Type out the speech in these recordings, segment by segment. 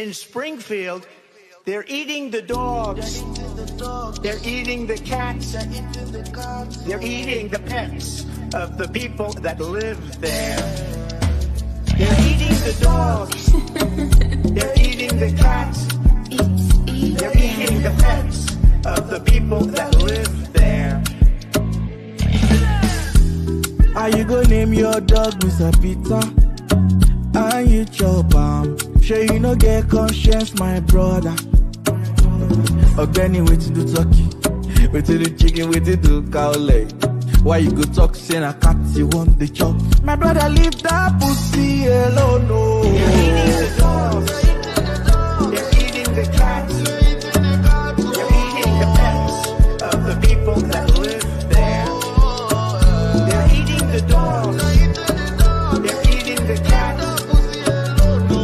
In Springfield, they're eating the dogs. They're eating the cats. They're eating the pets of the people that live there. They're eating the dogs. They're eating the cats. They're eating the pets of the people that live there. How you gonna name your dog Mr. Peter? And you chop sure you no get conscience, my brother. Organic way to do turkey, way to do chicken, way to do cow leg. Why you go talk saying a cat you want the chop? My brother, leave that pussy alone, no. They're eating the dogs. They're eating the cats. They're eating the pets of the people that live there. They're eating the dogs. They're eating the cats.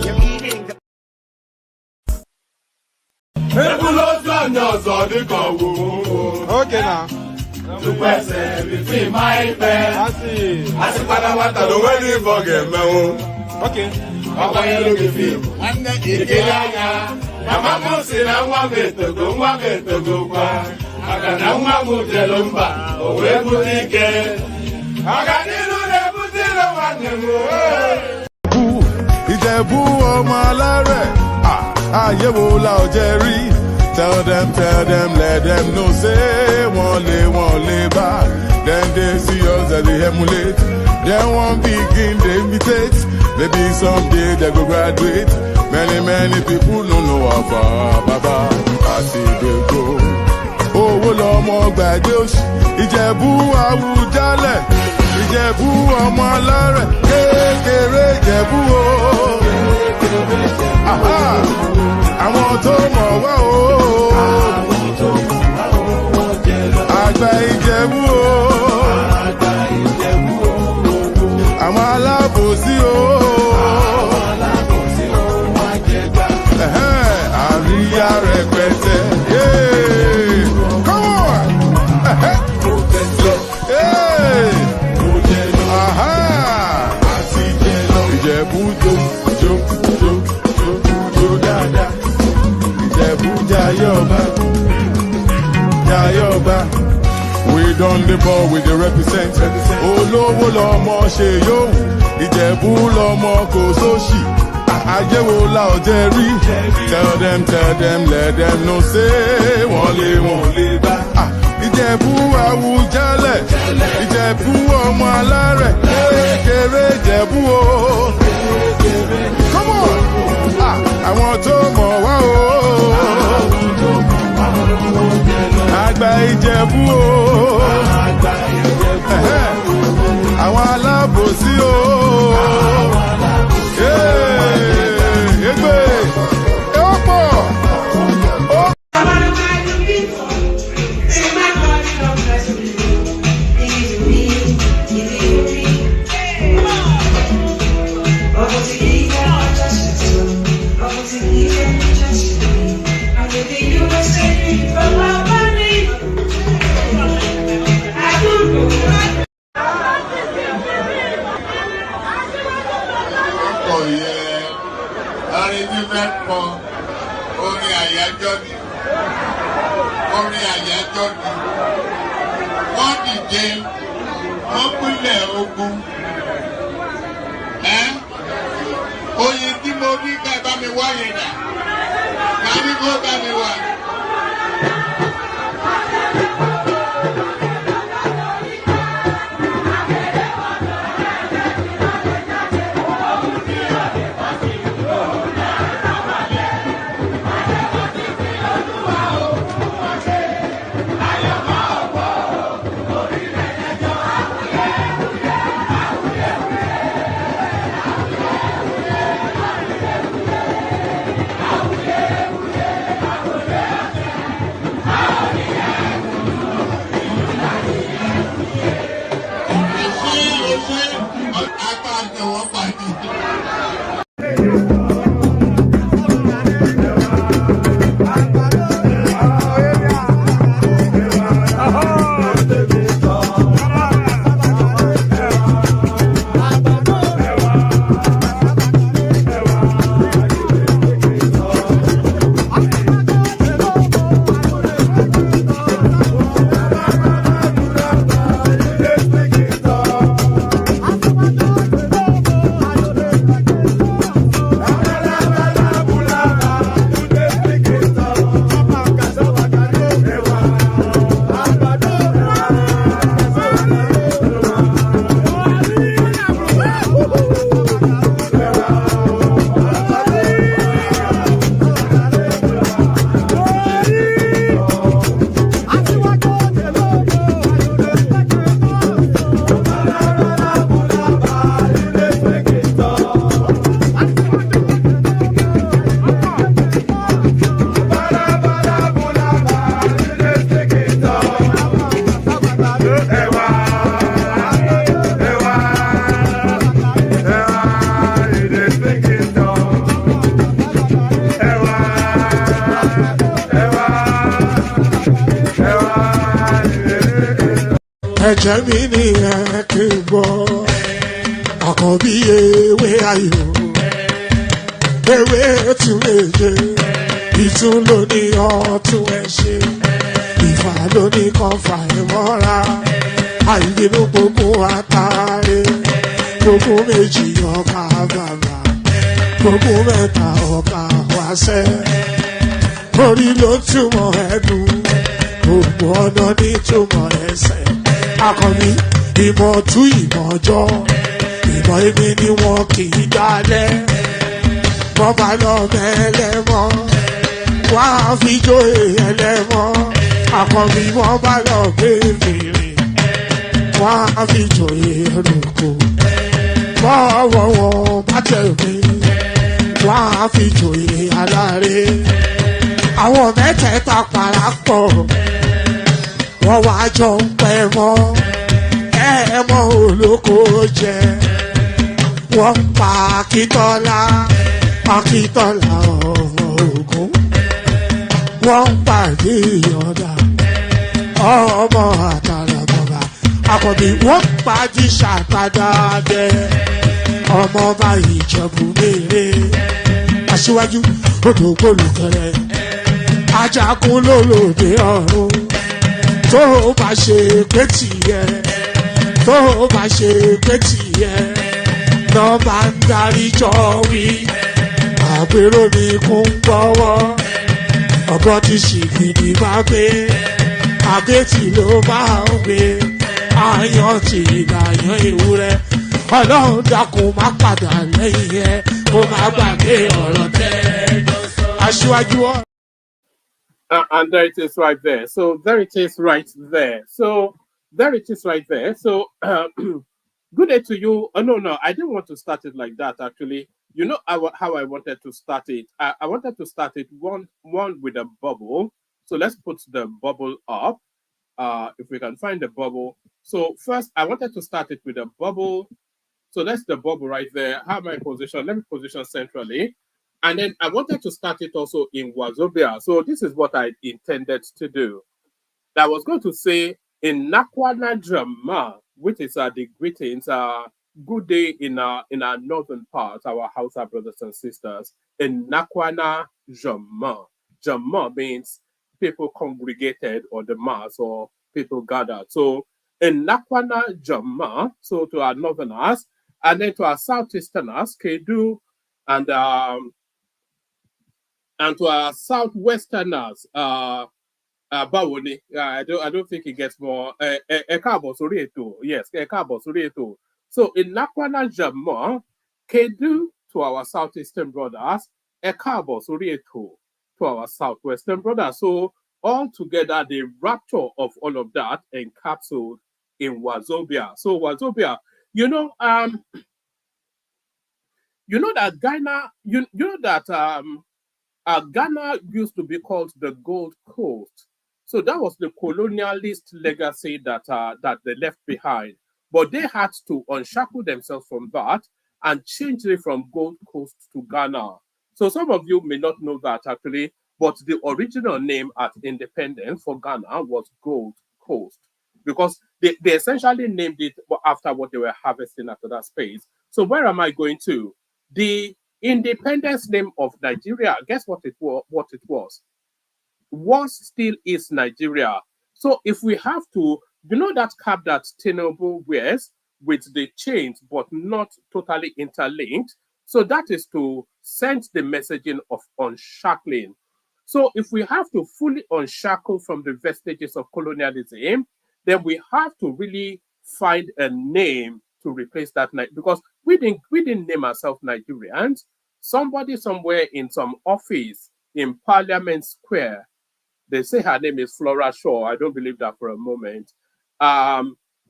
They're eating the... Okay now. To person between my bed. I see. I see what the wedding for game. Okay. Papa, you look at me. And the Ikea. Mama said, I want it to go. I got no one who tell them back. Oh, where would he get? I got it on everything. Ìjẹ̀bú ọmọ alárẹ̀, àyẹ̀wò la ò jẹ́ rí. Tell them, let them know, say, wọ́n lè bá. Then they see us as they emulate. Then one begin, they imitate. Maybe someday they go graduate. Many people don't know about Baba. I see they go. Owó lọmọ gbàgbé òṣì. Ìjẹ̀bú Àwùjalẹ̀. Ìjẹ̀bú ọmọ alárẹ̀. Kékeré Ìjẹ̀bú o. Àwọn tó mọ̀ wá o. Àgbà Ìjẹ̀bú o. Àwọn alábòsí o. Àríyá rẹpẹtẹ. Come on. Ìjẹ̀bú jó dáadáa. Ìjẹ̀bú Jayọba. We done the ball with the represent. Olówó lọmọ ṣe yóò. Ìjẹ̀bú lọmọ kò sóṣì. Àjẹ́wò la ò jẹ́ rí. Tell them, let them know, say, wọ́n lè bá. Ìjẹ̀bú Àwùjalẹ̀. Ìjẹ̀bú ọmọ alárẹ̀. Kékeré Ìjẹ̀bú o. Come on. Àwọn tó mọ̀ wá o. Àgbà Ìjẹ̀bú o. Àwọn alábòsí o. Ẹgbẹ́ ẹ ó pọ̀. Wọ́n dìde, wọ́n pínlẹ̀ ogun. Oyin tí mo rí ká bá mi wáyé dà, ká ní kó bá mi wá. ẹ̀jẹ̀ mi nìyẹn kí n gbọ́ àkọ́bí ewé ayò ewé tún lè jẹ ìtún ló ní ọtún ẹ ṣe ìfà ló ní kan fà ẹ mọ́ra àìbínú gbogbo àtàrẹ gbogbo méjì ọkà bàbà gbogbo mẹ́ta ọkà wáṣẹ́ orí ló túmọ̀ ẹ̀dùn gbogbo ọ̀nà ní túmọ̀ ẹsẹ̀ akọni ìmọ̀ tú ìmọ̀ ọjọ́ ìmọ̀ èmi ni wọn kì í dálẹ̀ wọ́n bá lọ mẹ́lẹ́mọ́ wá fi jó ẹlẹ́mọ́ akọni wọ́n bá lọ bèbèrè wá fi jó ẹlòkó bọ́wọ́ wọn bá tẹ̀ mí wá fi jó aláre àwọn mẹ́tẹ̀ẹ̀ta parapọ̀ wọ́n wá jọ ń pẹ́ mọ́ ẹ̀ẹ́mọ́ olóko jẹ wọ́n pa Akíntọ́lá ọmọ Ògún wọ́n pàdé ìyọ̀dà ọmọ àtàràbọ̀bà àkọ́bí wọ́n pàdé ṣàtàdá dẹ ọmọ bá Ìjẹ̀bú mèrè aṣíwájú odò gbólùkẹrẹ ajagun lólòdì ọ̀run tó bá ṣe pé tìyẹ tó bá ṣe pé tìyẹ náà bá ń darí jọ wí àpérò ní kún gbọ́wọ́ ọgọ́ ti ṣìgìdì máa gbé àgẹ́tì ló máa ń gbé àyàn tí ìlàyàn ewúrẹ́ ọlọ́run dákun má padà lẹ́yìn ẹ kó má gbàgbé ọ̀rọ̀ tẹ́ aṣíwájú ọ̀. And there it is right there. So there it is right there. So there it is right there. So good day to you. Oh, no, I didn't want to start it like that, actually. You know how I wanted to start it. I wanted to start it one with a bubble. So let's put the bubble up. If we can find the bubble. So first, I wanted to start it with a bubble. So that's the bubble right there. How am I positioned? Let me position centrally. And then I wanted to start it also in Wazobia. So this is what I intended to do. I was going to say in Nakwana Drama, which is the greetings, good day in our northern part, our Hausa brothers and sisters. In Nakwana Drama. Drama means people congregated or the mass or people gathered. So in Nakwana Drama, so to our northerners, and then to our southeasterners, Kedu, and to our southwesterners, Bawoni. I don't think it gets more. Ekabo Surieto. Yes, Ekabo Surieto. So in Nakwana Jama, Kedu to our southeastern brothers, Ekabo Surieto to our southwestern brothers. So all together, the rapture of all of that encapsulated in Wazobia. So Wazobia, you know that Ghana, you know that Ghana used to be called the Gold Coast. So that was the colonialist legacy that they left behind. But they had to unshackle themselves from that and change it from Gold Coast to Ghana. So some of you may not know that actually, but the original name at independence for Ghana was Gold Coast because they essentially named it after what they were harvesting after that space. So where am I going to? The independence name of Nigeria, guess what it was? Was still is Nigeria. So if we have to, you know that cap that Tinubu wears with the chains but not totally interlinked, so that is to send the messaging of unshackling. So if we have to fully unshackle from the vestiges of colonialism, then we have to really find a name to replace that, because we didn't name ourselves Nigerians. Somebody somewhere in some office in Parliament Square, they say her name is Flora Shaw. I don't believe that for a moment.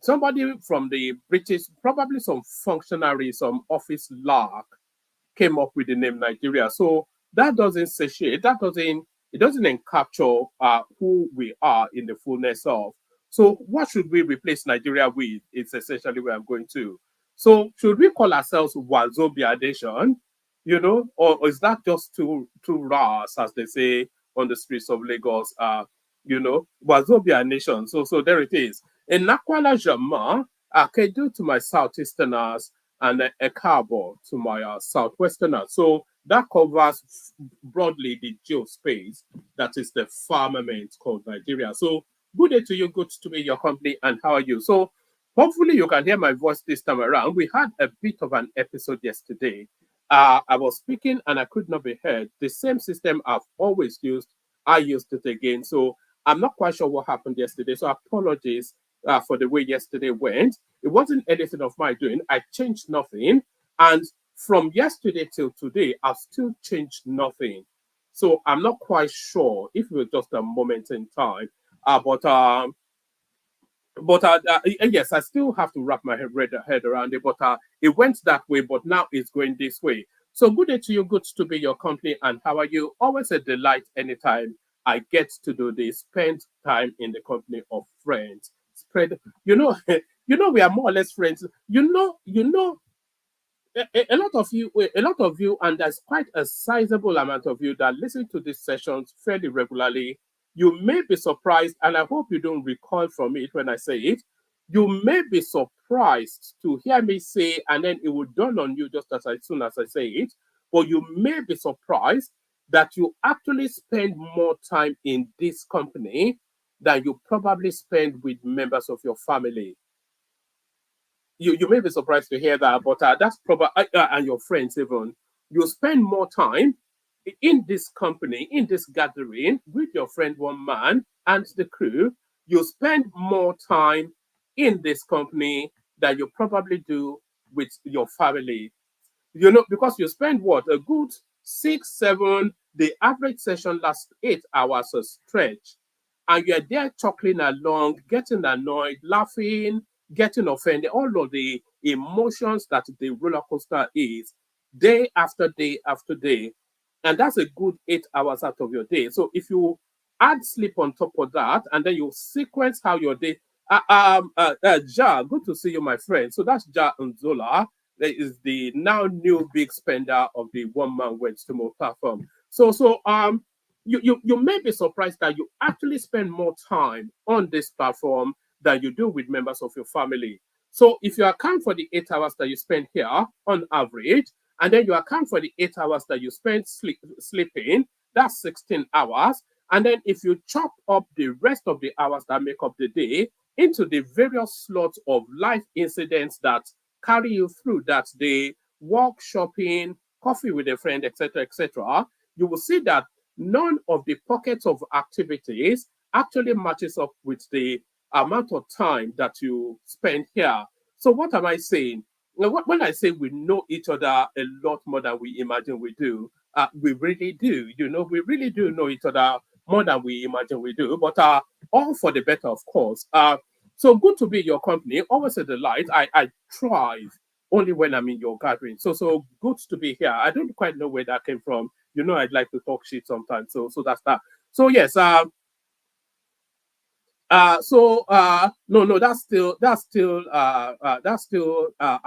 Somebody from the British, probably some functionary, some office lark, came up with the name Nigeria. So that doesn't satiate, it doesn't encapture who we are in the fullness of. So what should we replace Nigeria with? It's essentially where I'm going to. So should we call ourselves Wazobia Nation? You know, or is that just too rash, as they say on the streets of Lagos? You know, Wazobia Nation. So there it is. Enakwala Jama, Akedu to my southeasterners, and Ekabo to my southwesterners. So that covers broadly the geospace that is the firmament called Nigeria. So good day to you, good to be your company, and how are you? So hopefully you can hear my voice this time around. We had a bit of an episode yesterday. I was speaking and I could not be heard. The same system I've always used, I used it again. So I'm not quite sure what happened yesterday. So apologies for the way yesterday went. It wasn't anything of my doing. I changed nothing. And from yesterday till today, I've still changed nothing. So I'm not quite sure if it was just a moment in time. But yes, I still have to wrap my head around it. But it went that way, but now it's going this way. So good day to you. Good to be your company. And how are you? Always a delight anytime I get to do this. Spend time in the company of friends. Spread, we are more or less friends. A lot of you, and there's quite a sizable amount of you that listen to these sessions fairly regularly. You may be surprised, and I hope you don't recoil from it when I say it. You may be surprised to hear me say, and then it will dawn on you just as soon as I say it. But you may be surprised that you actually spend more time in this company than you probably spend with members of your family. You may be surprised to hear that, but that's probably and your friends even. You spend more time in this company, in this gathering with your friend one man and the crew. You spend more time in this company than you probably do with your family. Because you spend what, a good 6, 7, the average session lasts 8 hours a stretch, and you're there chuckling along, getting annoyed, laughing, getting offended, all of the emotions that the roller coaster is, day after day after day. And that's a good 8 hours out of your day. So if you add sleep on top of that, and then you sequence how your day. Ja, good to see you, my friend. So that's Ja Nzola. That is the now new big spender of the one man went to more platform. You may be surprised that you actually spend more time on this platform than you do with members of your family. So if you account for the 8 hours that you spend here on average, and then you account for the 8 hours that you spend sleeping, that's 16 hours. And then if you chop up the rest of the hours that make up the day into the various slots of life incidents that carry you through that day, walk, shopping, coffee with a friend, etc., you will see that none of the pockets of activities actually matches up with the amount of time that you spend here. So what am I saying? When I say we know each other a lot more than we imagine we do, we really do. We really do know each other more than we imagine we do, but all for the better, of course. So good to be in your company. Always a delight. I thrive only when I'm in your gathering. So good to be here. I don't quite know where that came from. I'd like to talk shit sometimes. So that's that. So yes, no, that's still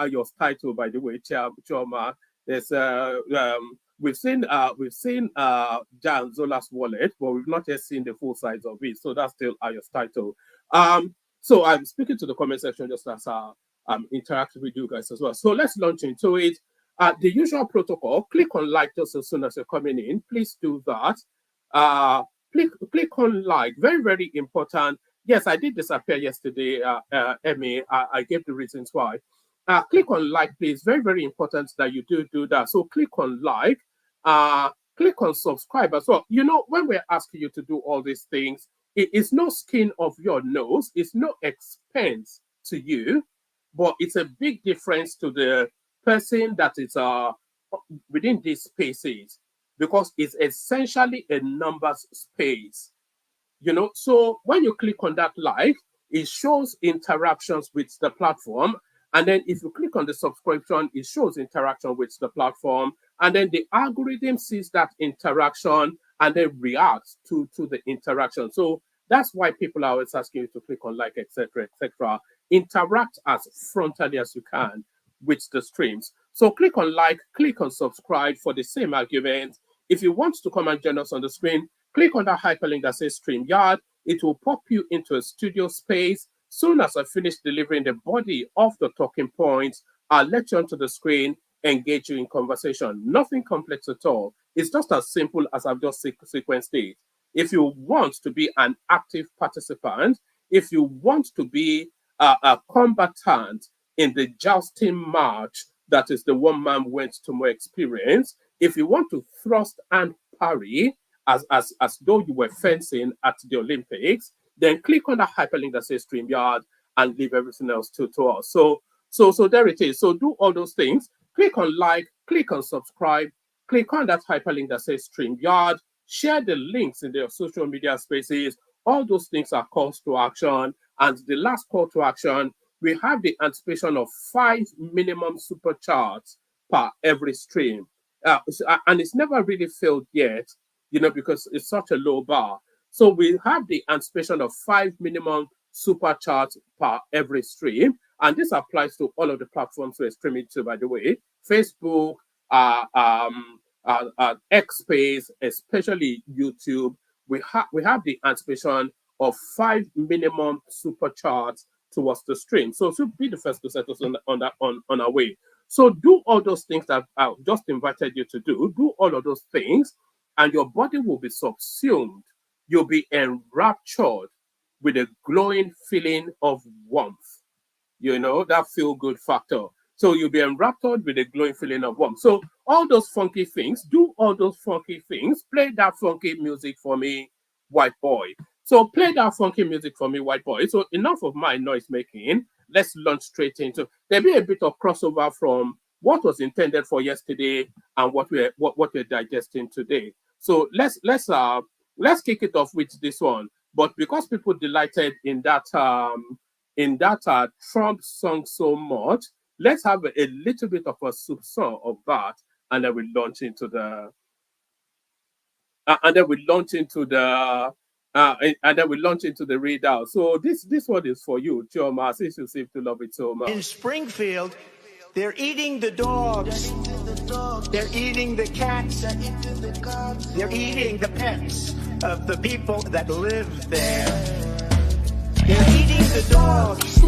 your title, by the way, Choma. There's Jan Zola's wallet, but we've not yet seen the full size of it. So that's still your title. So I'm speaking to the comment section just as interacting with you guys as well. So let's launch into it. The usual protocol: click on like just as soon as you're coming in. Please do that. Click on like. Very, very important. Yes, I did disappear yesterday, Emmy. I gave the reasons why. Click on like, please. Very, very important that you do that. So click on like. Click on subscribe as well. When we're asking you to do all these things, it is no skin of your nose. It's no expense to you, but it's a big difference to the person that is within these spaces, because it's essentially a numbers space. So when you click on that like, it shows interactions with the platform. And then if you click on the subscription, it shows interaction with the platform. And then the algorithm sees that interaction and then reacts to the interaction. So that's why people are always asking you to click on like, etc., etc. Interact as frontally as you can with the streams. So click on like, click on subscribe for the same argument. If you want to come and join us on the screen, click on that hyperlink that says StreamYard. It will pop you into a studio space. Soon as I finish delivering the body of the talking points, I'll let you onto the screen, engage you in conversation. Nothing complex at all. It's just as simple as I've just sequenced it. If you want to be an active participant, if you want to be a combatant in the jousting march that is the one man went to more experience, if you want to thrust and parry as though you were fencing at the Olympics, then click on the hyperlink that says StreamYard and leave everything else to us. So there it is. So do all those things. Click on like, click on subscribe, click on that hyperlink that says StreamYard, share the links in their social media spaces. All those things are calls to action. And the last call to action, we have the anticipation of 5 minimum super chats per every stream. And it's never really failed yet, because it's such a low bar. So we have the anticipation of 5 minimum super chats per every stream. And this applies to all of the platforms we're streaming to, by the way. Facebook, X Space, especially YouTube. We have the anticipation of 5 minimum super chats towards the stream. So it should be the first to set us on our way. So do all those things that I've just invited you to do. Do all of those things, and your body will be subsumed. You'll be enraptured with a glowing feeling of warmth. That feel-good factor. So you'll be enraptured with a glowing feeling of warmth. So all those funky things, do all those funky things. Play that funky music for me, white boy. So play that funky music for me, white boy. So enough of my noise making. Let's launch straight into. There'll be a bit of crossover from what was intended for yesterday and what we're digesting today. So let's kick it off with this one. But because people delighted in that Trump song so much, let's have a little bit of a soupçon of that, and then we launch into the readout. So this one is for you, Chioma, since you seem to love it so much. In Springfield, they're eating the dogs. They're eating the cats. They're eating the pets of the people that live there. They're eating the dogs.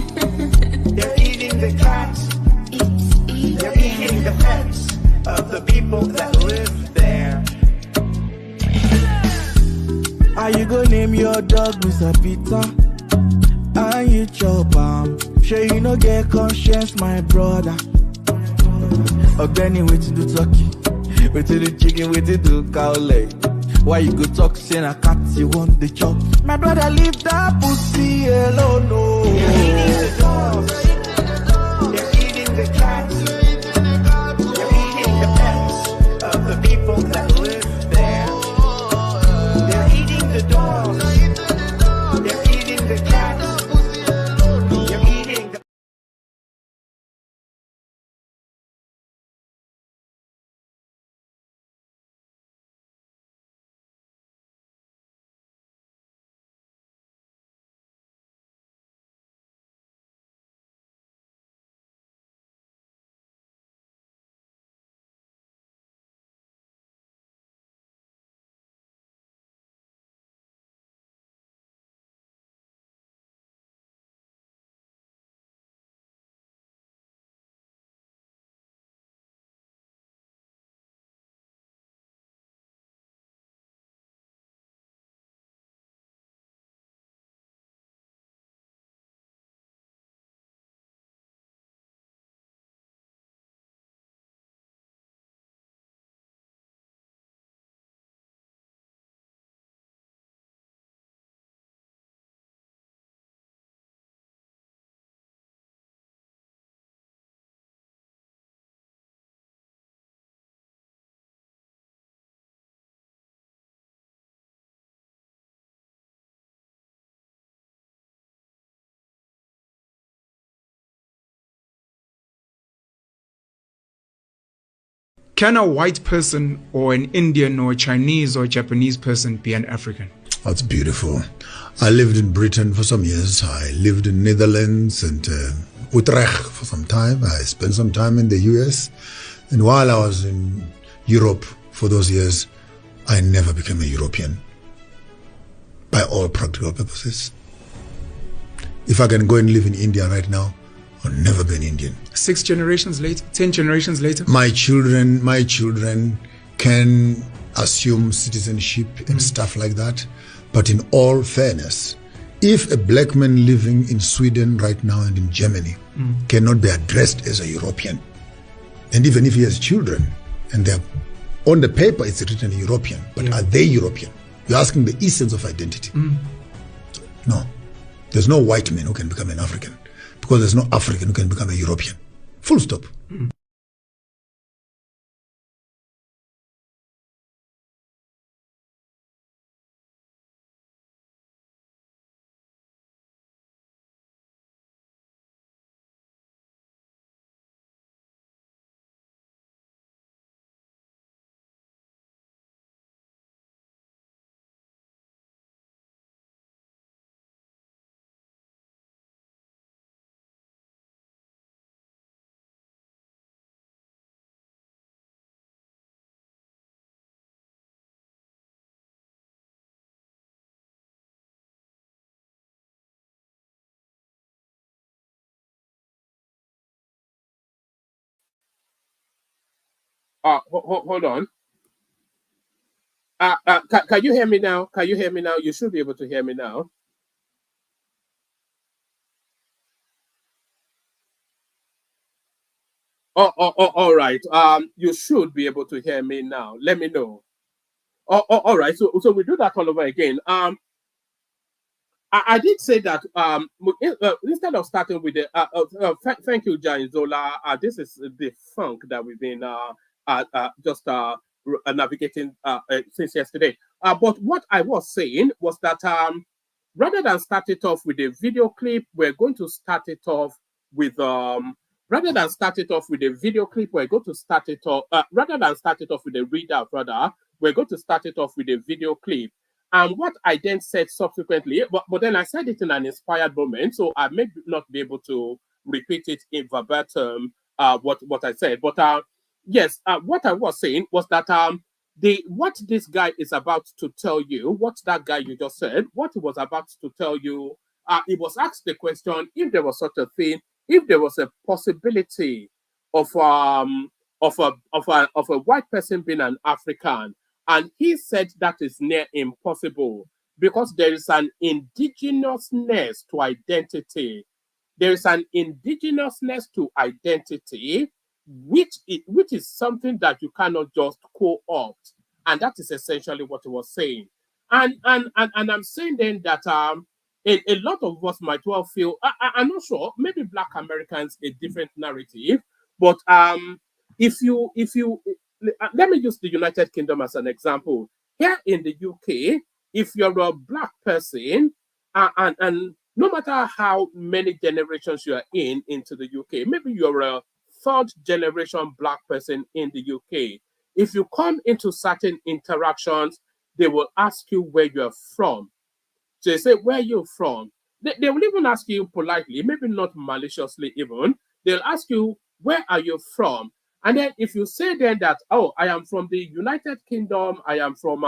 They're eating the cats. They're eating the pets of the people that live there. How you gonna name your dog Mr. Peter? And you chop sure you no get conscience, my brother. Organic way to do turkey, way to do chicken, way to do cow leg. Why you go talk saying a cat you want the chop? My brother, leave that pussy alone, no. They're eating the dogs. They're eating the cats. They're eating the pets of the people that live there. They're eating the dogs. They're eating the cats. They're eating the... Can a white person or an Indian or a Chinese or a Japanese person be an African? That's beautiful. I lived in Britain for some years. I lived in Netherlands and Utrecht for some time. I spent some time in the US. And while I was in Europe for those years, I never became a European by all practical purposes. If I can go and live in India right now, I'll never be an Indian. 6 generations later, 10 generations later? My children can assume citizenship and stuff like that. But in all fairness, if a black man living in Sweden right now and in Germany cannot be addressed as a European, and even if he has children and they're on the paper it's written European, but are they European? You're asking the essence of identity. No. There's no white man who can become an African, because there's no African who can become a European. Full stop. Hold on. Can you hear me now? Can you hear me now? You should be able to hear me now. All right. You should be able to hear me now. Let me know. All right. So we do that all over again. I did say that instead of starting with the thank you, Jai Zola. This is the funk that we've been just navigating since yesterday. But what I was saying was that rather than start it off with a video clip, we're going to start it off with rather than start it off with a video clip, we're going to start it off rather than start it off with a readout. Rather, we're going to start it off with a video clip. And what I then said subsequently, but then I said it in an inspired moment, so I may not be able to repeat it in verbatim what I said. But yes, what I was saying was that what this guy is about to tell you, what that guy you just said, what he was about to tell you, he was asked the question if there was such a thing, if there was a possibility of a white person being an African. And he said that is near impossible because there is an indigenousness to identity. There is an indigenousness to identity, which is something that you cannot just co-opt. And that is essentially what he was saying. And I'm saying then that a lot of us might well feel, I'm not sure, maybe Black Americans a different narrative, but if you let me use the United Kingdom as an example. Here in the UK, if you're a Black person, and no matter how many generations you are into the UK, maybe you're a third generation Black person in the UK. If you come into certain interactions, they will ask you where you're from. So they say, where are you from? They will even ask you politely, maybe not maliciously even. They'll ask you, where are you from? And then if you say then that, oh, I am from the United Kingdom, I am from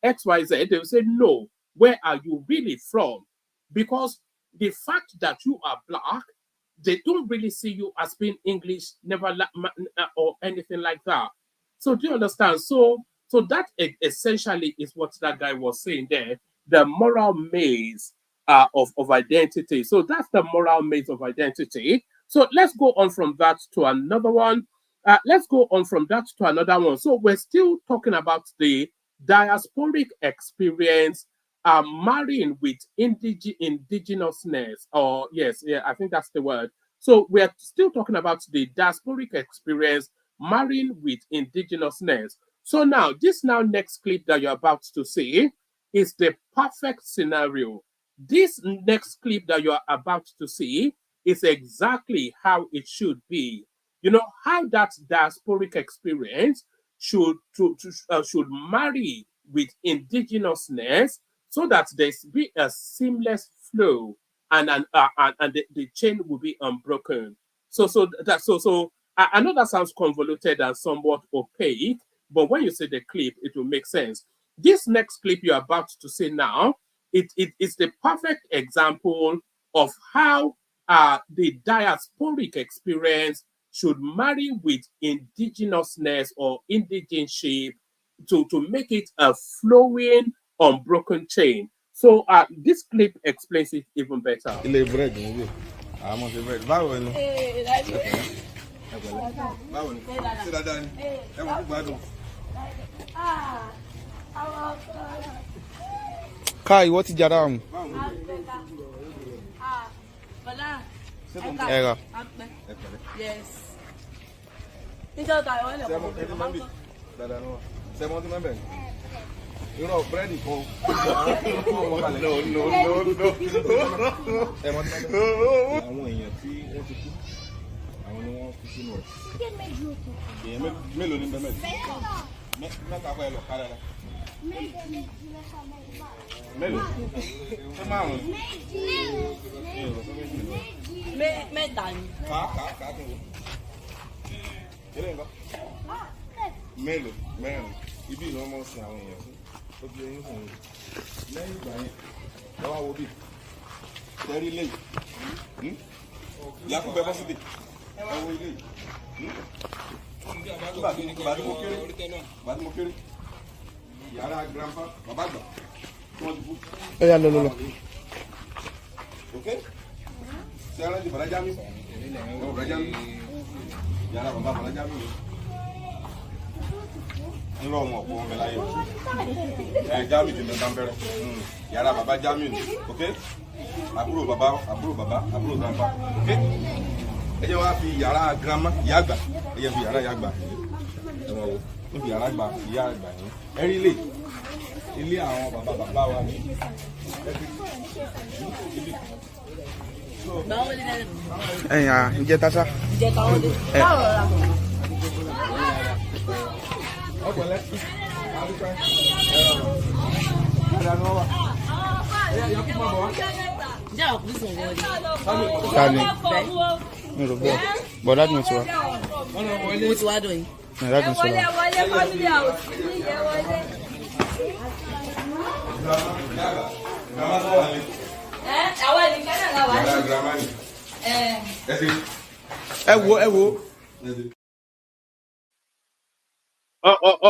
XYZ, they will say, no, where are you really from? Because the fact that you are Black, they don't really see you as being English, never or anything like that. So do you understand? So that essentially is what that guy was saying there, the moral maze of identity. So that's the moral maze of identity. So let's go on from that to another one. Let's go on from that to another one. So we're still talking about the diasporic experience marrying with indigenousness, or yes, yeah, I think that's the word. So we're still talking about the diasporic experience marrying with indigenousness. So now, this next clip that you're about to see is the perfect scenario. This next clip that you're about to see is exactly how it should be. You know, how that diasporic experience should marry with indigenousness so that there's be a seamless flow and the chain will be unbroken. I know that sounds convoluted and somewhat opaque, but when you see the clip, it will make sense. This next clip you're about to see now, it is the perfect example of how the diasporic experience should marry with indigenousness or indigenship to make it a flowing, unbroken chain. So this clip explains it even better. Kai, what is Jadam? Yes. You know, Freddy, no. Ibi ni wọ́n mọ̀ sí àwọn èèyàn fún ó bí eyín fún un lẹ́yìn ìgbà yẹn lọ́wọ́ wo bí tẹ́rí lè yàkúbẹ̀ bọ́sídẹ̀ ẹwọ ilé bàtí mo kéré yàrá grandpa bàbá àgbà tí wọ́n ti kú. Ẹ yà lọ. Ok sẹ́yìn ti bàdájá mi bàdájá mi yàrá bàbá bàdájá mi. Irọ́ ọmọ ọ̀pọ̀ ọmọ ẹ̀láyé Jami ti lọ dáńbẹ̀rẹ̀ yàrá bàbá Jami ni ok àbúrò bàbá àbúrò grandpa ok ẹ jẹ́ wá fi yàrá grandma ìyá àgbà ẹ jẹ́ fi yàrá ìyá àgbà ẹ̀wọ̀n wo ó fi yàrá àgbà ìyá àgbà yẹn ẹ rí ilé àwọn bàbá wa ní ẹ̀yà ìjẹta sá. Mi rò bẹ́ẹ̀ bọ̀ láti mi ti wá. Mo ti wá dùn yín. Láti mi ti wá. Ẹ wo.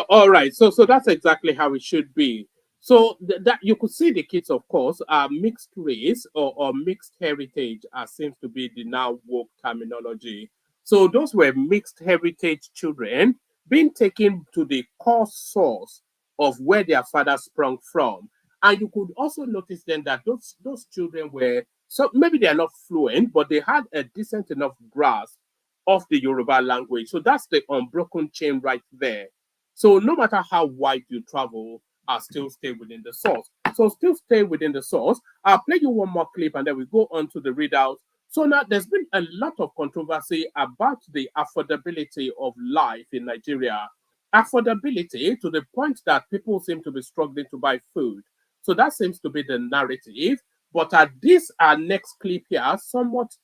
All right, so that's exactly how it should be. So that you could see the kids, of course, are mixed race or mixed heritage, as seems to be the now woke terminology. So those were mixed heritage children being taken to the core source of where their father sprung from. And you could also notice then that those children were, so maybe they are not fluent, but they had a decent enough grasp of the Yoruba language. So that's the unbroken chain right there. So no matter how wide you travel, still stay within the source. So still stay within the source. I'll play you one more clip and then we go on to the readout. So now there's been a lot of controversy about the affordability of life in Nigeria. Affordability to the point that people seem to be struggling to buy food. So that seems to be the narrative. But this next clip here somewhat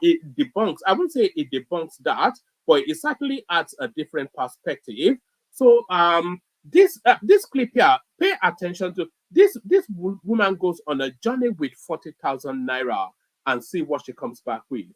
it debunks, I wouldn't say it debunks that, but it certainly adds a different perspective. So this clip here, pay attention to this woman goes on a journey with 40,000 naira and see what she comes back with.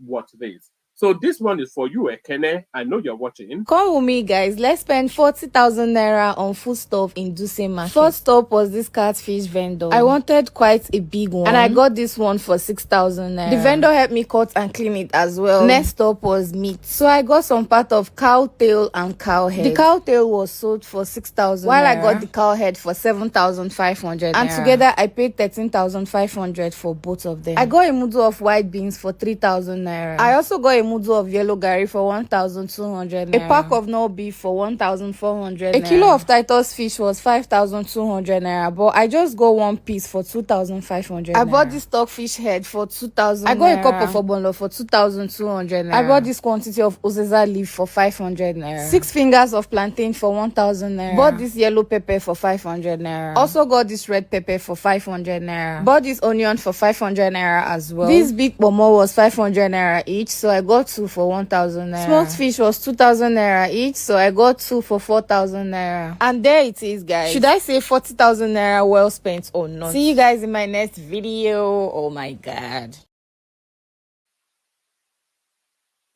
Watch this. So this one is for you, Ekene. I know you're watching. Come with me, guys. Let's spend 40,000 naira on food stuff in Duse Market. First stop was this catfish vendor. I wanted quite a big one, and I got this one for 6,000 naira. The vendor helped me cut and clean it as well. Next stop was meat. So I got some part of cow tail and cow head. The cow tail was sold for 6,000 while I got the cow head for 7,500 naira. And together I paid 13,500 for both of them. I got a mudu of white beans for 3,000 naira. I also got a mudu of yellow gari for 1,200 naira. A pack of no beef for 1,400 naira. A kilo of Titus fish was 5,200 naira, but I just got one piece for 2,500 naira. I bought this stockfish head for 2,000 naira. I got a cup of obonlo for 2,200 naira. I bought this quantity of uzeza leaf for 500 naira. 6 fingers of plantain for 1,000 naira. Bought this yellow pepper for 500 naira. Also got this red pepper for 500 naira. Bought this onion for 500 naira as well. This big pomo was 500 naira each, so I got got 2 for 1,000 naira. Smoked fish was 2,000 naira each, so I got 2 for 4,000 naira. And there it is, guys. Should I say 40,000 naira well spent or not? See you guys in my next video. Oh my god.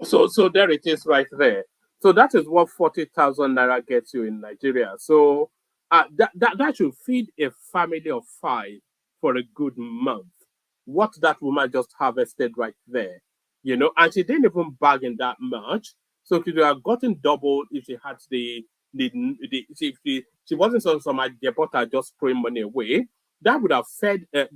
So there it is right there. So that is what 40,000 naira gets you in Nigeria. So that should feed a family of 5 for a good month. What that woman just harvested right there, and she didn't even bargain that much. So she would have gotten double if she had she wasn't some idea butter just throwing money away. That would have fed that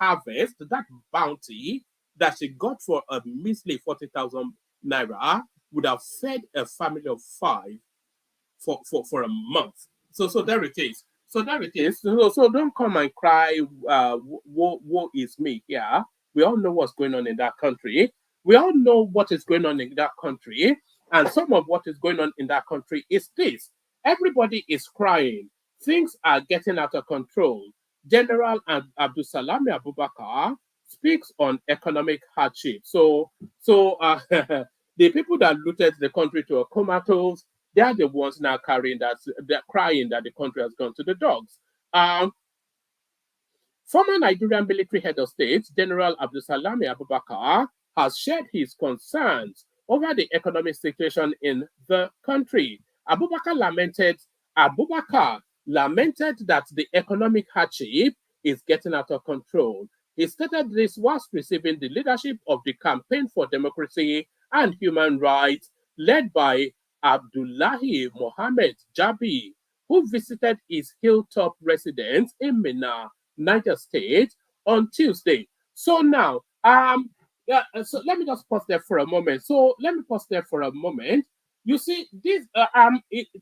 harvest, that bounty that she got for a measly 40,000 naira would have fed a family of 5 for a month. So there it is. So there it is. So don't come and cry, woe is me here. We all know what's going on in that country. We all know what is going on in that country. And some of what is going on in that country is this. Everybody is crying. Things are getting out of control. General Abdul Salami Abubakar speaks on economic hardship. So the people that looted the country to a comatose, they are the ones now carrying that, they're crying that the country has gone to the dogs. Former Nigerian military head of state, General Abdulsalami Abubakar, has shared his concerns over the economic situation in the country. Abubakar lamented that the economic hardship is getting out of control. He stated this whilst receiving the leadership of the Campaign for Democracy and Human Rights, led by Abdullahi Mohammed Jabi, who visited his hilltop residence in Minna, Niger State, on Tuesday. So now, so let me just pause there for a moment. You see, this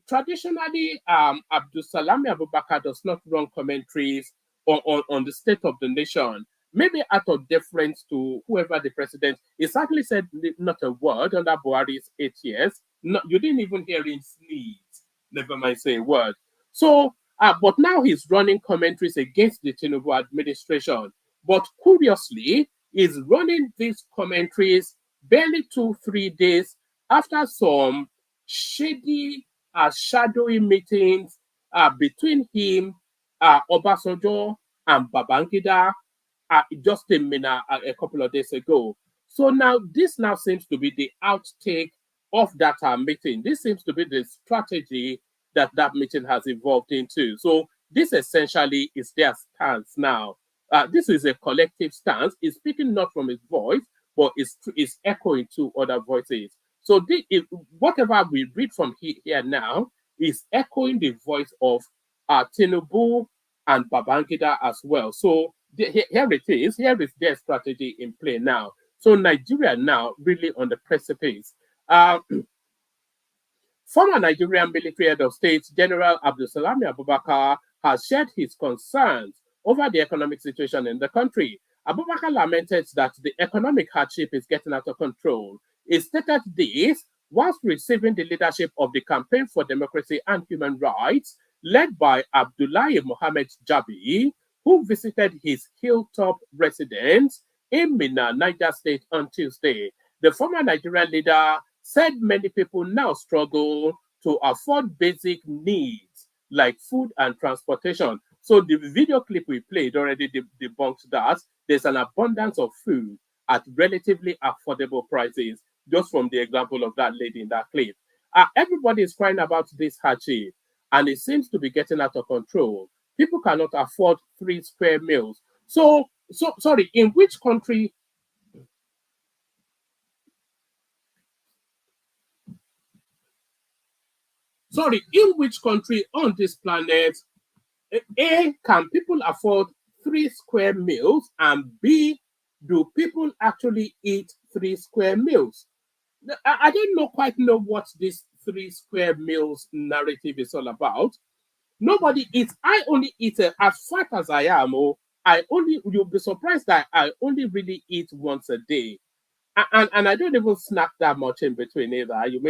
traditionally, Abdul Salami Abubakar does not run commentaries on the state of the nation. Maybe out of deference to whoever the president is. Certainly said not a word under Buhari's 8 years. No, you didn't even hear him sneeze. Never mind say a word. So, but now he's running commentaries against the Tinubu administration. But curiously, he's running these commentaries barely 2-3 days after some shady, shadowy meetings between him, Obasanjo, and Babangida just in Mina a couple of days ago. So now this now seems to be the outtake of that meeting. This seems to be the strategy that meeting has evolved into. So this essentially is their stance now. This is a collective stance. It's speaking not from his voice, but it's echoing to other voices. So whatever we read from here now is echoing the voice of Tinubu and Babangida as well. So here it is. Here is their strategy in play now. So Nigeria now really on the precipice. Former Nigerian military head of state, General Abdulsalami Abubakar, has shared his concerns over the economic situation in the country. Abubakar lamented that the economic hardship is getting out of control. He stated this whilst receiving the leadership of the Campaign for Democracy and Human Rights, led by Abdullahi Mohammed Jabi, who visited his hilltop residence in Minna, Niger State on Tuesday. The former Nigerian leader said many people now struggle to afford basic needs like food and transportation. So the video clip we played already debunked that. There's an abundance of food at relatively affordable prices, just from the example of that lady in that clip. Everybody is crying about this hardship, and it seems to be getting out of control. People cannot afford 3 square meals. So sorry, in which country? Sorry, in which country on this planet, A, can people afford 3 square meals, and B, do people actually eat 3 square meals? I don't quite know what this 3 square meals narrative is all about. Nobody eats. I only eat as fat as I am. You'll be surprised that I only really eat once a day. And I don't even snack that much in between either. You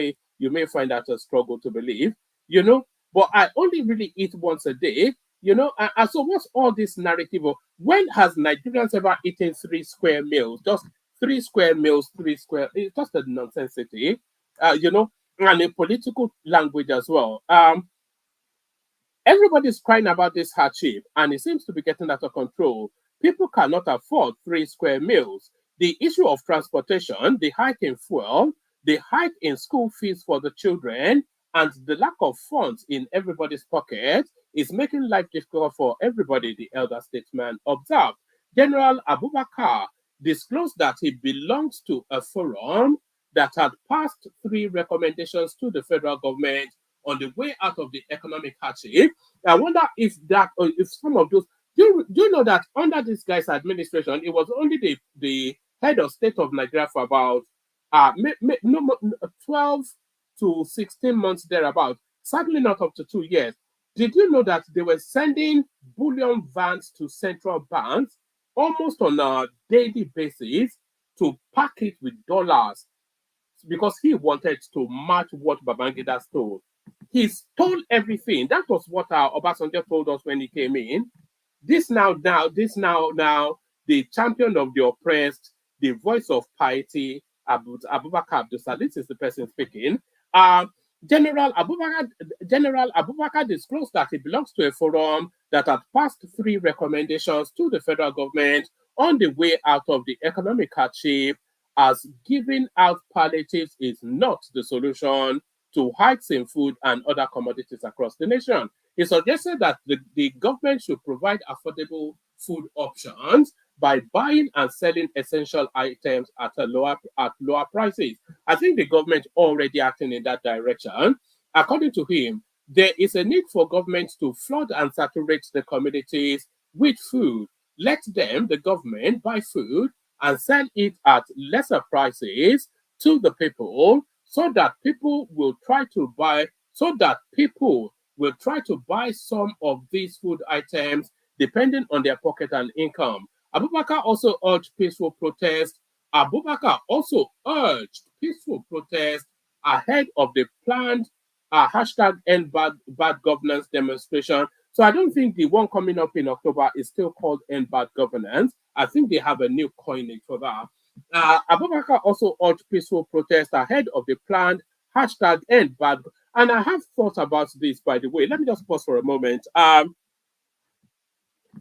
may find that a struggle to believe, but I only really eat once a day, so what's all this narrative of when has Nigerians ever eaten 3 square meals? Just 3 square meals, 3 square, it's just a nonsensity, you know, and a political language as well. Everybody's crying about this hardship, and it seems to be getting out of control. People cannot afford 3 square meals. The issue of transportation, the hike in fuel, the hike in school fees for the children, and the lack of funds in everybody's pocket is making life difficult for everybody, the elder statesman observed. General Abubakar disclosed that he belongs to a forum that had passed 3 recommendations to the federal government on the way out of the economic hardship. I wonder if that, or if some of those, do you know that under this guy's administration, it was only the head of state of Nigeria for about 12 to 16 months thereabout, sadly not up to 2 years. Did you know that they were sending bullion vans to central banks almost on a daily basis to pack it with dollars because he wanted to match what Babangida stole? He stole everything. That was what Obasanjo told us when he came in. This now, the champion of the oppressed, the voice of piety, Abubakar Abdulsalit is the person speaking. General Abubakar disclosed that he belongs to a forum that had passed 3 recommendations to the federal government on the way out of the economic hardship, as giving out palliatives is not the solution to hikes in food and other commodities across the nation. He suggested that the government should provide affordable food options by buying and selling essential items at lower prices. I think the government already acting in that direction. According to him, there is a need for government to flood and saturate the communities with food. Let them, the government, buy food and sell it at lesser prices to the people, so that people will try to buy some of these food items depending on their pocket and income. Abubakar also urged peaceful protest. Ahead of the planned hashtag End Bad Governance demonstration. So I don't think the one coming up in October is still called End Bad Governance. I think they have a new coinage for that. Abubakar also urged peaceful protest ahead of the planned hashtag End Bad. And I have thought about this, by the way. Let me just pause for a moment.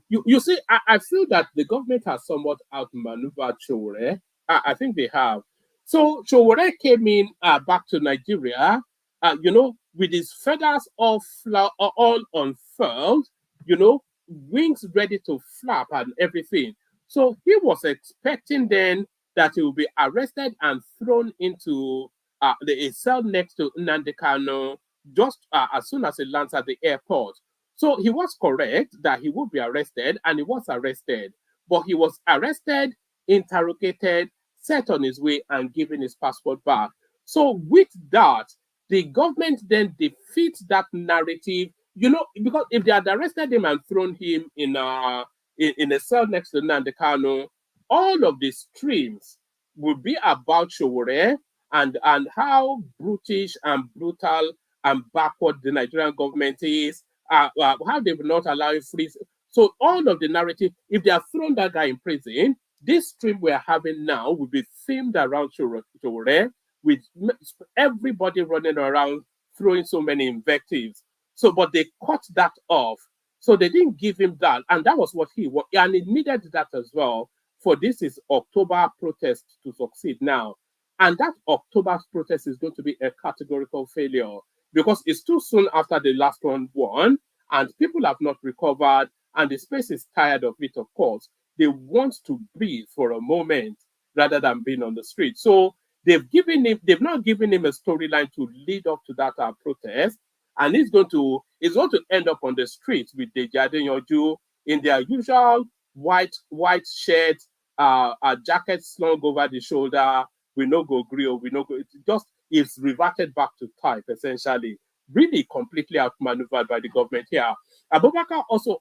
You see, I feel that the government has somewhat outmaneuvered Showore. I think they have. So Showore came in back to Nigeria, with his feathers all unfurled, wings ready to flap and everything. So he was expecting then that he will be arrested and thrown into a cell next to Nnamdi Kanu just as soon as he lands at the airport. So he was correct that he would be arrested, and he was arrested. But he was arrested, interrogated, set on his way, and given his passport back. So with that, the government then defeats that narrative, because if they had arrested him and thrown him in a cell next to Nnamdi Kanu, all of the streams would be about Showore and how brutish and brutal and backward the Nigerian government is, how they will not allow free. So all of the narrative, if they have thrown that guy in prison, this stream we're having now will be themed around Showore, with everybody running around throwing so many invectives. So, but they cut that off. So they didn't give him that. And that was what he wanted. And he needed that as well for this is October protest to succeed now. And that October protest is going to be a categorical failure because it's too soon after the last one won, and people have not recovered, and the space is tired of it, of course. They want to breathe for a moment rather than being on the street. So they've not given him a storyline to lead up to that protest, and he's going to end up on the streets with Deji Adeyanju in their usual white shirts, jackets slung over the shoulder. We no go grill, we no go. It's reverted back to type essentially. Really completely outmaneuvered by the government here. Abubakar also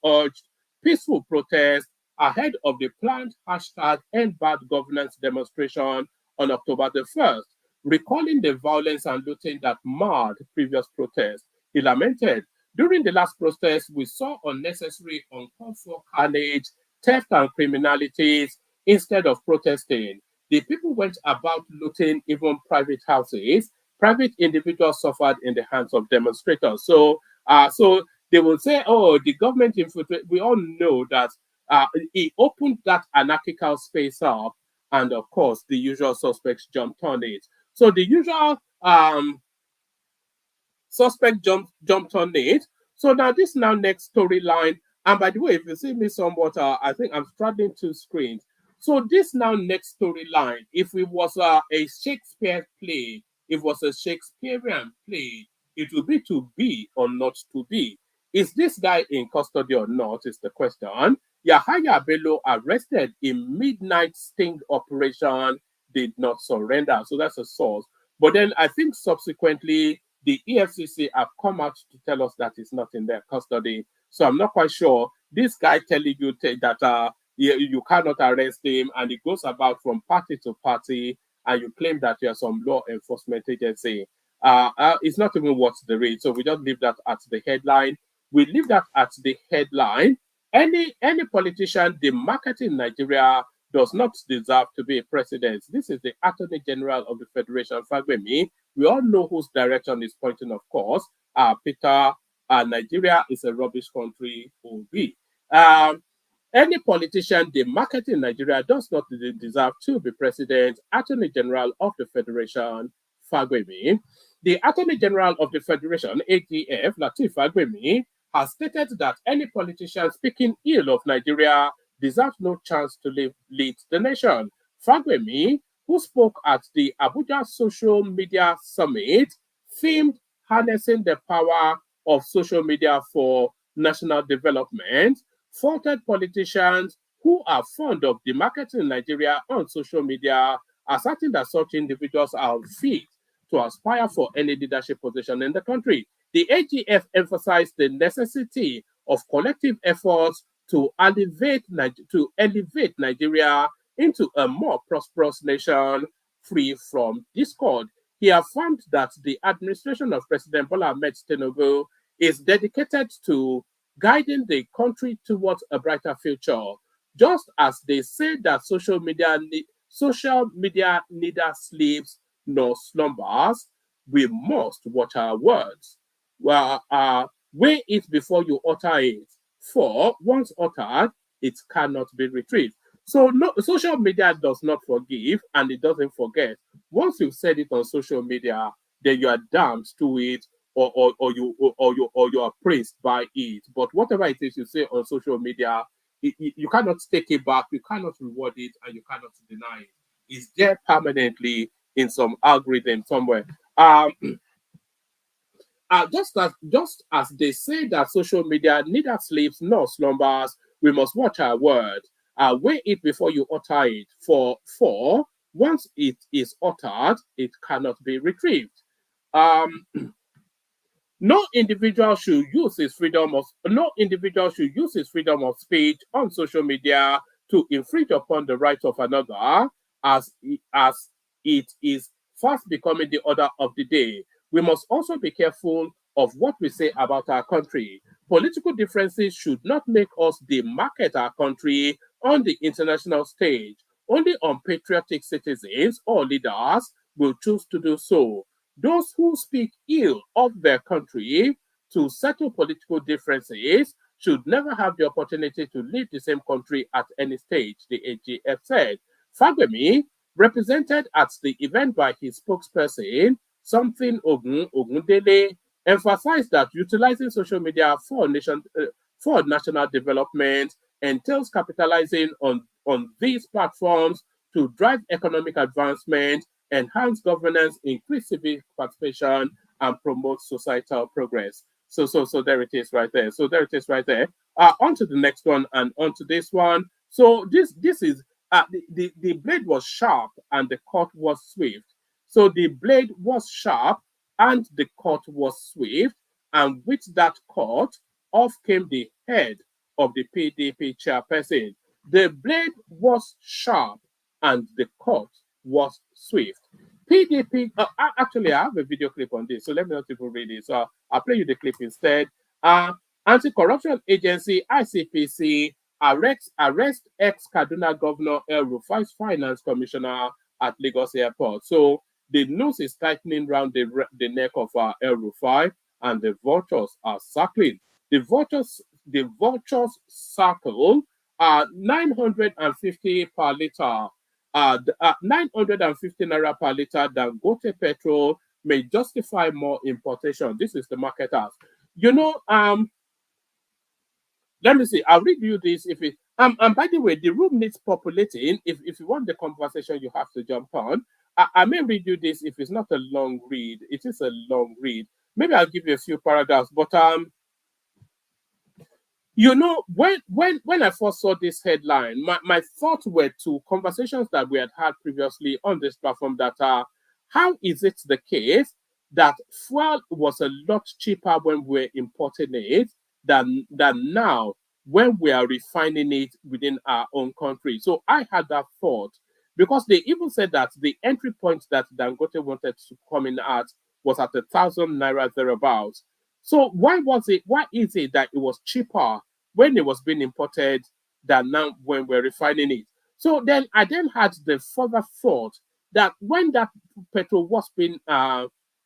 urged peaceful protest ahead of the planned hashtag End Bad Governance demonstration on October the 1st, recalling the violence and looting that marred previous protests. He lamented, during the last protest, we saw unnecessary uncalled for carnage theft and criminalities instead of protesting. The people went about looting even private houses. Private individuals suffered in the hands of demonstrators. So they will say, "Oh, the government infiltrate." We all know that he opened that anarchical space up, and of course, the usual suspects jumped on it. So the usual suspect jumped on it. So now this now next storyline. And by the way, if you see me somewhat, I think I'm straddling two screens. So this now next storyline, if it was a Shakespeare play, if it was a Shakespearean play, it would be to be or not to be. Is this guy in custody or not? Is the question. Yahaya Bello arrested in midnight sting operation, did not surrender. So that's a source. But then I think subsequently the EFCC have come out to tell us that it's not in their custody. So I'm not quite sure. This guy telling you that you cannot arrest him, and he goes about from party to party, and you claim that you're some law enforcement agency. It's not even worth the read. So we just leave that at the headline. We leave that at the headline. Any politician demarketing in Nigeria does not deserve to be a president. This is the Attorney General of the Federation, Fagbemi. We all know whose direction is pointing, of course. Peter, Nigeria is a rubbish country, OB. Any politician demarketing in Nigeria does not deserve to be president. Attorney General of the Federation, Fagbemi. The Attorney General of the Federation, AGF, Lateef Fagbemi, has stated that any politician speaking ill of Nigeria deserves no chance to lead the nation. Fagbemi, who spoke at the Abuja Social Media Summit, themed harnessing the power of social media for national development, faulted politicians who are fond of demarketing Nigeria on social media, asserting that such individuals are unfit to aspire for any leadership position in the country. The AGF emphasized the necessity of collective efforts to elevate Nigeria into a more prosperous nation free from discord. He affirmed that the administration of President Bola Ahmed Tinubu is dedicated to guiding the country towards a brighter future. Just as they say that social media neither sleeps nor slumbers, we must watch our words. Well, weigh it before you utter it. For once uttered, it cannot be retrieved. So no, social media does not forgive and it doesn't forget. Once you've said it on social media, then you are damned to it, or you are praised by it. But whatever it is you say on social media, you cannot take it back, you cannot reward it, and you cannot deny it. It's there permanently in some algorithm somewhere. Just as they say that social media neither sleeps nor slumbers, we must watch our word. Weigh it before you utter it. For once it is uttered, it cannot be retrieved. No individual should use his freedom of speech on social media to infringe upon the rights of another, as it is fast becoming the order of the day. We must also be careful of what we say about our country. Political differences should not make us demarket our country on the international stage. Only unpatriotic citizens or leaders will choose to do so. Those who speak ill of their country to settle political differences should never have the opportunity to lead the same country at any stage, the AGF said. Fagbemi, represented at the event by his spokesperson, Something Ogundele, emphasized that utilizing social media for national development entails capitalizing on these platforms to drive economic advancement, enhance governance, increase civic participation, and promote societal progress. So there it is right there. So there it is right there. On to the next one and on to this one. So this is the blade was sharp and the cut was swift. So the blade was sharp and the cut was swift, and with that cut, off came the head of the PDP chairperson. The blade was sharp and the cut was swift. PDP, actually, I have a video clip on this, so let me not even read it. So I'll play you the clip instead. Anti-Corruption Agency, ICPC, arrest ex-Kaduna Governor El Rufai's finance commissioner at Lagos Airport. So the noose is tightening around the neck of El Rufai, and the vultures are circling. The vultures circle 950 per liter. 950 naira per liter Dangote petrol may justify more importation. This is the market house. Let me see. I'll read you this if it and by the way, the room needs populating. If you want the conversation, you have to jump on. I may read you this if it's not a long read. It is a long read. Maybe I'll give you a few paragraphs, but when I first saw this headline, my thoughts were to conversations that we had previously on this platform that how is it the case that fuel was a lot cheaper when we were importing it than now when we are refining it within our own country? So I had that thought because they even said that the entry point that Dangote wanted to come in at was at 1,000 naira thereabouts. So why is it that it was cheaper when it was being imported than now when we're refining it? So then I had the further thought that when that petrol was being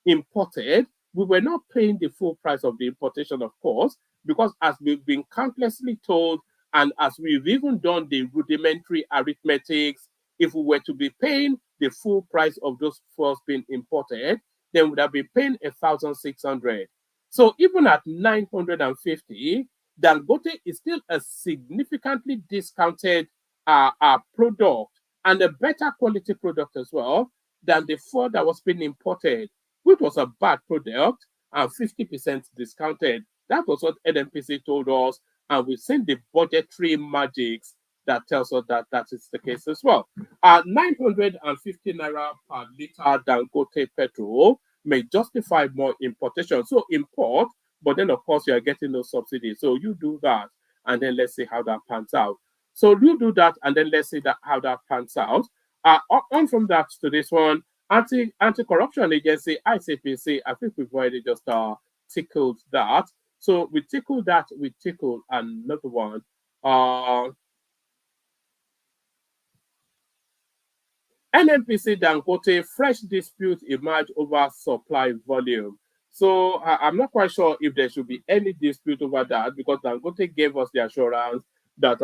imported, we were not paying the full price of the importation, of course, because as we've been countlessly told, and as we've even done the rudimentary arithmetics, if we were to be paying the full price of those fuels being imported, then we would have been paying 1,600. So even at 950, Dangote is still a significantly discounted product and a better quality product as well than the fuel that was being imported, which was a bad product and 50% discounted. That was what NNPC told us, and we've seen the budgetary magics that tells us that that is the case as well. 950 naira per liter Dangote petrol may justify more importation. So import, but then of course you are getting those subsidies. So you do that, and then let's see how that pans out. So you do that, and then let's see how that pans out. On from that to this one, anti-corruption agency ICPC. I think we've already just tickled that. So we tickled that. We tickled another one. NNPC Dangote, fresh dispute emerge over supply volume. So I'm not quite sure if there should be any dispute over that because Dangote gave us the assurance that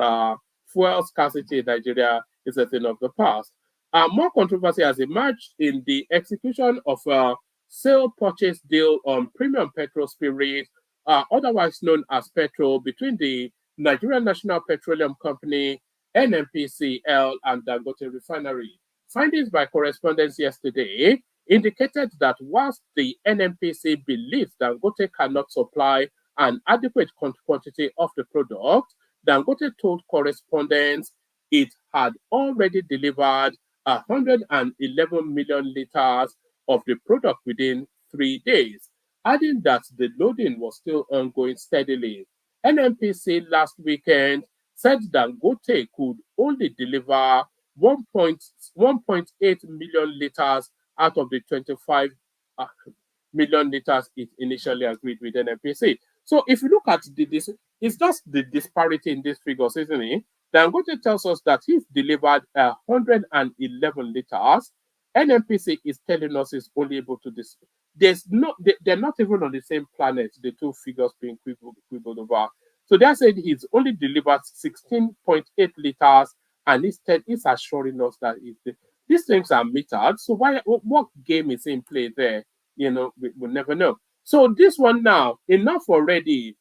fuel scarcity in Nigeria is a thing of the past. More controversy has emerged in the execution of a sale purchase deal on premium petrol spirit, otherwise known as petrol, between the Nigerian National Petroleum Company, NNPCL, and Dangote Refinery. Findings by correspondence yesterday indicated that whilst the NNPC believes Dangote cannot supply an adequate quantity of the product, Dangote told correspondents it had already delivered 111 million liters of the product within 3 days, adding that the loading was still ongoing steadily. NNPC last weekend said Dangote could only deliver 1.8 million liters out of the 25 million liters it initially agreed with NNPC. So if you look at this, it's just the disparity in these figures, isn't it? Dangote tells us that he's delivered 111 liters. NNPC is telling us he's only able to this. They're not even on the same planet, the two figures being quibbled over. So they said he's only delivered 16.8 liters, and he's assuring us that these things are metered. So what game is in play there? We'll never know. So this one now, enough already.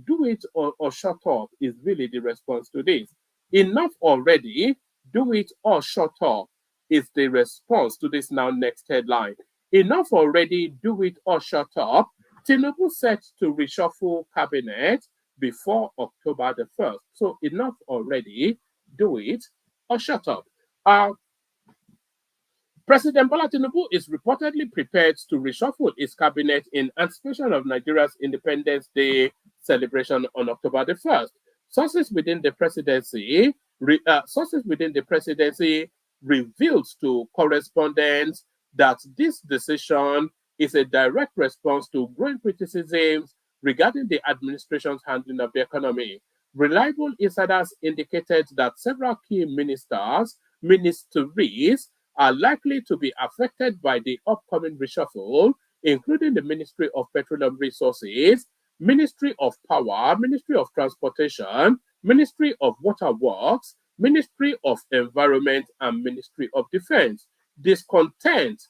Do it or shut up is really the response to this. Enough already. Do it or shut up is the response to this now next headline. Enough already. Do it or shut up. Tinubu set to reshuffle cabinet before October the 1st. So enough already. Do it or shut up. President Bola Tinubu is reportedly prepared to reshuffle his cabinet in anticipation of Nigeria's Independence Day celebration on October the 1st. Sources within the presidency revealed to correspondents that this decision is a direct response to growing criticisms regarding the administration's handling of the economy. Reliable insiders indicated that several key ministries are likely to be affected by the upcoming reshuffle, including the Ministry of Petroleum Resources, Ministry of Power, Ministry of Transportation, Ministry of Water Works, Ministry of Environment, and Ministry of Defense. Discontent.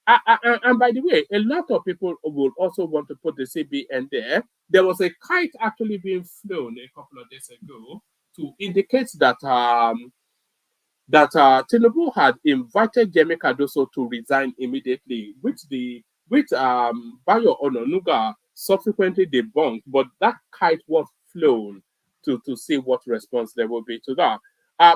And by the way, a lot of people will also want to put the CBN there. There was a kite actually being flown a couple of days ago to indicate that Tinubu had invited Jemi Cardoso to resign immediately, which Bayo Ononuga subsequently debunked, but that kite was flown to see what response there will be to that.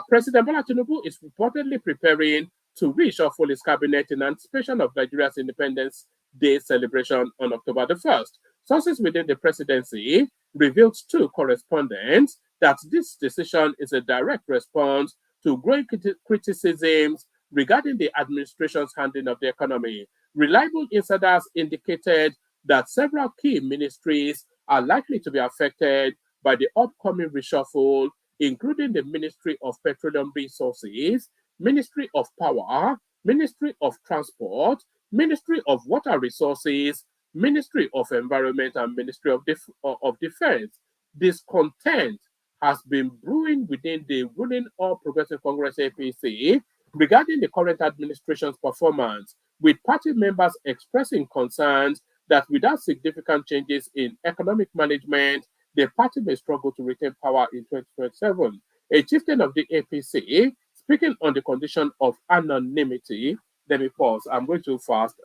President Bola Tinubu is reportedly preparing to reshuffle his cabinet in anticipation of Nigeria's Independence Day celebration on October the 1st. Sources within the presidency revealed to correspondents that this decision is a direct response to growing criticisms regarding the administration's handling of the economy. Reliable insiders indicated that several key ministries are likely to be affected by the upcoming reshuffle, including the Ministry of Petroleum Resources, Ministry of Power, Ministry of Transport, Ministry of Water Resources, Ministry of Environment, and Ministry of Defense. Discontent has been brewing within the ruling All Progressive Congress APC regarding the current administration's performance, with party members expressing concerns that without significant changes in economic management, the party may struggle to retain power in 2027. A chieftain of the APC, speaking on the condition of anonymity, let me pause, I'm going too fast.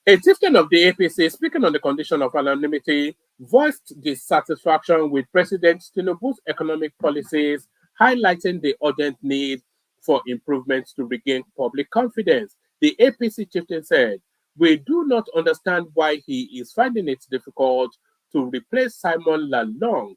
A chieftain of the APC, speaking on the condition of anonymity, voiced dissatisfaction with President Tinubu's economic policies, highlighting the urgent need for improvements to regain public confidence. The APC chieftain said, "We do not understand why he is finding it difficult to replace Simon Lalong,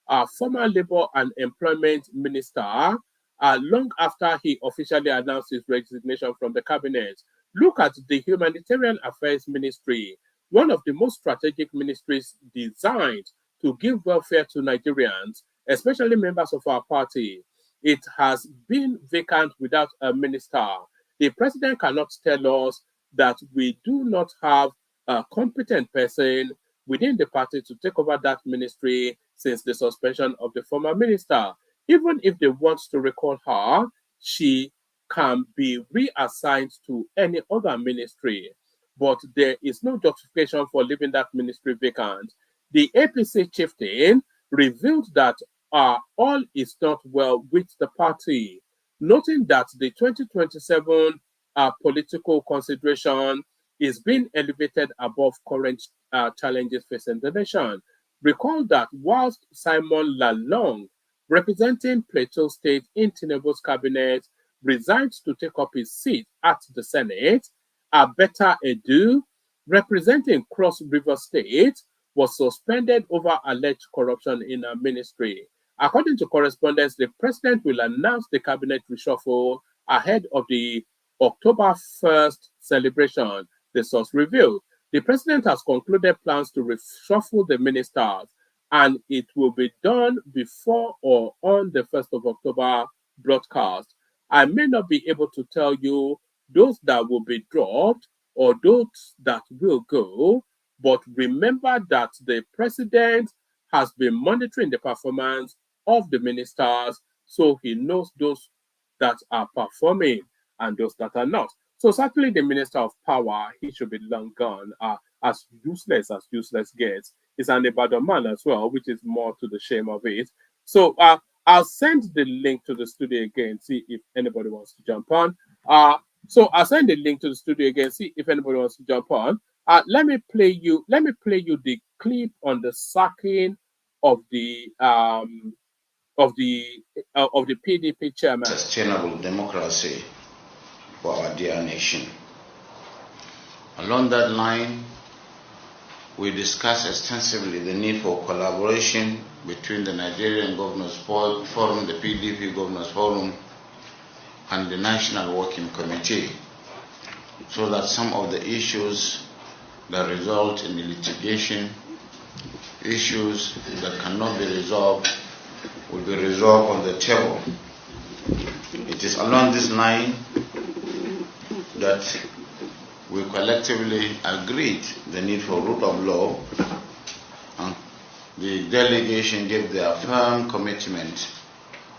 our former Labour and Employment Minister, long after he officially announced his resignation from the cabinet. Look at the Humanitarian Affairs Ministry, one of the most strategic ministries designed to give welfare to Nigerians, especially members of our party. It has been vacant without a minister. The president cannot tell us that we do not have a competent person within the party to take over that ministry since the suspension of the former minister. Even if they want to recall her, she can be reassigned to any other ministry, but there is no justification for leaving that ministry vacant." The APC chieftain revealed that all is not well with the party, noting that the 2027 political consideration is being elevated above current challenges facing the nation. Recall that whilst Simon Lalong, representing Plateau State in Tinubu's cabinet, resigned to take up his seat at the Senate, Abeta Edu, representing Cross River State, was suspended over alleged corruption in a ministry. According to correspondents, the president will announce the cabinet reshuffle ahead of the October 1st celebration, the source revealed. The president has concluded plans to reshuffle the ministers, and it will be done before or on the 1st of October broadcast. I may not be able to tell you those that will be dropped or those that will go, but remember that the president has been monitoring the performance of the ministers, so he knows those that are performing and those that are not. So certainly the Minister of Power, he should be long gone, as useless gets. He's an Ibadan man as well, which is more to the shame of it. So I'll send the link to the studio again, see if anybody wants to jump on. So I'll send the link to the studio again, see if anybody wants to jump on. Let me play you the clip on the sacking of the PDP chairman. Sustainable democracy for our dear nation. Along that line, we discussed extensively the need for collaboration between the Nigerian Governors Forum, the PDP Governors Forum, and the National Working Committee, so that some of the issues that result in litigation. Issues that cannot be resolved will be resolved on the table. It is along this line that we collectively agreed the need for rule of law, and the delegation gave their firm commitment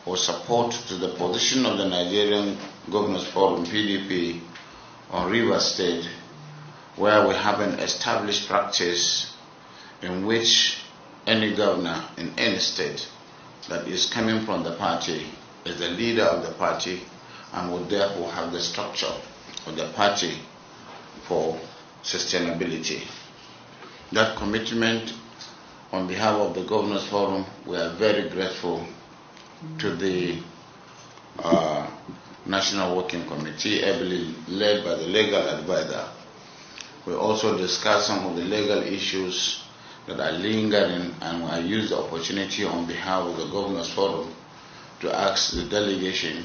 or support to the position of the Nigerian Governors Forum (PDP) on Rivers State, where we have an established practice in which any governor in any state that is coming from the party is the leader of the party and would therefore have the structure of the party for sustainability. That commitment on behalf of the Governors Forum, we are very grateful to the National Working Committee, ably led by the legal advisor. We also discussed some of the legal issues that are lingering, and I use the opportunity on behalf of the Governors Forum to ask the delegation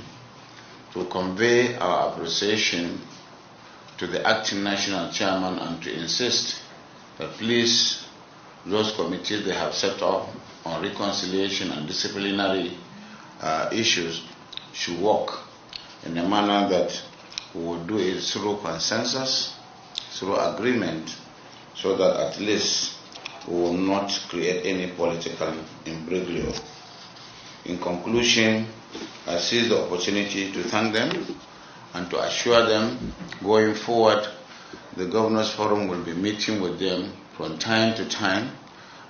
to convey our appreciation to the acting national chairman and to insist that please those committees they have set up on reconciliation and disciplinary issues should work in a manner that we will do it through consensus, through agreement, so that at least we will not create any political imbroglio. In conclusion, I seize the opportunity to thank them and to assure them going forward the Governors Forum will be meeting with them from time to time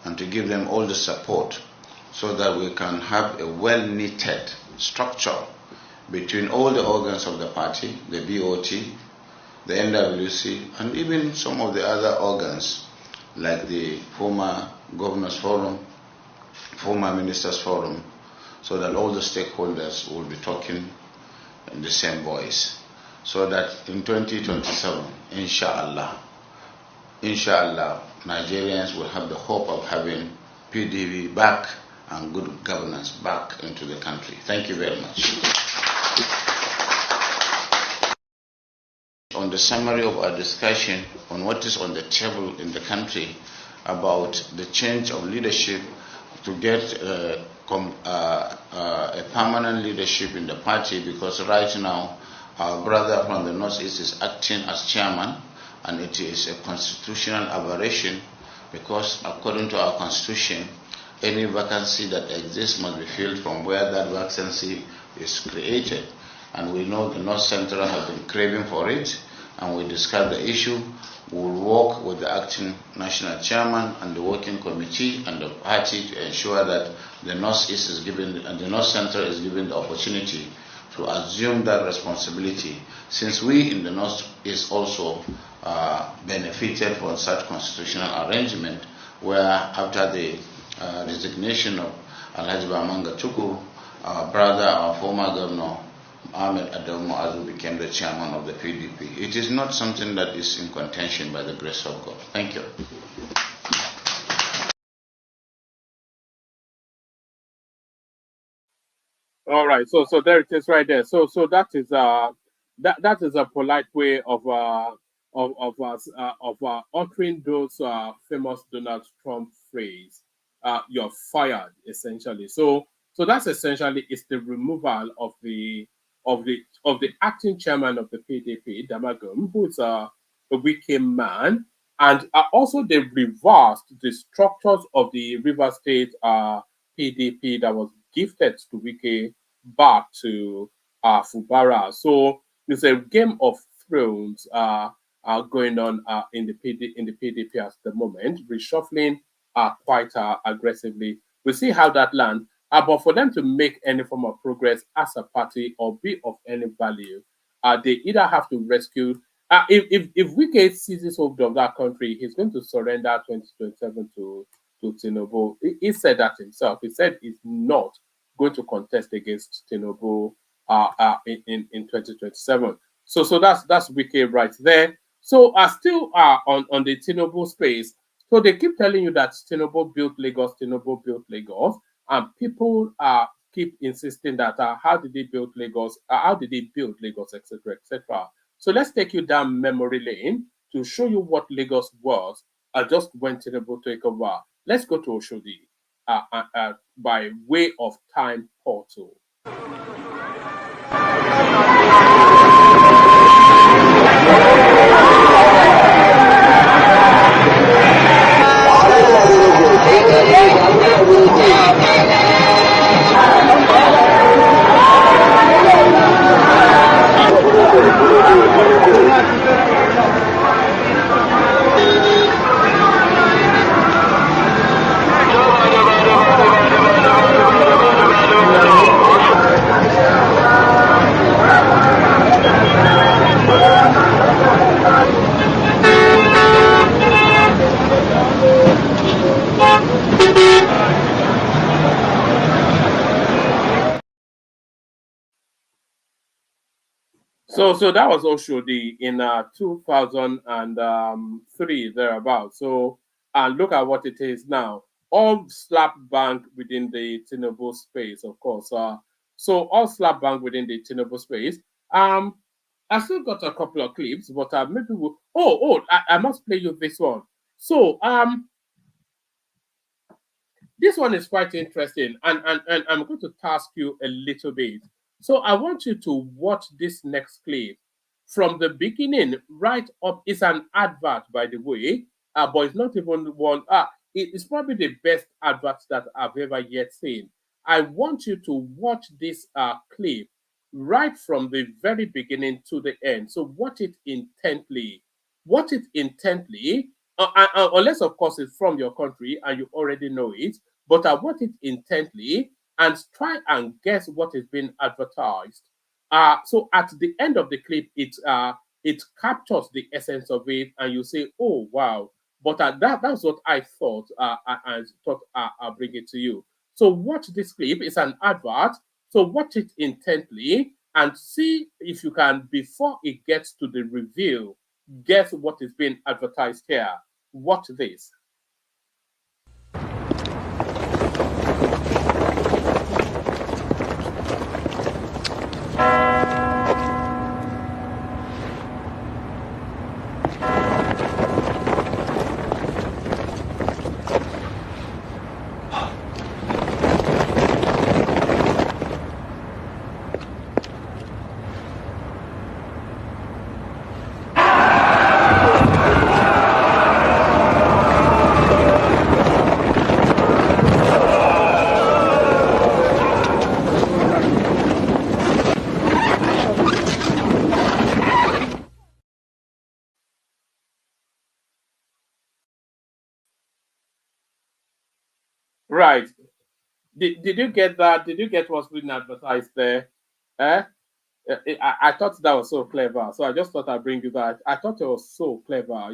and to give them all the support so that we can have a well-knitted structure between all the organs of the party, the BOT, the NWC, and even some of the other organs like the former Governors Forum, former Ministers Forum, so that all the stakeholders will be talking in the same voice. So that in 2027, inshallah, Nigerians will have the hope of having PDP back and good governance back into the country. Thank you very much. On the summary of our discussion on what is on the table in the country about the change of leadership to get a permanent leadership in the party, because right now our brother from the Northeast is acting as chairman, and it is a constitutional aberration because according to our constitution, any vacancy that exists must be filled from where that vacancy is created. And we know the North Central have been craving for it, and we discussed the issue. We will work with the acting national chairman and the working committee and the party to ensure that the Northeast is given and the North Central is given the opportunity to assume that responsibility, since we in the Northeast also benefited from such constitutional arrangement, where after the resignation of Alhaji Bamanga Tuku, our brother, our former governor, Ahmed Adamu Azu became the chairman of the PDP. It is not something that is in contention by the grace of God. Thank you. All right, so there it is right there. So that is that is a polite way of uttering those famous Donald Trump phrase. You're fired, essentially. So that's essentially it's the removal of the acting chairman of the PDP, Damagum, who is a wicked man, and also they reversed the structures of the River State PDP that was gifted to Wike back to Fubara. So it's a game of thrones going on in the PDP at the moment, reshuffling quite aggressively. We'll see how that lands. But for them to make any form of progress as a party or be of any value, they either have to rescue. If Wike seizes hold of that country, he's going to surrender 2027 to Tinubu. He said that himself. He said he's not going to contest against Tinubu in 2027. So that's Wike right there. So still on the Tinubu space. So they keep telling you that Tinubu built Lagos, and people keep insisting that how did they build Lagos, etc., etc. So let's take you down memory lane to show you what Lagos was just when Tinubu took over. Let's go to Oshodi by way of time portal. So that was Oshodi in 2003 thereabouts. So and look at what it is now. All slap bang within the Tinubu space, of course. So all slap bang within the Tinubu space. I still got a couple of clips, but maybe we'll. I must play you this one. So this one is quite interesting, and I'm going to task you a little bit. So I want you to watch this next clip from the beginning right up. It's an advert, by the way, but it's not even one. It's probably the best advert that I've ever yet seen. I want you to watch this clip right from the very beginning to the end. So watch it intently. Watch it intently, unless, of course, it's from your country and you already know it. But I watch it intently and try and guess what is being advertised. So at the end of the clip, it captures the essence of it, and you say, "Oh wow!" But that's what I thought. I thought I'll bring it to you. So watch this clip. It's an advert. So watch it intently and see if you can, before it gets to the reveal, guess what is being advertised here. Watch this. Right. Did you get that? Did you get what's being advertised there? I thought that was so clever. So I just thought I'd bring you that. I thought it was so clever,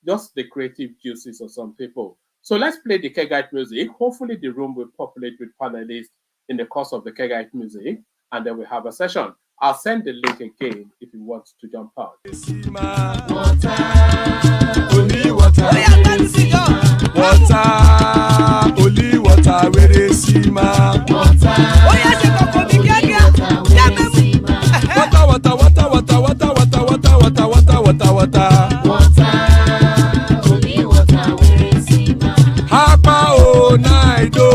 just the creative juices of some people. So let's play the Kegite music. Hopefully the room will populate with panelists in the course of the Kegite music, and then we have a session. I'll send the link again if you want to jump on. Only water, where they see ma. Water, only water, where they see ma. Hapa o naido.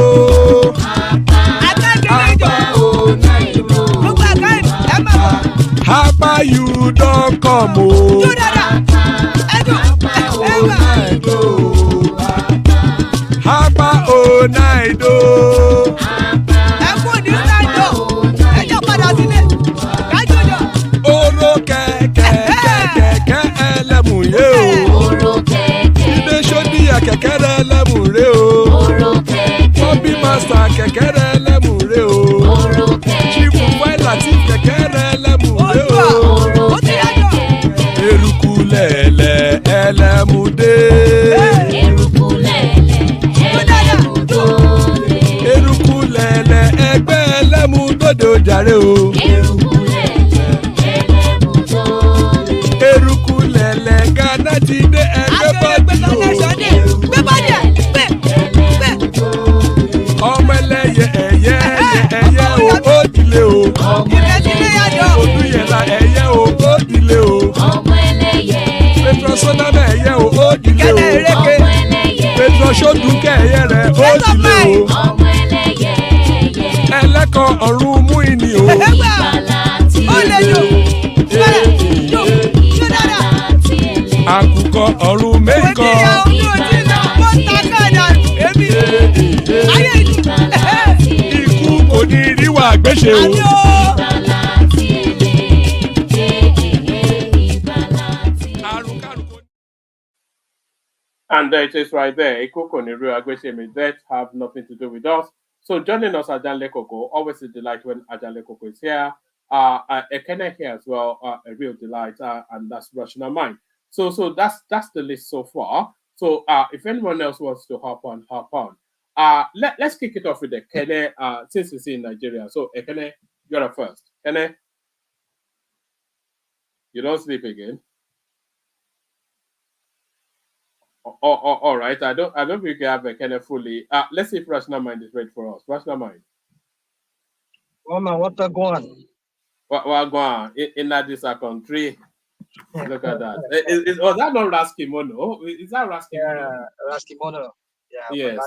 Hapa you don't come o. Hapa o naido. Oro keke elemu ye o. Ide shodi ya kekere elemu re o. Obi master kekere elemu re o. Chifu Latif kekere elemu re o. Eruku lele elemu de. Eruku lele egbe elemu dodo jare o. Eruku lele Ghana ti de egbe body o. Ọmọ ẹlẹ́yẹ ẹ̀yẹ o ó dilé o. Odúyẹ̀lá ẹ̀yẹ o ó dilé o. Petrosona ẹyẹ rẹ̀ ó dilé o. ọmọ ẹlẹ́yẹ ẹyẹ. ẹlẹ́kọ̀ ọ̀run mú ìní o. ìgbàlà tí èlé. ìgbàlà tí èlé. àkùkọ ọ̀run méjìkọ. ikú kò ní ríwà àgbéṣe o. ìgbàlà tí èlé. ìgbàlà tí èlé. And there it is right there. Ikoko Niru Agweshemi, that have nothing to do with us. So joining us, Ajan Lekoko, always a delight when Ajan Lekoko is here. Ekene here as well, a real delight, and that's Rational Mind. So that's the list so far. So if anyone else wants to hop on. Let's kick it off with Ekene, since it's in Nigeria. So Ekene, you're the first. Ekene, you don't sleep again. All right. I don't think we can have a kind of fully. Let's see if Rational Mind is ready for us. Rational Mind. Oh man, what a go on? What go on in that this country? Look at that. Was that not Raskimono? Is that Raskimono? Yeah, Raskimono. Yeah. Yes.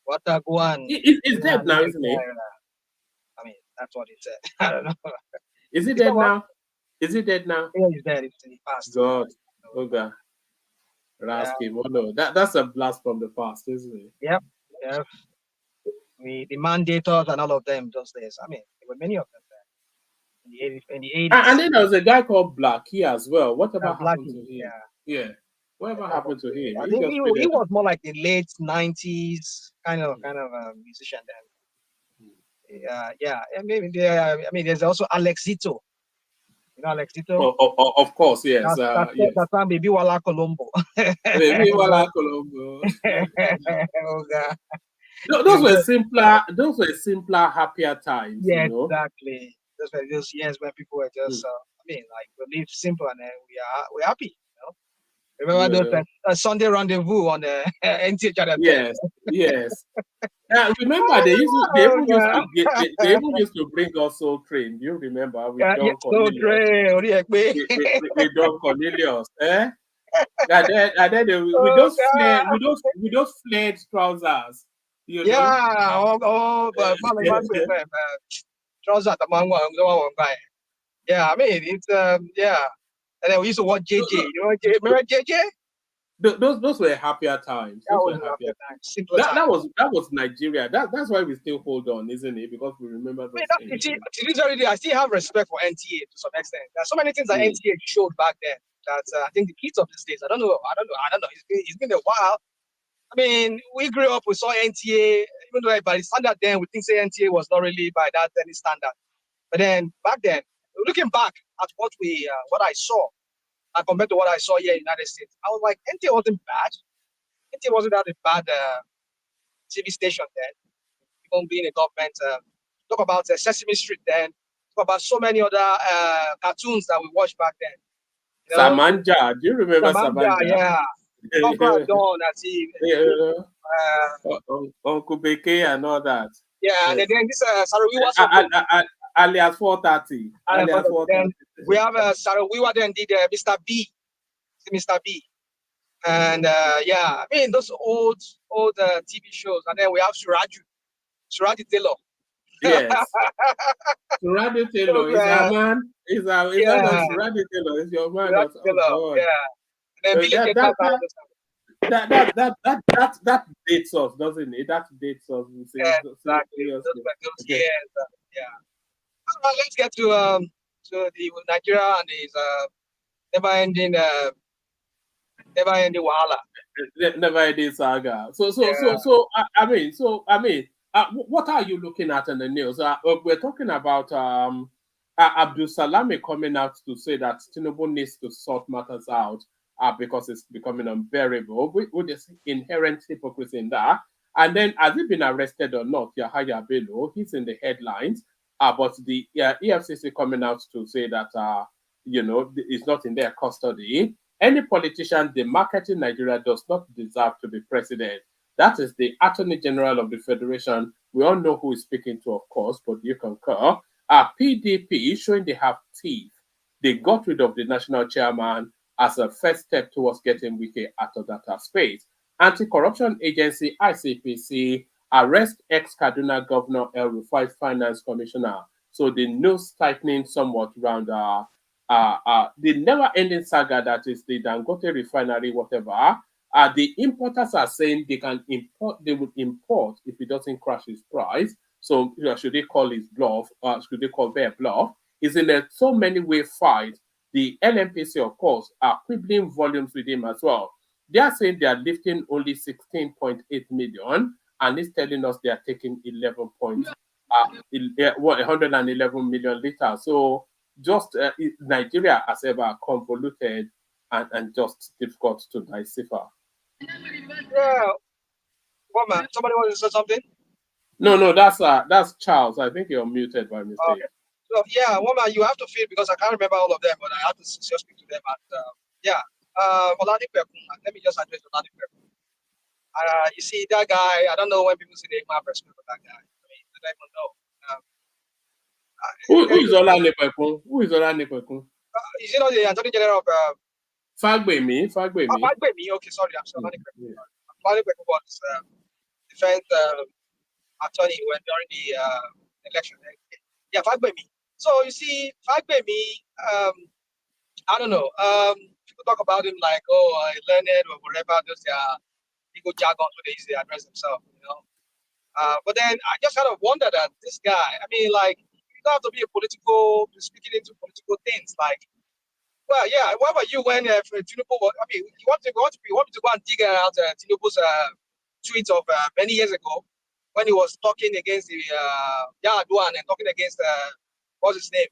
What a go on? It's dead now, isn't it? I mean, that's what it said. I don't know. Is it dead now? Is it dead now? Yeah, it's dead. It's in the past. God. Okay. Raskimono. That's a blast from the past, isn't it? Yep. The mandators and all of them those days. I mean, there were many of them there in the 80s. And then there was a guy called Blackie as well. Whatever happened to him? Yeah. Whatever happened to him? I think he was more like the late 90s kind of musician then. Yeah. And maybe there's also Alexito. You know Alexito? Of course, yes. That's Baby Wala Colombo. Baby Wala Colombo. Oh God. Those were simpler, happier times. Yeah, you know? exactly. Those were those years when people were just, we live simple and we're happy. You know? Remember those Sunday rendezvous on the NTA channel? Yes. Remember they even used to bring us Soul Train. You remember with Don Cornelius? With Don Cornelius, eh? And then we those flared trousers. You know? Trousers the man one guy. Yeah, I mean it's And then we used to watch JJ. You know, remember JJ? Those were happier times. That was happier times. Simpler times. That was Nigeria. That's why we still hold on, isn't it? Because we remember those things. I still have respect for NTA to some extent. There are so many things that NTA showed back then that I think the kids of these days, I don't know. It's been a while. I mean, we grew up, we saw NTA, even though by the standard then, we think say NTA was not really by that any standard. But then back then, looking back at what I saw, and compared to what I saw here in the United States, I was like, NTA wasn't bad. NTA wasn't that a bad TV station then. Even being a government, talk about Sesame Street then, talk about so many other cartoons that we watched back then. You know? Samanja, do you remember Samanja? Yeah. Dawn, Uncle Beke and all that. Yeah, and then this Sarawiwa alias 430. Alias 430. We have Sarawiwa then did Mr. B. And I mean those old TV shows, and then we have Suraju Taylor. Yes. Suraju Taylor is our man. Suraju Taylor is your man. That dates us, doesn't it? That dates us. Exactly. Let's get to the Nigeria and his never-ending wahala. Never-ending saga. So what are you looking at in the news? We're talking about Abdul Salami coming out to say that Tinubu needs to sort matters out because it's becoming unbearable. With this inherent hypocrisy in that. And then, has he been arrested or not? Yahaya Bello, he's in the headlines. But the EFCC coming out to say that, it's not in their custody. Any politician demarketing Nigeria does not deserve to be president. That is the Attorney General of the Federation. We all know who is speaking to, of course, but you concur. PDP showing they have teeth. They got rid of the national chairman as a first step towards getting Wike out of that space. Anti-Corruption Agency ICPC arrest ex-Kaduna Governor El Rufai's Finance Commissioner. So the news tightening somewhat around the never-ending saga that is the Dangote refinery, whatever. The importers are saying they can import, they would import if it doesn't crash its price. So should they call his bluff? Should they call their bluff? Is in a so many way fight. The LMPC, of course, are quibbling volumes with him as well. They are saying they are lifting only 16.8 million, and he's telling us they are taking 111 million liters. So just Nigeria as ever convoluted and just difficult to decipher. Yeah. What man? Somebody wants to say something? No, that's Charles. I think you're muted by mistake. Okay. So yeah, woman, you have to feel because I can't remember all of them, but I have to just speak to them. And yeah, Oladipo Ekun, let me just address Oladipo Ekun. You see that guy. I don't know when people see the Ekman respect for that guy. I mean, I don't even know. Who is Oladipo Ekun? Who is Oladipo Ekun? Is he not the Attorney General of? Fagbemi. Fagbemi. Okay, sorry, I'm sorry. Oladipo Ekun was defense attorney when during the election. Yeah, Fagbemi. So you see, Fagbemi, I don't know. People talk about him like, oh, learned or whatever. Those legal jargon, so they easily address themselves, you know. But then I just kind of wonder that this guy. I mean, like, you don't have to be speaking into political things. Like, well, yeah. What about you when Tinubu? I mean, you want me to go and dig out Tinubu's tweets of many years ago when he was talking against the Yar'Adua and talking against what's his name,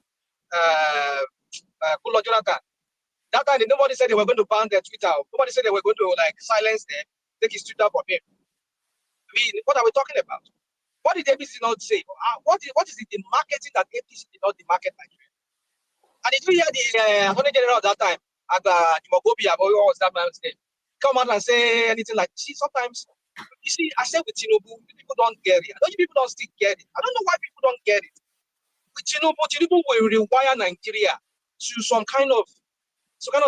Goodluck Jonathan. That time nobody said they were going to ban their Twitter. Nobody said they were going to like silence them, take his Twitter from him. I mean, what are we talking about? What did APC not say? What is it, the marketing that APC did not market Nigeria? And did you hear the Attorney General at that time, at Dimogobi, what was that man's name? Come out and say anything like, see, sometimes, you see, I said with Tinubu, people don't get it. I know you people don't still get it. I don't know why people don't get it. With Tinubu will rewire Nigeria to some kind of, I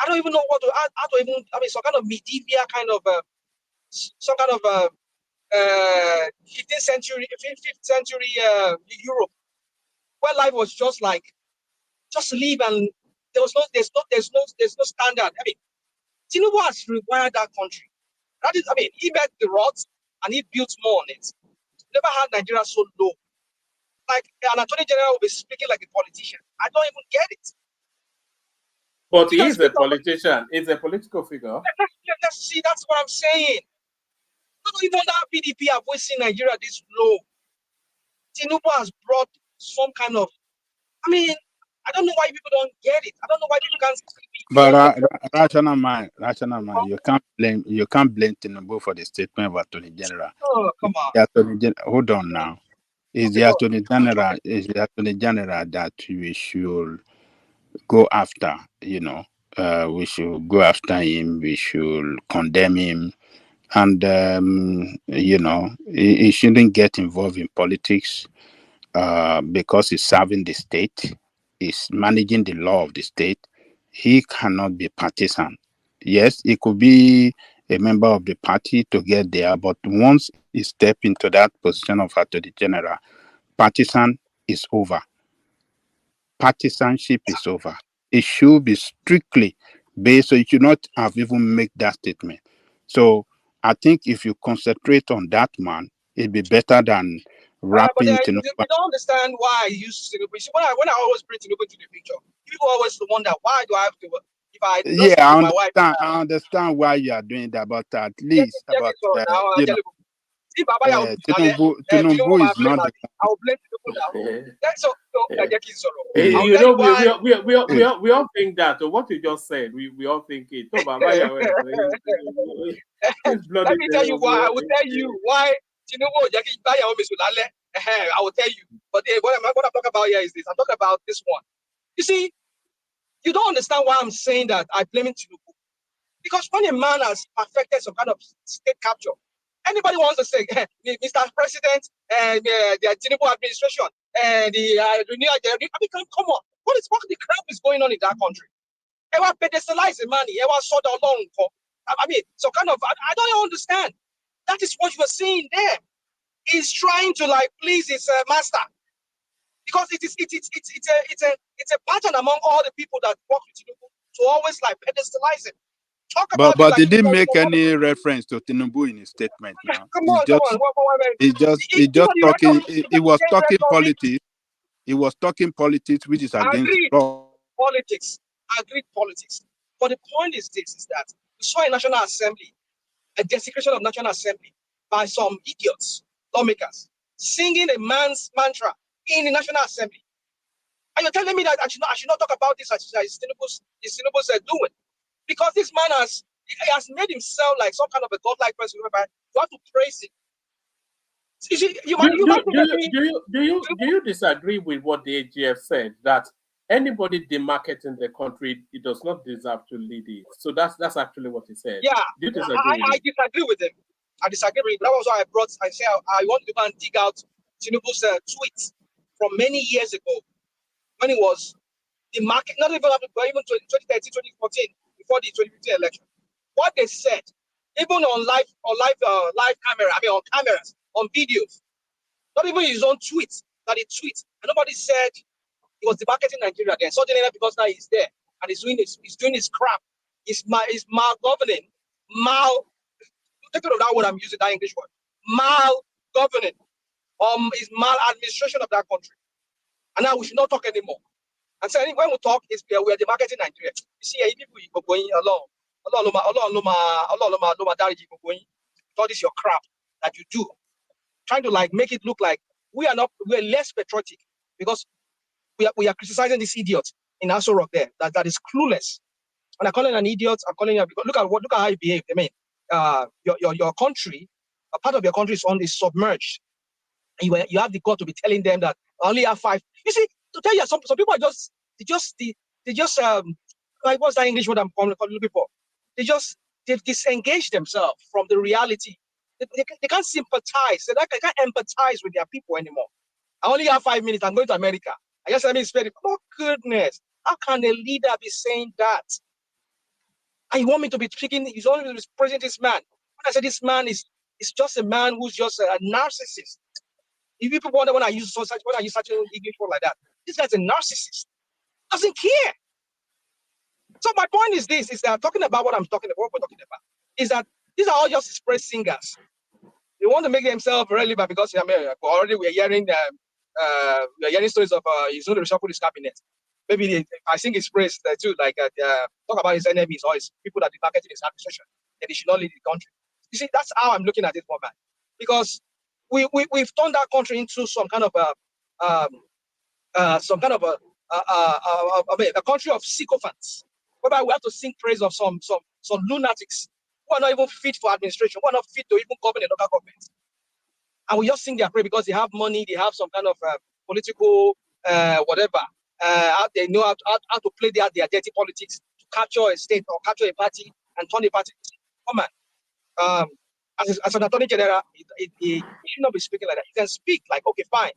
don't even know how to even, I mean, some kind of medieval kind of, some kind of 15th century Europe, where life was just like, just live and there's no standard. I mean, Tinubu has rewired that country. That is, I mean, he met the rods and he built more on it. Never had Nigeria so low. Like an attorney general will be speaking like a politician. I don't even get it. But he is a politician. He's a political figure. See, that's what I'm saying. Not even that PDP have always seen Nigeria this low. Tinubu has brought some kind of, I mean, I don't know why people don't get it. I don't know why people can't see it. But rational mind, you can't blame Tinubu for the statement of Attorney General. Oh, come on. Hold on now. Is the Attorney General that we should go after? You know, we should go after him. We should condemn him, and you know, he shouldn't get involved in politics because he's serving the state. He's managing the law of the state. He cannot be partisan. Yes, he could be a member of the party to get there, but once he step into that position of Attorney General, partisan is over. Partisanship is over. It should be strictly based, so you should not have even make that statement. So I think if you concentrate on that man, it'd be better than rapping. But you don't understand why I use Tinubu. See, when I always bring Tinubu into the picture, people always wonder why do I have to? If I yeah, my wife, I understand why you are doing that, but at least about you know, Tinubu is not. I will blame Tinubu now. That's so. We all think that. So what you just said, we all think it. Let me tell you why. I will tell you why Tinubu I will tell you. But what I'm talking about here is this. I'm talking about this one. You see, you don't understand why I'm saying that I blame Tinubu. Because when a man has perfected some kind of state capture, anybody wants to say, Mr. President and the Tinubu administration and the renewal. I mean, come on. What the crap is going on in that country? Ever pedestalize the money, ever saw the long. I mean, so kind of, I don't understand. That is what you are seeing there. He's trying to like please his master, because it's a pattern among all the people that work with Tinubu to always like pedestalize him. Talk about it But like he didn't make any reference to Tinubu in his statement now. come on. He just talking, he was talking politics. He was talking politics, which is against the Agreed. law. Politics. Agreed politics. But the point is this, is that we saw in National Assembly a desecration of National Assembly by some idiots, lawmakers, singing a man's mantra in the National Assembly. And you're telling me that I should not talk about this as Tinubu's doing. Because this man has made himself like some kind of a godlike person, whereby you have to praise him. Do you disagree with what the AGF said, that anybody demarketing the country, it does not deserve to lead it? So that's actually what he said. Yeah, do you disagree I disagree with him. I disagree with him. That was why I say I want to go and dig out Tinubu's tweets from many years ago when it was the market, not even 2013, 2014, before the 2015 election. What they said, even on live camera, on cameras, on videos, not even his own tweets that he tweets, and nobody said he was demarketing Nigeria then. Suddenly, because now he's there and he's doing his crap. He's mal-governing, take note of that word I'm using, that English word, mal-governing, is mal-administration of that country. And now we should not talk anymore. And so when we talk, we are demarketing Nigeria. You see, people are going along. All this your crap that you do, trying to like make it look like we're less patriotic because we are criticizing this idiot in Aso Rock there that is clueless. And I'm calling an idiot. I'm calling him because look at how he behaved. I mean, your country, a part of your country is submerged. And you have the God to be telling them that I only have 5. You see, to tell you, some people are like, what's that English word I'm looking for? They disengage themselves from the reality. They can't sympathize. They can't empathize with their people anymore. I only have 5 minutes. I'm going to America. I just let me spend it. Oh goodness, how can a leader be saying that? And you want me to be speaking? You want me to be praising this man? When I say this man is just a man who's just a narcissist. If people wonder when I use such English word like that, this guy's a narcissist. Doesn't care. So my point is this: is that talking about what we're talking about, is that these are all just express singers. They want to make themselves relevant because already we're hearing stories of he's going to reshuffle his cabinet. Maybe I sing his praise too, like talk about his enemies or his people that demarketed his administration, and he should not lead the country. You see, that's how I'm looking at this woman, because we've turned that country into some kind of a country of sycophants, whereby we have to sing praise of some lunatics who are not even fit for administration, who are not fit to even govern a local government. And we just sing their praise because they have money, they have some kind of political whatever. They know how to play their dirty politics to capture a state or capture a party and turn a party. Come on. As an attorney general, you should not be speaking like that. You can speak like, okay, fine.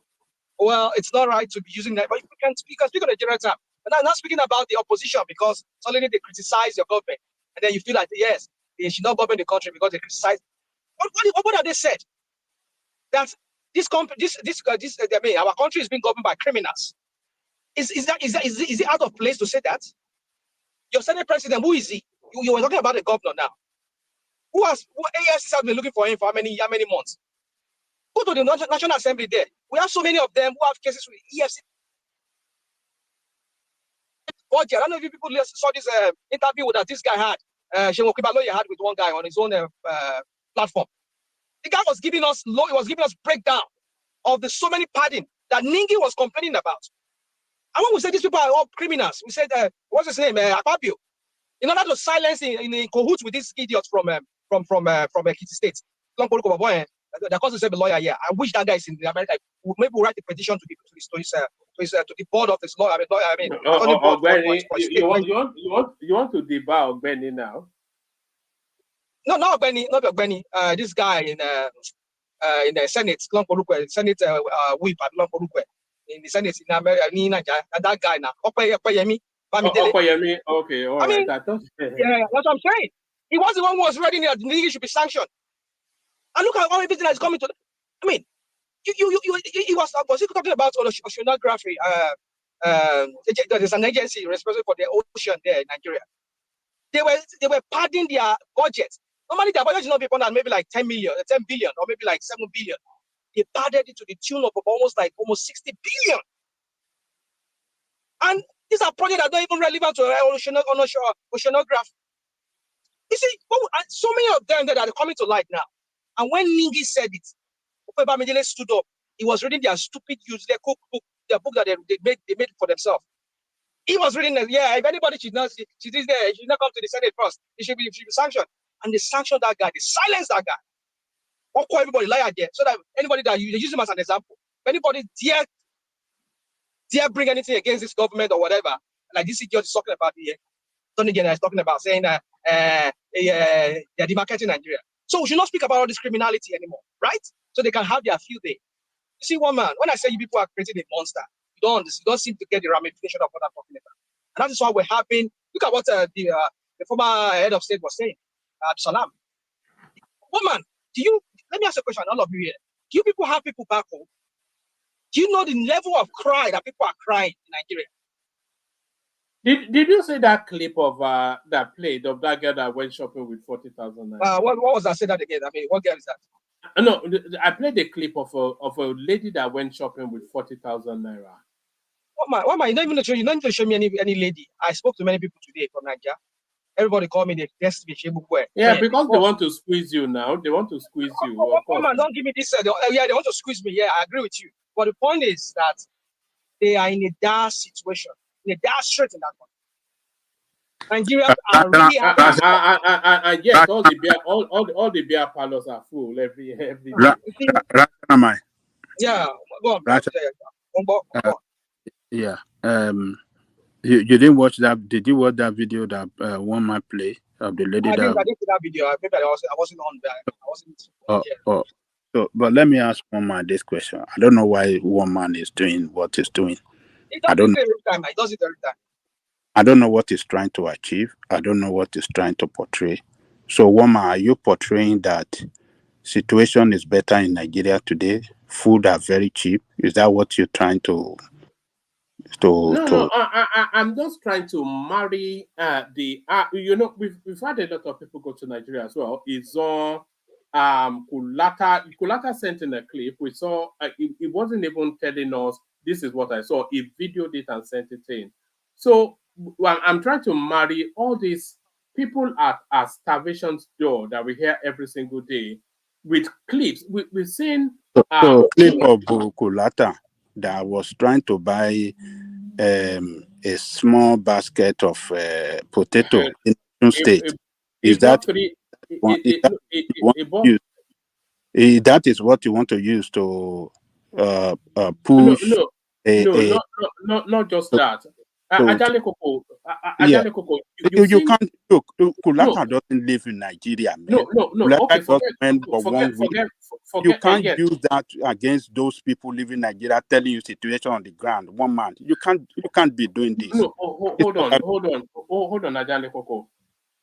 Well, it's not right to be using that, but you can speak on a general term. But I'm not speaking about the opposition because suddenly they criticize your government, and then you feel like, yes, they should not govern the country because they criticize. What have they said? That our country is being governed by criminals. Is it out of place to say that? Your Senate president, who is he? You were talking about the governor now. Who AFC has been looking for him for how many months? Go to the National Assembly there. We have so many of them who have cases with EFC. I don't know if you people saw this interview that this guy had, Shenwo Kibaloye had with one guy on his own platform. The guy was giving us breakdown of the so many pardon that Ningi was complaining about. And when we said these people are all criminals, we said, what's his name, Akpabio, in order to silence in cahoots with these idiots from Ekiti State. The cause is a lawyer here. I wish that guy is in America. Maybe we'll write a petition to the board of this lawyer. You want to debar Ogbeni now? No, not Ogbeni, not Ogbeni. This guy in the Senate, Senate whip at Longporukwe. In the Senate in America, that guy now. Opeyemi. Okay, all right. Yeah, that's what I'm saying. He was the one who was writing that the nigga should be sanctioned. And look at how everything that's coming to. I mean, he was he talking about oceanography? There's an agency responsible for the ocean there in Nigeria. They were padding their budget. Normally their budget is not beyond maybe like 10 billion, or maybe like 7 billion. They padded it to the tune of almost 60 billion. And these are projects that are not even relevant to oceanography. You see, so many of them that are coming to light now. And when Ningi said it, Opeba stood up. He was reading their stupid useless cookbook, their book that they made for themselves. He was reading it. Yeah, if anybody should not see, she is there. She should not come to the Senate first. She should be sanctioned. And they sanctioned that guy. They silenced that guy. Or call everybody liar there. So that anybody that they use him as an example. If anybody dare bring anything against this government or whatever, like this idiot is talking about here. Tony Jenner is talking about saying that they're demarketing Nigeria. So we should not speak about all this criminality anymore, right? So they can have their field day. You see, one man, when I say you people are creating a monster, you don't seem to get the ramification of what I'm talking about. And that is why we're having, look at what the former head of state was saying, Salam. Woman, let me ask a question, all of you here. Do you people have people back home? Do you know the level of cry that people are crying in Nigeria? Did you see that clip of that played of that girl that went shopping with 40,000 naira? What was that? Say that again. I mean, what girl is that? No, I played a clip of a lady that went shopping with 40,000 naira. What man? You don't even need to show me any lady. I spoke to many people today from Nigeria. Everybody call me the best Bishebukwe. Yeah, because they want to squeeze you now. They want to squeeze you. One man, don't give me this. They want to squeeze me. Yeah, I agree with you. But the point is that they are in a dire situation, in a dire strait in that country. Nigerians are really and yes, all the beer parlors are full every day. Yeah, go on, bro. Yeah. You didn't watch that? Did you watch that video that one man play of the lady? I didn't see that video. Maybe I wasn't on there. I wasn't. So, but let me ask one man this question. I don't know why one man is doing what he's doing. I don't know. He does it every time. I don't know what he's trying to achieve. I don't know what he's trying to portray. So, woman, are you portraying that situation is better in Nigeria today? Food are very cheap. Is that what you're trying to? No. I'm just trying to marry we've had a lot of people go to Nigeria as well. It's on Kulata sent in a clip. We saw it wasn't even telling us this is what I saw. He videoed it and sent it in. So I'm trying to marry all these people at starvation's door that we hear every single day with clips. We've seen clip of Kulata that was trying to buy a small basket of potato in some state. That is what you want to use to push? Not just that. Ajale Koko, you can't look. Kulata doesn't live in Nigeria, man. No. Okay, you can't use that against those people living in Nigeria, telling you situation on the ground. One man, you can't be doing this. No, hold on, Ajale Koko.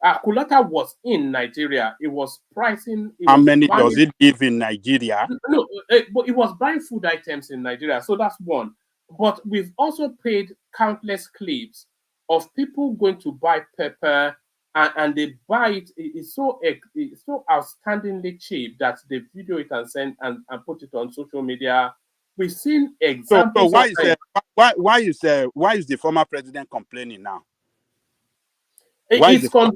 Kulata was in Nigeria. It was pricing. How many does it live in Nigeria? No, but it was buying food items in Nigeria. So that's one. But we've also paid countless clips of people going to buy pepper and they buy it. It's so outstandingly cheap that they video it and send and put it on social media. We've seen examples. So why is the former president complaining now? The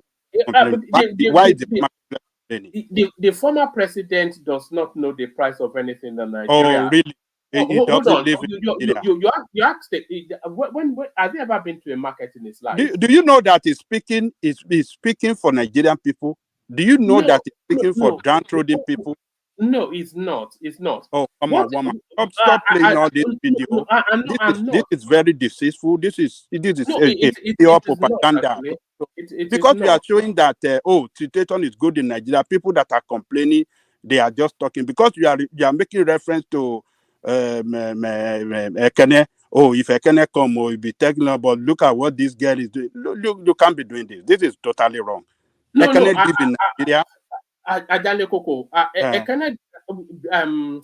former president does not know the price of anything in Nigeria. Oh, really? Hold on. You asked when has he ever been to a market in his life? Do you know that he's speaking for Nigerian people? Do you know that he's speaking for downtrodden people? No, it's not. It's not. Oh, come on, woman. Stop playing all this video. This is very deceitful. This is pure propaganda. Because we are showing that situation is good in Nigeria. People that are complaining, they are just talking because you are making reference to Ekene. Oh, if Ekene come, you'll be taking about. Look at what this girl is doing. You can't be doing this. This is totally wrong. No, Can no. it live in Nigeria? Ajale Koko. Uh, Can I, um,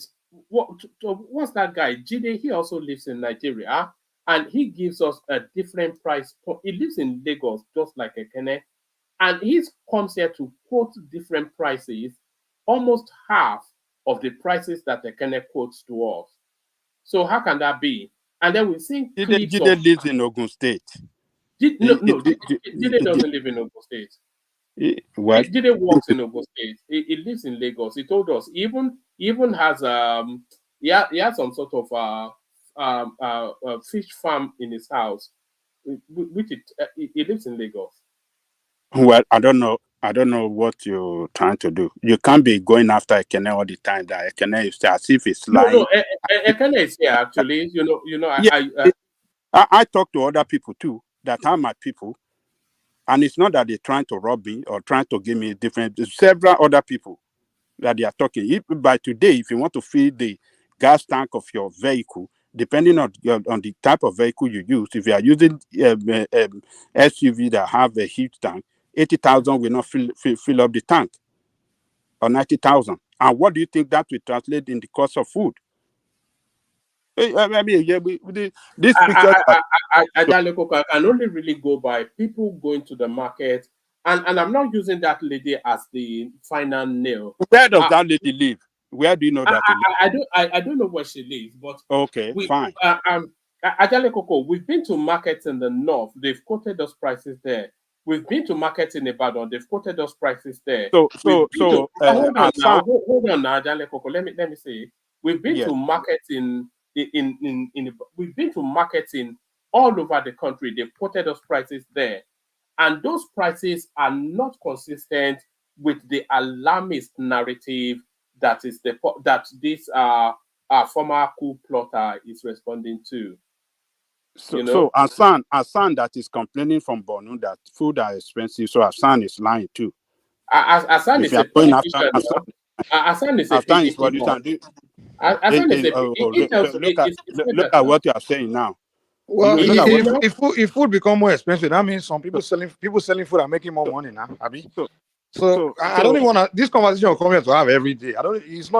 what's that guy? Jide, he also lives in Nigeria, and he gives us a different price. He lives in Lagos, just like Ekene, and he comes here to quote different prices, almost half of the prices that Ekene quotes to us. So how can that be? And then we see clips of Jide lives in Ogun State. No, Jide doesn't live in Ogun State. Well, Jide works in Ogun State. He lives in Lagos. He told us he even has he has some sort of fish farm in his house, which he lives in Lagos. well, I don't know. I don't know what you're trying to do. You can't be going after Ekene all the time. That Ekene is as if it's lying. No, Ekene is here actually. Yeah, I talk to other people too that are my people, and it's not that they're trying to rob me or trying to give me different. There's several other people that they are talking. If, by today, if you want to fill the gas tank of your vehicle, depending on the type of vehicle you use, if you are using SUV that have a huge tank, 80,000 will not fill up the tank, or 90,000. And what do you think that will translate in the cost of food? I mean, yeah, this picture. I can only really go by people going to the market, and I'm not using that lady as the final nail. Where does that lady live? Where do you know that? I don't know where she lives, but okay, fine. Ajale Koko, we've been to markets in the north. They've quoted those prices there. We've been to markets in Ibadan. They've quoted those prices there. Hold on now, Ajale Koko. Let me see. We've been to markets we've been to markets in all over the country. They've quoted those prices there, and those prices are not consistent with the alarmist narrative that this former coup plotter is responding to. So Hassan that is complaining from Borno that food are expensive, so Hassan is lying too. Hassan is a politician. Hassan is a politician. Look at what you are saying now. Well, if food become more expensive, that means some people selling food are making more money now, Abi. So I don't even want to. This conversation will come here to have every day. I don't. It's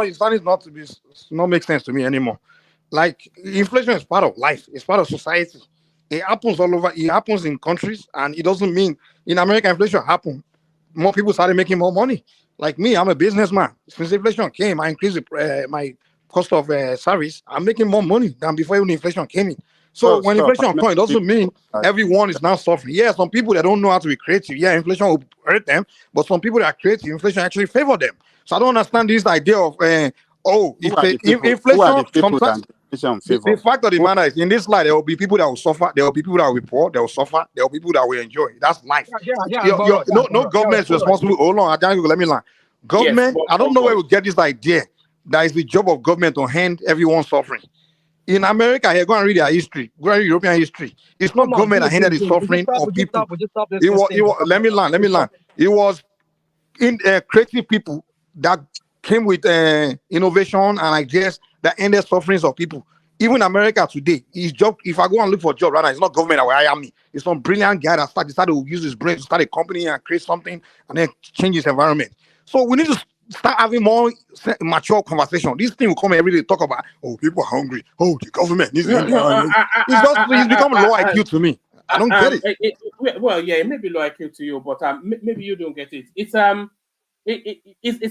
not make sense to me anymore. Like inflation is part of life. It's part of society. It happens all over. It happens in countries, and it doesn't mean in America inflation happened. More people started making more money. Like me, I'm a businessman. Since inflation came, I increased my cost of service. I'm making more money than before even inflation came in. So when inflation comes, it doesn't mean everyone is now suffering. Yeah, some people that don't know how to be creative. Yeah, inflation will hurt them, but some people that are creative, inflation actually favor them. So I don't understand this idea of inflation. The fact of the matter is, in this life, there will be people that will suffer. There will be people that will be poor. They will suffer. There will be people that will enjoy. That's life. No government is responsible. Hold on, let me learn. Government. I don't know where we get this idea. That is the job of government to hand everyone suffering. In America, here, go and read their history. Go and read European history. It's not government that handed the suffering of people. Let me learn. It was creative people that came with innovation and ideas that ended sufferings of people. Even America today, his job, if I go and look for a job right now, it's not government that will hire me. It's some brilliant guy that decided to use his brain to start a company and create something and then change his environment. So we need to start having more mature conversation. This thing will come every day talk about, people are hungry. Oh, the government needs it's become low IQ to me. I don't get it. Well, yeah, it may be low IQ to you, but maybe you don't get it. It's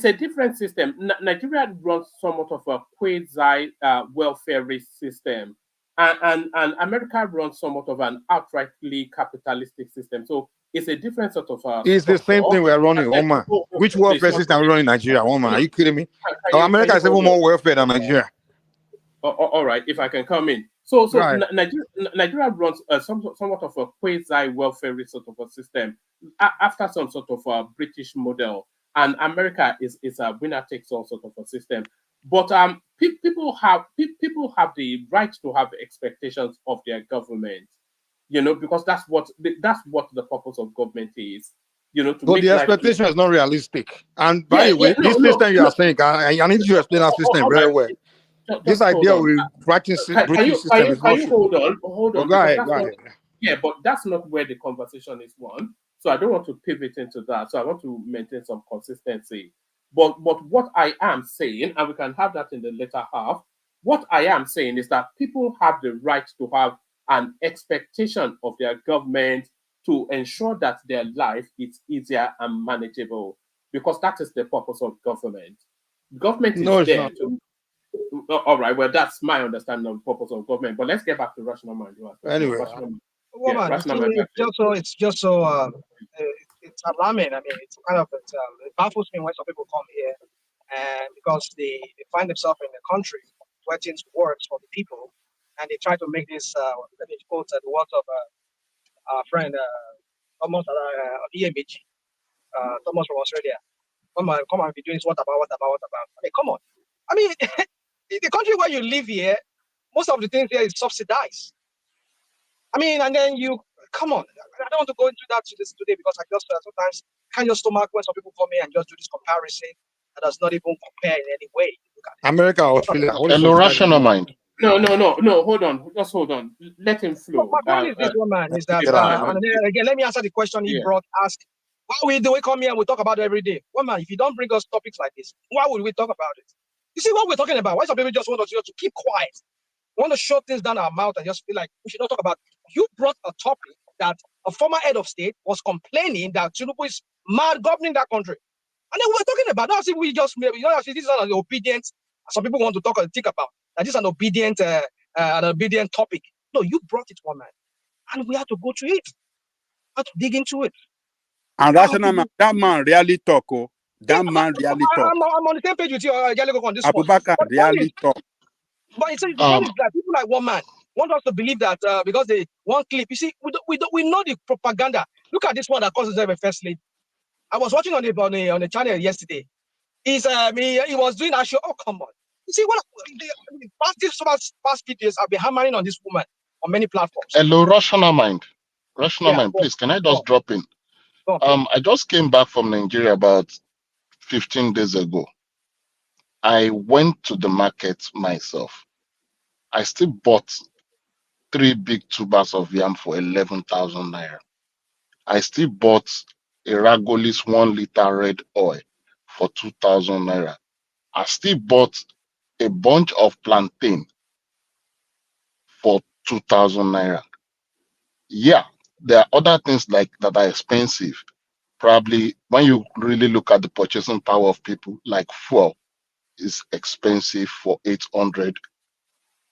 a different system. Nigeria runs somewhat of a quasi welfarist system, and America runs somewhat of an outrightly capitalistic system. So it's a different sort of. It's the same thing we're running, Oma. Which welfare system are we running in Nigeria, Oma? Are you kidding me? America is even more welfare than Nigeria. All right, if I can come in. So right. Nigeria runs somewhat of a quasi welfare sort of a system after some sort of a British model, and America is a winner takes all sort of a system. But people have the right to have expectations of their government, because that's what the purpose of government is. But the expectation is not realistic. And by the way, this system you are saying, I need you to explain that system very well. This idea we practice British system is not true. Hold on. Go ahead. Yeah, but that's not where the conversation is won. So I don't want to pivot into that. So I want to maintain some consistency. But what I am saying, and we can have that in the later half, what I am saying is that people have the right to have an expectation of their government to ensure that their life is easier and manageable, because that is the purpose of government. Government No, is it's there not. to. All right, well, that's my understanding of the purpose of government. But let's get back to rational mind. Anyway, Rational mind. Woman, you Rational see, mind. it's just so it's alarming. I mean, it baffles me when some people come here and because they find themselves in a country where things works for the people, and they try to make this. Let me quote the words of our friend Thomas EMBG, Thomas from Australia. Come and be doing this. What about? I mean, come on. I mean, the country where you live here, most of the things here is subsidized. I mean, and then you come on. I don't want to go into that today because I just sometimes can't just stomach when some people come here and just do this comparison that does not even compare in any way. Look at America, Australia. Hello, rational mind. No. Hold on. Just hold on. Let him flow. My point is this, woman, is that, and then again, let me answer the question he asked. Why do we come here and we talk about it every day? Woman, if you don't bring us topics like this, why would we talk about it? You see what we're talking about? Why some people just want us to keep quiet? Want to shut things down our mouth and just feel like we should not talk about it. You brought a topic that a former head of state was complaining that Tinubu is mad governing that country. And then we're talking about, not as if we just, this is an obedient, some people want to talk and think about, that this is an obedient topic. No, you brought it, woman. And we have to go through it. We have to dig into it. And rational man, that man really talk, oh. That man really talk. I'm on the same page with you, on this Abubakar one. really talk. But it's the point is that people like one man want us to believe that because they one clip. You see, we know the propaganda. Look at this one that calls himself a first lady. I was watching on the channel yesterday. He was doing a show. Oh, come on. You see, what the past videos I've been hammering on this woman on many platforms. Hello, rational mind. Rational mind, please, can I just drop in? I just came back from Nigeria about 15 days ago. I went to the market myself. I still bought 3 big tubers of yam for 11,000 naira. I still bought a Ragolis 1 liter red oil for 2,000 naira. I still bought a bunch of plantain for 2,000 naira. Yeah, there are other things like that are expensive. Probably when you really look at the purchasing power of people, like fuel is expensive for 800,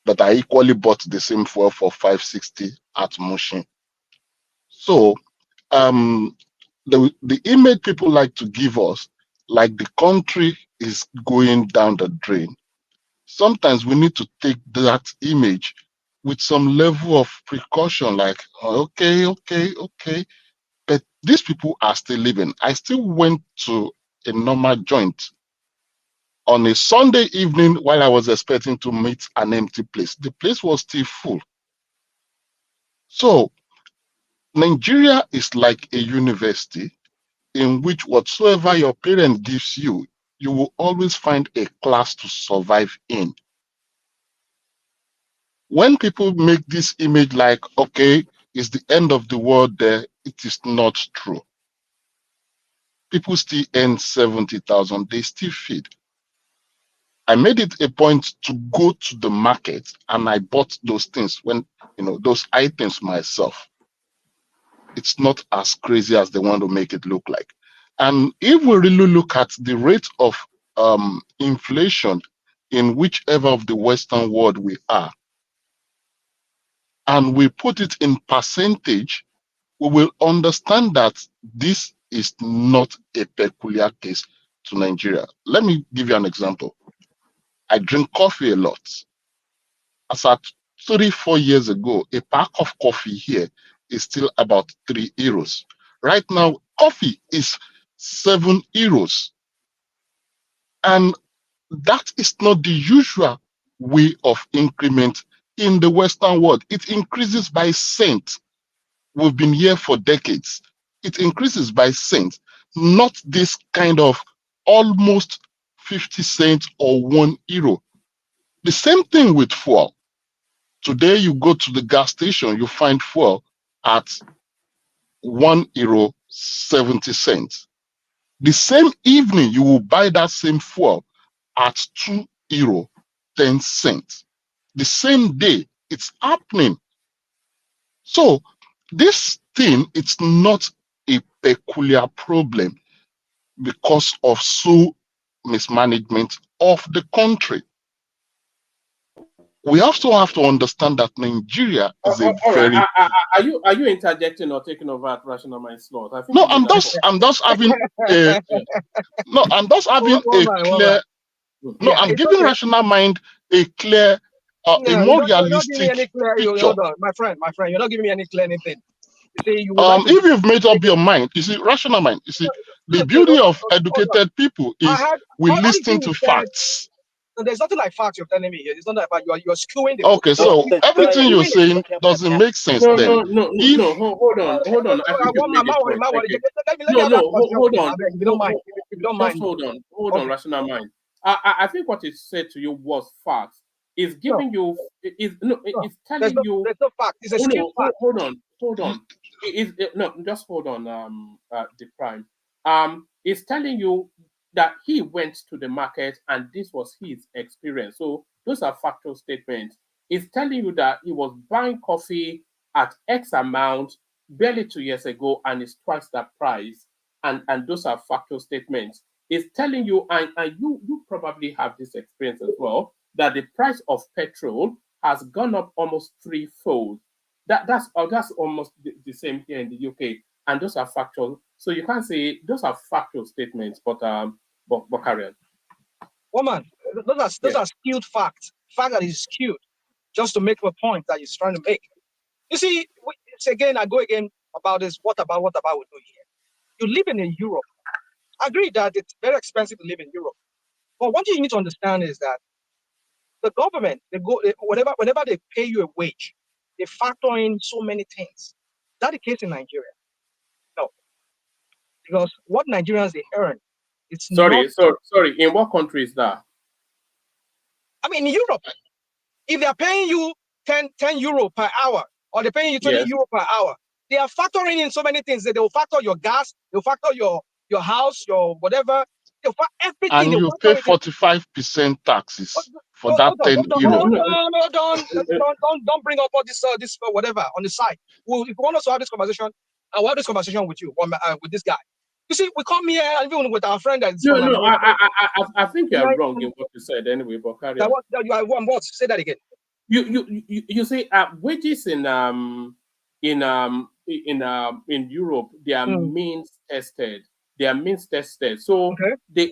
but I equally bought the same fuel for 560 at Mushin. So the image people like to give us, like the country is going down the drain. Sometimes we need to take that image with some level of precaution, like, okay. But these people are still living. I still went to a normal joint on a Sunday evening while I was expecting to meet an empty place. The place was still full. So Nigeria is like a university in which whatsoever your parent gives you, you will always find a class to survive in. When people make this image like, okay, it's the end of the world there, it is not true. People still earn 70,000, they still feed. I made it a point to go to the market and I bought those things those items myself. It's not as crazy as they want to make it look like. And if we really look at the rate of inflation in whichever of the Western world we are, and we put it in percentage, we will understand that this is not a peculiar case to Nigeria. Let me give you an example. I drink coffee a lot. As at 3-4 years ago, a pack of coffee here is still about 3 euros. Right now, coffee is 7 euros. And that is not the usual way of increment in the Western world. It increases by cents. We've been here for decades. It increases by cents, not this kind of almost 50 cents or 1 euro. The same thing with fuel. Today, you go to the gas station, you find fuel at 1 euro 70 cents. The same evening, you will buy that same fuel at €2 10 cents. The same day, it's happening. So this thing, it's not a peculiar problem because of so mismanagement of the country. We also have to understand that Nigeria is a All right. very Are you interjecting or taking over at Rational Mind Slot? I think no. you made that point. I'm just having a no. I'm just having a clear. No, Yeah, I'm it's giving okay. Rational Mind a clear, a Yeah, more you're not giving me realistic any clear. picture. Hold on, my friend, you're not giving me any clear anything. You see, you would like to. If you've made up your mind, you see, Rational Mind. You see, the beauty of educated people I is had we all the listen things to you said. facts. No, there's nothing like facts you're telling me here. It's not about you're skewing the. Okay, so everything you're saying doesn't make sense No, then. no. Hold on. I think you've made a point. Let me No, have that conversation hold with you, on. if you don't mind. If you don't Just mind. hold on, Rational Mind. I think what it said to you was facts. It's giving you, it's telling you. There's no fact. It's a skewed fact. Hold on. No, just hold on. The prime. It's telling you that he went to the market and this was his experience. So those are factual statements. It's telling you that he was buying coffee at X amount barely 2 years ago and it's twice that price. And those are factual statements. It's telling you, and you probably have this experience as well, that the price of petrol has gone up almost threefold. That's almost the same here in the UK, and those are factual. So you can't say those are factual statements, but carry on. Woman, those are skewed facts. Fact that is skewed, just to make a point that he's trying to make. You see, it's again, I go again about this. What about we do here? You live in Europe. I agree that it's very expensive to live in Europe. But one thing you need to understand is that the government, whenever they pay you a wage, they factor in so many things. Is that the case in Nigeria? No. Because what Nigerians they earn, it's sorry. not. Sorry. In what country is that? I mean, in Europe, if they are paying you 10 euro per hour, or they're paying you 20 euro per hour, they are factoring in so many things. That they will factor your gas, they'll factor your house, your whatever. They'll factor everything. And you pay 45% taxes for that 10 euro. Don't bring up all this whatever on the side. Well, if you want us to have this conversation, I'll have this conversation with you, with this guy. You see, we come here even with our friend that's No, I think you're wrong in what you said anyway, but carry on. What? Say that again. You see, wages in Europe, they are means tested. They are means tested. So they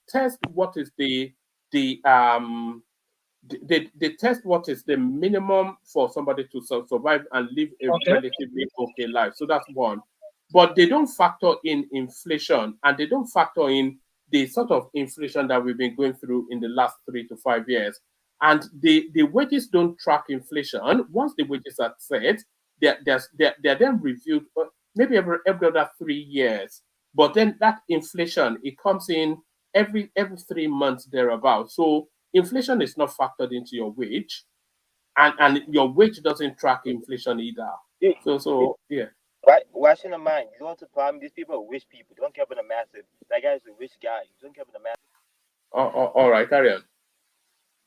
test what is they test what is the minimum for somebody to survive and live a relatively okay life. So that's one. But they don't factor in inflation, and they don't factor in the sort of inflation that we've been going through in the last 3 to 5 years. And the wages don't track inflation. Once the wages are set, they're then reviewed maybe every other 3 years. But then that inflation, it comes in every 3 months thereabout. So inflation is not factored into your wage, and your wage doesn't track inflation either. So yeah. Right, Rational Mind. You want to problem? These people are rich people. They don't care about the masses. That guy's a rich guy. You don't care about the masses. All right, carry on.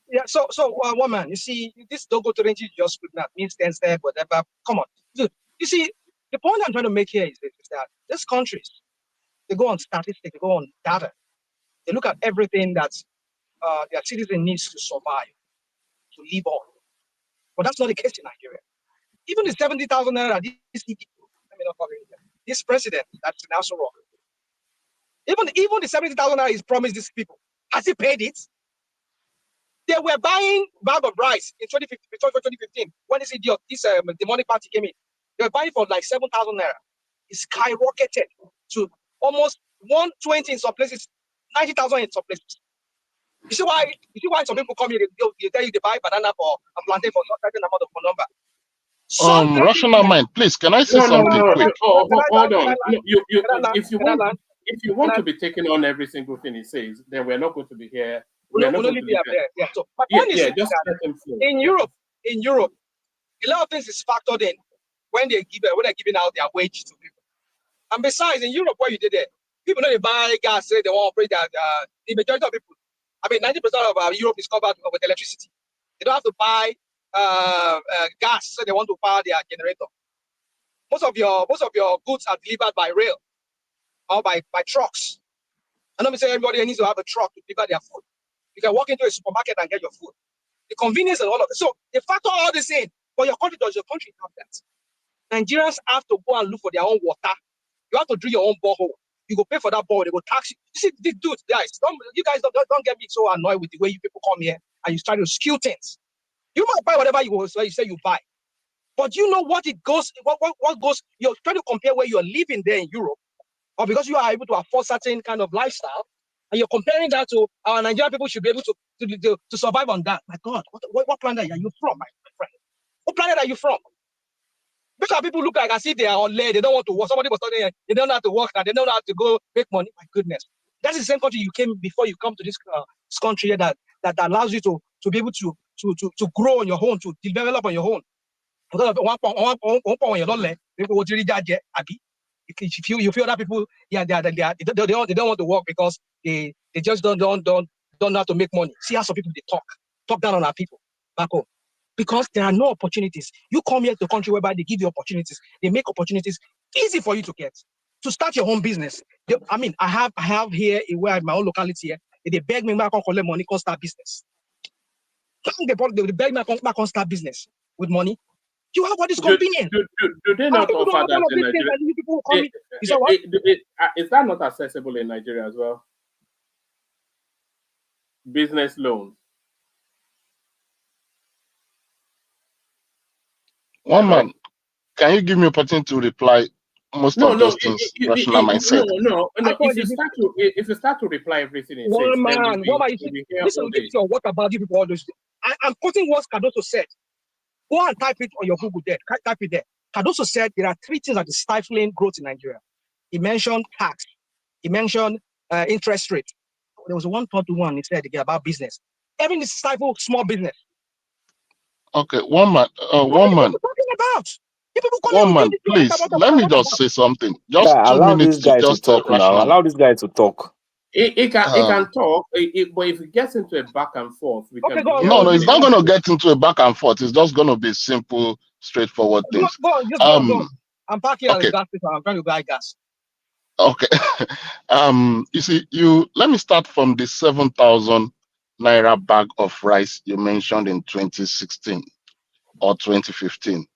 Yeah, so woman, you see, this don't go to range just with that means 10 step, whatever. Come on, dude. You see, the point I'm trying to make here is that these countries, they go on statistics, they go on data, they look at everything that their citizen needs to survive, to live on. But that's not the case in Nigeria. Even the 70,000 naira this president that's in Nassau Rock, even the 70,000 naira he's promised these people, has he paid it? They were buying bag of rice in 2015 when this idiot, this demonic party came in. They were buying for like 7,000 naira. It skyrocketed to almost 120 in some places, 90,000 in some places. You see why some people come here, they tell you they buy banana for a plantain for a certain amount of number. Rational Mind, please, can I say something quick? Hold on. If you want to be taking on every single thing he says, then we're not going to be here. We'll only be up there. Yeah. So my point is just let him flow. In Europe, a lot of things is factored in when they're giving out their wage to people. And besides, in Europe, where you did it, people know they buy gas, say they want to operate that. The majority of people, 90% of Europe is covered with electricity. They don't have to buy gas, so they want to power their generator. Most of your goods are delivered by rail or by trucks. And let me say everybody needs to have a truck to deliver their food. You can walk into a supermarket and get your food. The convenience and all of it. So they factor all this in. But your country, does your country have that? Nigerians have to go and look for their own water. You have to drill your own borehole. You go pay for that borehole. They go tax you. You see, these dudes, guys, you guys don't get me so annoyed with the way you people come here and you try to skew things. You might buy whatever you say you buy. But you know what it goes, what goes, you're trying to compare where you're living there in Europe, or because you are able to afford certain kind of lifestyle, and you're comparing that to our Nigerian people should be able to survive on that. My God, what planet are you from, my friend? What planet are you from? Because people look like as if they are on lead, they don't want to work. Somebody was talking, they don't know how to work now, they don't know how to go make money. My goodness. That's the same country you came before you come to this country here that allows you to be able to grow on your own, to develop on your own. You feel that people, yeah, they don't want to work because they just don't know how to make money. See how some people they talk down on our people back home because there are no opportunities. You come here to a country whereby they give you opportunities, they make opportunities easy for you to get to start your own business. I have here where my own locality here. They beg me back on collect money, can start business. They beg me back on start business with money. You have all this convenience. Do they not offer that in Nigeria? Is that not accessible in Nigeria as well? Business loans. One man, can you give me opportunity to reply most of those things rational mindset? No. If you start to reply everything it says, listen to your what about you people all those things. I'm quoting what Cardoso said. Go and type it on your Google there. Type it there. Cardoso said there are three things that is stifling growth in Nigeria. He mentioned tax. He mentioned interest rate. There was one third one he said again about business. Everything is stifle small business. Okay, one man. Talking about? One man, please, let me just say something. Just 2 minutes to just talk rationally. Allow this guy to talk. He can talk, but if it gets into a back and forth, we can. No, it's not going to get into a back and forth. It's just going to be simple, straightforward things. Go. I'm parking at the gas station. I'm trying to buy gas. Okay. You see, let me start from the 7,000 naira bag of rice you mentioned in 2016 or 2015.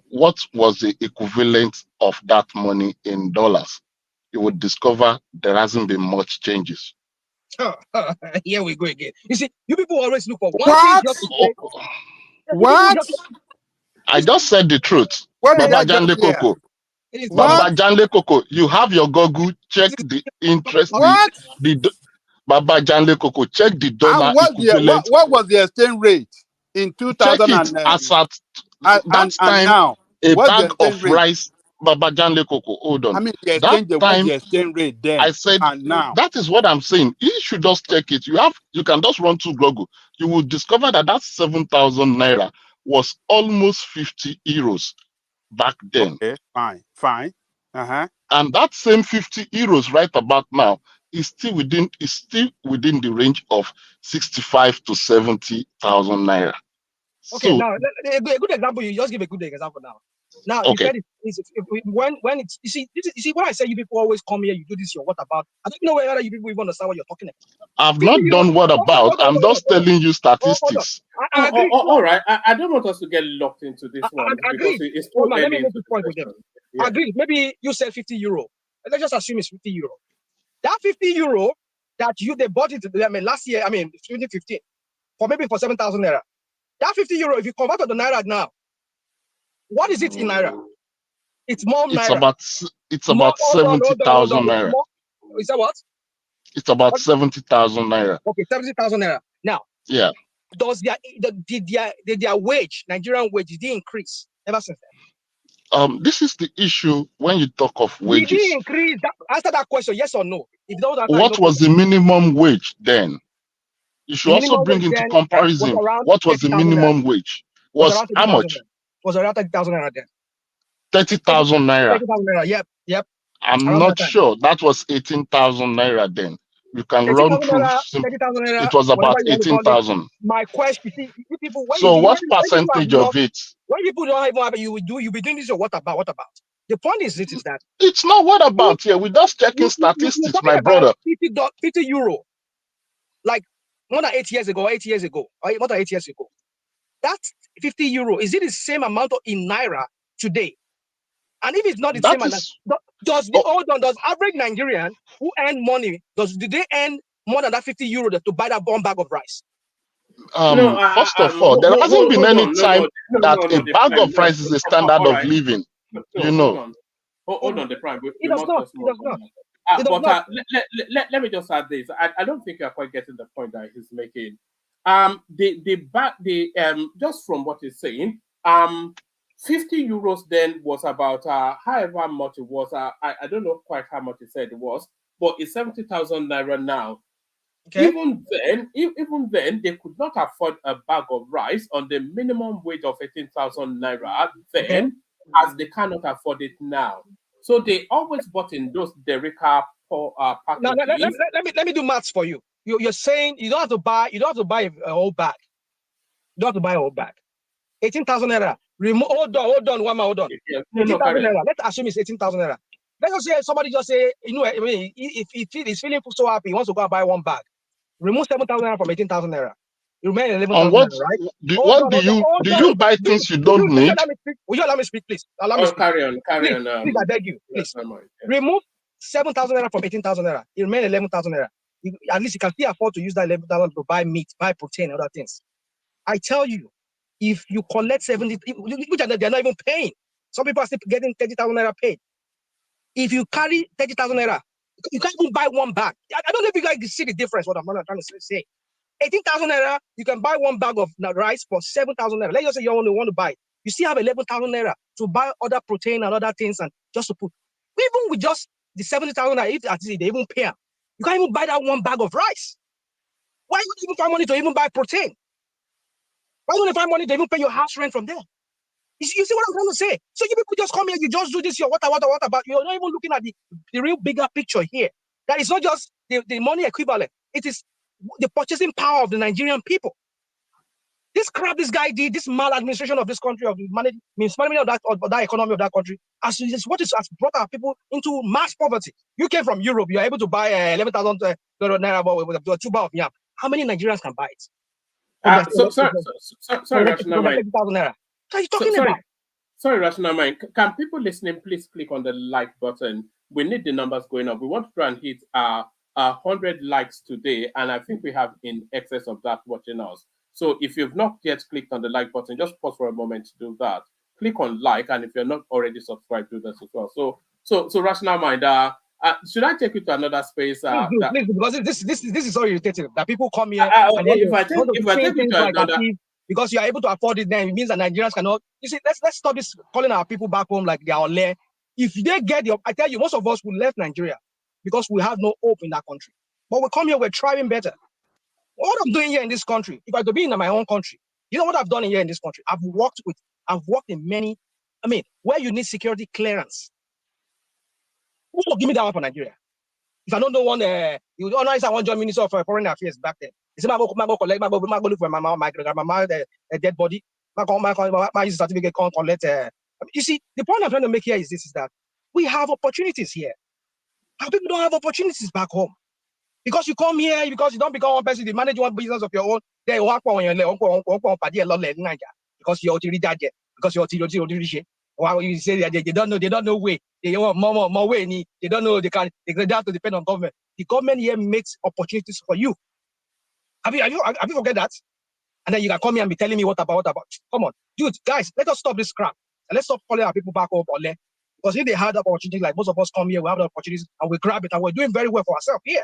What was the equivalent of that money in dollars? You would discover there hasn't been much changes. Here we go again. You see, you people always look for one thing just to say. What? I just said the truth. What did Baba I just Janle hear? Koko. Baba Janle Koko, you have your Google, check the interest. What? Baba Janle Koko, check the dollar equivalent. What was the exchange rate in 2000 check it as at that time now? A What's bag of rice, Baba Janle Koko. Hold on. I mean, the that exchange, time, the exchange rate then I said, and now. that is what I'm saying. You should just check it. You can just run to Google. You will discover that 7,000 naira was almost 50 euros back then. Okay, fine. And that same 50 euros right about now is still within the range of 65 to 70,000 naira. Okay, so, now a good example. You just give a good example now. Now okay. You said when it's you see when I say you people always come here, you do this. Your what about? I don't know whether you people even understand what you're talking about. I've not done what about. I'm just telling you statistics. I agree. All right. I don't want us to get locked into this one because it's too early. Let me make this point with them. Yeah. I agree. Maybe you said 50 euro. Let's just assume it's 50 euro. That 50 euro that they bought it. Last year. 2015 for 7,000 naira. That 50 euro, if you convert to the naira now, what is it in naira? It's more naira. It's about 70,000 naira. Is that what? It's about 70,000 naira. Okay, 70,000 naira. Now, yeah. Does their wage, Nigerian wage, did they increase ever since then? This is the issue when you talk of wages. Did they increase? Answer that question, yes or no. If those what was the minimum wage then? You should also bring into comparison what was the minimum wage. Was how much? Was around 30,000 naira then. 30,000 naira. 30,000 naira. Yep. I'm Around not that time. sure. That was 18,000 naira then. You can run 30,000 through. naira, 30,000 naira, It was whatever about you want to call it. 18,000. My question, you see, you people, So what when people are percentage not, of it? when people don't even have it, you be doing this or what about? The point is that It's not what about here. We're just checking you're statistics, talking my about brother. 50 euro, like more than 8 years ago, or more than 8 years ago. That's 50 euro. Is it the same amount in naira today? And if it's not the same, does average Nigerian who earn money, do they earn more than that 50 euro to buy that one bag of rice? First of all, there hasn't been any time that a bag of rice is a standard of living. You know. Hold on, the prime. It does not. Let me just add this. I don't think you're quite getting the point that he's making. Just from what he's saying, 50 euros then was about however much it was. I don't know quite how much he said it was, but it's 70,000 naira now. Okay. Even then, they could not afford a bag of rice on the minimum wage of 18,000 naira then, as they cannot afford it now. So they always bought in those Derica packages. Now, let me do maths for you. You're saying you don't have to buy a whole bag. You don't have to buy a whole bag. 18,000 naira. Hold on, 1 minute, hold on. 18,000 naira. Let's assume it's 18,000 naira. Let's just say somebody just say, I mean, if he's feeling so happy, he wants to go and buy one bag. Remove 7,000 naira from 18,000 naira. You remain 11,000 naira, right? Do you buy things you don't need? Will you allow me to speak, please? Allow me to speak. Carry on. Please, I beg you, please. Remove 7,000 naira from 18,000 naira. You remain 11,000 naira. At least you can still afford to use that 11,000 to buy meat, buy protein, and other things. I tell you, if you collect 70, which they're not even paying. Some people are still getting 30,000 naira paid. If you carry 30,000 naira, you can't even buy one bag. I don't know if you guys see the difference, what I'm trying to say. 18,000 naira, you can buy one bag of rice for 7,000 naira. Let's just say you only want to buy. You still have 11,000 naira to buy other protein and other things and just to put. Even with just the 70,000 naira, if they even pay, you can't even buy that one bag of rice. Why would you even find money to even buy protein? Why don't you find money to even pay your house rent from there? You see what I'm trying to say? So you people just come here, you just do this here, what about? You're not even looking at the real bigger picture here. That is not just the money equivalent. It is the purchasing power of the Nigerian people. This crap this guy did, this maladministration of this country, of the management of that economy of that country, has brought our people into mass poverty. You came from Europe, you're able to buy 11,000 naira with a tuber of yam. How many Nigerians can buy it? Sorry, Rational Mind. What are you talking about? Sorry, Rational Mind. Can people listening please click on the like button? We need the numbers going up. We want to try and hit 100 likes today, and I think we have in excess of that watching us. So if you've not yet clicked on the like button, just pause for a moment to do that. Click on like, and if you're not already subscribed, do that as well. So Rational Mind, should I take you to another space? Please, because this is so irritating that people come here if I take you to another, because you are able to afford it, then it means that Nigerians cannot. You see, let's stop this calling our people back home like they are ole. If they get I tell you, most of us will left Nigeria because we have no hope in that country. But we come here, we're trying better. What I'm doing here in this country, if I to be in my own country, you know what I've done here in this country? I've worked in many, where you need security clearance. Who will give me that one for Nigeria? If I don't know one, you don't know, I want to join Minister of Foreign Affairs back then. He said, "My go collect, my go look for my dead body. My certificate can't collect." You see, the point I'm trying to make here is that we have opportunities here. How people don't have opportunities back home. Because you come here, because you don't become one person, you manage one business of your own, they work on your because you're because you're well, you say that they don't know way. They want more way. They don't know they have to depend on government. The government here makes opportunities for you. Have you forget that? And then you can come here and be telling me what about? Come on, dude, guys, let us stop this crap. And let's stop calling our people back home or left. Because if they had the opportunity, like most of us come here, we have the opportunities and we grab it and we're doing very well for ourselves here.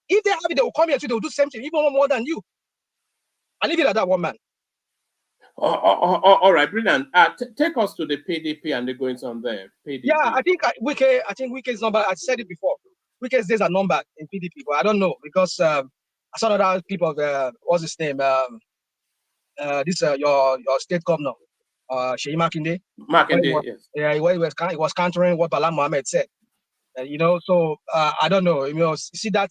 If they have it, they will come here too, they will do the same thing, even more than you. I leave it at that, one man. All right, brilliant. Take us to the PDP and the goings on there. PDP. Yeah, I think Wike's number. I said it before. Wike's days are numbered in PDP, but I don't know because I saw another clip of what's his name? Your state governor. Sheyi Makinde. Makinde, yes. Yeah, it was countering what Bala Mohammed said. So I don't know. See that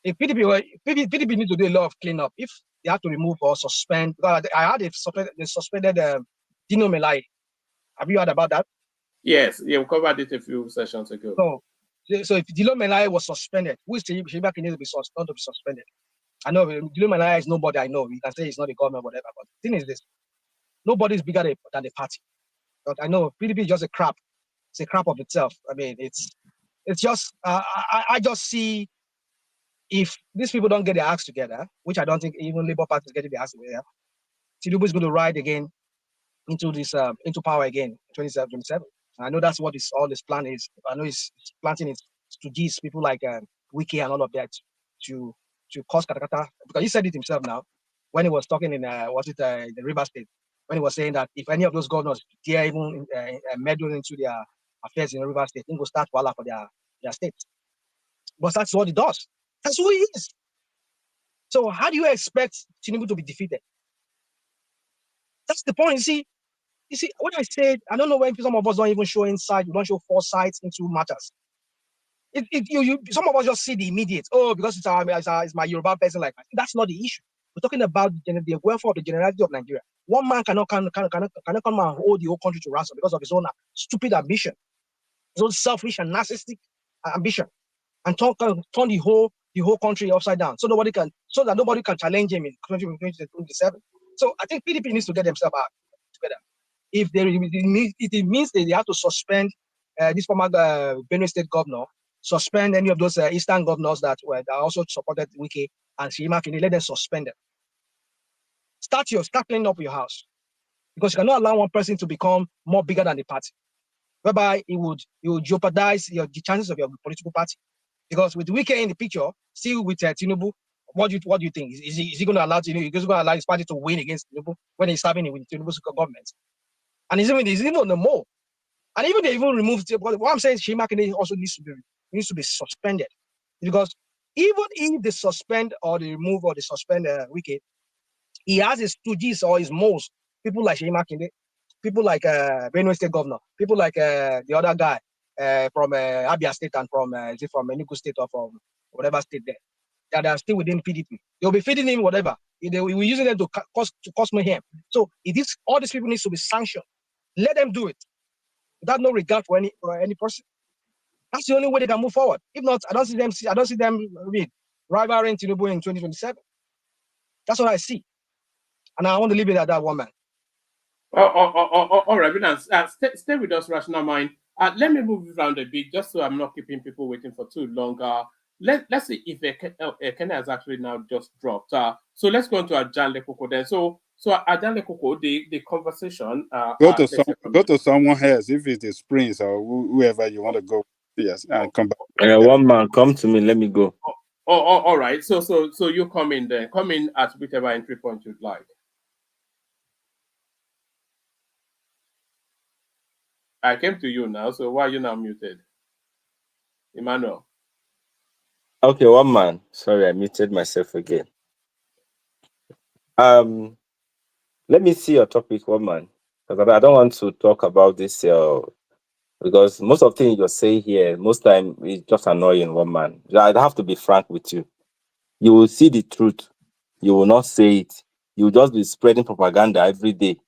if PDP need to do a lot of cleanup. If they have to remove or suspend, because I heard they suspended Dino Melai. Have you heard about that? Yes, yeah, we covered it a few sessions ago. So if Dino Melai was suspended, who is Sheyi Makinde to be suspended? I know Dino Melai is nobody. I know you can say he's not the government, whatever. But the thing is this: nobody is bigger than the party. But I know PDP is just a crap. It's a crap of itself. I mean, it's just I just see if these people don't get their acts together, which I don't think even Labour Party is getting their acts together, Tinubu is going to ride again into power again in 2027. I know that's what all this plan is. I know he's planting it to these people like Wiki and all of that to cause katakata, because he said it himself now when he was talking in the River State, when he was saying that if any of those governors dare even meddle into their affairs in the River State, he will start wala for their state. But that's what he does. That's who he is. So how do you expect Tinubu to be defeated? That's the point. You see, what I said, I don't know when some of us don't even show insight, we don't show foresight into matters. Some of us just see the immediate. Oh, because it's my Yoruba person like that. That's not the issue. We're talking about the welfare of the generality of Nigeria. One man cannot come and hold the whole country to ransom because of his own stupid ambition, his own selfish and narcissistic ambition, and turn the whole country upside down. So that nobody can challenge him in 2027. So I think PDP needs to get themselves out together. If it means that they have to suspend this former Benue State governor, suspend any of those Eastern governors that also supported Wike and Sheyi Makinde, let them suspend them. Start cleaning up your house, because you cannot allow one person to become more bigger than the party, whereby it would jeopardize the chances of your political party. Because with Wike in the picture, still with Tinubu, what do you think? Is he going to allow Tinubu? Is he going to allow his party to win against Tinubu when he's serving with Tinubu's government? And he's even on the more. And even they even removed it. What I'm saying is Sheyi Makinde also needs to be suspended. Because even if they suspend or they remove or they suspend Wike, he has his stooges or his moles, people like Sheyi Makinde, people like Benue State Governor, people like the other guy from Abia State and from Enugu State or from whatever state there, that are still within PDP. They'll be feeding him whatever. We're using them to cause mayhem. So all these people need to be sanctioned. Let them do it without no regard for any person. That's the only way they can move forward. If not, I don't see them rivaling Tinubu in 2027. That's what I see. And I want to leave it at that, one man. All right, stay with us, Rational Mind. Let me move around a bit, just so I'm not keeping people waiting for too long. Let's see if Ekene has actually now just dropped. So let's go on to Ajan Lekoko then. So Ajan Lekoko, the conversation. Go to someone else, if it is Prince or whoever you want to go. Yes, and come back. One man, come to me. Let me go. All right. So you come in then. Come in at whichever entry point you'd like. I came to you now, so why are you now muted? Emmanuel. Okay, one man. Sorry, I muted myself again. Let me see your topic, one man. Because I don't want to talk about this because most of the things you're saying here, most time is just annoying, one man. I have to be frank with you. You will see the truth. You will not say it. You will just be spreading propaganda every day.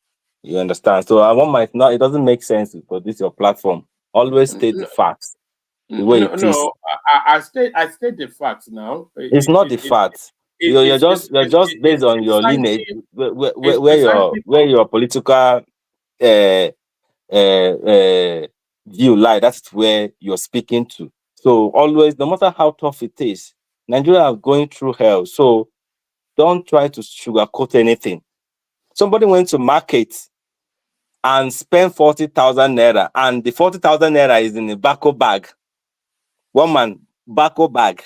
You understand? So one might not, it doesn't make sense for this your platform. Always state the facts. The way it is. No, I state the facts now. It's not the facts. You're just based on your lineage, where your political view lie. That's where you're speaking to. So always, no matter how tough it is, Nigeria are going through hell. So don't try to sugarcoat anything. Somebody went to market and spent 40,000 naira, and the 40,000 naira is in a bako bag. One man, bako bag.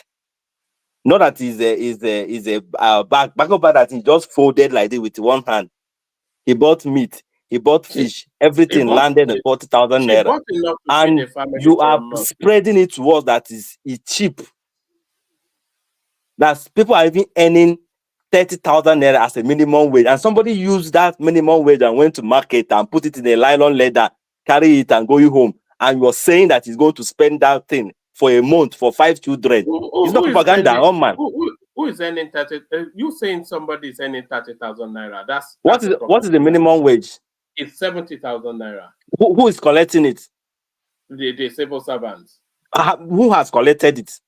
Not that is a bag, bako bag that he just folded like this with one hand. He bought meat, he bought fish, everything landed at 40,000 naira. And you are spreading it towards that is cheap. That's people are even earning 30,000 naira as a minimum wage, and somebody used that minimum wage and went to market and put it in a nylon leather, carry it and go home, and you're saying that he's going to spend that thing for a month for 5 children. It's not propaganda, oh man. Who is earning 30? You saying somebody is earning 30,000 naira? What is the minimum wage? It's 70,000 naira. Who is collecting it? The civil servants. Who has collected it?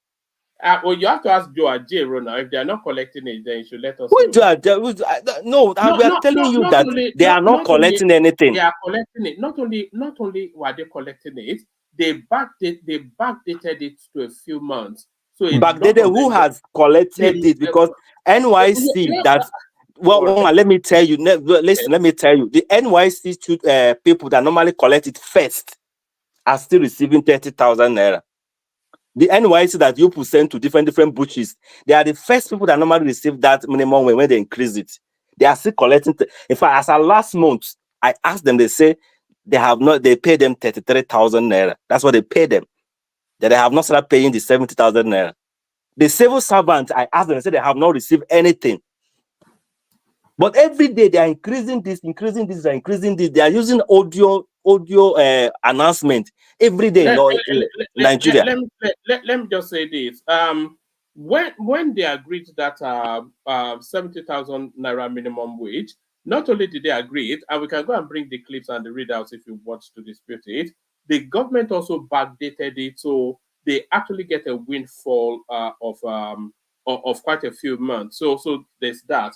Well, you have to ask Joe Ajero now. If they are not collecting it, then you should let us Who know. No, we are telling you that they are not collecting anything. They are collecting it. Not only were they collecting it, they backdated it to a few months. So backdated, who has collected it? Because NYC let me tell you. Listen, let me tell you. The NYC people that normally collect it first are still receiving 30,000 naira. The NYC that you send to different bushs, they are the first people that normally receive that minimum wage when they increase it. They are still collecting. In fact, as of last month, I asked them, they say they pay them 33,000 naira. That's what they pay them. That they have not started paying the 70,000 naira. The civil servants, I asked them, they say they have not received anything. But every day they are increasing this. They are using audio announcement every day in Nigeria. Let me just say this. When they agreed that 70,000 naira minimum wage, not only did they agree it, and we can go and bring the clips and the readouts if you want to dispute it, the government also backdated it, so they actually get a windfall of quite a few months. So there's that.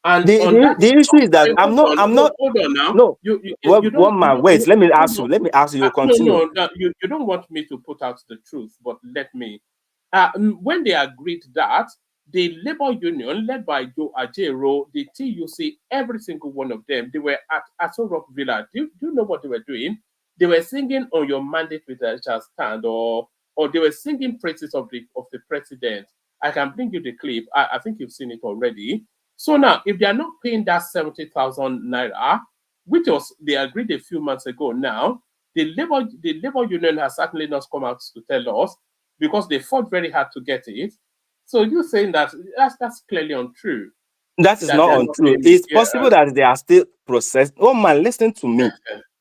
And the issue is that I'm not. Hold on now. No, you don't, wait. Let me ask you. You continue. No, you don't want me to put out the truth, but let me. When they agreed that, the labor union led by Joe Ajero, the TUC, every single one of them, they were at Aso Rock Villa. Do you know what they were doing? They were singing "On Your Mandate with a Shall Stand," or they were singing praises of the president. I can bring you the clip. I think you've seen it already. So now, if they are not paying that 70,000 naira, which was they agreed a few months ago now, the labor union has certainly not come out to tell us because they fought very hard to get it. So you're saying that's clearly untrue. That is not untrue. It's possible that they are still processed. Oh man, listen to me.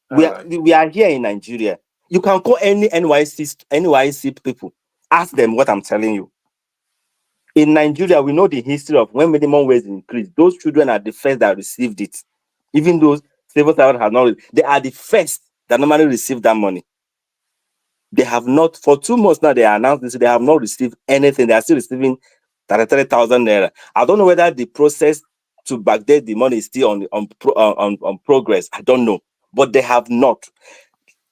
We are here in Nigeria. You can call any NYC people. Ask them what I'm telling you. In Nigeria, we know the history of when minimum wage increased. Those children are the first that received it. Even those civil servants have not, they are the first that normally receive that money. They have not, for 2 months now, they announced this, they have not received anything. They are still receiving 33,000 naira. I don't know whether the process to backdate the money is still on progress. I don't know. But they have not.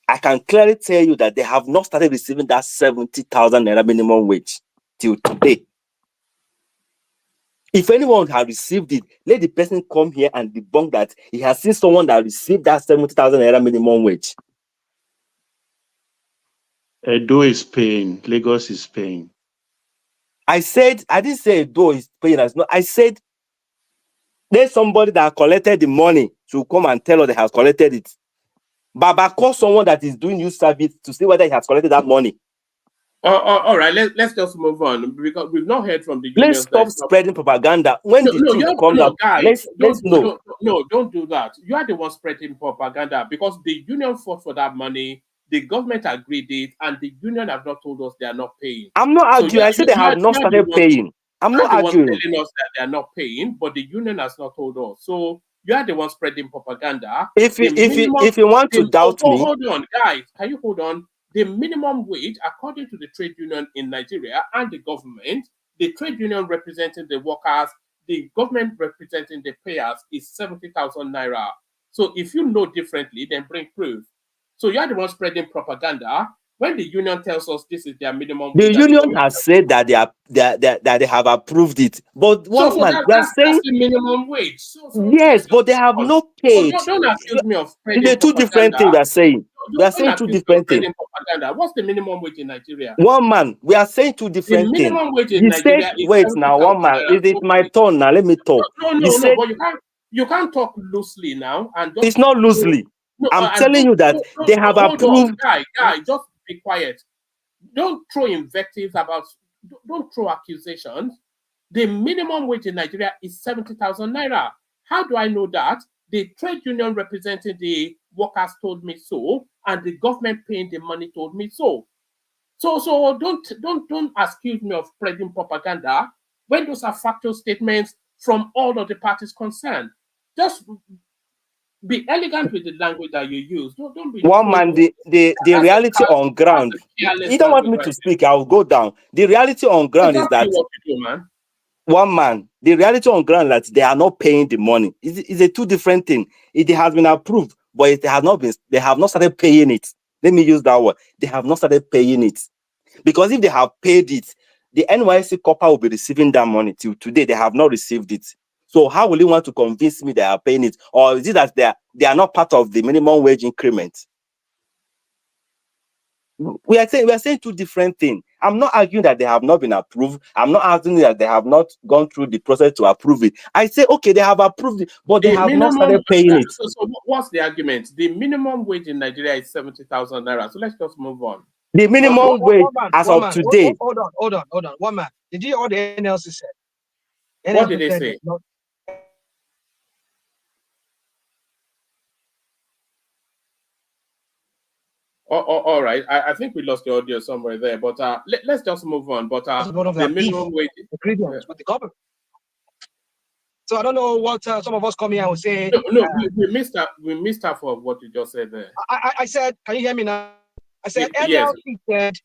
I can clearly tell you that they have not started receiving that 70,000 naira minimum wage till today. If anyone has received it, let the person come here and debunk that he has seen someone that received that 70,000 naira minimum wage. Edo is paying. Lagos is paying. I didn't say Edo is paying as no. I said there's somebody that collected the money to come and tell us they have collected it. Baba, call someone that is doing you service to see whether he has collected that money. All right, let's just move on because we've not heard from the unions. Let's stop spreading propaganda. When the truth comes out, guys, let's know. No, don't do that. You are the one spreading propaganda because the union fought for that money. The government agreed it, and the union have not told us they are not paying. I'm not arguing. I said they have not started paying. I'm not arguing. Telling us that they are not paying, but the union has not told us. So you are the one spreading propaganda. If you want to doubt me, hold on, guys. Can you hold on? The minimum wage, according to the trade union in Nigeria and the government, the trade union representing the workers, the government representing the payers, is 70,000 naira. So if you know differently, then bring proof. So you are the one spreading propaganda. When the union tells us this is their minimum wage, the union has said that they have approved it. But that's the minimum wage. Yes, but they have not paid. Don't accuse me of spreading the two different things we are saying. We are saying two different things. What's the minimum wage in Nigeria? One man, we are saying two different things. The minimum wage in Nigeria is wait now, one man. Is it my turn now? Let me talk. No, but you can't talk loosely now. And just it's not loosely. I'm telling you that they have approved. Guy, just be quiet. Don't throw invectives about. Don't throw accusations. The minimum wage in Nigeria is 70,000 naira. How do I know that? The trade union representing the workers told me so, and the government paying the money told me so. So don't accuse me of spreading propaganda when those are factual statements from all of the parties concerned. Just be elegant with the language that you use. Don't be One man, the reality on ground. You don't want me to speak, I'll go down. The reality on ground is that what you do, man. One man, the reality on ground that they are not paying the money. It's a two different thing. It has been approved, but it has not been. They have not started paying it. Let me use that word. They have not started paying it, because if they have paid it, the NYC copper will be receiving that money. Till today, they have not received it. So how will you want to convince me they are paying it, or is it that they are not part of the minimum wage increment? We are saying two different things. I'm not arguing that they have not been approved. I'm not arguing that they have not gone through the process to approve it. I say, okay, they have approved it, but they have not started paying it. So what's the argument? The minimum wage in Nigeria is 70,000 naira. So let's just move on. The minimum wage as of today. Hold on. One man. Did you hear what the NLC said? What did they say? All right. I think we lost the audio somewhere there, but let's just move on. But the minimum wage agreement with the government. So I don't know what some of us come here and will say. No, we missed half of what you just said there. I said, can you hear me now? I said Yes. NLC said.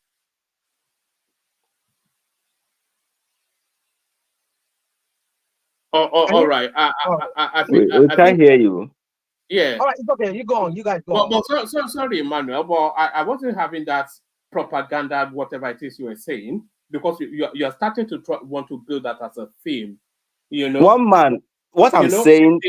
All right. I think we can't hear you. Yeah. All right, it's okay. You go on. You guys go on. But sorry, Emmanuel. But I wasn't having that propaganda, whatever it is you were saying, because you're starting to want to build that as a theme. You know. One man. What I'm saying,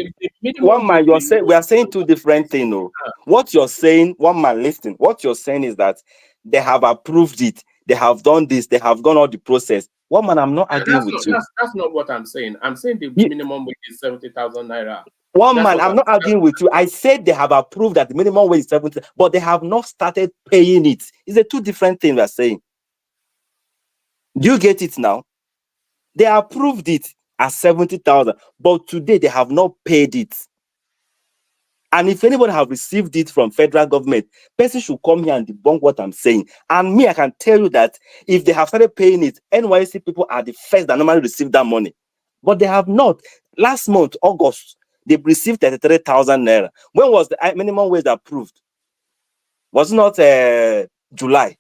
one man, we are saying two different things. No. What you're saying, one man, listen. What you're saying is that they have approved it. They have done this. They have gone all the process. One man, I'm not arguing with you. That's not what I'm saying. I'm saying the minimum wage is 70,000 naira. One man, I'm not arguing with you. I said they have approved that the minimum wage is 70, but they have not started paying it. It's a two different things we're saying. Do you get it now? They approved it as 70,000, but today they have not paid it. And if anybody have received it from federal government, person should come here and debunk what I'm saying. And me, I can tell you that if they have started paying it, NYC people are the first that normally receive that money. But they have not. Last month, August, they received 33,000 naira. When was the minimum wage approved? Was it not July?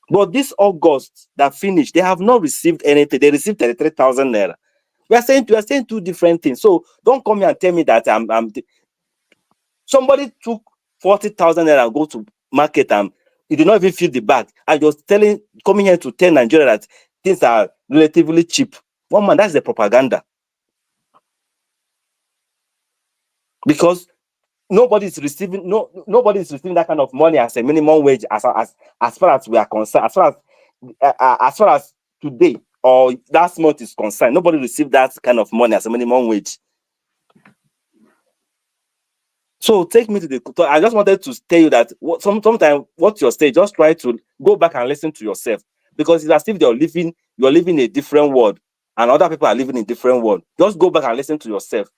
But this August that finished, they have not received anything. They received 33,000 naira. We are saying two different things. So don't come here and tell me that somebody took 40,000 naira and go to market and you did not even fill the bag. And you're coming here to tell Nigeria that things are relatively cheap. One man, that's the propaganda. Because nobody is receiving that kind of money as a minimum wage as far as we are concerned. As far as today or last month is concerned, nobody received that kind of money as a minimum wage. So take me to the. I just wanted to tell you that sometimes what you're saying, just try to go back and listen to yourself, because it's as if you're living in a different world and other people are living in a different world. Just go back and listen to yourself.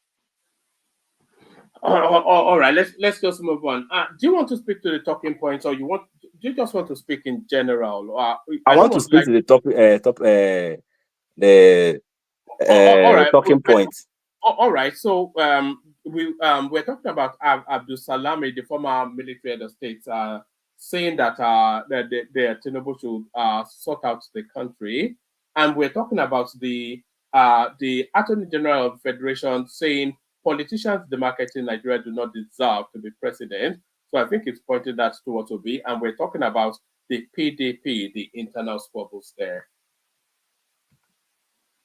All right, let's just move on. Do you want to speak to the talking points, or do you just want to speak in general? I want to speak to the talking points. All right, so we're talking about Abdul Salami, the former military head of state, saying that the Tinubu should sort out the country, and we're talking about the Attorney General of the Federation saying politicians in the market in Nigeria do not deserve to be president. So I think it's pointed that towards Obi, and we're talking about the PDP, the internal squabbles there.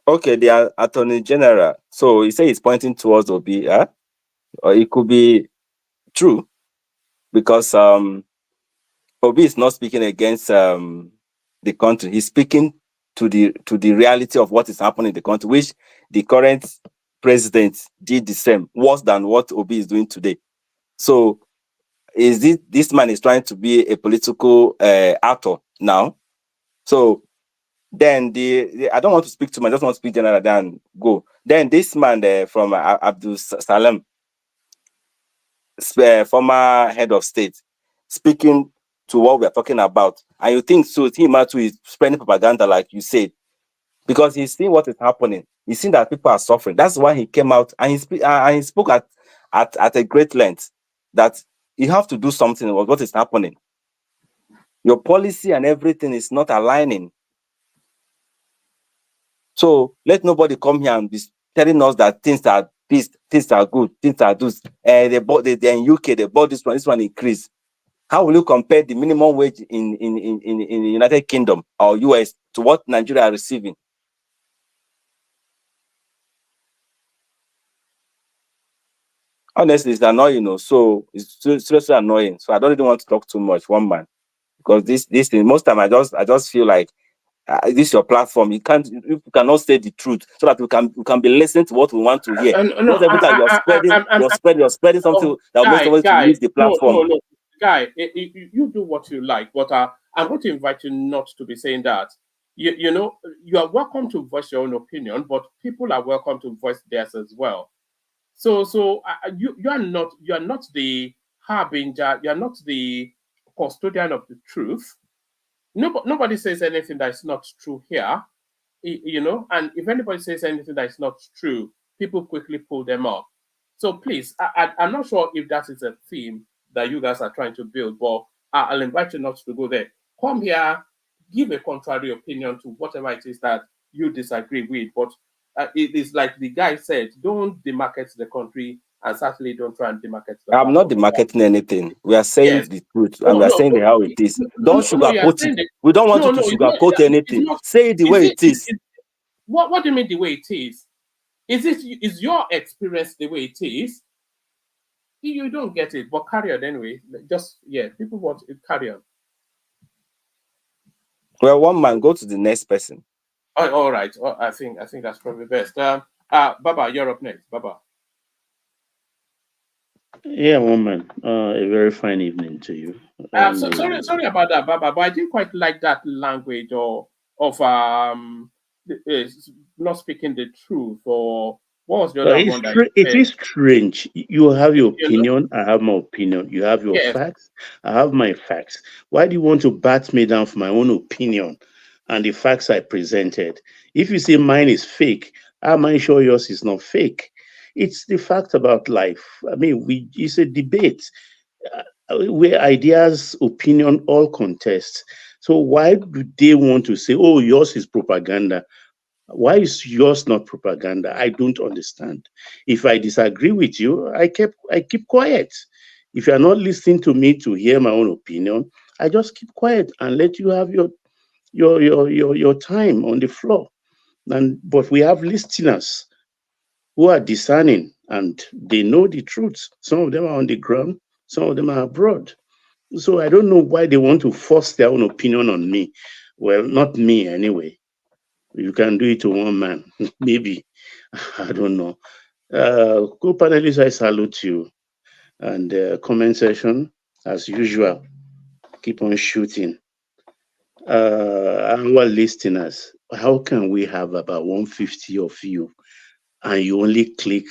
Okay, the Attorney General. So he said he's pointing towards Obi, or it could be true, because Obi is not speaking against the country. He's speaking to the reality of what is happening in the country, which the current president did the same, worse than what Obi is doing today. So this man is trying to be a political actor now. So Then I don't want to speak too much. I just want to speak general. Then go. Then this man from Abdul Salem, former head of state, speaking to what we are talking about, and you think so? Him too is spreading propaganda, like you said, because he's seen what is happening. He's seen that people are suffering. That's why he came out and he spoke at a great length that you have to do something about what is happening. Your policy and everything is not aligning. So let nobody come here and be telling us that things are peace, things are good, things are this. They're in UK, they bought this one increased. How will you compare the minimum wage in the United Kingdom or US to what Nigeria are receiving? Honestly, it's annoying, so it's seriously annoying. So I don't even want to talk too much, one man, because this thing, most time I just feel like this is your platform. You cannot say the truth so that we can be listening to what we want to hear. No, Because every time you're spreading something that will make somebody to use the platform. No, Guy, you do what you like, but I'm going to invite you not to be saying that. You know, you are welcome to voice your own opinion, but people are welcome to voice theirs as well. So you are not the harbinger, you are not the custodian of the truth. Nobody says anything that is not true here, you know. And if anybody says anything that is not true, people quickly pull them up. So please, I'm not sure if that is a theme that you guys are trying to build, but I'll invite you not to go there. Come here, give a contrary opinion to whatever it is that you disagree with. But it is like the guy said, don't demarket the country, and certainly don't try and demarket the I'm not platform. demarketing anything. We are saying Yes. the truth, and we are saying how it is. Don't You are sugarcoat saying it. that. We don't want No, you to no, it's not. sugarcoat It's anything. not. Say it the way it is. What do you mean the way it is? Is your experience the way it is? You don't get it, but carry on anyway. Just people want to carry on. Well, one man, go to the next person. Oh, all right. Well, I think that's probably best. Baba, you're up next. Baba. Yeah, woman. A very fine evening to you. Sorry about that, Baba, but I didn't quite like that language of not speaking the truth, or what was the other one that you It said? is strange. You have your You know? opinion, I have my opinion. You have your Yes. facts, I have my facts. Why do you want to bat me down for my own opinion and the facts I presented? If you say mine is fake, how am I sure yours is not fake? It's the fact about life. I mean, it's a debate where ideas, opinion all contest. So why do they want to say, oh, yours is propaganda? Why is yours not propaganda? I don't understand. If I disagree with you, I keep quiet. If you're not listening to me to hear my own opinion, I just keep quiet and let you have your time on the floor. But we have listeners who are discerning and they know the truth. Some of them are on the ground, some of them are abroad. So I don't know why they want to force their own opinion on me. Well, not me anyway. You can do it to one man, maybe. I don't know. Co-panelists, I salute you. And comment section, as usual, keep on shooting. Our listeners, how can we have about 150 of you and you only click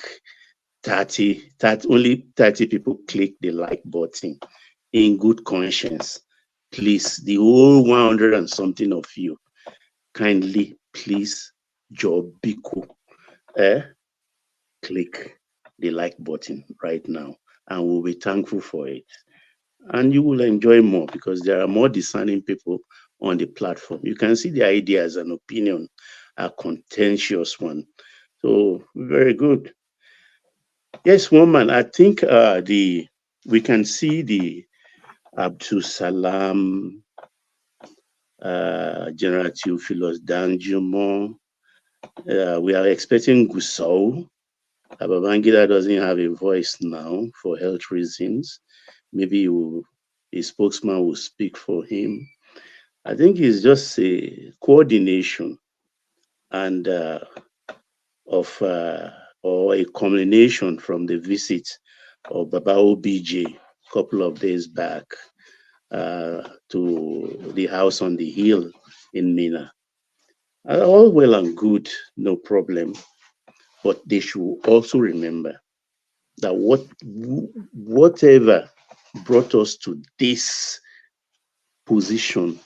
30, only 30 people click the like button in good conscience? Please, the whole 100 and something of you, kindly, please, Jobiku, click the like button right now, and we'll be thankful for it. And you will enjoy more because there are more discerning people on the platform. You can see the ideas and opinion are contentious one. So very good. Yes, woman. I think we can see the Abdul Salam, General Theophilus Danjumon. We are expecting Gusau. Babangida doesn't have a voice now for health reasons. Maybe a spokesman will speak for him. I think it's just a coordination and or a culmination from the visit of Baba OBJ a couple of days back to the house on the hill in Mina. All well and good, no problem. But they should also remember that whatever brought us to this position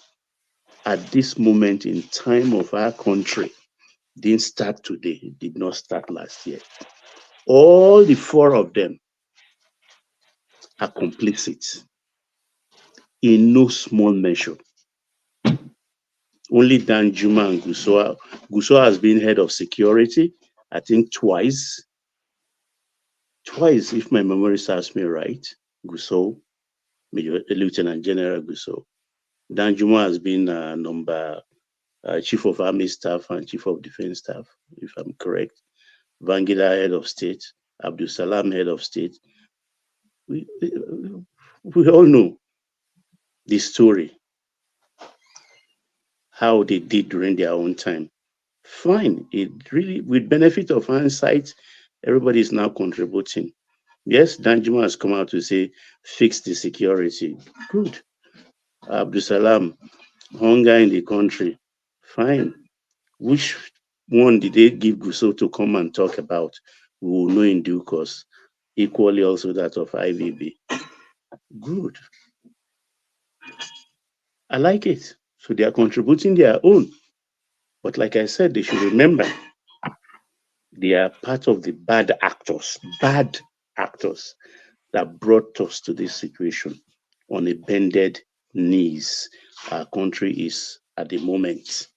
at this moment in time of our country didn't start today, did not start last year. All the four of them are complicit in no small measure. Only Dan Juma and Gusau. Gusau has been head of security, I think twice. Twice, if my memory serves me right. Gusau, Lieutenant General Gusau. Dan Juma has been Chief of Army Staff and Chief of Defense Staff, if I'm correct. Vangida, head of state. Abdul Salam, head of state. We all know the story, how they did during their own time. Fine. It really, with benefit of hindsight, everybody is now contributing. Yes, Danjuma has come out to say, fix the security. Good. Abdul Salam, hunger in the country. Fine. Which one did they give Gusau to come and talk about? We will know in due course. Equally also that of IVB. Good. I like it. So they are contributing their own. But like I said, they should remember they are part of the bad actors that brought us to this situation on a bended knees. Our country is at the moment.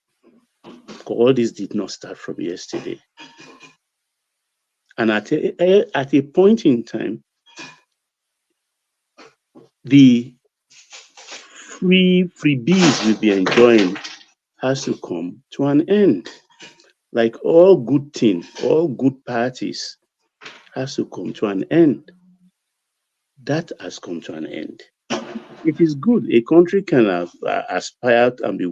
All this did not start from yesterday. And at a point in time, the freebies we'll be enjoying has to come to an end. Like all good things, all good parties has to come to an end. That has come to an end. It is good. A country can aspire and be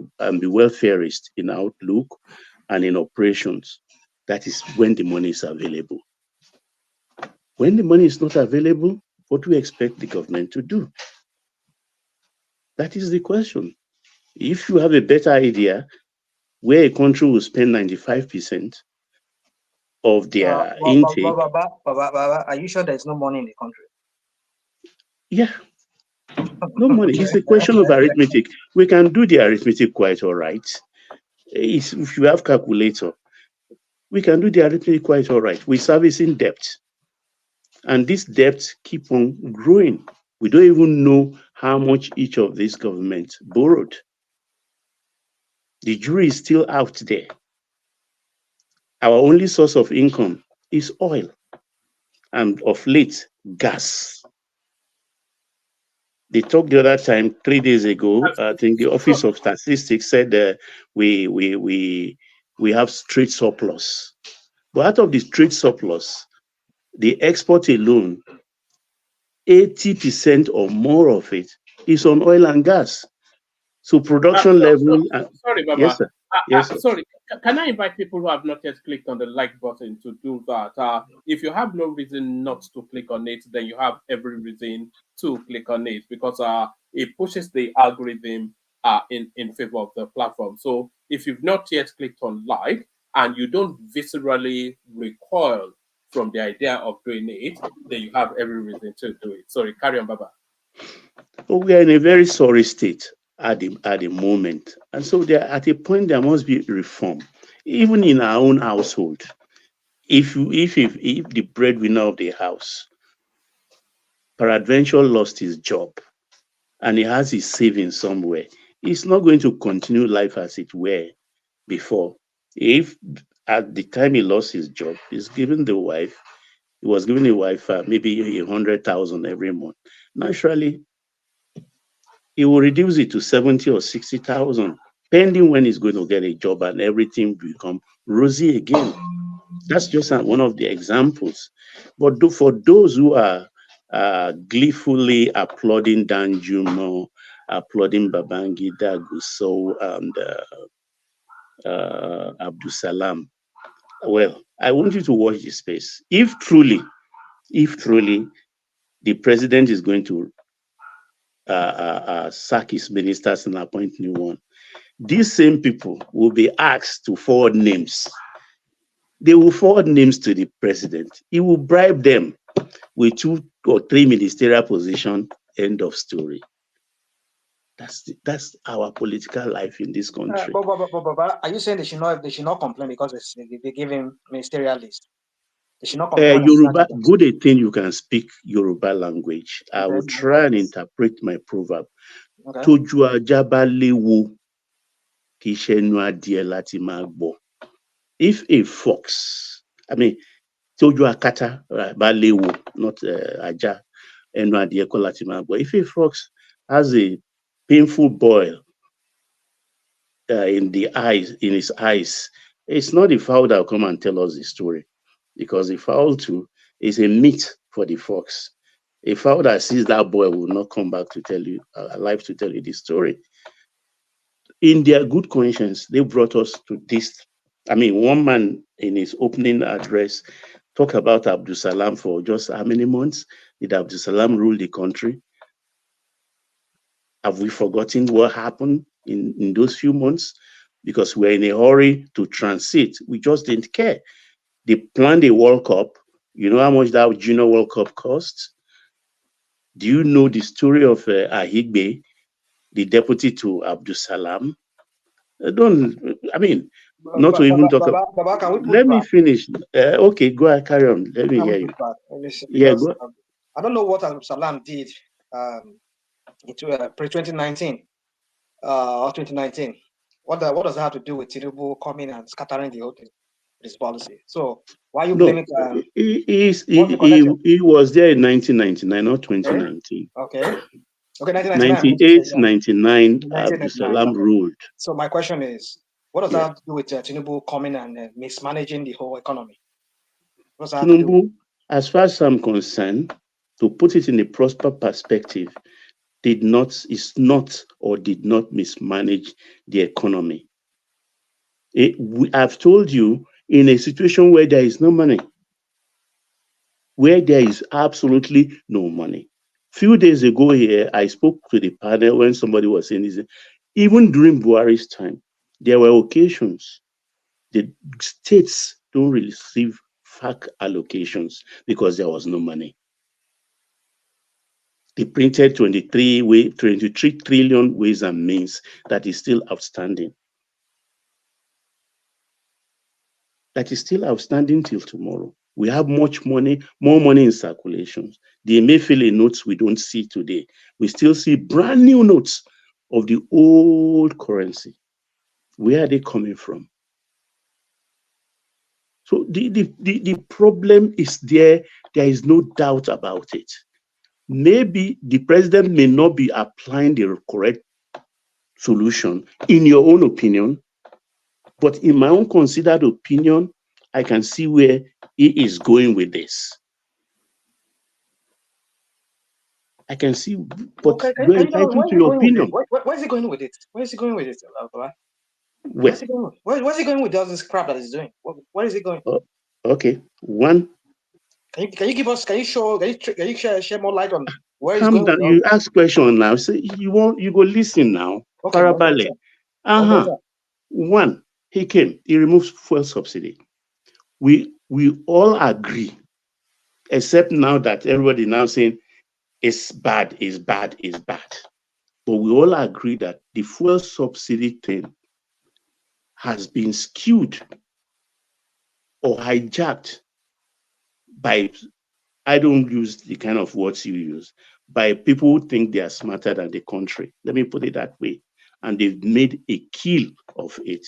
welfareist in outlook and in operations. That is when the money is available. When the money is not available, what do we expect the government to do? That is the question. If you have a better idea where a country will spend 95% of their intake. Baba, are you sure there's no money in the country? Yeah. No money. It's a question of arithmetic. We can do the arithmetic quite all right. If you have calculator, we can do the arithmetic quite all right. We're servicing debt. And these debts keep on growing. We don't even know how much each of these governments borrowed. The jury is still out there. Our only source of income is oil. And of late, gas. They talked the other time, 3 days ago, I think the Office of Statistics said we have trade surplus. But out of the trade surplus, the export alone, 80% or more of it is on oil and gas. So production level. Sorry, Baba. Yes, sir. Yes, sir. Sorry. Can I invite people who have not yet clicked on the like button to do that? If you have no reason not to click on it, then you have every reason to click on it because it pushes the algorithm in favor of the platform. So if you've not yet clicked on like and you don't viscerally recoil from the idea of doing it, then you have every reason to do it. Sorry, carry on, Baba. Well, we are in a very sorry state at the moment. And so at a point there must be reform. Even in our own household. If the breadwinner of the house peradventure lost his job and he has his savings somewhere, he's not going to continue life as it were before. If at the time he lost his job, he was giving the wife maybe 100,000 every month. Naturally, he will reduce it to 70 or 60,000, pending when he's going to get a job and everything become rosy again. That's just one of the examples. But for those who are gleefully applauding Danjuma, applauding Babangida, Gusau, and Abdul Salam, well, I want you to watch this space. If truly the president is going to sack his ministers and appoint new one, these same people will be asked to forward names. They will forward names to the president. He will bribe them with 2 or 3 ministerial positions. End of story. That's our political life in this country. But are you saying they should not complain because they give him ministerial list? They should not complain. Yoruba, good a thing you can speak Yoruba language. I will try and interpret my proverb. Tójú ajá bá léwu, kì í ṣẹnu adìẹ láti máa gbọ́. If a fox, tójú akátá bá léwu, not ajá, ẹnu adìẹ kọ́ láti máa gbọ́. If a fox has a painful boil in his eyes, it's not the fowl that will come and tell us the story, because the fowl too is a meat for the fox. A fowl that sees that boil will not come back to tell you, alive to tell you the story. In their good conscience, they brought us to this. One man in his opening address talked about Abdul Salam for just how many months did Abdul Salam rule the country? Have we forgotten what happened in those few months? Because we're in a hurry to transit. We just didn't care. They planned a World Cup. You know how much that Junior World Cup cost? Do you know the story of Ahigbe, the deputy to Abdul Salam? Not to even talk about. Let me finish. Okay, go ahead, carry on. Let me hear you. Yeah, go. I don't know what Abdul Salam did into pre-2019 or 2019. What does that have to do with Tinubu coming and scattering the whole thing, this policy? So why are you blaming? He was there in 1999, not 2019. Okay. 1999. 99, Abdul Salam ruled. So my question is, what does that have to do with Tinubu coming and mismanaging the whole economy? Tinubu, as far as I'm concerned, to put it in a prosper perspective, did not mismanage the economy. I've told you, in a situation where there is no money, where there is absolutely no money. Few days ago here, I spoke to the panel when somebody was saying this. Even during Buhari's time, there were occasions the states don't receive FAC allocations because there was no money. They printed 23 trillion ways and means that is still outstanding. That is still outstanding till tomorrow. We have more money in circulation. The Emefiele notes we don't see today. We still see brand new notes of the old currency. Where are they coming from? So the problem is there. There is no doubt about it. Maybe the president may not be applying the correct solution in your own opinion, but in my own considered opinion, I can see where he is going with this. I can see, but you're entitled to your opinion. Where is he going with it? Where is he going with it? Where's he going with all this crap that he's doing? Where is he going? Okay, one. Can you give us? Can you share more light on where he's going? Calm down. You ask question now. So you go listen now. Okay. One, he came. He removes fuel subsidy. We all agree, except now that everybody now saying it's bad, it's bad, it's bad. But we all agree that the fuel subsidy thing has been skewed or hijacked by, I don't use the kind of words you use, by people who think they are smarter than the country. Let me put it that way. And they've made a kill of it.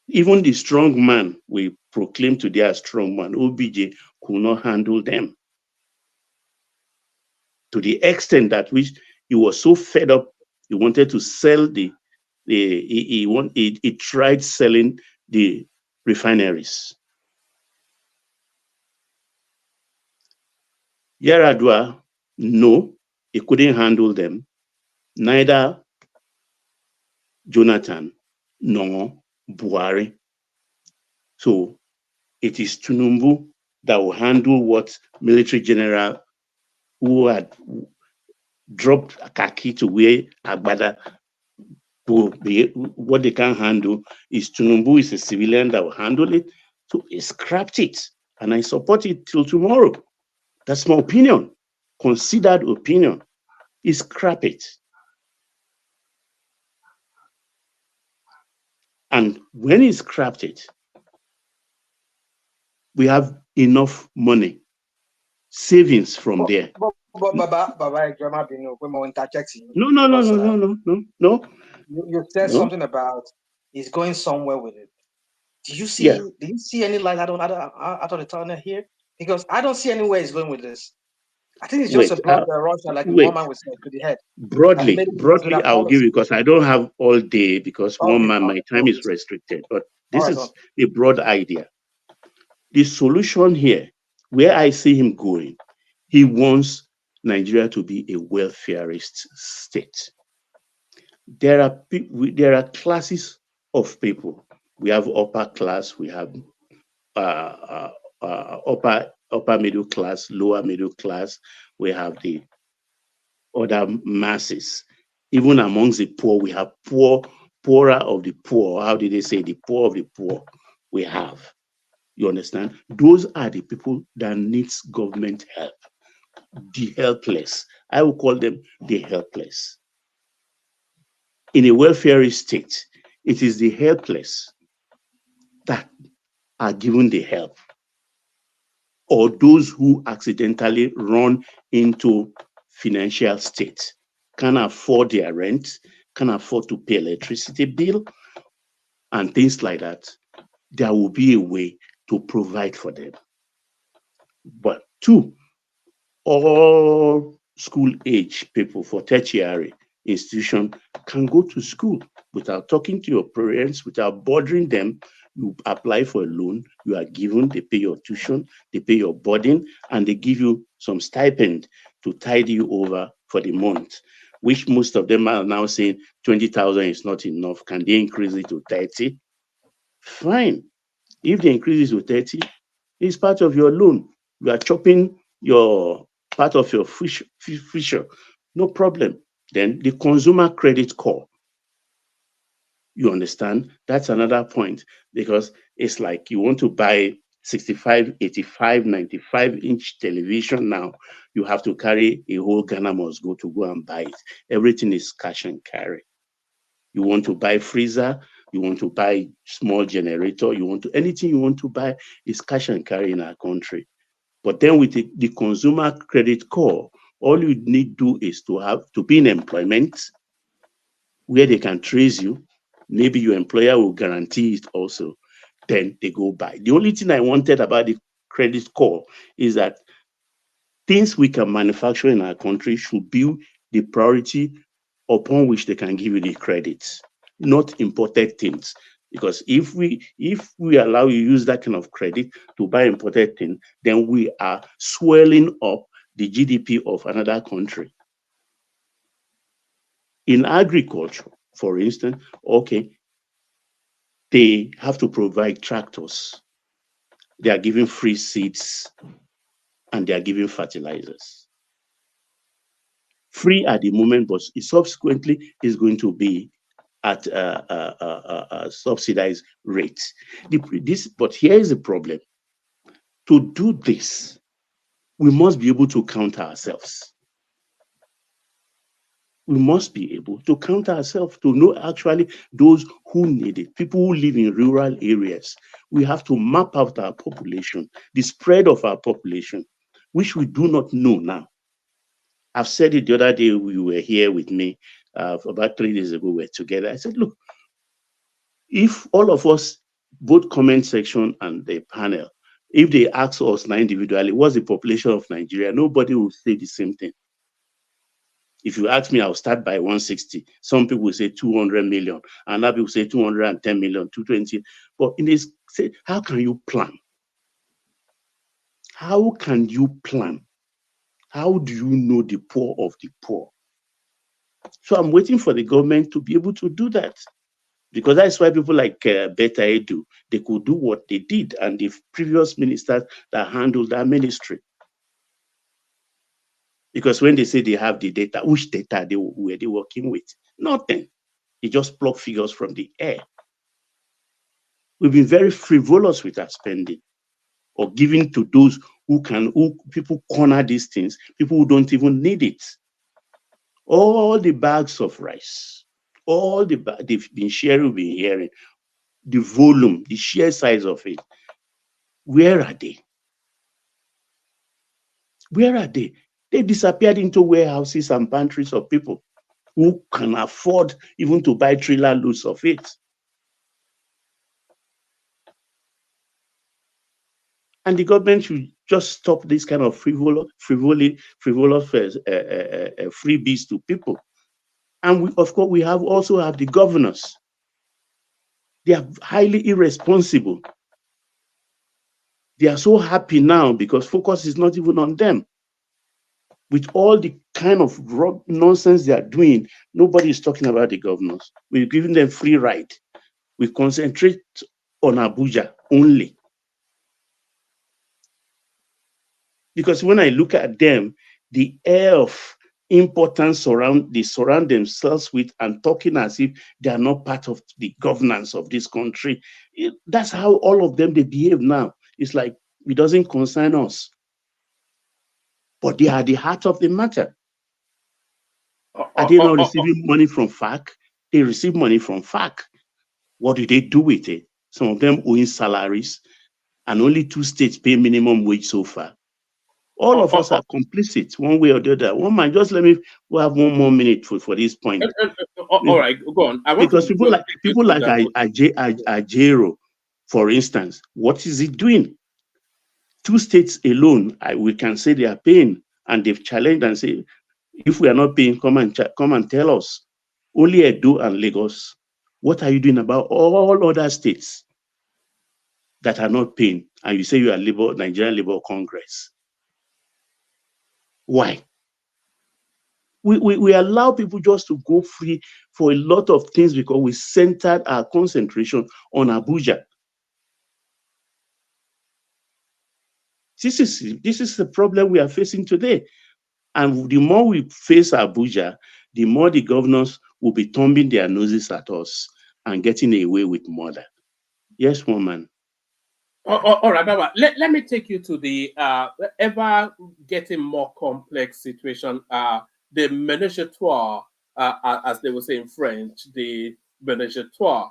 Even the strong man we proclaim today as strong man, OBJ, could not handle them. To the extent that which he was so fed up, he wanted to sell he tried selling the refineries. Yaradua, no, he couldn't handle them. Neither Jonathan nor Buhari. So it is Tinubu that will handle what military general who had dropped khaki to wear agbada what they can handle is Tinubu is a civilian that will handle it. So he scrapped it, and I support it till tomorrow. That's my opinion, considered opinion. He scrap it. And when he scrapped it, we have enough money, savings from there. Baba, Grandma Bino, we will interject you. No. You said something about he's going somewhere with it. Do you see? Yeah. Do you see any light out of the tunnel here? Because I don't see anywhere he's going with this. I think it's just a broad Russia, like one man was saying, to the head. Broadly, I'll give you, because I don't have all day, because my time is restricted. But this is a broad idea. The solution here, where I see him going, he wants Nigeria to be a welfareist state. There are classes of people. We have upper class, we have upper middle class, lower middle class. We have the other masses. Even amongst the poor, we have poorer of the poor. How did they say? The poor of the poor we have. You understand? Those are the people that needs government help. The helpless. I will call them the helpless. In a welfare state, it is the helpless that are given the help, or those who accidentally run into financial state, can afford their rent, can afford to pay electricity bill, and things like that. There will be a way to provide for them. But two, all school age people for tertiary institution can go to school without talking to your parents, without bothering them. You apply for a loan, you are given, they pay your tuition, they pay your boarding, and they give you some stipend to tide you over for the month, which most of them are now saying 20,000 is not enough. Can they increase it to 30? Fine. If they increase it to 30, it's part of your loan. You are chopping your part of your future. No problem. Then the consumer credit score. You understand? That's another point, because it's like you want to buy 65, 85, 95-inch television now. You have to carry a whole Ghana must go to go and buy it. Everything is cash and carry. You want to buy freezer, you want to buy small generator, anything you want to buy is cash and carry in our country. But then with the consumer credit score, all you need to do is to be in employment where they can trace you. Maybe your employer will guarantee it also. Then they go buy. The only thing I wanted about the credit score is that things we can manufacture in our country should be the priority upon which they can give you the credits, not imported things. Because if we allow you use that kind of credit to buy imported things, then we are swelling up the GDP of another country. In agriculture, for instance, okay, they have to provide tractors. They are giving free seeds and they are giving fertilizers. Free at the moment, but it subsequently is going to be at a subsidized rate. But here is the problem. To do this, we must be able to count ourselves. We must be able to count ourselves to know actually those who need it, people who live in rural areas. We have to map out our population, the spread of our population, which we do not know now. I've said it the other day, you were here with me about 3 days ago, we were together. I said, look, if all of us, both comment section and the panel, if they ask us now individually, what's the population of Nigeria, nobody will say the same thing. If you ask me, I'll start by 160. Some people will say 200 million, and other people say 210 million, 220. But in this, say, how can you plan? How can you plan? How do you know the poor of the poor? So I'm waiting for the government to be able to do that. Because that's why people like Beta Edu, they could do what they did, and the previous ministers that handled that ministry. Because when they say they have the data, which data were they working with? Nothing. They just pluck figures from the air. We've been very frivolous with our spending, or giving to those who people corner these things, people who don't even need it. All the bags of rice, they've been sharing, we've been hearing, the volume, the sheer size of it. Where are they? Where are they? They disappeared into warehouses and pantries of people who can afford even to buy trailer loads of it. And the government should just stop this kind of frivolous freebies to people. And of course, we also have the governors. They are highly irresponsible. They are so happy now because focus is not even on them. With all the kind of nonsense they are doing, nobody is talking about the governors. We're giving them free ride. We concentrate on Abuja only. Because when I look at them, the air of importance they surround themselves with, and talking as if they are not part of the governance of this country. That's how all of them, they behave now. It's like it doesn't concern us. But they are the heart of the matter. Are they not receiving money from FAC? They receive money from FAC. What do they do with it? Some of them owing salaries, and only 2 states pay minimum wage so far. All of us are complicit, one way or the other. One man, just let me have 1 more minute for this point. All right, go on. Because people like Ajero, for instance, what is he doing? 2 states alone, we can say they are paying, and they've challenged and say, if we are not paying, come and tell us. Only Edo and Lagos. What are you doing about all other states that are not paying? And you say you are Nigerian Labour Congress. Why? We allow people just to go free for a lot of things because we centered our concentration on Abuja. This is the problem we are facing today. And the more we face Abuja, the more the governors will be thumbing their noses at us and getting away with murder. Yes, woman. All right, Baba. Let me take you to the ever getting more complex situation. The ménage à trois, as they would say in French, the ménage à trois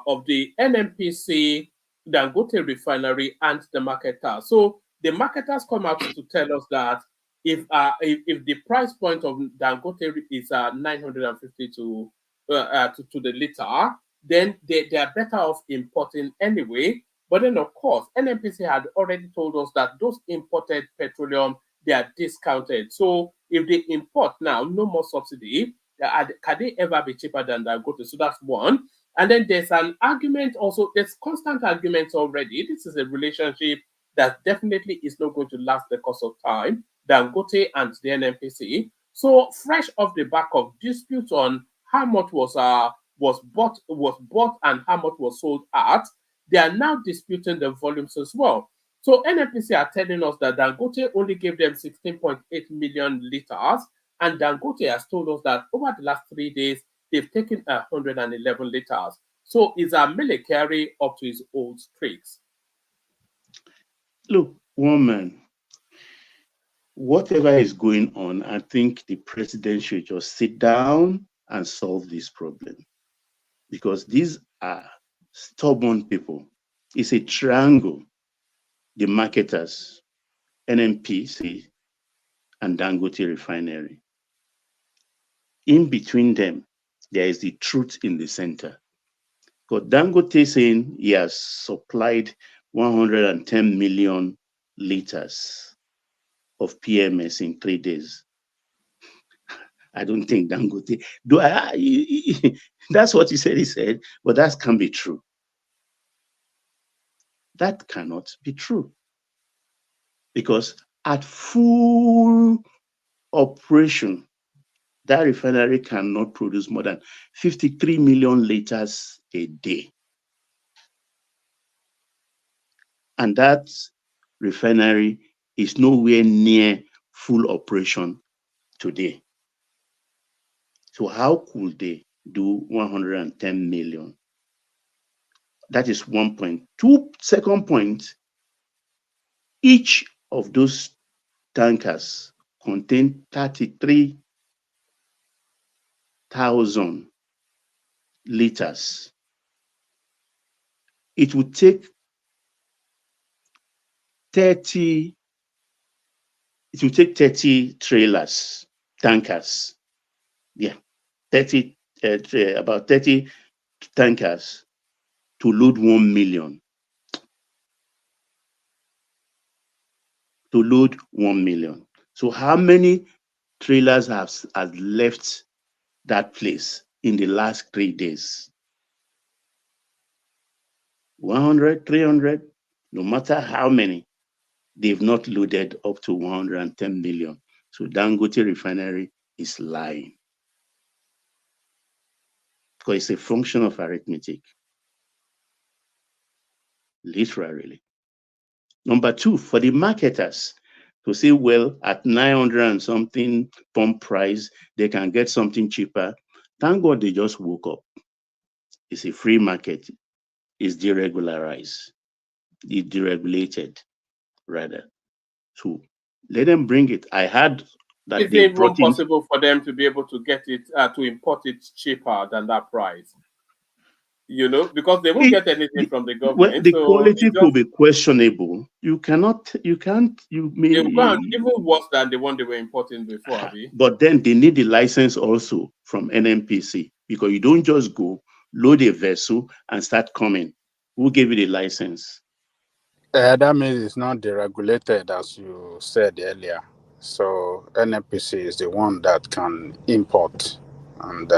of the NNPC, Dangote refinery, and the marketers. So the marketers come out to tell us that if the price point of Dangote is 950 to the liter, then they are better off importing anyway. But then, of course, NNPC had already told us that those imported petroleum, they are discounted. So if they import now, no more subsidy, can they ever be cheaper than Dangote? So that's one. And then there's an argument also, there's constant arguments already. This is a relationship that definitely is not going to last the course of time, Dangote and the NNPC. So fresh off the back of disputes on how much was bought and how much was sold at, they are now disputing the volumes as well. So NNPC are telling us that Dangote only gave them 16.8 million liters, and Dangote has told us that over the last 3 days, they've taken 111 liters. So is Mele Kyari up to his old tricks? Look, woman, whatever is going on, I think the president should just sit down and solve this problem. Because these are stubborn people. It's a triangle. The marketers, NNPC, and Dangote refinery. In between them, there is the truth in the center. Because Dangote saying he has supplied 110 million liters of PMS in 3 days. I don't think Dangote, that's what he said, but that can't be true. That cannot be true. Because at full operation, that refinery cannot produce more than 53 million liters a day. And that refinery is nowhere near full operation today. So how could they do 110 million. That is 1.2. Second point, each of those tankers contain 33,000 liters. It would take 30 trailers, tankers. Yeah, 30, about 30 tankers to load 1 million. To load 1 million. So how many trailers have left that place in the last 3 days? 100, 300, no matter how many, they've not loaded up to 110 million. So Dangote Refinery is lying. Because it's a function of arithmetic. Literally. Number two, for the marketers to say, well, at 900 and something pump price, they can get something cheaper. Thank God they just woke up. It's a free market. It's deregularized. It's deregulated, rather. So let them bring it. I had that Is they it even brought in. possible for them to be able to get it, to import it cheaper than that price? You know, because they won't get anything from the Well, government. the So quality it could just, be questionable. You can't, you it will go on may, even worse than the one they were importing before, Abi. but then they need the license also from NMPC, because you don't just go load a vessel and start coming. Who gave you the license? That means it's not deregulated, as you said earlier. So NNPC is the one that can import, and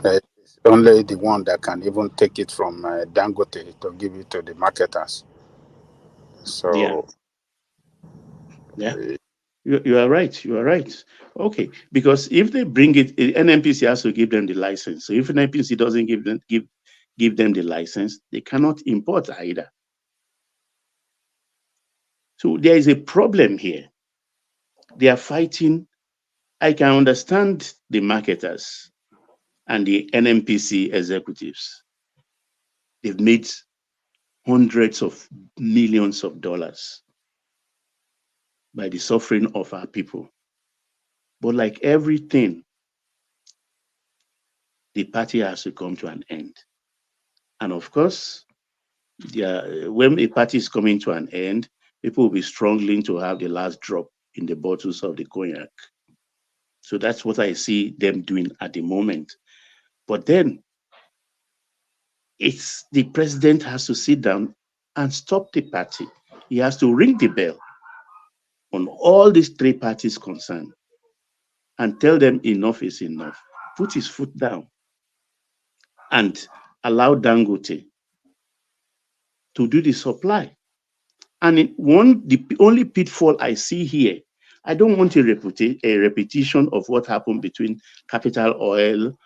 it's only the one that can even take it from Dangote to give it to the marketers. Yeah, So yeah. You are right. You are right. Okay, because if they bring it, NMPC has to give them the license. So if NMPC doesn't give them the license, they cannot import either. So there is a problem here. They are fighting. I can understand the marketers and the NMPC executives. They've made hundreds of millions of dollars by the suffering of our people. But like everything, the party has to come to an end. And of course, when a party is coming to an end, people will be struggling to have the last drop in the bottles of the cognac. So that's what I see them doing at the moment. But then it's the president has to sit down and stop the party. He has to ring the bell on all these three parties concerned and tell them enough is enough. Put his foot down and allow Dangote to do the supply. And the only pitfall I see here, I don't want a repetition of what happened between Capital Oil,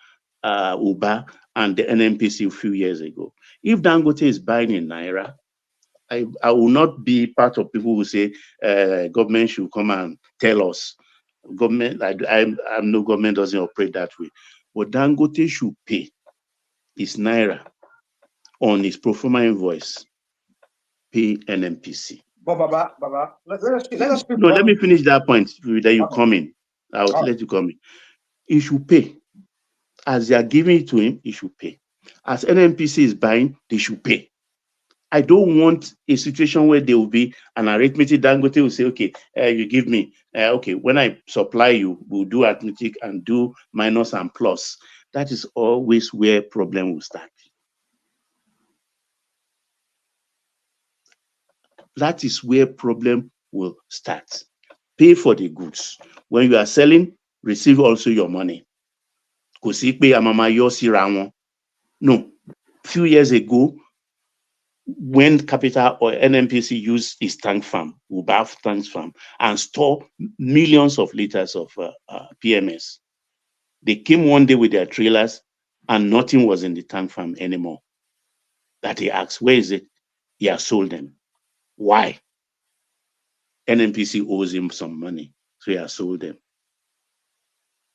Uber, and the NMPC a few years ago. If Dangote is buying in Naira, I will not be part of people who say government should come and tell us. Government, I know government doesn't operate that way. But Dangote should pay his Naira on his pro forma invoice, pay NMPC. But Baba, let us speak No, let one. me finish that point. Then you Okay. come in. I'll Okay. let you come in. He should pay. As they are giving it to him, he should pay. As NMPC is buying, they should pay. I don't want a situation where there will be an arithmetic. Dangote will say, okay, you give me, okay, when I supply you, we'll do arithmetic and do minus and plus. That is always where problem will start. That is where problem will start. Pay for the goods. When you are selling, receive also your money. Kò sí pé a máa yọ síra wọn. No. Few years ago, when Capital or NMPC used its tank farm, Ubaf tank farm, and store millions of liters of PMS, they came one day with their trailers and nothing was in the tank farm anymore. That he asked, where is it? He has sold them. Why? NMPC owes him some money, so he has sold them.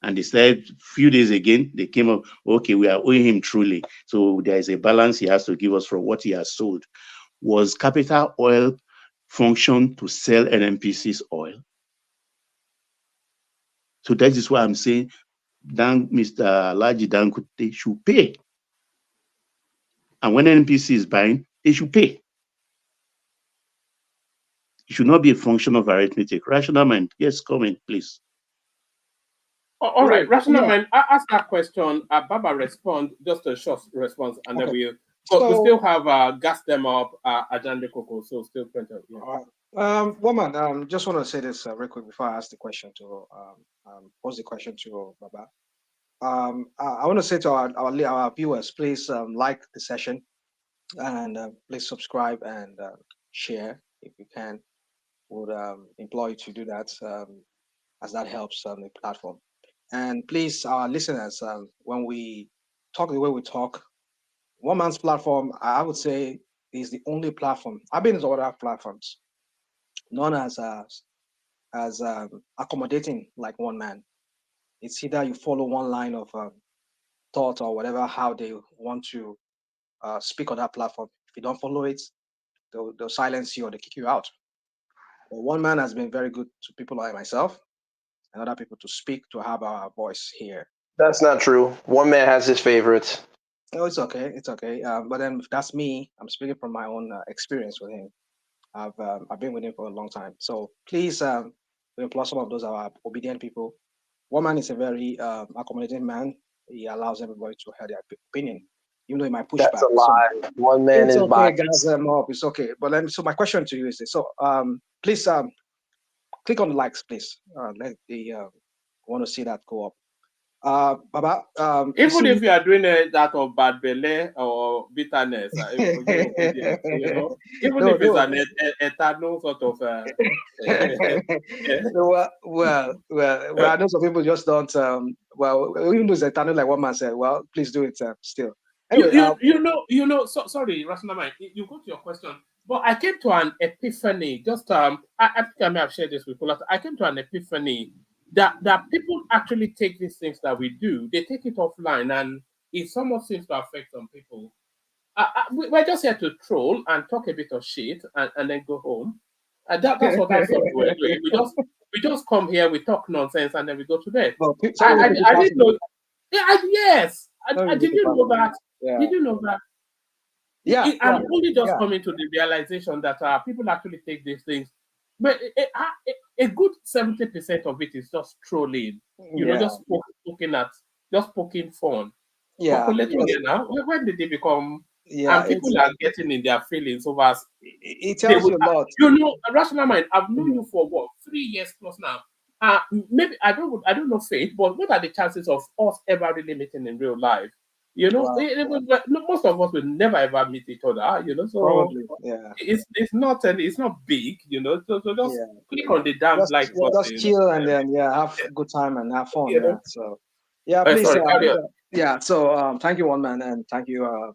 And they said a few days again, they came up, okay, we are owing him truly. So there is a balance he has to give us from what he has sold. Was Capital Oil function to sell NNPC's oil? So that is why I'm saying Mr. Laji Dangote should pay. And when NNPC is buying, they should pay. It should not be a function of arithmetic. Rational mind. Yes, comment, please. All right, rational mind. I ask that question. Baba respond just a short response, and then we still have gas them up, Ajande Koko. So still plenty of woman. Just want to say this real quick before I ask the question to pose the question to Baba. I want to say to our viewers, please like the session and please subscribe and share if you can. Would implore you to do that as that helps the platform. And please, our listeners, when we talk the way we talk, One Man's platform, I would say, is the only platform. I've been to other platforms, known as accommodating like one man. It's either you follow one line of thought or whatever, how they want to speak on that platform. If you don't follow it, they'll silence you or they kick you out. But One Man has been very good to people like myself and other people to speak, to have our voice here. That's not true. One man has his favorites. Oh, it's okay. It's okay. But then if that's me, I'm speaking from my own experience with him. I've been with him for a long time. So please, we employ some of those are obedient people. One Man is a very accommodating man. He allows everybody to have their opinion, even though he might push That's back. a lie. One man it's is okay, biased. guys. It's okay. But then, so my question to you is this: so please click on the likes, please. Let the want to see that go up. Baba, even if you are doing that of bad belly or bitterness, even if it's an eternal sort of. well, I know some people just don't. Even though it's eternal, like One Man said, well, please do it still. Anyway, sorry, Rasunama, you go to your question, but I came to an epiphany. Just I think I may have shared this with people. I came to an epiphany that people actually take these things that we do, they take it offline, and it somewhat seems to affect some people. We're just here to troll and talk a bit of shit and then go home. That's what we're doing. We just come here, we talk nonsense, and then we go to bed. I didn't know. Yes. Did you know that? Yeah. Did you know that? Yeah. I'm only just coming to the realization that people actually take these things. But a good 70% of it is just trolling. Just poking fun. Yeah. When did they become? Yeah. And people are getting in their feelings over. It tells you a lot. Rational mind. I've known you for what 3 years plus now. Maybe I don't know Faith, but what are the chances of us ever really meeting in real life? Most of us will never ever meet each other. So probably, yeah. It's not big. So just click on the damn like button. Just chill and then have a good time and have fun. So please. Sorry, carry on. So thank you, One Man, and thank you, our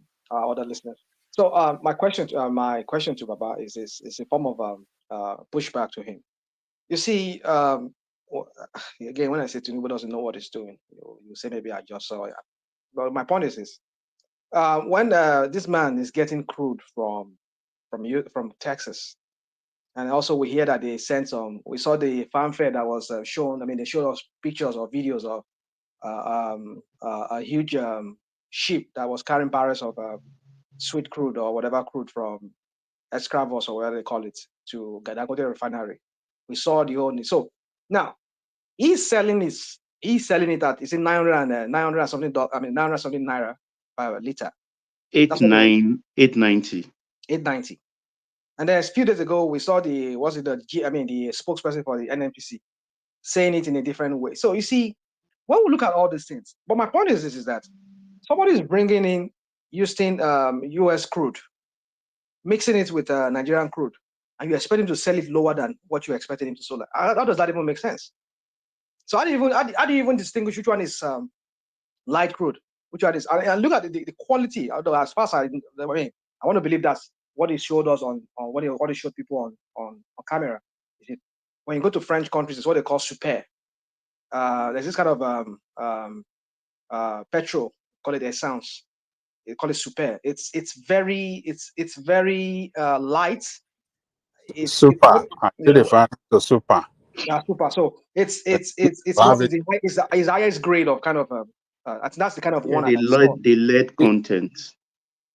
other listeners. So my question to Baba is this: is a form of pushback to him. You see, again, when I say Tinubu doesn't know what he's doing, you say maybe I just saw it. But my point is this: when this man is getting crude from Texas, and also we hear that they sent some. We saw the fanfare that was shown. I mean, they showed us pictures or videos of a huge ship that was carrying barrels of sweet crude or whatever crude from Escravos or whatever they call it to Dangote refinery. We saw the whole. So now he's selling it at it's in 900 something. I mean 900 something naira per liter. 890. And then a few days ago we saw the spokesperson for the NNPC saying it in a different way. So you see, when we look at all these things, but my point is that somebody is bringing in Houston US crude, mixing it with Nigerian crude, and you expect him to sell it lower than what you expected him to sell. How does that even make sense? So how do you even distinguish which one is light crude, which one is? And look at the quality. Although as far as I want to believe that's what he showed us on what he showed people on camera. When you go to French countries, it's what they call super. there's this kind of petrol, call it essence. They call it super. It's very light. Super. I did it for the super. Yeah, super. So it's Have what is it. the highest grade of kind of that's the kind of one I saw. The lead content.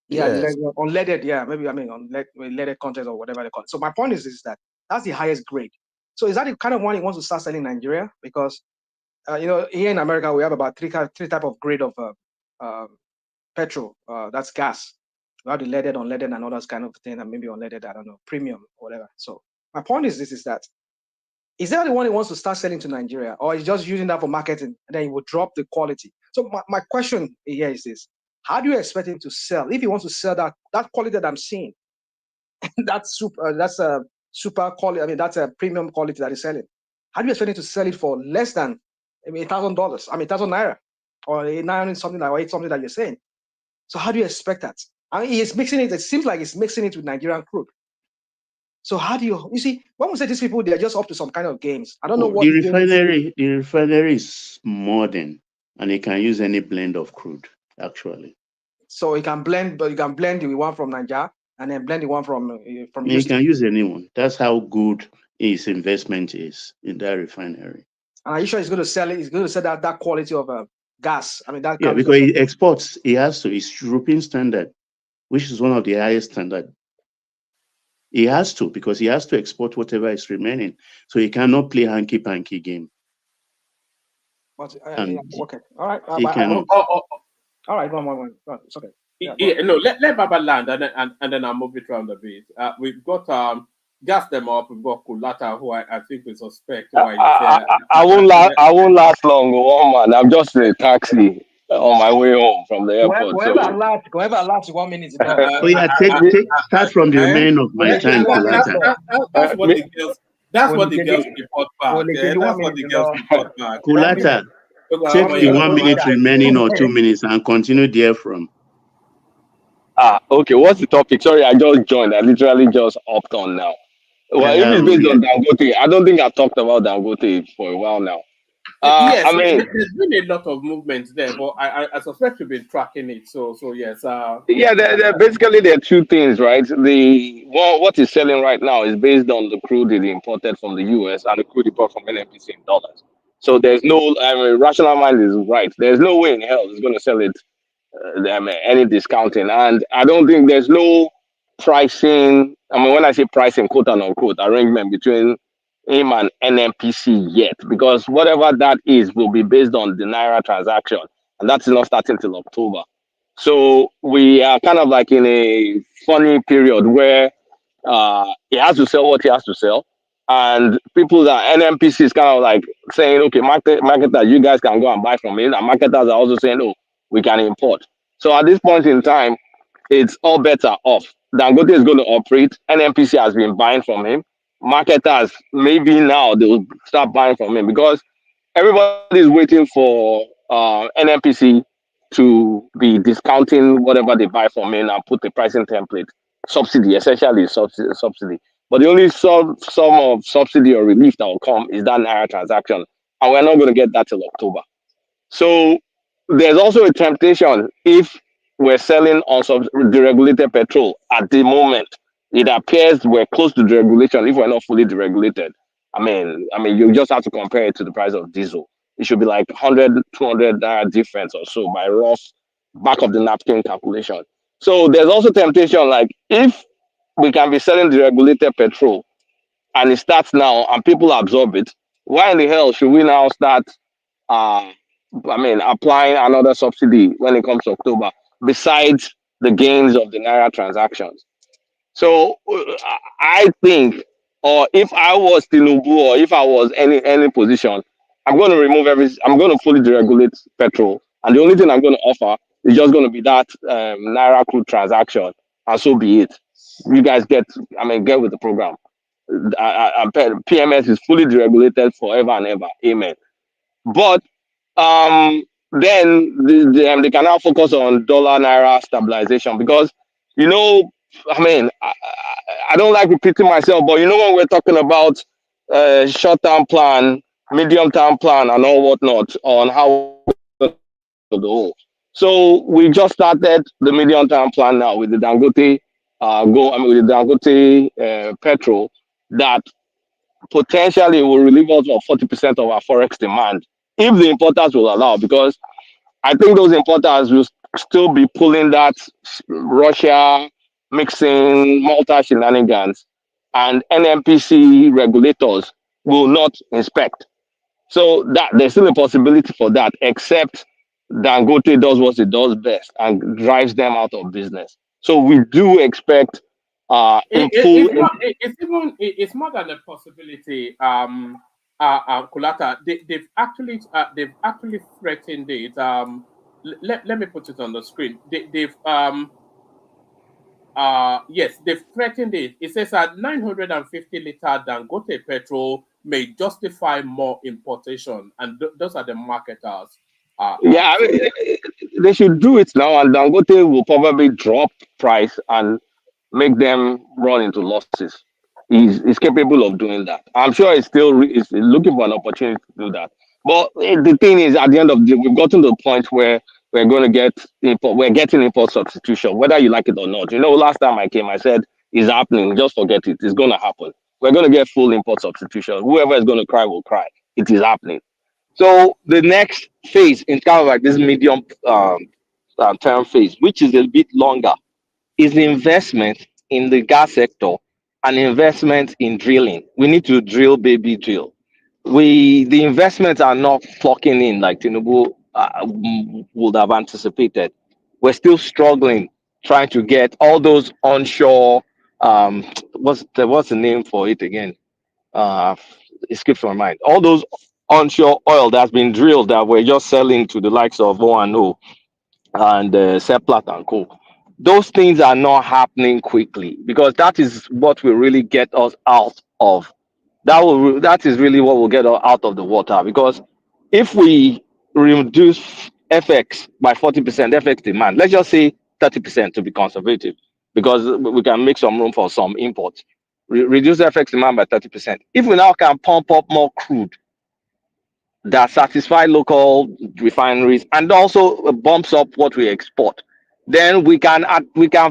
Yeah, Yes. unleaded. Yeah, maybe unleaded content or whatever they call it. So my point is that that's the highest grade. So is that the kind of one he wants to start selling in Nigeria? Because here in America we have about three type of grade of petrol. That's gas. We have the leaded, unleaded, and all those kind of thing, and maybe unleaded, I don't know, premium or whatever. So my point is that is that the one he wants to start selling to Nigeria, or is just using that for marketing and then he will drop the quality? So my question here is this: how do you expect him to sell if he wants to sell that quality that I'm seeing? That's a super quality. I mean, that's a premium quality that he's selling. How do you expect him to sell it for less than $1,000? I mean, 1,000 naira or 900 something like something that you're saying. So how do you expect that? I mean, he's mixing it. It seems like he's mixing it with Nigerian crude. So how do you see when we say these people, they're just up to some kind of games? I don't know what the refinery is modern, and it can use any blend of crude actually. So you can blend, but you can blend the one from Nigeria and then blend the one from You Houston. can use anyone. That's how good his investment is in that refinery. And are you sure he's going to sell it? He's going to sell that quality of gas. I mean, that because he exports. He has to. It's European standard, which is one of the highest standard. He has to, because he has to export whatever is remaining. So he cannot play hanky-panky game. But, okay, all right. He cannot. All right, one. It's okay. No, let Baba land and then I'll move it around a bit. We've got gas them up. We've got Kulata, who I think we suspect. I won't last long. Man, I'm just in a taxi on my way home from the airport. Whoever last 1 minute. Start from the remaining of my time, Kulata. That's what the girls report back. That's what the girls report back. Kulata, take the 1 minute remaining or 2 minutes and continue there from. Okay. What's the topic? Sorry, I just joined. I literally just hopped on now. Well, if it's based on Dangote, I don't think I've talked about Dangote for a while now. Yes, I mean, there's been a lot of movement there, but I suspect you've been tracking it. So yes. Yeah, basically there are two things, right? What is selling right now is based on the crude it imported from the US and the crude it bought from NNPC in dollars. So there's no, rational mind is right. There's no way in hell it's going to sell it any discounting, and I don't think there's no pricing. I mean, when I say pricing, quote unquote, arrangement between him and NNPC yet, because whatever that is will be based on the Naira transaction, and that's not starting till October. So we are kind of like in a funny period where he has to sell what he has to sell, and people that NNPC is kind of like saying, okay, marketers, you guys can go and buy from me, and marketers are also saying, oh, we can import. So at this point in time, it's all better off. Dangote is going to operate. NNPC has been buying from him. Marketers, maybe now they will start buying from him, because everybody is waiting for NNPC to be discounting whatever they buy from him and put the pricing template. Subsidy, essentially subsidy. But the only sum of subsidy or relief that will come is that Naira transaction. And we're not going to get that till October. So there's also a temptation if we're selling on some deregulated petrol at the moment. It appears we're close to deregulation if we're not fully deregulated. I mean, you just have to compare it to the price of diesel. It should be like 100, 200 difference or so by rough back of the napkin calculation. So there's also temptation, like if we can be selling deregulated petrol and it starts now and people absorb it, why in the hell should we now start applying another subsidy when it comes to October, besides the gains of the Naira transactions? So I think, or if I was Tinubu, or if I was any position, I'm going to remove I'm going to fully deregulate petrol, and the only thing I'm going to offer is just going to be that Naira crude transaction, and so be it. You guys get with the program. PMS is fully deregulated forever and ever. Amen. But then they can now focus on dollar Naira stabilization, because I don't like repeating myself, but when we're talking about short-term plan medium-term plan and all whatnot on how the whole. So we just started the medium-term plan now with the Dangote with the Dangote petrol that potentially will relieve us of 40% of our forex demand if the importers will allow, because I think those importers will still be pulling that Russia mixing Malta shenanigans, and NMPC regulators will not inspect. So that there's still a possibility for that, except Dangote does what it does best and drives them out of business. So we do expect It's more than a possibility. Kulata, they've actually threatened it. Let me put it on the screen. Yes, they've threatened it. It says that 950 liter Dangote petrol may justify more importation, and those are the marketers. Yeah, I mean, they should do it now, and Dangote will probably drop price and make them run into losses. He's capable of doing that. I'm sure he's still is looking for an opportunity to do that. But the thing is, at the end of the day, we've gotten to the point where we're going to get we're getting import substitution, whether you like it or not. You know, last time I came, I said it's happening. Just forget it. It's going to happen. We're going to get full import substitution. Whoever is going to cry will cry. It is happening. So the next phase in kind of like this medium term phase, which is a bit longer, is investment in the gas sector and investment in drilling. We need to drill, baby, drill. The investments are not flocking in like Tinubu would have anticipated. We're still struggling trying to get all those onshore. What's the name for it again? Uh, it skips my mind. All those onshore oil that's been drilled that we're just selling to the likes of O&O and Seplat and Co. Those things are not happening quickly because that is what will really get us out of that is really what will get us out of the water. Because if we reduce FX by 40%, FX demand, let's just say 30% to be conservative, because we can make some room for some imports. Reduce FX demand by 30%. If we now can pump up more crude that satisfy local refineries and also bumps up what we export, then we can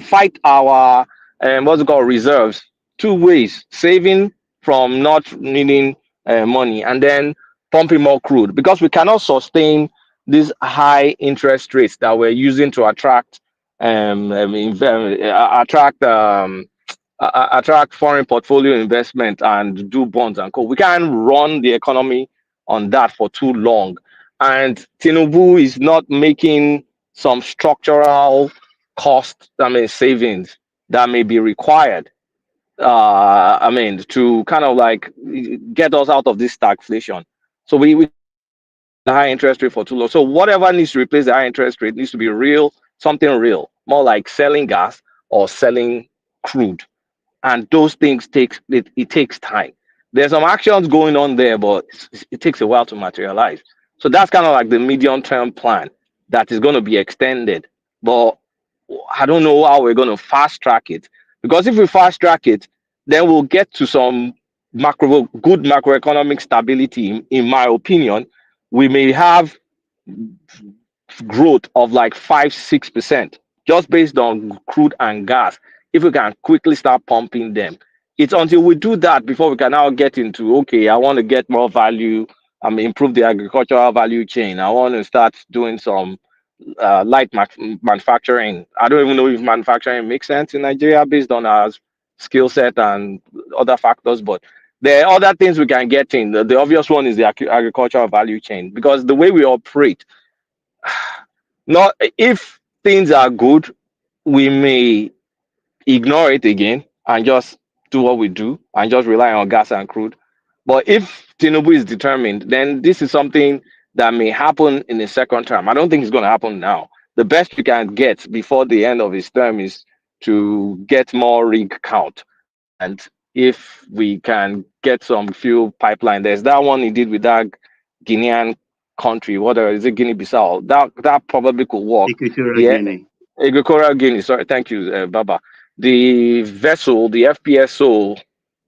fight our what's it called, reserves two ways: saving from not needing money, and then pumping more crude, because we cannot sustain these high interest rates that we're using to attract attract foreign portfolio investment and do bonds and co. We can't run the economy on that for too long. And Tinubu is not making some structural savings that may be required. To kind of like get us out of this stagflation. So we the high interest rate for too long. So whatever needs to replace the high interest rate needs to be real, something real, more like selling gas or selling crude. And those things it takes time. There's some actions going on there, but it takes a while to materialize. So that's kind of like the medium term plan that is going to be extended. But I don't know how we're going to fast track it, because if we fast track it, then we'll get to some good macroeconomic stability. In my opinion, we may have growth of like 5-6% just based on crude and gas, if we can quickly start pumping them. It's until we do that before we can now get into, okay, I want to get more value, improve the agricultural value chain. I want to start doing some light manufacturing. I don't even know if manufacturing makes sense in Nigeria based on our skill set and other factors, but there are other things we can get in. The obvious one is the agricultural value chain, because the way we operate, not if things are good, we may ignore it again and just do what we do and just rely on gas and crude. But if Tinubu is determined, then this is something that may happen in the second term. I don't think it's going to happen now. The best we can get before the end of his term is to get more rig count. And if we can get some fuel pipeline, there's that one he did with that Guinean country, whatever is it, Guinea-Bissau? That probably could work. Equatorial Guinea. Sorry, thank you, Baba. The vessel, the FPSO,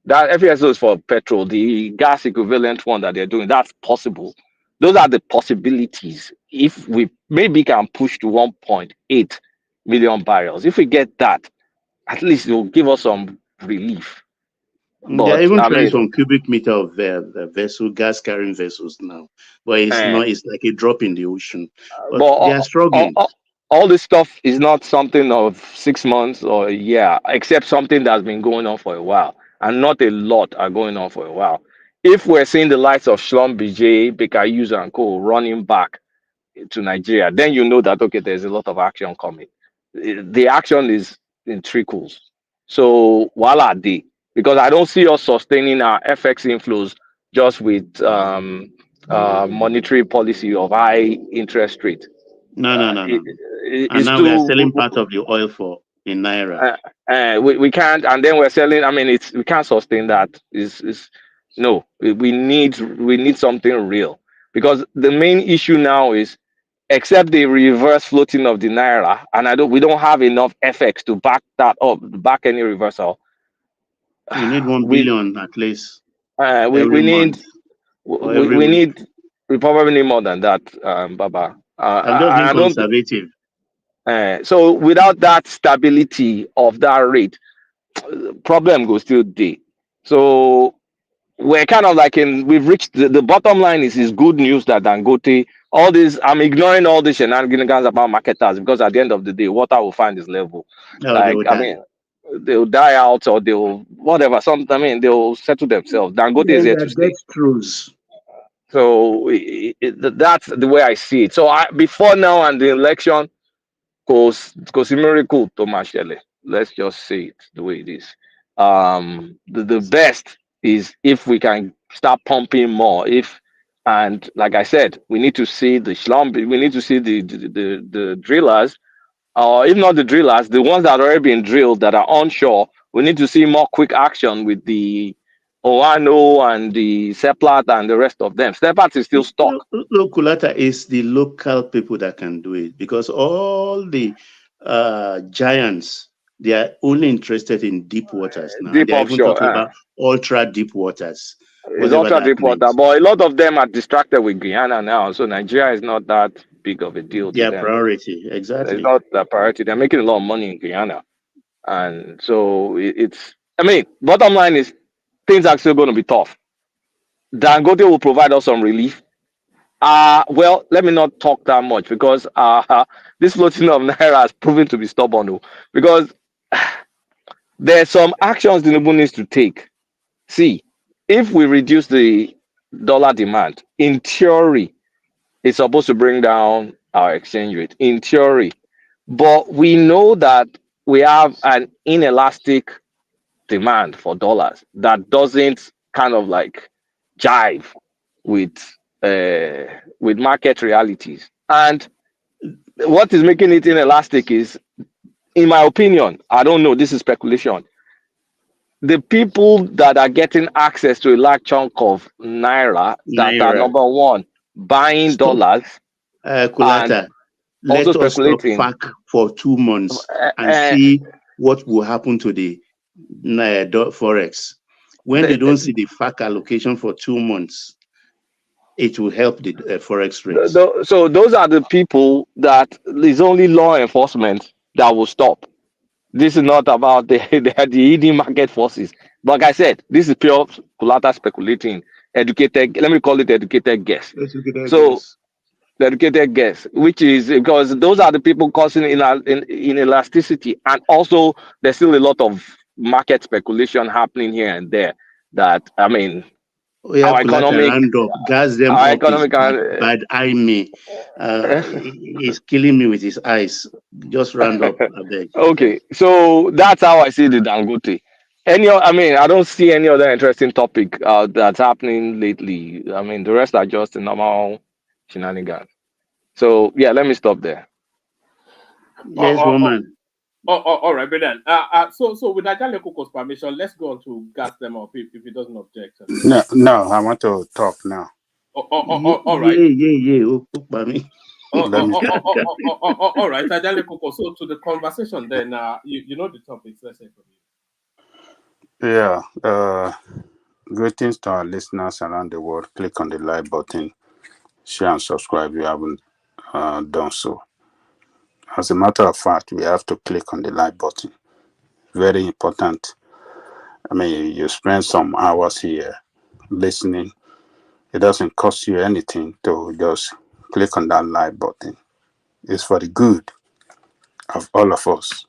That FPSO is for petrol. The gas equivalent one that they're doing, that's possible. Those are the possibilities. If we maybe can push to 1.8 million barrels, if we get that, at least it will give us some relief. They are But even I trying mean, some cubic meter of vessel, gas carrying vessels now, but it's eh, not. It's like a drop in the ocean. but But they are struggling. all this stuff is not something of 6 months or a year, except something that's been going on for a while, and not a lot are going on for a while. If we're seeing the likes of Shlom BJ, Baker Hughes and Co. running back to Nigeria, then you know that okay, there's a lot of action coming. The action is in trickles. So while are they? Because I don't see us sustaining our FX inflows just with monetary policy of high interest rate. No, no, no, no. And It's now we are too. selling part of the oil for in naira. We can't, and then we're selling. I mean, it's we can't sustain that. Is no. We need something real, because the main issue now is, except the reverse floating of the naira, and we don't have enough FX to back that up, back any reversal. We need 1 We billion at least we every month need or every we week. need we probably need more than that, Baba. I'm just being I don't. conservative. So without that stability of that rate, problem goes still day. So we're kind of like we've reached the bottom line is good news that Dangote, all this, I'm ignoring all the shenanigans about marketers, because at the end of the day, water will find its level. Oh, they Like, will I die. mean, they'll die out, or they'll, whatever, I mean, they'll settle themselves. Dangote is Then here they are to stay. dead screws. So that's the way I see it. So before now and the election, because miracle to Mashele. Let's just say it the way it is. The best is if we can start pumping more. And like I said, we need to see the slump. We need to see the drillers, or if not the drillers, the ones that are already been drilled that are onshore. We need to see more quick action with the Oano and the Seplat and the rest of them. Seplat is still stuck. Look, Kulata, is the local people that can do it, because all the giants, they are only interested in deep waters now, and Deep they are even offshore. talking about ultra deep waters, It's whatever ultra that deep water, means. but a lot of them are distracted with Guyana now. So Nigeria is not that big of a deal to Their them. priority, It's exactly. not the priority. They're making a lot of money in Guyana. And so it's, I mean, bottom line is things are still going to be tough. Dangote will provide us some relief. Well, let me not talk that much, because this floating of Naira has proven to be stubborn, though, because there's some actions Tinubu needs to take. See, if we reduce the dollar demand, in theory, it's supposed to bring down our exchange rate, in theory. But we know that we have an inelastic demand for dollars that doesn't kind of like jive with market realities. And what is making it inelastic is, in my opinion, I don't know, this is speculation, the people that are getting access to a large chunk of naira that are, Naira. number one, buying Stop, dollars and Kulata. also Let us stop speculating. FAC for 2 months and Uh, see what will happen to the forex. When they don't see the FAC allocation for 2 months, it will help the forex rates. so those are the people that is only law enforcement that will stop. This is not about the hidden market forces. But like I said, this is pure collateral speculating, educated. Let me call it educated guess. Let's look at that, So guys. the educated guess, which is because those are the people causing inelasticity, and also there's still a lot of market speculation happening here and there. That, I mean, Oh, yeah, our Kulata, economic, round up. Gas them our up is economic. bad eye me. He's killing me with his eyes. Just round up, I beg. Okay, so that's how I see the Dangote. I mean, I don't see any other interesting topic that's happening lately. I mean, the rest are just the normal shenanigans. So yeah, let me stop there. Yes, woman. All right, Brendan. So with Ajale Koko's permission, let's go on to gas them up if he doesn't object. No, I want to talk now. All right. Yeah. Let me. All right, Ajale Koko. So to the conversation then, you know the topics. Let's say from you. Yeah. Greetings to our listeners around the world. Click on the like button, share and subscribe if you haven't done so. As a matter of fact, we have to click on the like button. Very important. I mean, you spend some hours here listening. It doesn't cost you anything to just click on that like button. It's for the good of all of us,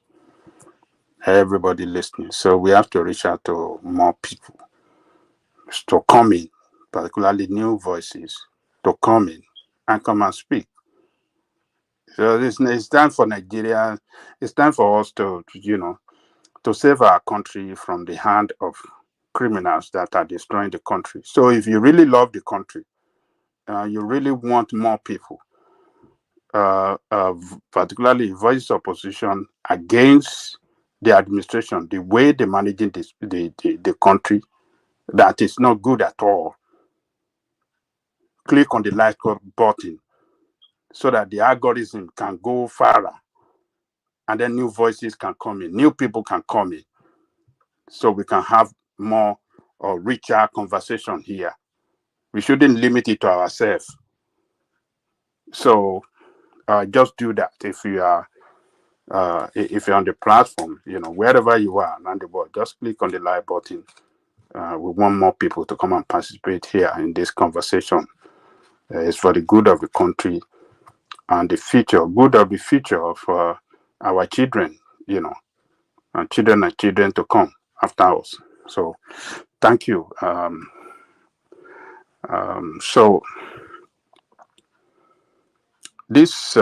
everybody listening. So we have to reach out to more people to come in, particularly new voices, to come in and come and speak. So it's time for Nigeria. It's time for us to save our country from the hand of criminals that are destroying the country. So if you really love the country, you really want more people, particularly voice opposition against the administration, the way they're managing the country, that is not good at all. Click on the like button so that the algorithm can go farther and then new voices can come in, new people can come in, so we can have more or richer conversation here. We shouldn't limit it to ourselves. So just do that if you are if you're on the platform, wherever you are around the world, just click on the like button. We want more people to come and participate here in this conversation. It's for the good of the country and the future, good of the future of our children, and children to come after us. So, thank you. So, this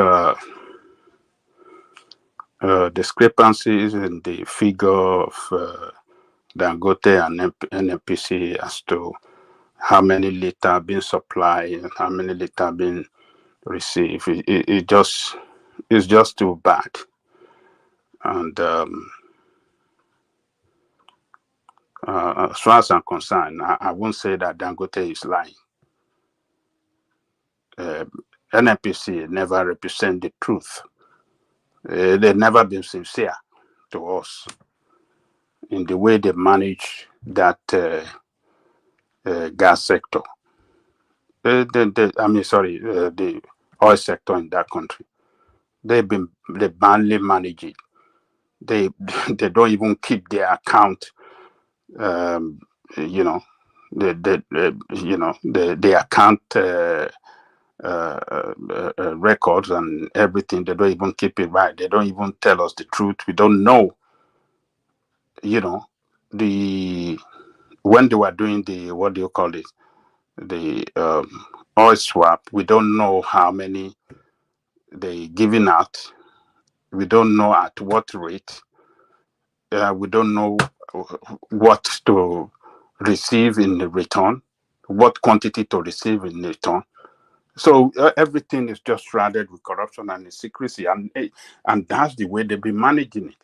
discrepancies in the figure of Dangote and NNPC as to how many liter being supplied and how many liter being received, it's just too bad. And as far as I'm concerned, I won't say that Dangote is lying. NNPC never represent the truth. They've never been sincere to us in the way they manage that gas sector. The oil sector in that country. They badly manage it. They don't even keep their account. The account records and everything. They don't even keep it right. They don't even tell us the truth. We don't know. When they were doing the, what do you call it, the oil swap, we don't know how many they giving out. We don't know at what rate. We don't know what to receive in return, what quantity to receive in return. So everything is just shrouded with corruption and secrecy, and that's the way they've been managing it.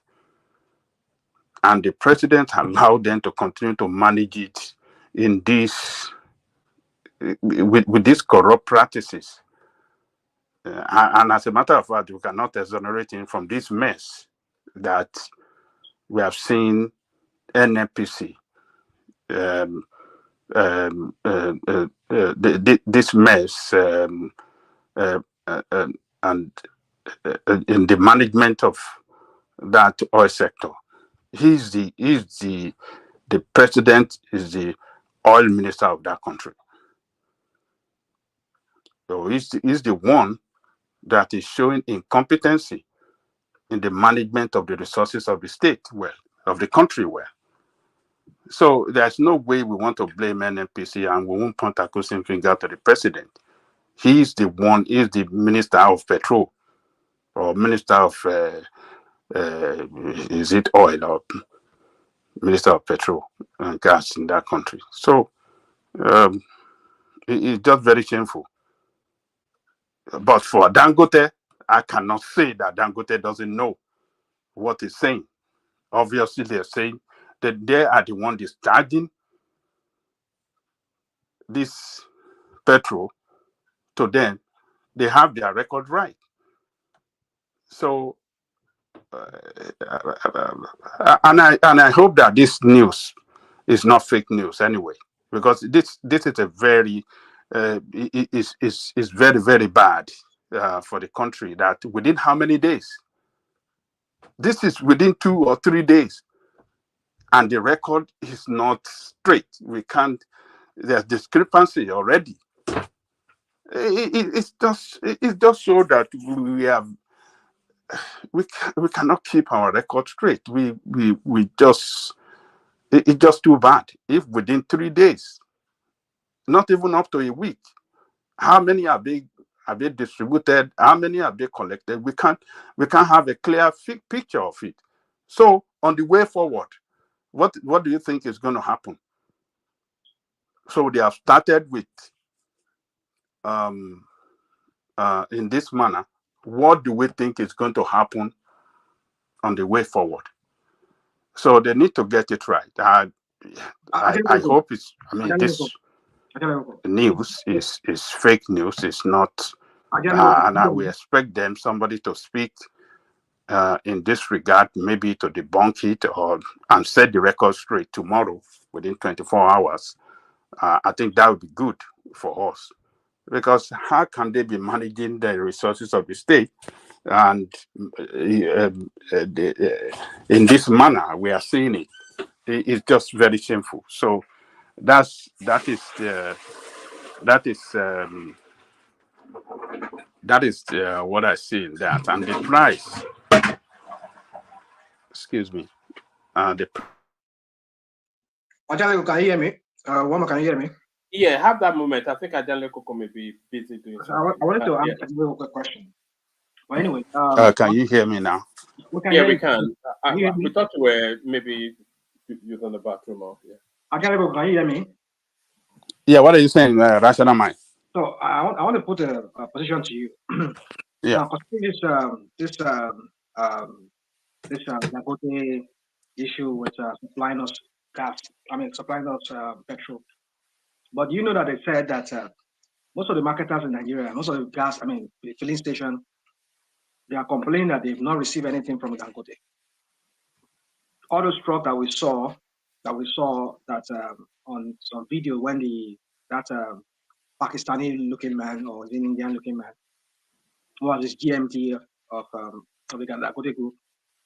And the president allowed them to continue to manage it in this with these corrupt practices. And as a matter of fact, we cannot exonerate him from this mess that we have seen NNPC. This mess and in the management of that oil sector. The president is the oil minister of that country. So he's the one that is showing incompetency in the management of the resources of the state, of the country. So there's no way we want to blame NNPC and we won't point accusing finger to the president. He's the minister of petrol or minister of is it oil or minister of petrol and gas in that country. So it's just very shameful. But for Dangote, I cannot say that Dangote doesn't know what he's saying. Obviously, they're saying that they are the one discharging this petrol to them. They have their record right. So, and I hope that this news It's not fake news anyway, because this is a very is very, very bad for the country. That within how many days? This is within 2 or 3 days, and the record is not straight. We can't. There's discrepancy already. It's just so that we cannot keep our record straight. We just it's just too bad. If within 3 days, not even up to a week, how many are being distributed? How many are being collected? We can't have a clear picture of it. So on the way forward, what do you think is going to happen? So they have started with in this manner. What do we think is going to happen on the way forward? So they need to get it right. I hope it's. I mean, this news is fake news. It's not, and I will expect somebody to speak in this regard, maybe to debunk it and set the record straight tomorrow within 24 hours. I think that would be good for us, because how can they be managing the resources of the state and in this manner we are seeing it? It's just very shameful. So that is what I see in that. And the price, excuse me, the Ajale, can you hear me? Wama, can you hear me? Yeah, have that moment. I think Ajale Koko may be busy doing something. I wanted to ask a quick question. But anyway, can you hear me now? We can. We thought you were maybe using the bathroom or Ajale, can you hear me? Yeah, what are you saying, rational mind? So I want to put a position to you. Yeah. Now, considering this Dangote issue with supplying us gas, supplying us petrol. But you know that they said that most of the marketers in Nigeria, most of the gas, the filling station, they are complaining that they've not received anything from Dangote. All those trucks that we saw that on some video when that Pakistani-looking man or an Indian-looking man was this GMT of the Dangote group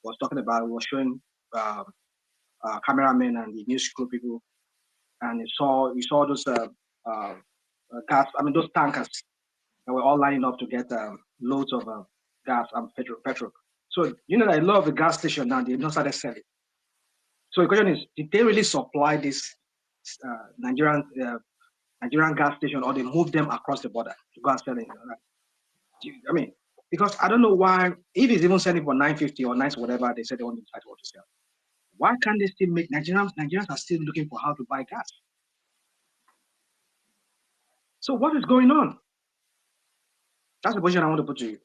was talking about, was showing cameramen and the news crew people, and you saw those gas, those tankers that were all lining up to get loads of gas and petrol. So you know that a lot of the gas stations now they not started selling. So the question is, did they really supply this Nigerian gas station, or they move them across the border to go and sell it? Right? Because I don't know why, if it's even selling for 950 or 9 whatever, they said they want to decide what to sell. Why can't they still make Nigerians are still looking for how to buy gas? So what is going on? That's the question I want to put to you.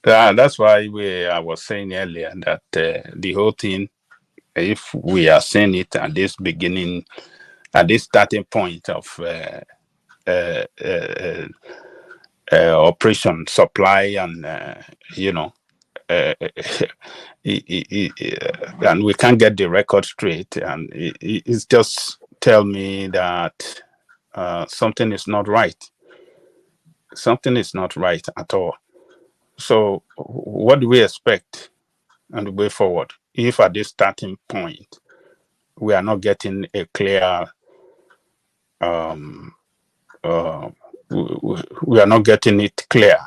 That's why I was saying earlier that the whole thing, if we are seeing it at this beginning, at this starting point of operation supply, and and we can't get the record straight, and it's just tell me that something is not right. Something is not right at all. So what do we expect on the way forward if at this starting point we are not getting a clear we are not getting it clear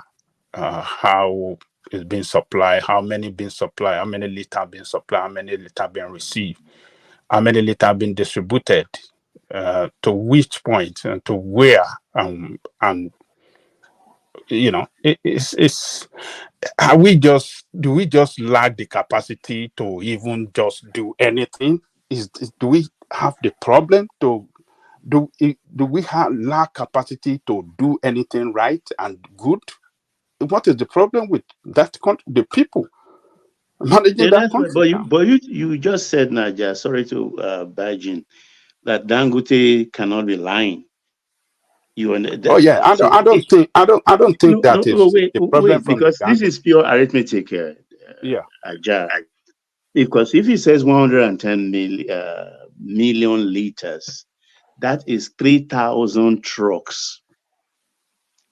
how it's being supplied, how many being supplied, how many liter being supplied, how many liter being received, how many liter being distributed, to which point and to where, and it's do we just lack the capacity to even just do anything? Do we have the problem to do we lack capacity to do anything right and good? What is the problem with that country, the people managing that country? But you just said, Naja, sorry to barge in, that Dangote cannot be lying. I don't think that is the problem, wait, because this is pure arithmetic. Aja. Because if he says 110 million liters, that is 3,000 trucks,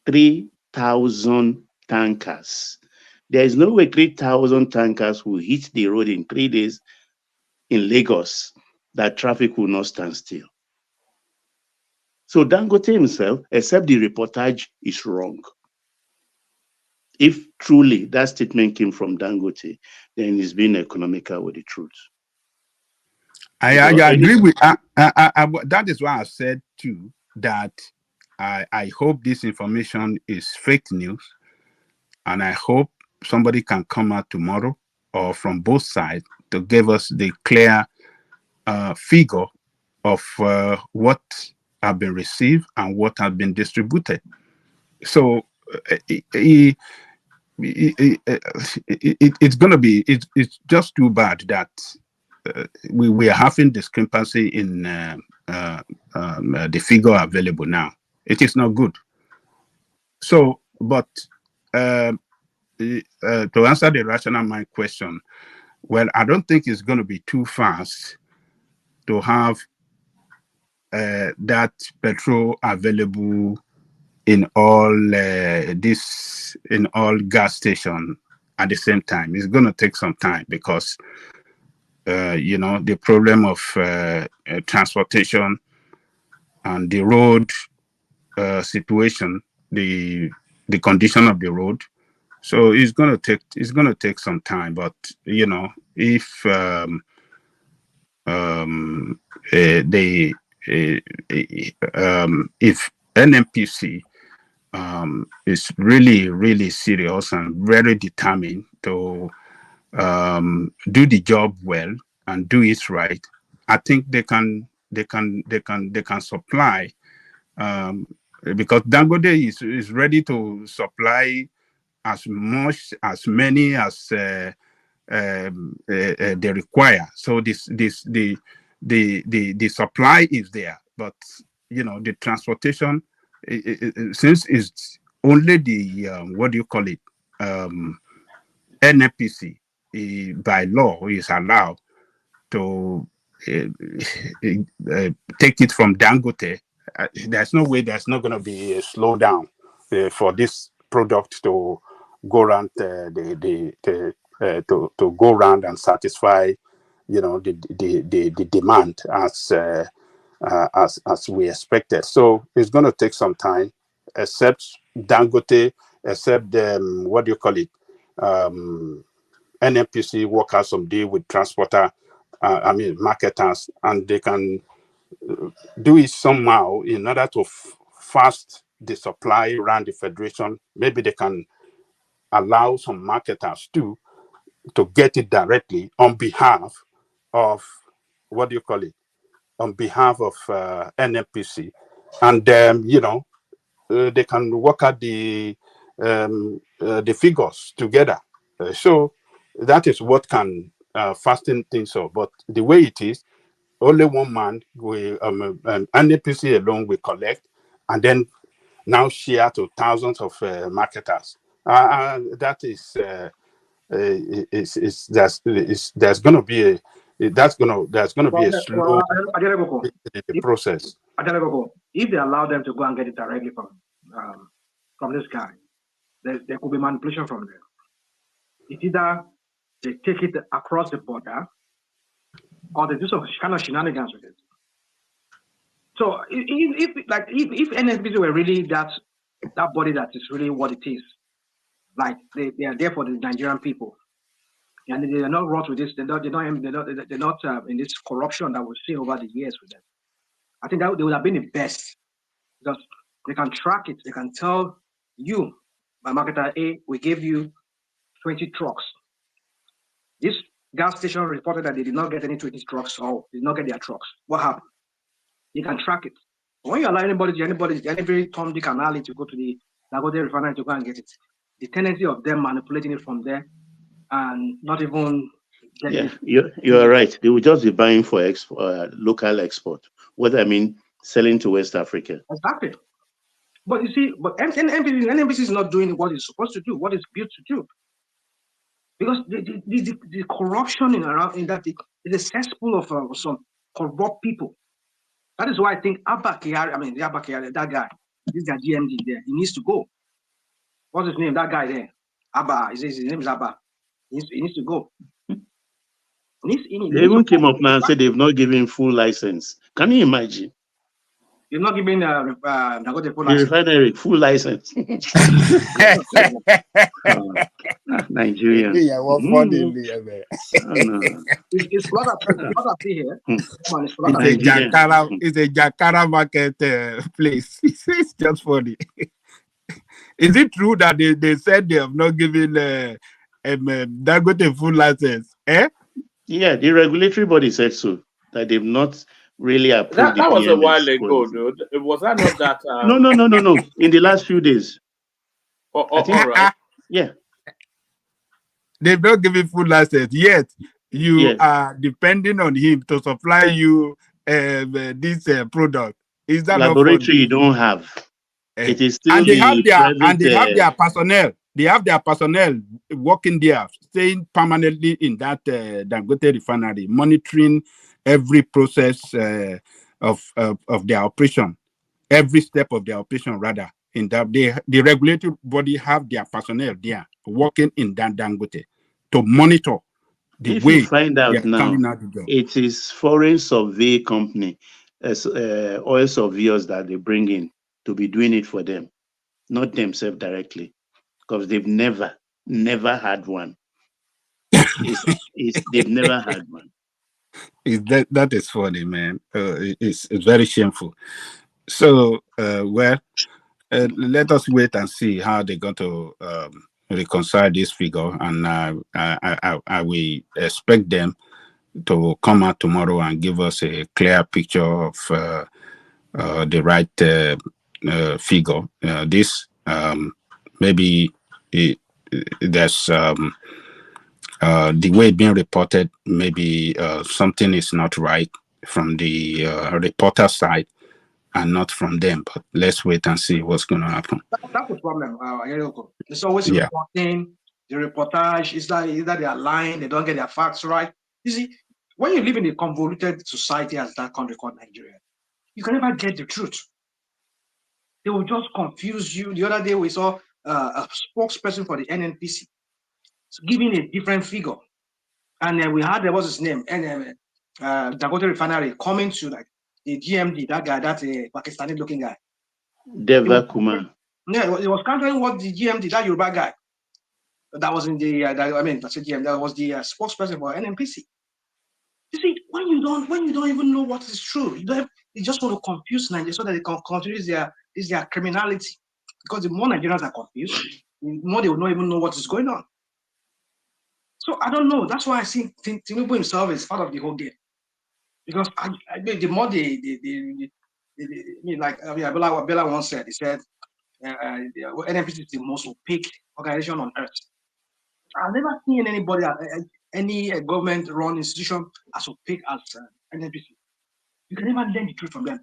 3,000 tankers. There is no way 3,000 tankers will hit the road in 3 days in Lagos that traffic will not stand still. So Dangote himself, except the reportage is wrong. If truly that statement came from Dangote, then he's being economical with the truth. I agree with that is why I said too that I hope this information is fake news, and I hope somebody can come out tomorrow or from both sides to give us the clear figure of what have been received and what have been distributed. So it's going to be it's just too bad that we are having discrepancy in the figure available now. It is not good. So, but to answer the rational mind question, well, I don't think it's going to be too fast to have that petrol available in all in all gas stations at the same time. It's going to take some time because the problem of transportation and the road situation, the condition of the road. So it's going to take some time. But if if NMPC is really serious and very determined to do the job well and do it right, I think they can supply, because Dangote is ready to supply as many as they require. So the supply is there, but the transportation, since it's only the what do you call it, NNPC by law is allowed to take it from Dangote. There's no way there's not going to be a slowdown for this product to go around to go around and satisfy the demand as we expected. So it's going to take some time, except Dangote, except what do you call it, NNPC work out some deal with transporter, marketers, and they can do it somehow in order to fast the supply around the federation. Maybe they can allow some marketers to get it directly on behalf of, what do you call it, on behalf of NNPC, and they can work out the figures together. So that is what can fasten things up. But the way it is, only one man will NNPC alone will collect, and then now share to thousands of marketers. That is there's going to be a slow process. If they allow them to go and get it directly from this guy, there could be manipulation from them. It's either they take it across the border, or they do some kind of shenanigans with it. So if NSBC were really that body that is really what it is, like they are there for the Nigerian people, and they are not wrought with this. They're not in this corruption that we've seen over the years with them. I think that they would have been the best, because they can track it. They can tell you, my marketer A, we gave you 20 trucks. This gas station reported that they did not get any 20 trucks, or did not get their trucks. What happened? You can track it. But when you allow every Tom, Dick, and Ali to go to the Dangote refinery to go and get it, the tendency of them manipulating it from there and not even getting it. You are right. They will just be buying for local export. What I mean, selling to West Africa. Exactly. But you see, NBC is not doing what it's supposed to do, what it's built to do. Because the corruption in that is a cesspool of some corrupt people. That is why I think Abba Kyari, that guy, this guy GMD there, he needs to go. What's his name? That guy there, Abba. His name is Abba. He needs to go. They even came up now and said they've not given full license. Can you imagine? You're not giving the full The license. refinery full license. Nigerians. Yeah, what funny, man. It's Florida here. Come on, it's It's a Florida. Jakarta market place. It's just funny. Is it true that they said they have not given Dangote full license? Eh? Yeah, the regulatory body said so, that they've not really approved That was a while PMS ago, policy. dude. Was that not that? No. In the last few days. I think, all right. Yeah. They've not given full license yet. You are depending on him to supply you this product. Is that laboratory not funny? you don't have? It is still and they have private, their personnel. They have their personnel working there, staying permanently in that Dangote refinery, monitoring every process of their operation, every step of their operation. Rather, in that the regulatory body have their personnel there working in that Dangote to monitor the if way you find they out are now, carrying out the job. it is foreign survey company, oil surveyors that they bring in to be doing it for them, not themselves directly, because they've never had one. They've never had one. That is funny, man. It's very shameful. So, let us wait and see how they're going to reconcile this figure, and I will expect them to come out tomorrow and give us a clear picture of the right figure. This maybe there's the way it's being reported, maybe something is not right from the reporter side and not from them. But let's wait and see what's going to happen. That's the problem. It's always reporting. The reportage is that either they are lying, they don't get their facts right. You see, when you live in a convoluted society as that country called Nigeria, you can never get the truth. They will just confuse you. The other day we saw a spokesperson for the NNPC giving a different figure, and we had what's his name, and Dangote refinery coming to like the GMD, that guy, that Pakistani-looking guy. Deva Kumar. Yeah, it was countering what the GMD, that Yoruba guy, that was in the that's a GM, that was the spokesperson for NNPC. You see, when you don't even know what is true, you just want to confuse Nigeria so that they can continue their criminality. Because the more Nigerians are confused, the more they will not even know what is going on. So I don't know. That's why I think Tinubu himself is part of the whole game. Because the more Bella once said, he said, NNPC is the most opaque organization on earth. I've never seen anybody, any government-run institution as opaque as NNPC. You can never learn the truth from them.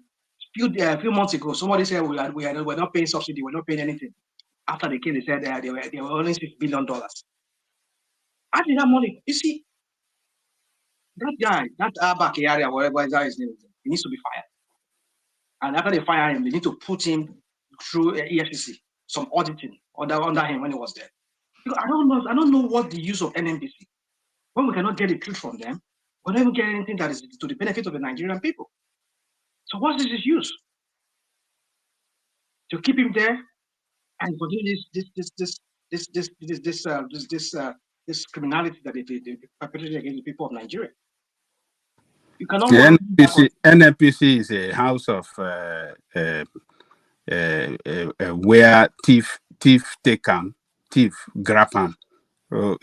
A few months ago, somebody said we're not paying subsidy, we're not paying anything. After they came, they said they were only $6 billion. How did that money? You see, that guy, that Abba Kyari, whatever his name is, he needs to be fired. And after they fire him, they need to put him through EFCC, some auditing under him when he was there. Because I don't know what the use of NNPC. When we cannot get the truth from them, we don't even get anything that is to the benefit of the Nigerian people. So what's his use? To keep him there and continue this criminality that they perpetrated against the people of Nigeria. You cannot NNPC is a house of where thief take him, thief grab him. So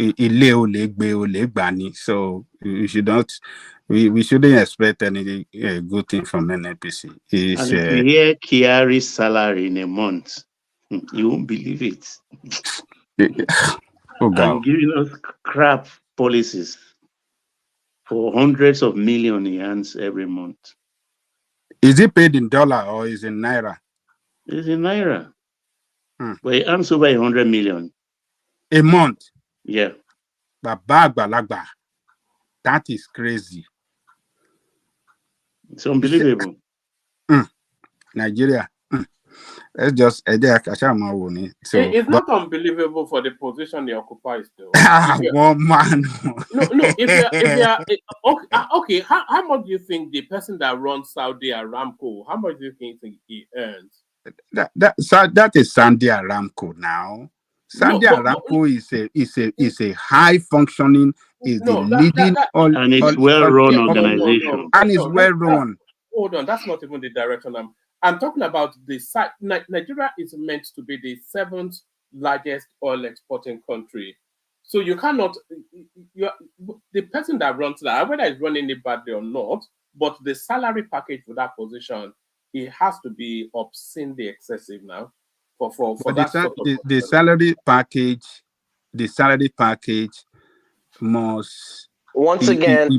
we shouldn't expect any good thing from NNPC. And if you hear Kyari's salary in a month, you won't believe it. And giving us crap policies for hundreds of millions he earns every month. Is it paid in dollar or is it in naira? It's in naira. But he earns over 100 million a month. Yeah. That is crazy. It's unbelievable. Nigeria. It's just so. It's not unbelievable for the position he occupies, though. One man. No. If okay. How much do you think the person that runs Saudi Aramco? How much do you think he earns? That is Saudi Aramco now. Saudi Aramco is a high functioning, is the leading and it's well run organization. And it's well run. Hold on, that's not even the direction I'm talking about. The site. Nigeria is meant to be the 7th largest oil exporting country. So you cannot, the person that runs that, whether he's running it badly or not, but the salary package for that position, it has to be obscenely excessive now. For that the salary package must once again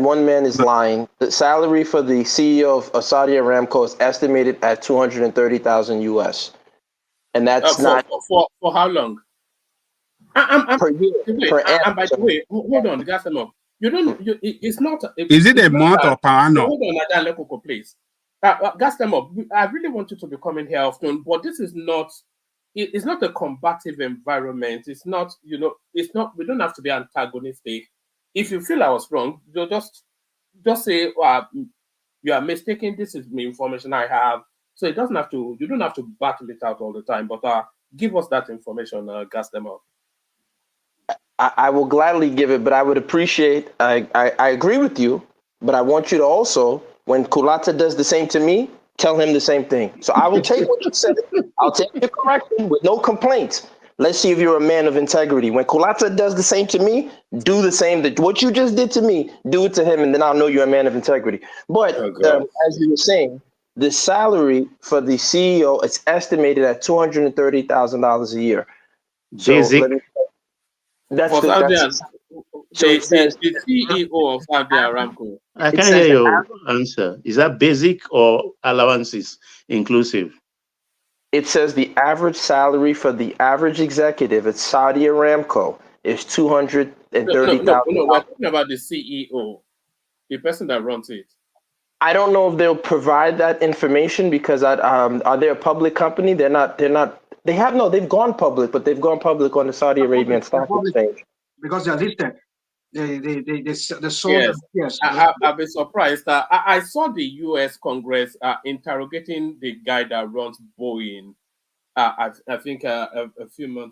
one man is lying. The salary for the CEO of Saudi Aramco is estimated at $230,000 US, and that's for how long? Per year. And by the way, hold on, Gastelum. You don't. It's not. Is it a month or per annum? Hold on, Adan Lekoko, please. Gastelum, I really want you to be coming here often, but this is not. It's not a combative environment. It's not. It's not. We don't have to be antagonistic. If you feel I was wrong, you just say, you are mistaken. This is the information I have. So it doesn't have to. You don't have to battle it out all the time. But give us that information, Gastelum. I will gladly give it, but I would appreciate, I agree with you, but I want you to also, when Kulata does the same to me, tell him the same thing. So I will take what you said. I'll take your correction with no complaints. Let's see if you're a man of integrity. When Kulata does the same to me, do the same. What you just did to me, do it to him, and then I'll know you're a man of integrity. But as you were saying, the salary for the CEO is estimated at $230,000 a year. So Basic. That's the CEO of Saudi Aramco. I can't hear your answer. Is that basic or allowances inclusive? It says the average salary for the average executive at Saudi Aramco is $230,000. No, we're talking about the CEO, the person that runs it. I don't know if they'll provide that information because are they a public company? They're not. They've gone public, but they've gone public on the Saudi Arabian stock exchange. Because they're listed. They sold. Yes. I'll be surprised. I saw the U.S. Congress interrogating the guy that runs Boeing. I think a few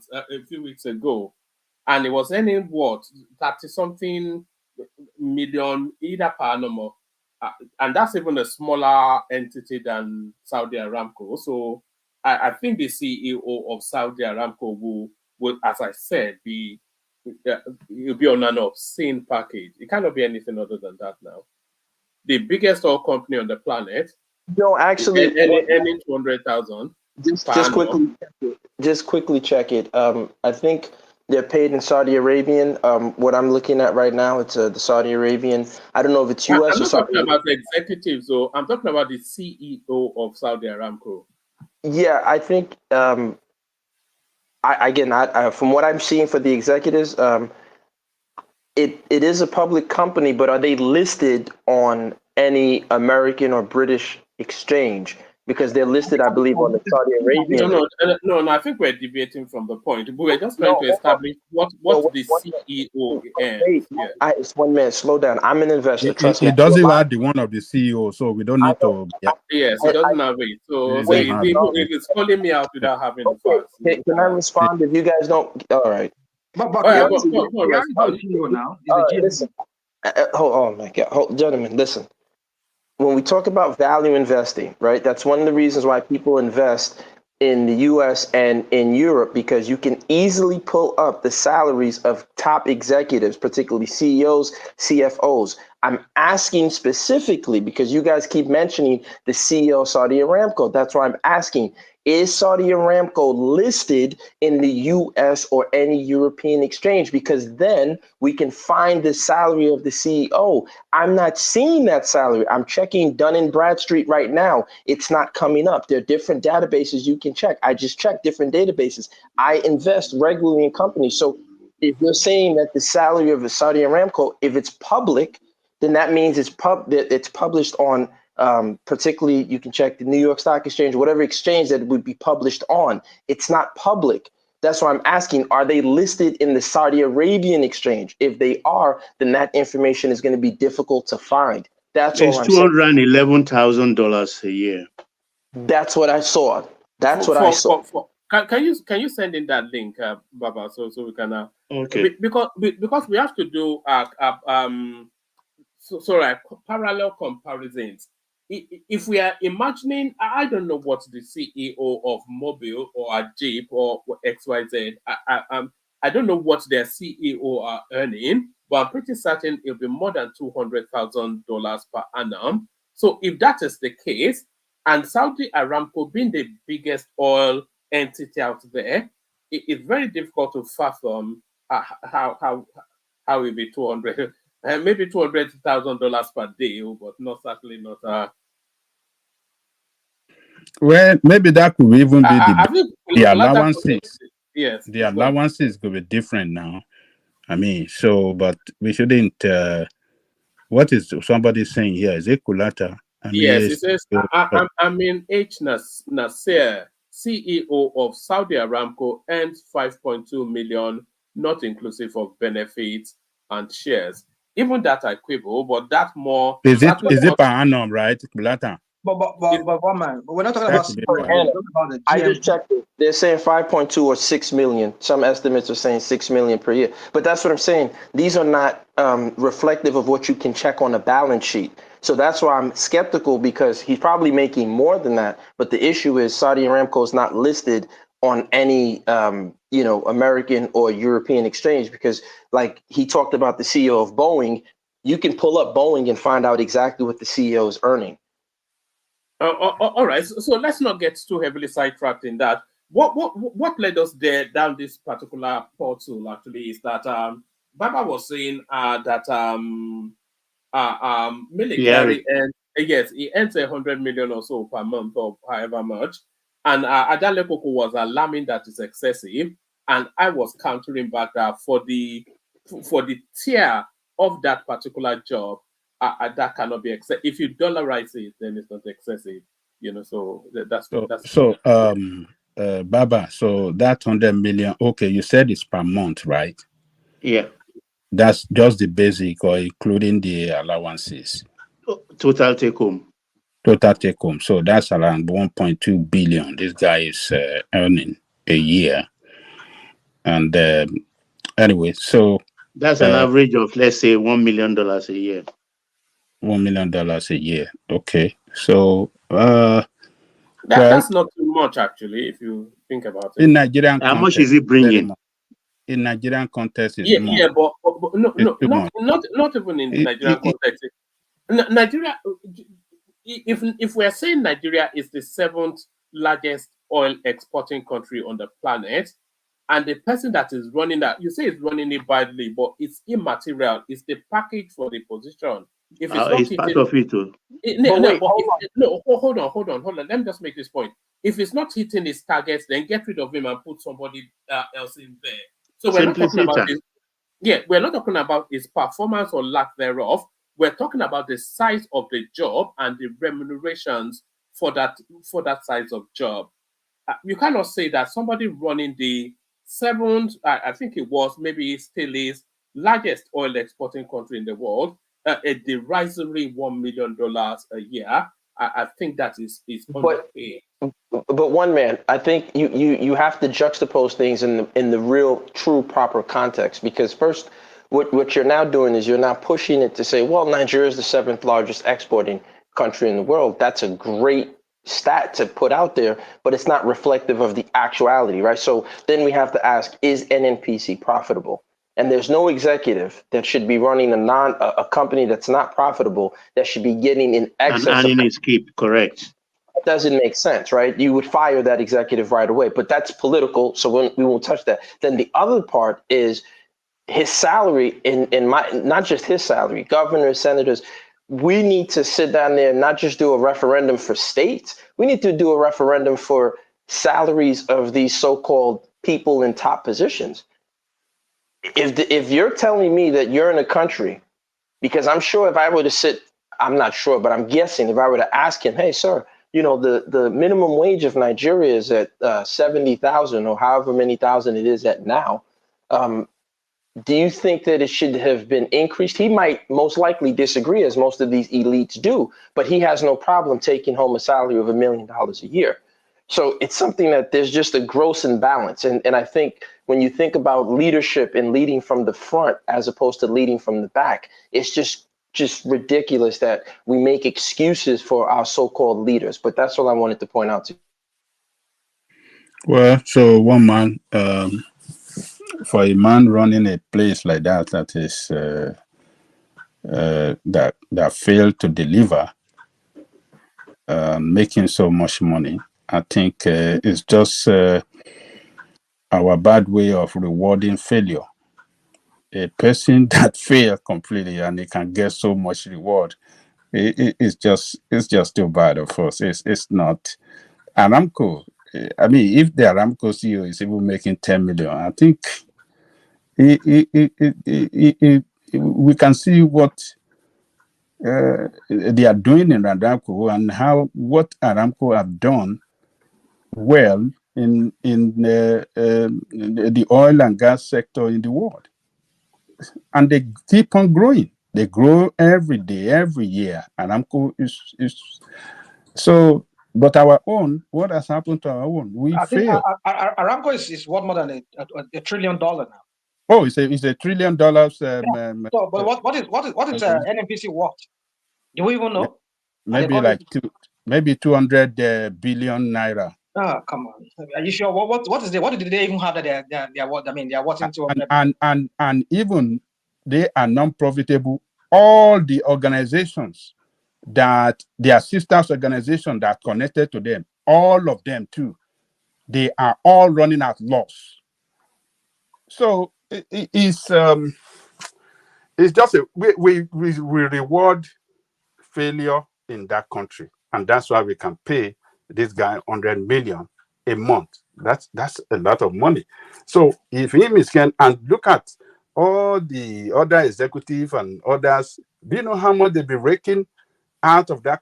weeks ago, and it was earning 30-something million either per annum, and that's even a smaller entity than Saudi Aramco. So I think the CEO of Saudi Aramco will, as I said, it'll be on an obscene package. It cannot be anything other than that now. The biggest oil company on the planet. No, actually, earning 200,000. Just quickly check it. I think they're paid in Saudi Arabian. What I'm looking at right now, it's the Saudi Arabian. I don't know if it's US or Saudi. I'm not talking about the executives, so I'm talking about the CEO of Saudi Aramco. Yeah, I think. From what I'm seeing for the executives, it is a public company, but are they listed on any American or British exchange? Because they're listed, I believe, on the Saudi Arabian. No. I think we're deviating from the point. We're just trying to establish what the CEO is. It's one man. Slow down. I'm an investor. Trust me. It doesn't have the one of the CEO, so we don't need to. Yes, it doesn't have it. So it's calling me out without having the facts. Can I respond if you guys don't? All right. But CEO now. Listen. Oh my God, gentlemen, listen. When we talk about value investing, right? That's one of the reasons why people invest in the US and in Europe, because you can easily pull up the salaries of top executives, particularly CEOs, CFOs. I'm asking specifically because you guys keep mentioning the CEO of Saudi Aramco. That's why I'm asking, is Saudi Aramco listed in the US or any European exchange? Because then we can find the salary of the CEO. I'm not seeing that salary. I'm checking Dun & Bradstreet right now. It's not coming up. There are different databases you can check. I just checked different databases. I invest regularly in companies. So if you're saying that the salary of the Saudi Aramco, if it's public, then that means it's published on, particularly you can check the New York Stock Exchange, whatever exchange that it would be published on. It's not public. That's why I'm asking, are they listed in the Saudi Arabian exchange? If they are, then that information is going to be difficult to find. That's all It's I'm saying. $211,000 a year. That's what I saw. That's what I saw. Can you send in that link, Baba, so we can okay, because we have to do parallel comparisons. If we are imagining, I don't know what the CEO of Mobile or a Jeep or XYZ, I don't know what their CEO are earning, but I'm pretty certain it'll be more than $200,000 per annum. So if that is the case, and Saudi Aramco being the biggest oil entity out there, it's very difficult to fathom how it will be 200. Maybe $200,000 per day, but certainly not. Well, maybe that could even be the allowances. Yes, the allowances could be different now. I mean, so but we shouldn't. What is somebody saying here? Is it Kulata? I mean, yes, it says Amin H. Nasser, CEO of Saudi Aramco, earns 5.2 million, not inclusive of benefits and shares. Even that I quibble, but that more is it per annum, right, Kulata? But one man, but we're not talking about per annum. I just checked it. They're saying 5.2 or 6 million. Some estimates are saying 6 million per year. But that's what I'm saying. These are not reflective of what you can check on a balance sheet. So that's why I'm skeptical, because he's probably making more than that. But the issue is Saudi Aramco is not listed on any American or European exchange, because like he talked about the CEO of Boeing, you can pull up Boeing and find out exactly what the CEO is earning. All right, so let's not get too heavily sidetracked in that. What led us there down this particular portal actually is that Baba was saying that military and yes, he earns 100 million or so per month or however much, and Adale Koko was alarming that is excessive, and I was countering back that for the tier of that particular job. That cannot be excessive. If you dollarize it, then it's not excessive. So that's Baba. So that 100 million. Okay, you said it's per month, right? Yeah. That's just the basic, or including the allowances. Total take home. Total take home. So that's around 1.2 billion. This guy is earning a year, and anyway, so that's an average of, let's say, $1 million a year. $1 million a year. Okay, so that's not too much actually, if you think about it. In Nigerian how much is it bringing? In Nigerian context, is more. Yeah, but not even in Nigerian context. Nigeria, if we're saying Nigeria is the 7th largest oil exporting country on the planet, and the person that is running that, you say is running it badly, but it's immaterial. It's the package for the position. If it's not it's part of it too. Hold on. Let me just make this point. If it's not hitting its targets, then get rid of him and put somebody else in there. So we're not talking about this. Yeah, we're not talking about his performance or lack thereof. We're talking about the size of the job and the remunerations for that size of job. You cannot say that somebody running the 7th, I think it was, maybe it still is, largest oil exporting country in the world, a derisory $1 million a year. I think that is underpaid. But one man, I think you have to juxtapose things in the real, true, proper context. Because first, what you're now doing is you're now pushing it to say, well, Nigeria is the 7th largest exporting country in the world. That's a great stat to put out there, but it's not reflective of the actuality, right? So then we have to ask, is NNPC profitable? And there's no executive that should be running a company that's not profitable that should be getting in excess and earning its keep, correct? That doesn't make sense, right? You would fire that executive right away, but that's political, so we won't touch that. Then the other part is his salary, not just his salary, governors, senators. We need to sit down there and not just do a referendum for states. We need to do a referendum for salaries of these so-called people in top positions. if you're telling me that you're in a country, because I'm sure if I were to sit, I'm not sure, but I'm guessing if I were to ask him, hey, sir, you know, the minimum wage of Nigeria is at 70,000 or however many thousand it is at now. Do you think that it should have been increased? He might most likely disagree, as most of these elites do, but he has no problem taking home a salary of $1 million a year. So it's something that there's just a gross imbalance. And I think when you think about leadership and leading from the front as opposed to leading from the back, it's just ridiculous that we make excuses for our so-called leaders. But that's all I wanted to point out to you. Well, so one man, for a man running a place like that, that is that failed to deliver, making so much money, I think it's just our bad way of rewarding failure. A person that failed completely and they can get so much reward, it's just too bad of us. It's not Aramco. I mean, if the Aramco CEO is even making 10 million, I think we can see what they are doing in Aramco and how what Aramco have done well in the oil and gas sector in the world, and they keep on growing. They grow every day, every year. Aramco is so. But our own, what has happened to our own? We I think fail. Aramco is worth more than $1 trillion now. Oh, it's a $1 trillion. So, but what is NNPC worth? Do we even know? Maybe like maybe 200 billion naira. Oh, come on! Are you sure? What did they even have that they're what? I mean, they're worth into and even they are non-profitable. All the organizations that their sisters organization that connected to them, all of them too, they are all running at loss. So it's just we reward failure in that country, and that's why we can pay this guy 100 million a month. That's a lot of money. So if him is can and look at all the other executive and others, do you know how much they be raking out of that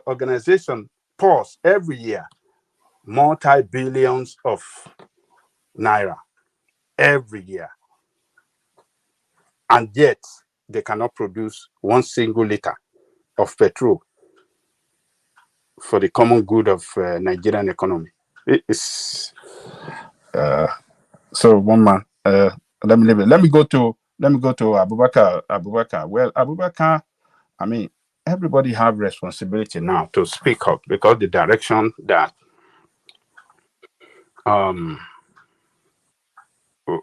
organization pause every year? Multi-billions of naira every year, and yet they cannot produce one single liter of petrol for the common good of Nigerian economy. It's so one man. Let me leave it. Let me go to Abubakar. Abubakar. Well, Abubakar. I mean, everybody have responsibility now to speak up because the direction that the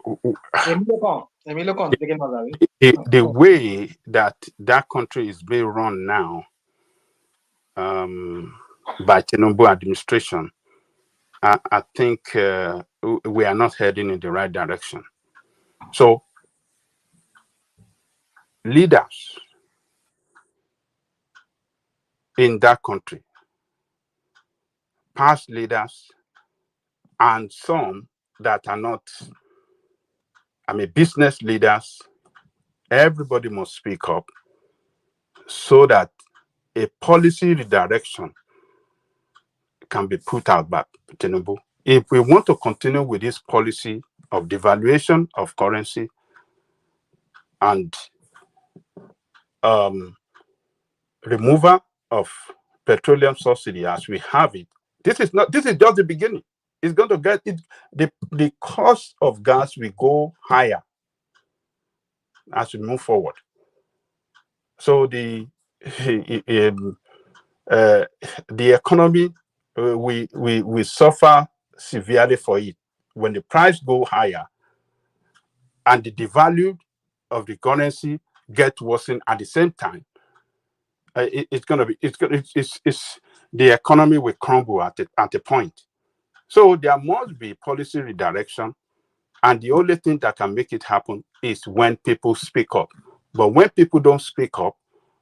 way that that country is being run now by Tinubu administration, I think we are not heading in the right direction. So leaders in that country, past leaders, and some that are not, I mean, business leaders, everybody must speak up so that a policy redirection can be put out by Tinubu. If we want to continue with this policy of devaluation of currency and removal of petroleum subsidy as we have it, this is just the beginning. It's going to get it. The cost of gas will go higher as we move forward. So the economy we suffer severely for it when the price go higher and the devalue of the currency get worsened at the same time. The economy will crumble at a point. So there must be policy redirection, and the only thing that can make it happen is when people speak up. But when people don't speak up,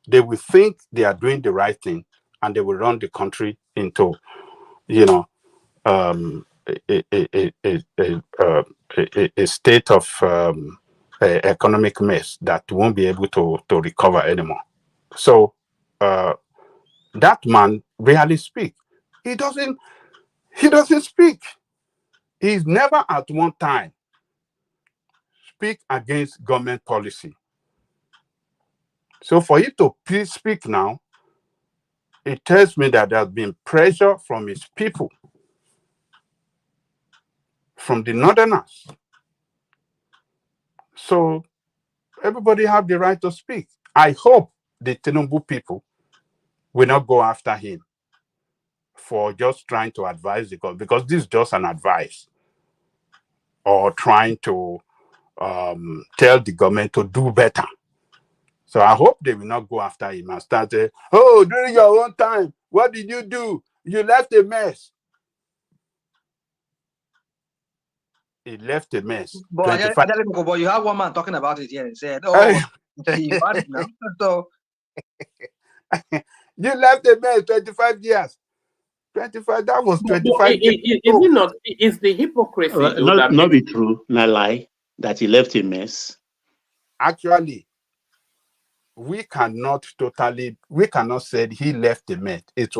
they will think they are doing the right thing, and they will run the country into, a state of economic mess that won't be able to recover anymore. So that man rarely speak. He doesn't speak. He's never at one time speak against government policy. So for you to please speak now, it tells me that there's been pressure from his people, from the northerners. So everybody have the right to speak. I hope the Tinubu people will not go after him for just trying to advise the government, because this is just an advice, or trying to tell the government to do better. So I hope they will not go after him and start saying, oh, during your own time, what did you do? You left a mess. He left a mess. But you have one man talking about it here and said, oh, you had it now. So you left a mess 25 years. 25, that was 25 years. Is it not? Is the hypocrisy not be true, not lie, that he left a mess? Actually, we cannot say he left a mess. It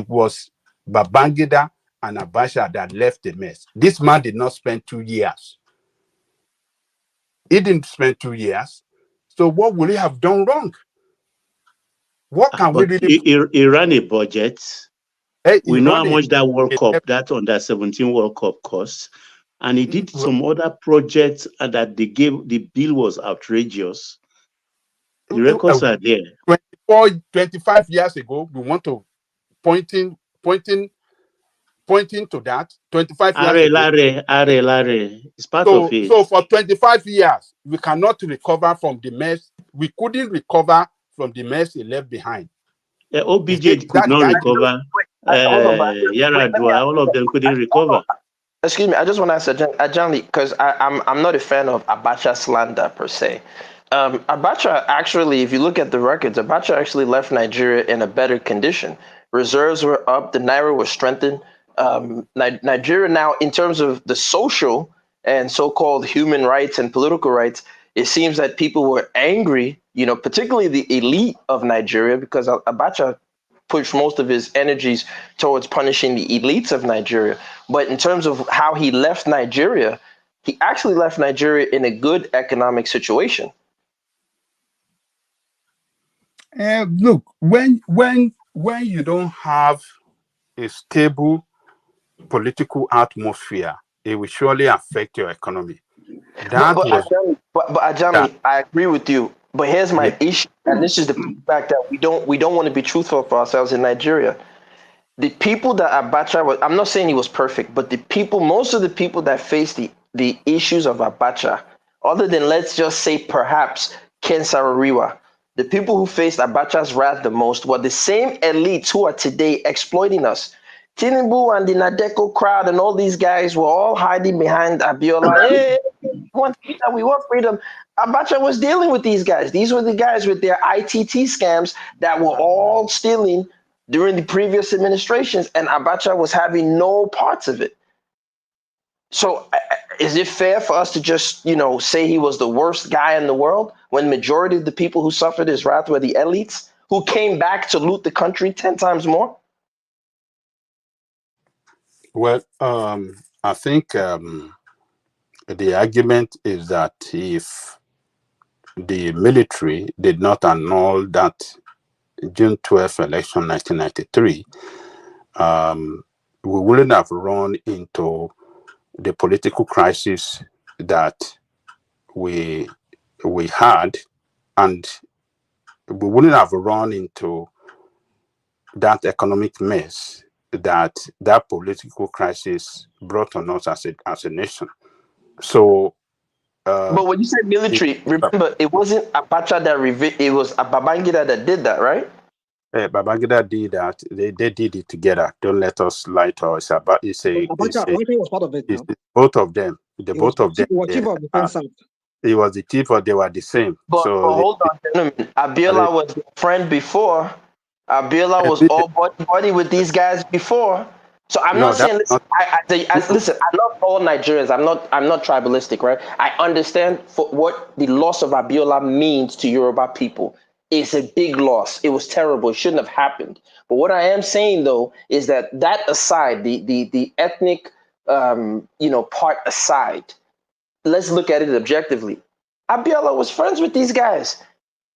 was Babangida and Abacha that left the mess. This man did not spend 2 years. He didn't spend 2 years. So what would he have done wrong? What can we really... He ran a budget. We know how much that World Cup, that under 17 World Cup cost. And he did some other projects that the bill was outrageous. The records are there. 25 years ago, we want to pointing to that. 25 years ago. It's part of it. So for 25 years, we cannot recover from the mess. We couldn't recover from the mess he left behind. OBJ could not recover. Yaradua, all of them couldn't recover. Excuse me, I just want to ask Ajani, because I'm not a fan of Abacha slander per se. Abacha actually, if you look at the records, Abacha actually left Nigeria in a better condition. Reserves were up, the Naira was strengthened. Nigeria now, in terms of the social and so-called human rights and political rights, it seems that people were angry, particularly the elite of Nigeria, because Abacha pushed most of his energies towards punishing the elites of Nigeria. But in terms of how he left Nigeria, he actually left Nigeria in a good economic situation. Look, when you don't have a stable political atmosphere, it will surely affect your economy. But Ajani, I agree with you. But here's my issue, and this is the fact that we don't want to be truthful for ourselves in Nigeria. The people that Abacha was, I'm not saying he was perfect, but most of the people that faced the issues of Abacha, other than, let's just say, perhaps Ken Saro-Wiwa, the people who faced Abacha's wrath the most were the same elites who are today exploiting us. Tinubu and the Nadeko crowd and all these guys were all hiding behind Abiola. Hey, we want freedom, we want freedom. Abacha was dealing with these guys. These were the guys with their ITT scams that were all stealing during the previous administrations, and Abacha was having no parts of it. So is it fair for us to just, say he was the worst guy in the world when majority of the people who suffered his wrath were the elites who came back to loot the country 10 times more? Well, I think the argument is that if the military did not annul that June 12th election 1993, we wouldn't have run into the political crisis that we had, and we wouldn't have run into that economic mess that political crisis brought on us as a nation. So, but when you say military, remember it wasn't Abacha it was Babangida that did that, right? Babangida did that. They did it together. Don't let us lie to us. Abacha was part of it. Both of them. He was chief of defense. He was the chief, or they were the same. But hold on, gentlemen. Abiola was a friend before. Abiola was all buddy with these guys before. So I'm No, not that's saying listen. not. Listen. I love all Nigerians. I'm not tribalistic, right? I understand for what the loss of Abiola means to Yoruba people. It's a big loss. It was terrible. It shouldn't have happened. But what I am saying though is that aside, the ethnic part aside, let's look at it objectively. Abiola was friends with these guys.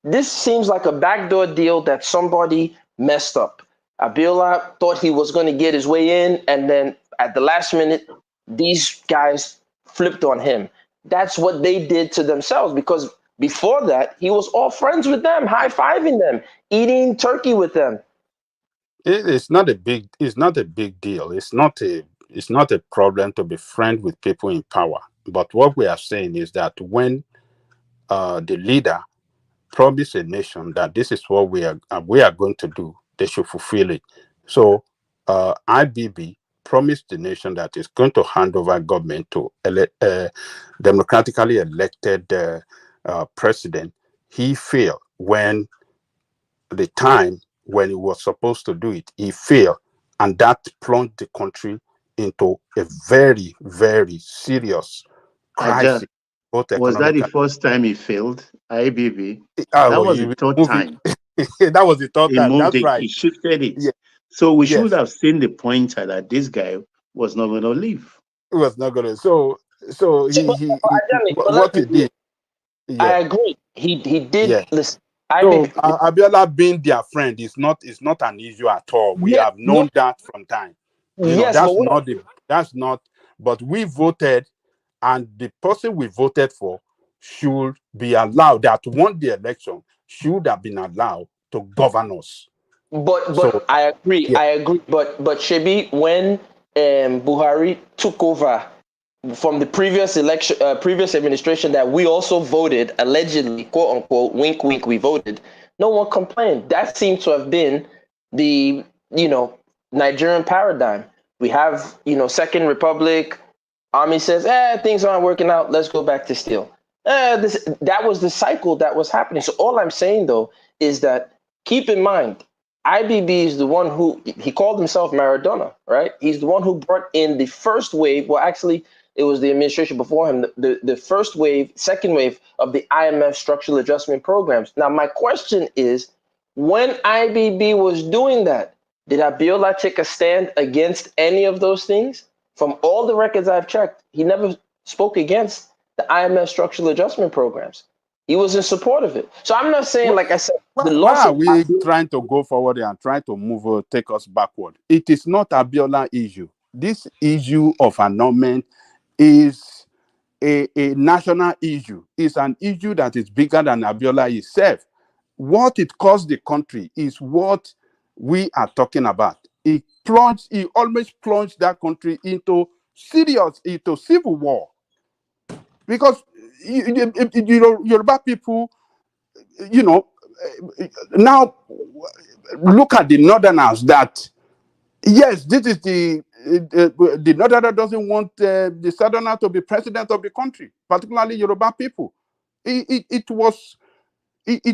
This seems like a backdoor deal that somebody messed up. Abiola thought he was going to get his way in, and then at the last minute, these guys flipped on him. That's what they did to themselves, because before that, he was all friends with them, high-fiving them, eating turkey with them. It's not a big. It's not a big deal. It's not a. It's not a problem to be friends with people in power. But what we are saying is that when the leader promise a nation that this is what we are going to do, they should fulfill it. So IBB promised the nation that it's going to hand over government to democratically elected president. He failed when the time when he was supposed to do it, he failed, and that plunged the country into a very, very serious Ajahn, crisis, both was that the economically. first time he failed? IBB. That Oh, was the third movie. time. That was the third He time. moved That's it. right. He shifted it. Yeah. So we should Yes. have seen the pointer that this guy was not going to leave. It was not gonna. So what he did. I Yeah. agree. He did. Yeah. Listen, So IBB. Abiola being their friend is not an issue at all. We Yes, have no, known that from time. yes, but what? That's not. But we voted, and the person we voted for should be allowed, that won the election, should have been allowed to govern us. So I agree. yeah. I agree. But Shebi, when Buhari took over from the previous election, previous administration that we also voted, allegedly, quote unquote, wink wink, we voted. No one complained. That seems to have been the Nigerian paradigm. We have Second Republic. Army says, things aren't working out. Let's go back to steel. That was the cycle that was happening. So all I'm saying though is that keep in mind, IBB is the one who he called himself Maradona, right? He's the one who brought in the first wave. Well, actually, it was the administration before him, the first wave, second wave of the IMF structural adjustment programs. Now, my question is, when IBB was doing that, did Abiola take a stand against any of those things? From all the records I've checked, he never spoke against the IMF structural adjustment programs. He was in support of it. So I'm not saying, like I said, the Why loss are of we trying to go forward and trying to take us backward? It is not a Abiola issue. This issue of annulment is a national issue. It's an issue that is bigger than Abiola itself. What it cost the country is what we are talking about. He almost plunged that country into civil war. Because Yoruba people, now look at the northerners that, yes, this is the northerner doesn't want the southerner to be president of the country, particularly Yoruba people. It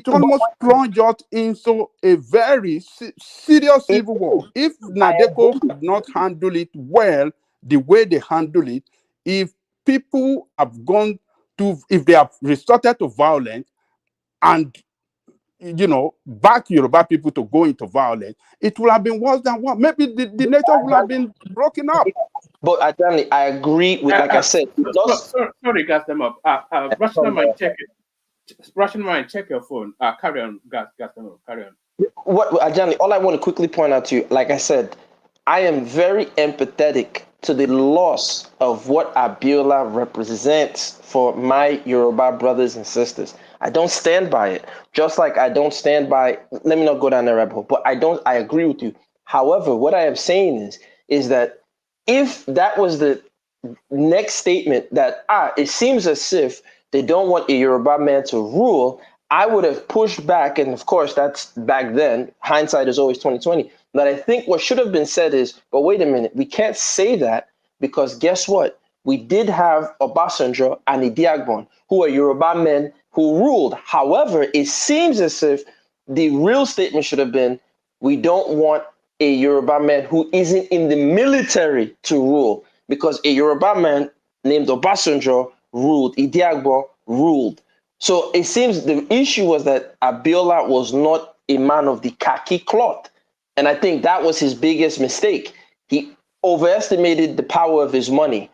almost plunged us into a very serious civil war. If Nadeko had not handled it well, the way they handle it, if people have if they have resorted to violence and back Yoruba people to go into violence, it would have been worse than what. Maybe the nation would have been broken up. But I agree with, like I said, sorry, gas them up. Rational mind, check it. Rational mind, check your phone. Carry on, gas them up. Carry on. Ajani, all I want to quickly point out to you, like I said, I am very empathetic to the loss of what Abiola represents for my Yoruba brothers and sisters. I don't stand by it. Just like I don't stand by, let me not go down the rabbit hole, but I agree with you. However, what I am saying is that if that was the next statement, that it seems as if they don't want a Yoruba man to rule, I would have pushed back, and of course that's back then. Hindsight is always 2020. But I think what should have been said is, but wait a minute, we can't say that, because guess what? We did have Obasanjo and Idiagbon, who are Yoruba men who ruled. However, it seems as if the real statement should have been, we don't want a Yoruba man who isn't in the military to rule, because a Yoruba man named Obasanjo ruled, Idiagbo ruled. So it seems the issue was that Abiola was not a man of the khaki cloth. And I think that was his biggest mistake. He overestimated the power of his money.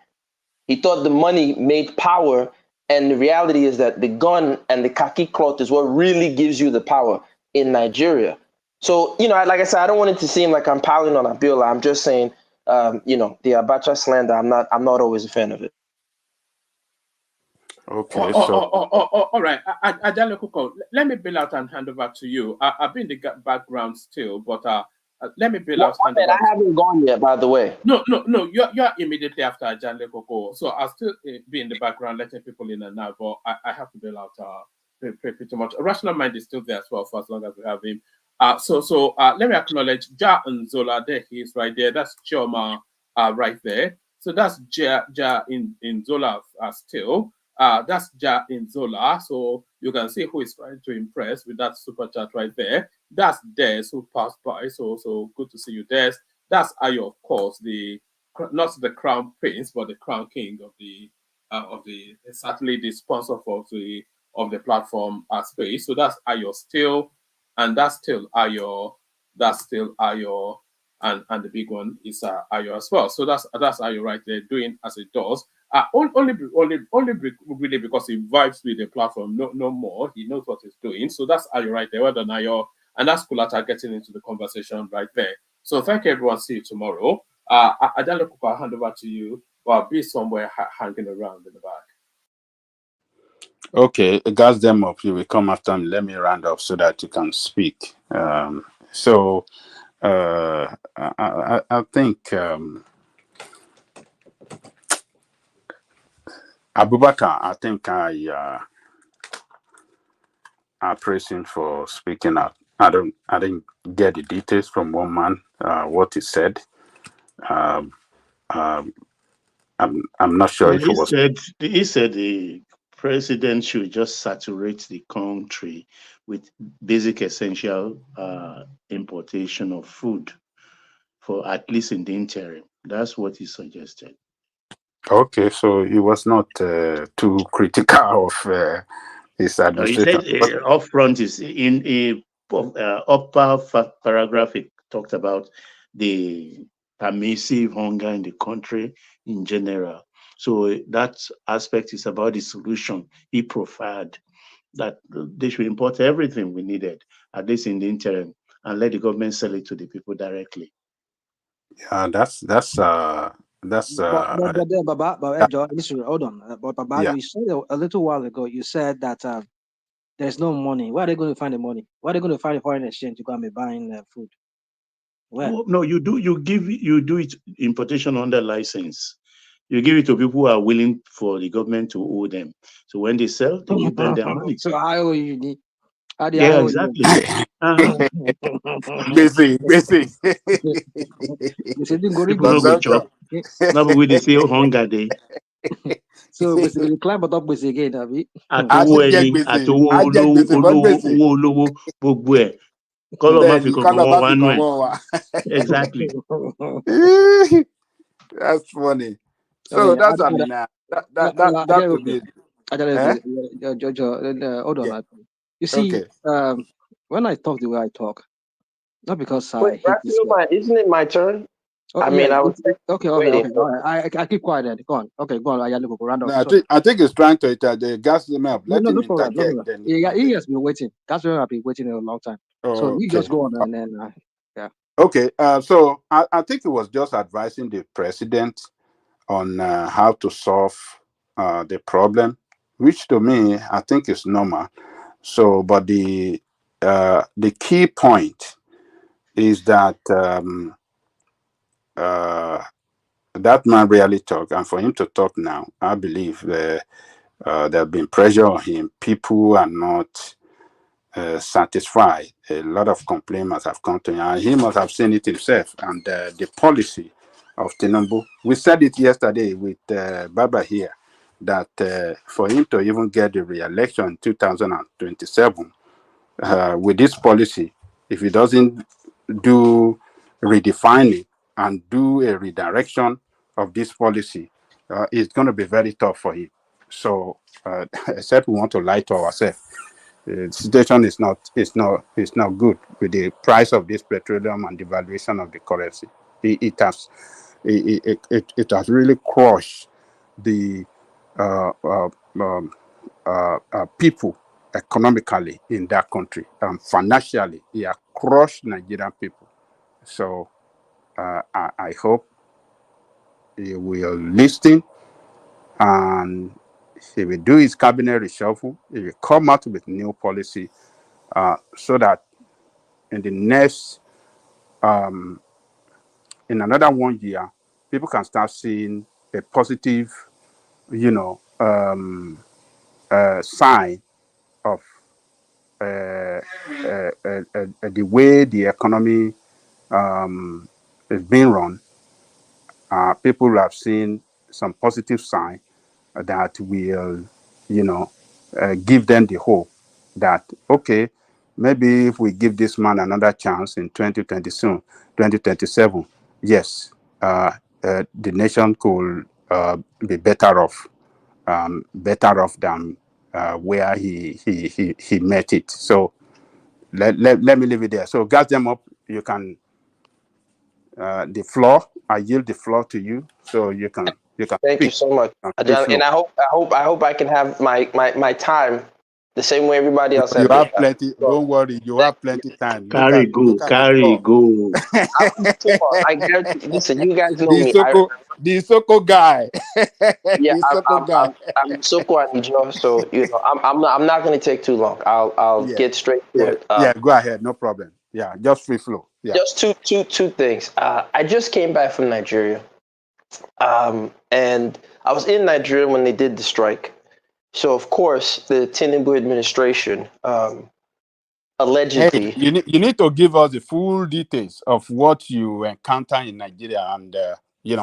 He thought the money made power, and the reality is that the gun and the khaki cloth is what really gives you the power in Nigeria. So, like I said, I don't want it to seem like I'm piling on Abiola. I'm just saying, the Abacha slander, I'm not always a fan of it. Okay, all right. Ajale Koko, let me bail out and hand over to you. I've been in the background still, but let me bail out. I haven't gone yet, by the way. No. You're immediately after Ajale Koko, so I'll still be in the background letting people in and out, but I have to bail out pretty much. A Rational Mind is still there as well for as long as we have him. So let me acknowledge Ja and Zola. There he is right there. That's Chioma right there. So that's Ja in Zola still. That's Ja in Zola. So you can see who is trying to impress with that super chat right there. That's Des who passed by. So good to see you, Des. That's Ayo, of course, not the crown prince, but the crown king of the certainly the sponsor of the platform space. So that's Ayo still, and that's still Ayo. That's still Ayo, and the big one is Ayo as well. So that's Ayo right there doing as it does. Only really because he vibes with the platform, no more. He knows what he's doing. So that's Ayo right there. Well done, Ayo. And that's Kulata getting into the conversation right there. So thank you, everyone. See you tomorrow. Ajale Koko, I'll hand over to you, but I'll be somewhere hanging around in the back. Okay, gas them up. You will come after me. Let me round up so that you can speak. So I think Abubakar, I think I praise him for speaking out. I didn't get the details from one man what he said. I'm not sure if it was. He said the president should just saturate the country with basic essential importation of food for at least in the interim. That's what he suggested. Okay, so he was not too critical of his administration. He said upfront is in a upper paragraph. It talked about the permissive hunger in the country in general. So that aspect is about the solution he proffered, that they should import everything we needed, at least in the interim, and let the government sell it to the people directly. Yeah, that's Baba, listen, hold on. But Baba, yeah. you said a little while ago, you said that there's no money. Where are they going to find the money? Where are they going to find the foreign exchange to go and be buying food? Where? No, you do it importation under license. You give it to people who are willing for the government to owe them. So when they sell, they give them their money. So I owe you. Yeah, exactly. Busy. People no go chop. Now we they say hunger day. So basically, climb up with again, Abi. Àtowó ẹni, àtowó olówó, gbogbo ẹ̀. Kọ́lọ̀ má fi kankan wá nú ẹ̀. Exactly. That's funny. So that's I mean that would be. Jojo, hold on. You see, when I talk the way I talk, not because I hate this guy. Isn't it my turn? Oh, I mean, I was okay. All right. I keep quiet then. Go on. Okay, go on. I think he's trying to gas them up. Let him interject. Yeah, he has been waiting. That's why I've been waiting a long time. So you just go on and then yeah. Okay. So I think it was just advising the president on how to solve the problem, which to me I think is normal. So, but the key point is that that man really talk, and for him to talk now, I believe there have been pressure on him. People are not satisfied. A lot of complaints have come to him, and he must have seen it himself. And the policy of Tinubu, we said it yesterday with Baba here, that for him to even get the re-election in 2027 with this policy, if he doesn't do redefine it and do a redirection of this policy, it's going to be very tough for him. So, except we want to lie to ourselves, the situation is not good with the price of this petroleum and the valuation of the currency. It has really crushed the people economically in that country, and financially it has crushed Nigerian people. So I hope he will listen, and he will do his cabinet reshuffle. He will come out with new policy, so that in the next, in another 1 year, people can start seeing a positive, sign of the way the economy is being run. People have seen some positive sign that will, give them the hope that, okay, maybe if we give this man another chance in 2027, yes, the nation could be better off than where he met it. So let me leave it there. So gas them up. You can the floor. I yield the floor to you, so you can Thank you speak. so much, and I hope I can have my time the same way everybody else You has their have time. plenty. Don't worry. You have plenty time. Look Carry at go, the carry score. go. I'm sure. I guarantee. Listen, you guys know me. The Soko guy. Yeah, The Soko guy. I'm Soko Anijo, so I'm not going to take too long. I'll Yeah. get straight to it. Yeah. Go ahead. No problem. Yeah. Just free flow. Yeah. Just two things. I just came back from Nigeria, and I was in Nigeria when they did the strike. So of course the Tinubu administration allegedly. Hey, you need to give us the full details of what you encounter in Nigeria, and we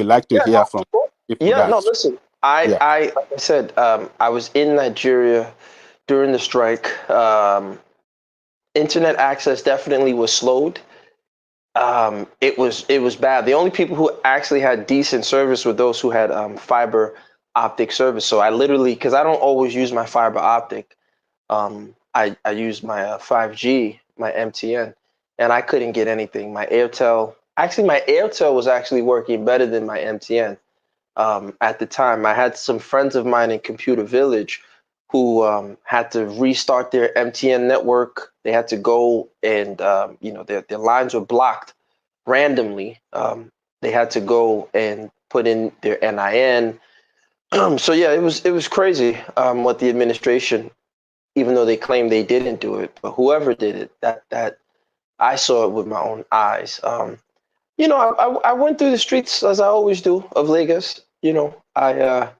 like to hear from people Yeah, no, that. listen. Yeah. Like I said, I was in Nigeria during the strike. Internet access definitely was slowed. It was bad. The only people who actually had decent service were those who had fiber optic service. So I literally, because I don't always use my fiber optic, I use my 5G, my MTN, and I couldn't get anything. My Airtel was actually working better than my MTN. At the time, I had some friends of mine in Computer Village who had to restart their MTN network. They had to go and their lines were blocked randomly. They had to go and put in their NIN. So yeah, it was crazy what the administration, even though they claim they didn't do it, but whoever did it, that I saw it with my own eyes. I went through the streets as I always do of Lagos. I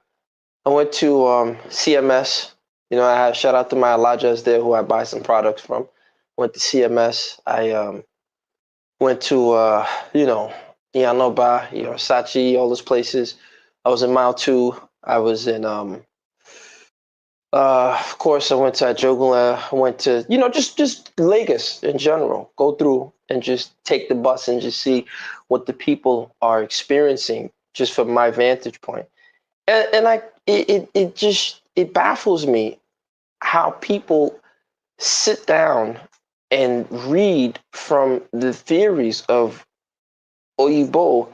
went to CMS. I had shout out to my Elijahs there who I buy some products from. Went to CMS. I went to Yanoba, Sachi, all those places. I was in Mile 2. I was in of course I went to Ajogula. I went to just Lagos in general. Go through and just take the bus and just see what the people are experiencing just from my vantage point. And it baffles me how people sit down and read from the theories of Oyibo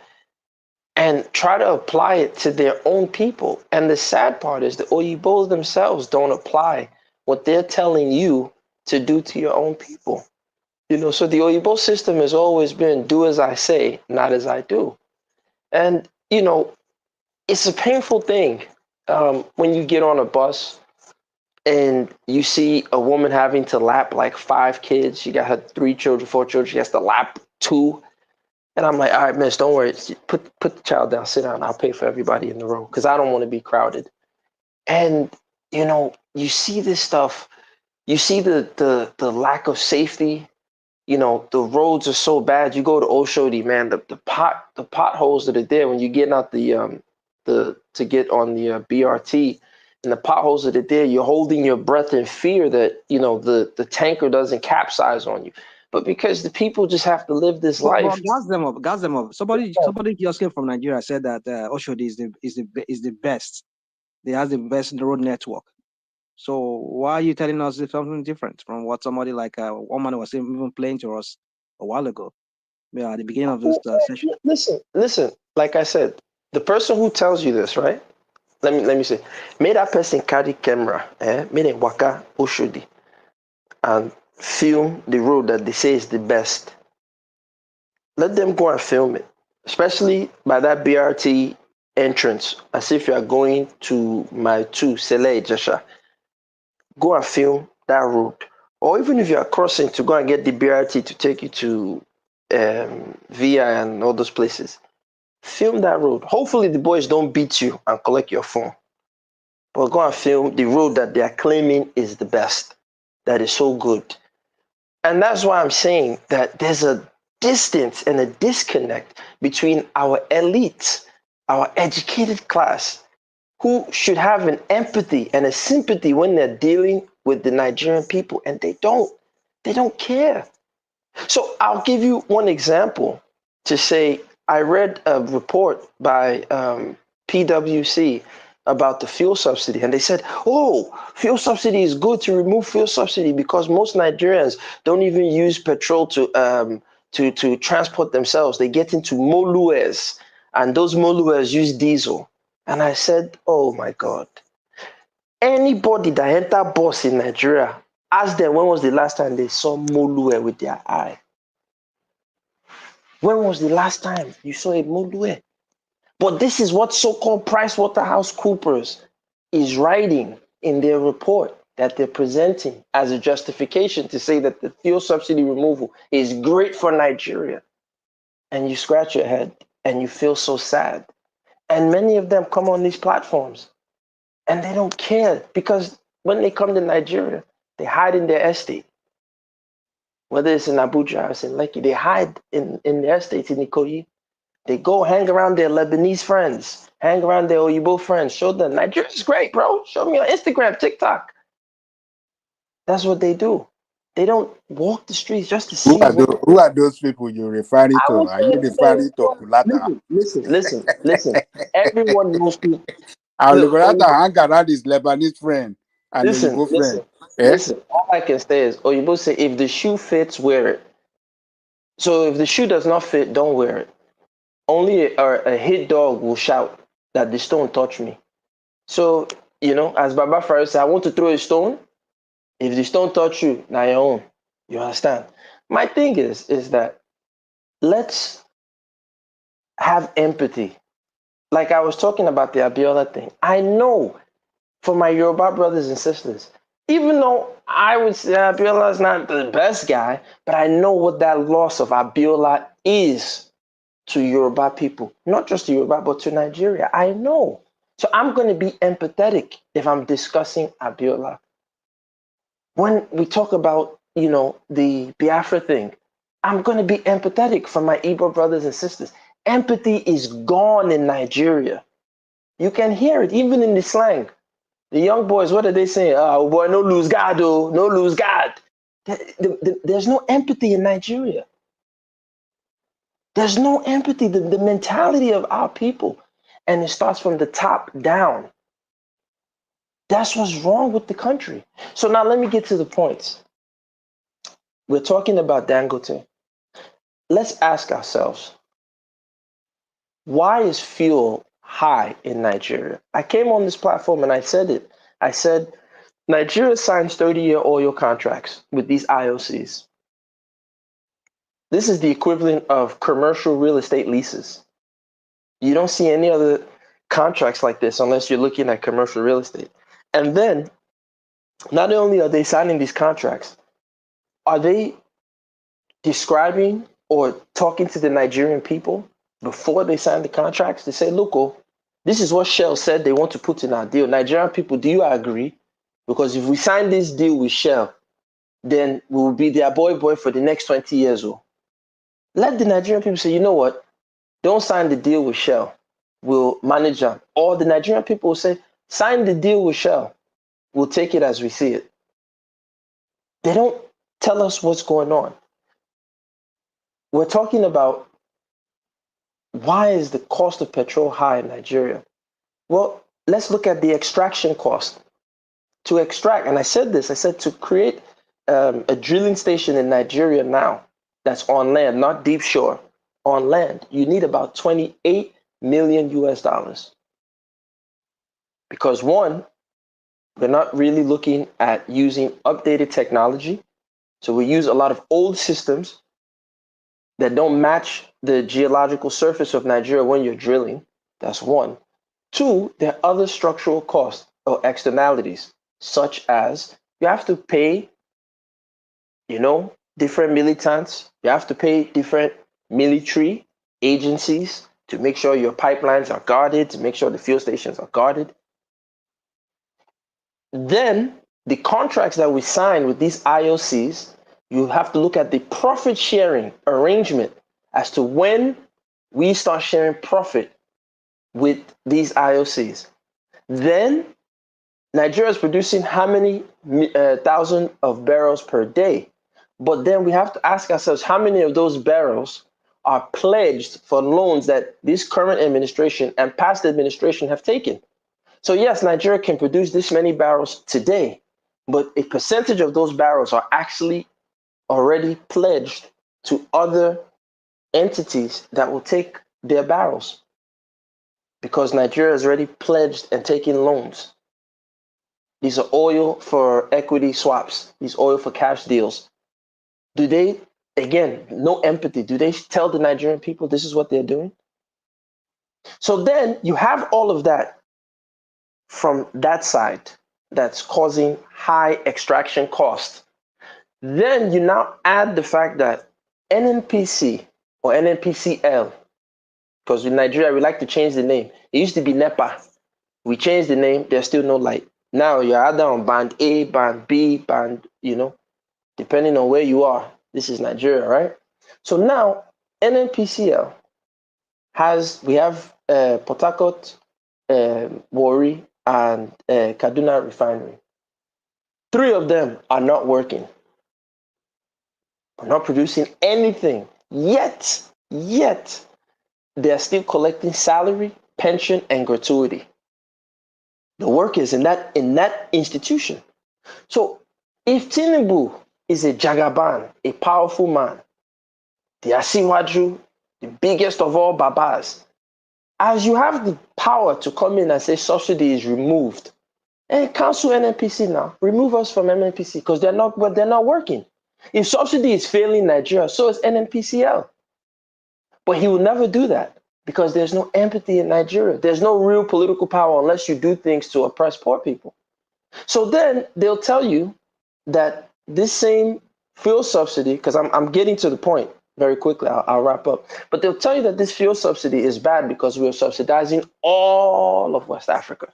and try to apply it to their own people. And the sad part is the Oyibos themselves don't apply what they're telling you to do to your own people. So the Oyibo system has always been do as I say, not as I do. And, it's a painful thing when you get on a bus and you see a woman having to lap like 5 kids. She got her 3 children, 4 children. She has to lap 2. And I'm like, all right, miss, don't worry. Put the child down, sit down. I'll pay for everybody in the row because I don't want to be crowded. And, you see this stuff. You see the lack of safety. The roads are so bad. You go to Oshodi, man, the potholes that are there when you're getting out to get on the BRT, and the potholes that are there, you're holding your breath in fear that, the tanker doesn't capsize on you. but because the people just have to live this But life. gas them up, gas them up. Somebody just came from Nigeria said that Oshodi is the best. They have the best road network. So why are you telling us something different from what somebody like one man was even playing to us a while ago? Yeah, at the beginning of this session. Listen. Like I said, the person who tells you this, right? Let me say, may that person carry camera, may they waka Oshodi and film the road that they say is the best. Let them go and film it, especially by that BRT entrance, as if you are going to my two Sele Jesha. Go and film that road, or even if you are crossing to go and get the BRT to take you to VI and all those places, film that road. Hopefully the boys don't beat you and collect your phone, but go and film the road that they are claiming is the best, that is so good. And that's why I'm saying that there's a distance and a disconnect between our elite, our educated class, who should have an empathy and a sympathy when they're dealing with the Nigerian people, and they don't. They don't care. So I'll give you one example to say I read a report by PwC about the fuel subsidy, and they said, oh, fuel subsidy is good to remove fuel subsidy because most Nigerians don't even use petrol to transport themselves. They get into molues, and those molues use diesel. And I said, oh my God, anybody that enter bus in Nigeria, ask them when was the last time they saw molue with their eye. When was the last time you saw a molue? But this is what so-called PricewaterhouseCoopers is writing in their report that they're presenting as a justification to say that the fuel subsidy removal is great for Nigeria. And you scratch your head and you feel so sad. And many of them come on these platforms and they don't care, because when they come to Nigeria, they hide in their estate. Whether it's in Abuja or it's in Lekki, they hide in their estates in Ikoyi. They go hang around their Lebanese friends, hang around their Oyibo friends, show them Nigeria's great, bro. Show me on Instagram, TikTok. That's what they do. They don't walk the streets just to see Who are those people you're referring to? Are you referring to Kulata? Listen. Everyone knows who. Our Kulata hang around his Lebanese friend and Oyibo friend. Listen. All I can say is Oyibo say if the shoe fits, wear it. So if the shoe does not fit, don't wear it. Only a hit dog will shout that the stone touched me. So, as Baba Farouk said, I want to throw a stone. If the stone touch you, now your own. You understand? My thing is that let's have empathy. Like I was talking about the Abiola thing. I know for my Yoruba brothers and sisters, even though I would say Abiola is not the best guy, but I know what that loss of Abiola is to Yoruba people. Not just to Yoruba, but to Nigeria. I know. So I'm going to be empathetic if I'm discussing Abiola. When we talk about, the Biafra thing, I'm going to be empathetic for my Igbo brothers and sisters. Empathy is gone in Nigeria. You can hear it even in the slang. The young boys, what are they saying? Oh boy, no lose God, oh, no lose God. There's no empathy in Nigeria. There's no empathy. The mentality of our people, and it starts from the top down. That's what's wrong with the country. So now let me get to the points. We're talking about Dangote. Let's ask ourselves, why is fuel high in Nigeria? I came on this platform and I said it. I said, Nigeria signs 30-year oil contracts with these IOCs. This is the equivalent of commercial real estate leases. You don't see any other contracts like this unless you're looking at commercial real estate. And then, not only are they signing these contracts, are they describing or talking to the Nigerian people before they sign the contracts to say, look, this is what Shell said they want to put in our deal. Nigerian people, do you agree? Because if we sign this deal with Shell, then we will be their boy for the next 20 years. Let the Nigerian people say, you know what? Don't sign the deal with Shell. We'll manage them. Or the Nigerian people will say, sign the deal with Shell. We'll take it as we see it. They don't tell us what's going on. we're talking about why is the cost of petrol high in Nigeria? Well, let's look at the extraction cost. To extract, and I said this, I said to create a drilling station in Nigeria now that's on land, not deep shore, on land, you need about 28 million US dollars. Because one, we're not really looking at using updated technology. So we use a lot of old systems that don't match the geological surface of Nigeria when you're drilling. That's one. Two, there are other structural costs or externalities, such as you have to pay, different militants. You have to pay different military agencies to make sure your pipelines are guarded, to make sure the fuel stations are guarded. Then the contracts that we sign with these IOCs, you have to look at the profit sharing arrangement as to when we start sharing profit with these IOCs. Then Nigeria is producing how many thousand of barrels per day? But then we have to ask ourselves how many of those barrels are pledged for loans that this current administration and past administration have taken. So yes, Nigeria can produce this many barrels today, but a percentage of those barrels are actually already pledged to other entities that will take their barrels because Nigeria has already pledged and taken loans. These are oil for equity swaps, these oil for cash deals. Do they, again, no empathy, do they tell the Nigerian people this is what they're doing? So then you have all of that from that side that's causing high extraction costs. Then you now add the fact that NNPC or NNPCL, because in Nigeria we like to change the name. It used to be NEPA. We changed the name, there's still no light. Now you're either on band A, band B, band, depending on where you are. This is Nigeria, right? So now NNPCL we have Port Harcourt, Warri, and Kaduna refinery. 3 of them are not working. We're not producing anything yet. They're still collecting salary, pension, and gratuity. The workers in that institution. So if Tinubu is a Jagaban, a powerful man, the Asiwaju, the biggest of all Babas, as you have the power to come in and say subsidy is removed, and cancel NNPC now, remove us from NNPC because they're not working. If subsidy is failing Nigeria, so is NNPCL. But he will never do that because there's no empathy in Nigeria. There's no real political power unless you do things to oppress poor people. So then they'll tell you that this same fuel subsidy, because I'm getting to the point very quickly, I'll wrap up. But they'll tell you that this fuel subsidy is bad because we're subsidizing all of West Africa.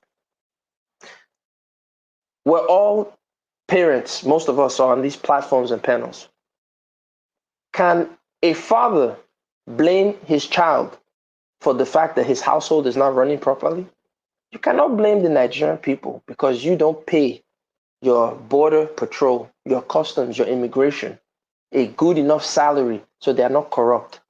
We're all parents, most of us are on these platforms and panels. Can a father blame his child for the fact that his household is not running properly? You cannot blame the Nigerian people because you don't pay your border patrol, your customs, your immigration a good enough salary so they're not corrupt.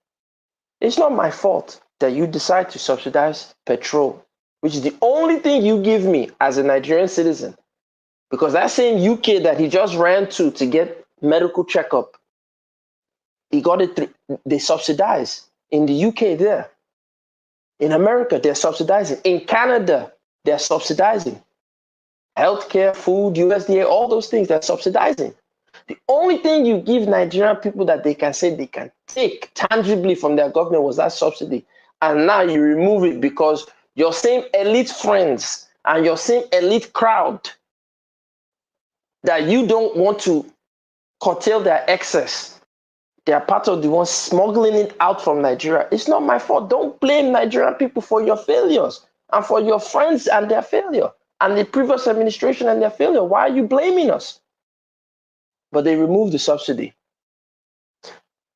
It's not my fault that you decide to subsidize petrol, which is the only thing you give me as a Nigerian citizen. Because that same UK that he just ran to get medical checkup, he got it through, they subsidize. In the UK there. In America, they're subsidizing. In Canada, they're subsidizing. Healthcare, food, USDA, all those things, they're subsidizing. The only thing you give Nigerian people that they can say they can take tangibly from their government was that subsidy. And now you remove it because your same elite friends and your same elite crowd that you don't want to curtail their excess, they are part of the ones smuggling it out from Nigeria. It's not my fault. Don't blame Nigerian people for your failures and for your friends and their failure and the previous administration and their failure. Why are you blaming us? But they removed the subsidy.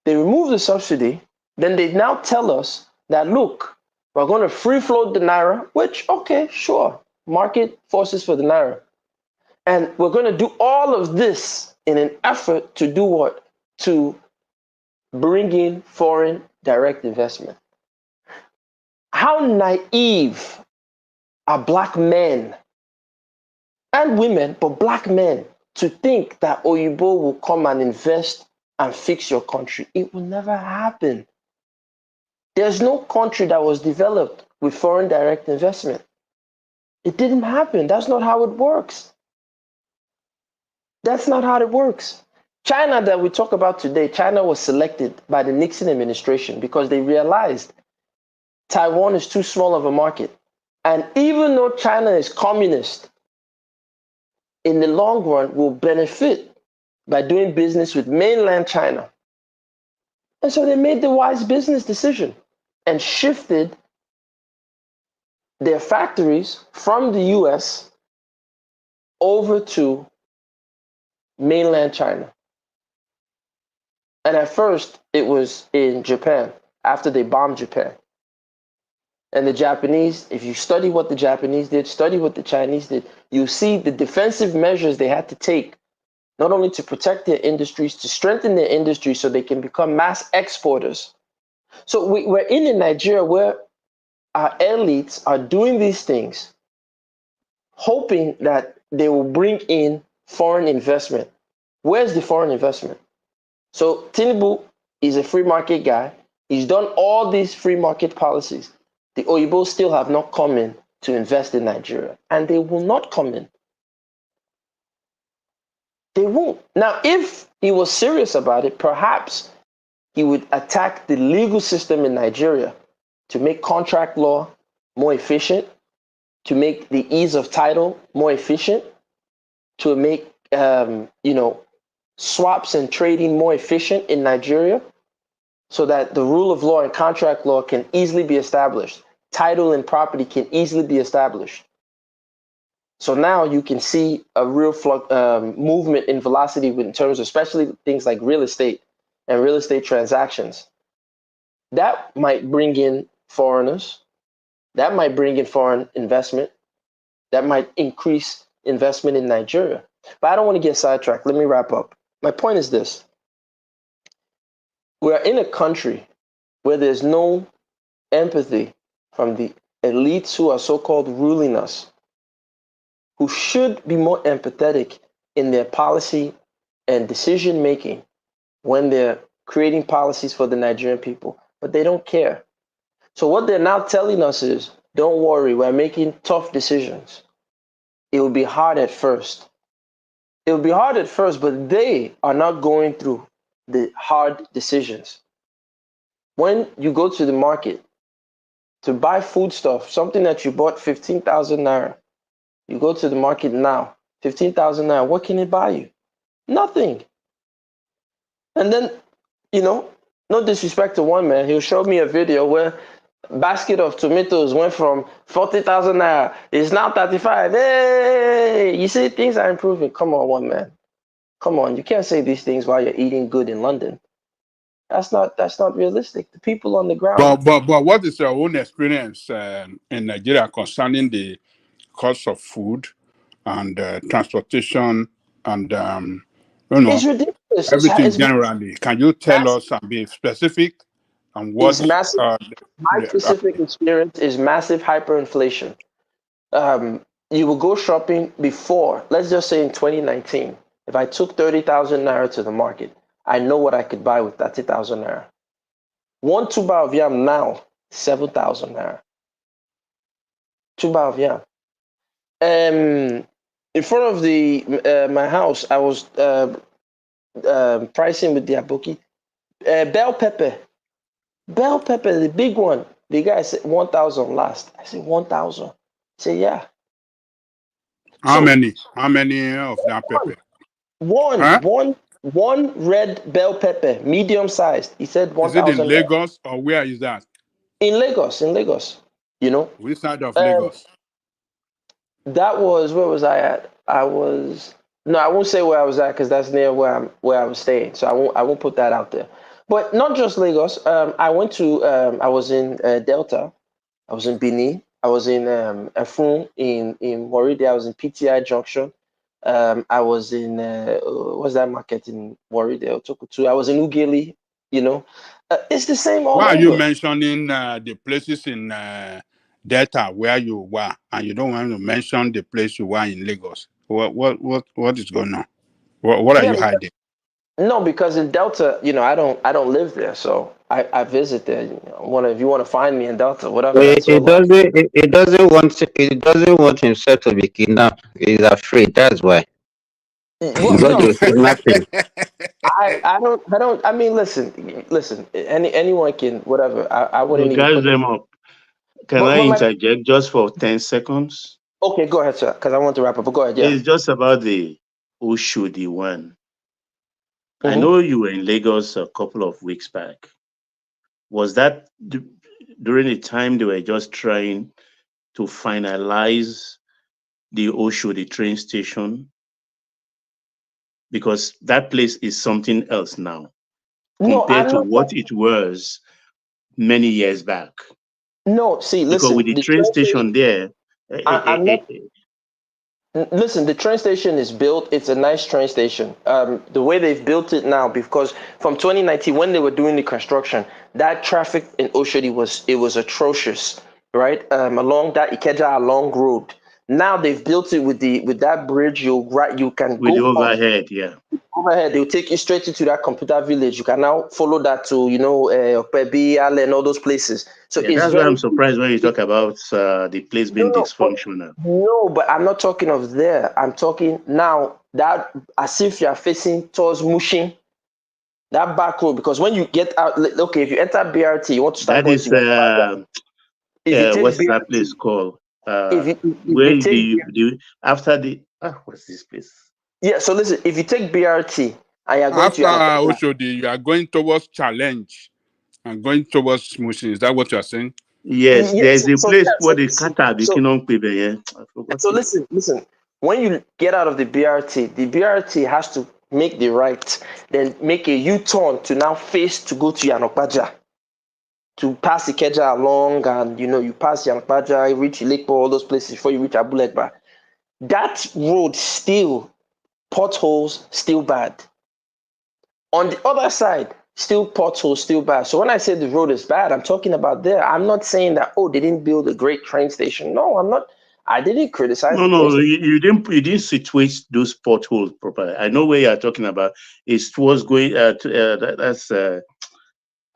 They removed the subsidy. Then they now tell us that, look, we're going to free float the Naira, which, okay, sure, market forces for the Naira. And we're going to do all of this in an effort to do what? To bring in foreign direct investment. How naive are black men and women, but black men, to think that Oyibo will come and invest and fix your country? It will never happen. There's no country that was developed with foreign direct investment. It didn't happen. That's not how it works. That's not how it works. China that we talk about today, China was selected by the Nixon administration because they realized Taiwan is too small of a market. And even though China is communist, in the long run will benefit by doing business with mainland China. And so they made the wise business decision and shifted their factories from the US over to mainland China. And at first, it was in Japan, after they bombed Japan. And the Japanese, if you study what the Japanese did, study what the Chinese did, you see the defensive measures they had to take, not only to protect their industries, to strengthen their industries so they can become mass exporters. So we're in Nigeria where our elites are doing these things, hoping that they will bring in foreign investment. Where's the foreign investment? So Tinubu is a free market guy. He's done all these free market policies. The Oyibos still have not come in to invest in Nigeria, and they will not come in. They won't. Now, if he was serious about it, perhaps he would attack the legal system in Nigeria to make contract law more efficient, to make the ease of title more efficient, to make swaps and trading more efficient in Nigeria, so that the rule of law and contract law can easily be established. Title and property can easily be established. So now you can see a real movement in velocity in terms of especially things like real estate and real estate transactions. That might bring in foreigners. That might bring in foreign investment. That might increase investment in Nigeria. But I don't want to get sidetracked. Let me wrap up. My point is this. We are in a country where there's no empathy from the elites who are so-called ruling us, who should be more empathetic in their policy and decision making when they're creating policies for the Nigerian people, but they don't care. So what they're now telling us is, don't worry, we're making tough decisions. It will be hard at first. It will be hard at first, but they are not going through the hard decisions. When you go to the market to buy foodstuff, something that you bought 15,000 naira, you go to the market now, 15,000 naira, what can it buy you? Nothing. And then, no disrespect to one man, he'll show me a video where a basket of tomatoes went from 40,000 naira, it's now 35. Hey, you see, things are improving. Come on, one man. Come on, you can't say these things while you're eating good in London. That's not realistic. The people on the ground. But what is your own experience in Nigeria concerning the cost of food and transportation and It's ridiculous. everything It's generally? Can you tell massive. us and be specific on It's what? massive. My specific experience is massive hyperinflation. You will go shopping before, let's just say in 2019, if I took 30,000 naira to the market, I know what I could buy with 30,000 naira. One tuber of yam now, 7,000 naira. Tuber of yam. In front of my house, I was pricing with the aboki. Bell pepper, the big one. The guy said 1,000 last. I said 1,000. He said yeah. How many of that pepper? One red bell pepper, medium sized. He said 1,000. Is it in Lagos or where is that? In Lagos. Which side of Lagos? That was, where was I at? I won't say where I was at because that's near where I was staying. So I won't put that out there. But not just Lagos. I was in Delta. I was in Benin. I was in Efun in Moride. I was in PTI Junction. I was in what's that market in Moride? I was in Ugeli. You know, it's the same all Why are over. you mentioning the places in Delta where you were, and you don't want to mention the place you were in Lagos? What is going on? What are Yeah, you hiding? no, because in Delta, I don't live there, so I visit there. If you want to find me in Delta, whatever, that's It all. doesn't. It doesn't want himself to be kidnapped. He's afraid. That's why. Well, God no, will kidnap him. I don't. I mean, listen. Anyone can whatever. I No, wouldn't even guys put. them up. Can But I my interject just for 10 seconds? okay, go ahead, sir, because I want to wrap up. But go ahead, yeah. It's just about the Oshodi one. I Mhm. know you were in Lagos a couple of weeks back. Was that during the time they were just trying to finalize the Oshodi train station? Because that place is something else now No, compared I'm to not. what it was many years back. No, see, Because listen. with the The train train station. station there, I'm not. Listen, the train station is built. It's a nice train station. The way they've built it now, because from 2019 when they were doing the construction, that traffic in Oshodi was atrocious, right? Along that Ikeja long road. Now they've built it with that bridge. You can with the go up overhead, yeah. overhead. They'll take you straight into that computer village. You can now follow that to Opebi, Ale, and all those places. So Yeah, it's that's why I'm very surprised when you talk about the place being no, but dysfunctional. no, but I'm not talking of there. I'm talking now that as if you are facing towards Mushin, that back road. Because when you get out, okay, if you enter BRT, you want to start That going is to Yanapaja. If you take what's that BRT, place called? if you Where take after the what's this place? yeah. So listen, if you take BRT and you're going to After Yanapaja, Oshodi, you are going towards Challenge and going towards Mushin. Is that what you are saying? Yes, yeah. there's So, a so place yeah. where So the listen. kata So Bikinon Pebe, yeah. I forgot so it. listen. When you get out of the BRT has to make the right, then make a U-turn to now face to go to Yanapaja. To pass Ikeja along, and you pass Yanapaja, reach Ilepo, all those places before you reach Abulegba. That road still potholes, still bad. On the other side, still potholes, still bad. So when I say the road is bad, I'm talking about there. I'm not saying that they didn't build a great train station. No, I'm not. I didn't criticize the train No, station. you didn't situate those potholes properly. I know where you are talking about. It's towards going that's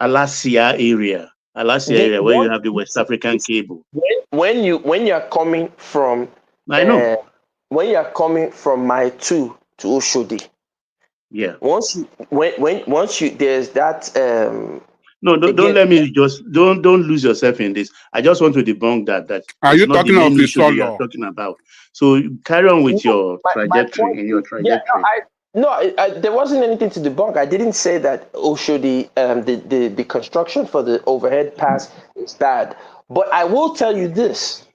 Alasia area. Alasia The area where you one have the West African cable. when you're coming from I know. when you're coming from my 2 to Oshodi. Yeah. Once you there's that No, don't again. let me don't lose yourself in this. I just want to debunk that Are it's you not the talking of main issue that you are Isolo? talking about. So carry on with your My trajectory point in your is, yeah, trajectory. there wasn't anything to debunk. I didn't say that Oshodi, the construction for the overhead pass is bad. But I will tell you this.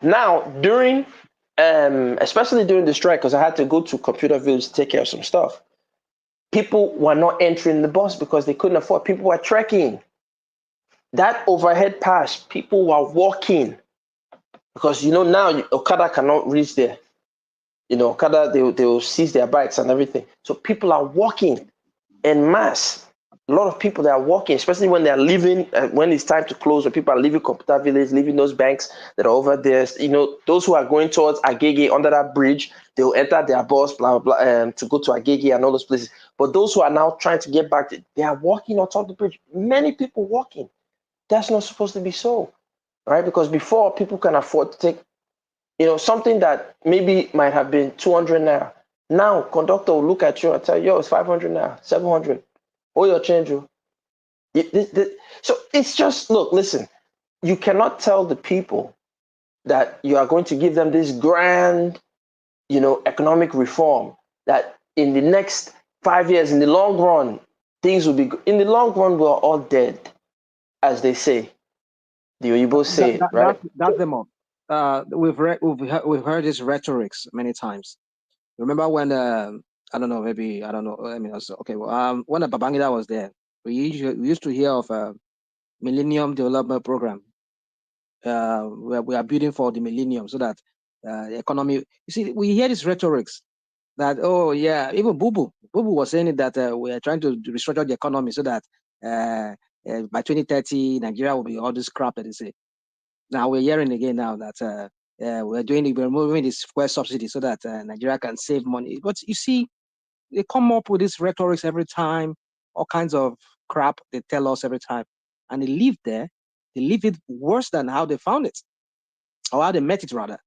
Now, during, especially during the strike, because I had to go to Computer Village to take care of some stuff, people were not entering the bus because they couldn't afford. People were trekking. That overhead pass, people were walking because now Okada cannot reach there. Okada, they will seize their bikes and everything. So people are walking en masse. A lot of people that are walking, especially when they are leaving, when it's time to close, when people are leaving Computer Village, leaving those banks that are over there. Those who are going towards Agege under that bridge, they will enter their bus, blah, blah, blah, to go to Agege and all those places. But those who are now trying to get back, they are walking on top of the bridge. Many people walking. That's not supposed to be so, right? Because before, people can afford to take something that maybe might have been 200 naira. Now, conductor will look at you and tell you, it's 500 naira, 700. Oh, your change. So it's just, look, listen, you cannot tell the people that you are going to give them this grand, economic reform that in the next 5 years, in the long run, things will be, in the long run, we're all dead, as they say. The Oyinbo say, right? That's them all. We've heard this rhetorics many times. Remember when I don't know, maybe I don't know. I mean, also, okay. Well, when Babangida was there, we used to hear of Millennium Development Program. We are building for the millennium so that the economy. You see, we hear these rhetorics that even Bubu was saying it, that we are trying to restructure the economy so that by 2030, Nigeria will be all this crap that they say. Now we're hearing again now that we're moving this fuel subsidy so that Nigeria can save money. But you see, they come up with this rhetorics every time, all kinds of crap they tell us every time, and they leave there. They leave it worse than how they found it, or how they met it rather.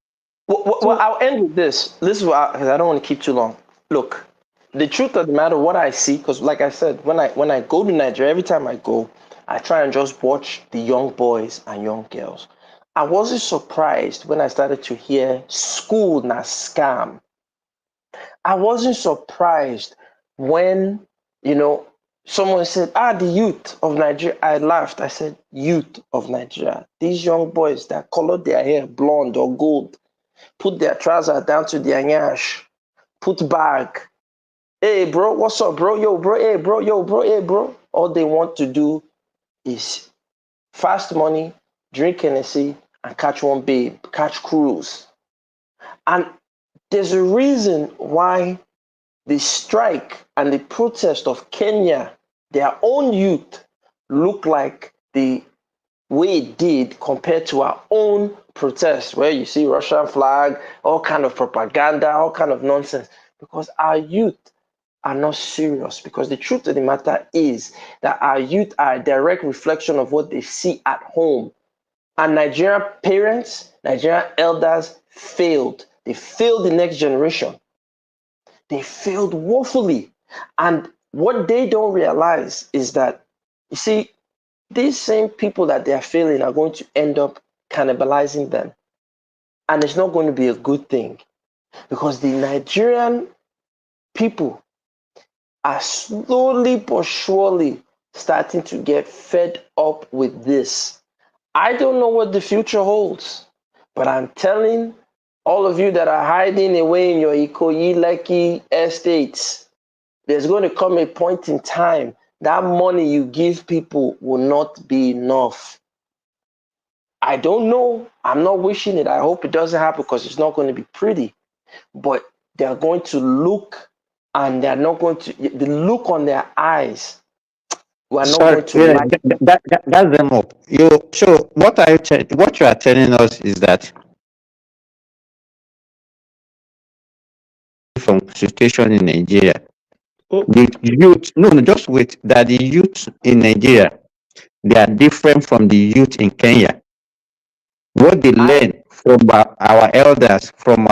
Well, I'll end with this. This is what because I don't want to keep too long. Look, the truth of the matter, what I see, because like I said, when I go to Nigeria, every time I go, I try and just watch the young boys and young girls. I wasn't surprised when I started to hear school na scam. I wasn't surprised when, someone said, the youth of Nigeria. I laughed. I said, youth of Nigeria. These young boys that colored their hair blonde or gold, put their trousers down to their nyash, put bag. Hey, bro, what's up, bro? Yo, bro, hey, bro, yo, bro, hey, bro. All they want to do is fast money, drink Hennessy, and catch one babe, catch cruise. And there's a reason why the strike and the protest of Kenya, their own youth, look like the way it did compared to our own protests, where you see Russian flag, all kind of propaganda, all kind of nonsense, because our youth are not serious. Because the truth of the matter is that our youth are a direct reflection of what they see at home. And Nigerian parents, Nigerian elders failed. They failed the next generation. They failed woefully. And what they don't realize is that, you see, these same people that they are failing are going to end up cannibalizing them. And it's not going to be a good thing, because the Nigerian people are slowly but surely starting to get fed up with this. I don't know what the future holds, but I'm telling all of you that are hiding away in your Ikoyi Lekki estates, there's going to come a point in time that money you give people will not be enough. I don't know. I'm not wishing it. I hope it doesn't happen, because it's not going to be pretty. But they're going to look, and they're not going to, the look on their eyes, we're not Sorry, going to like it. that's them up. So what you are telling us is that from situation in Nigeria, the youth, no, just wait, that the youth in Nigeria, they are different from the youth in Kenya. What they learn from our elders, from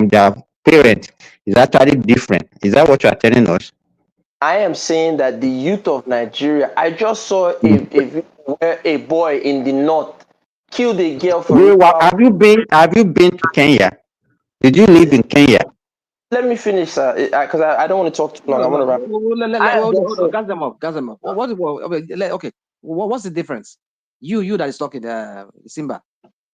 their parents, is actually different. Is that what you are telling us? I am saying that the youth of Nigeria, I just saw a video where a boy in the north killed a girl for ritual. Have you been to Kenya? Did you live in Kenya? Let me finish, sir, because I don't want to talk too long. I want to wrap Hold on. Gas them up. Okay. What's the difference? You that is talking, Simba.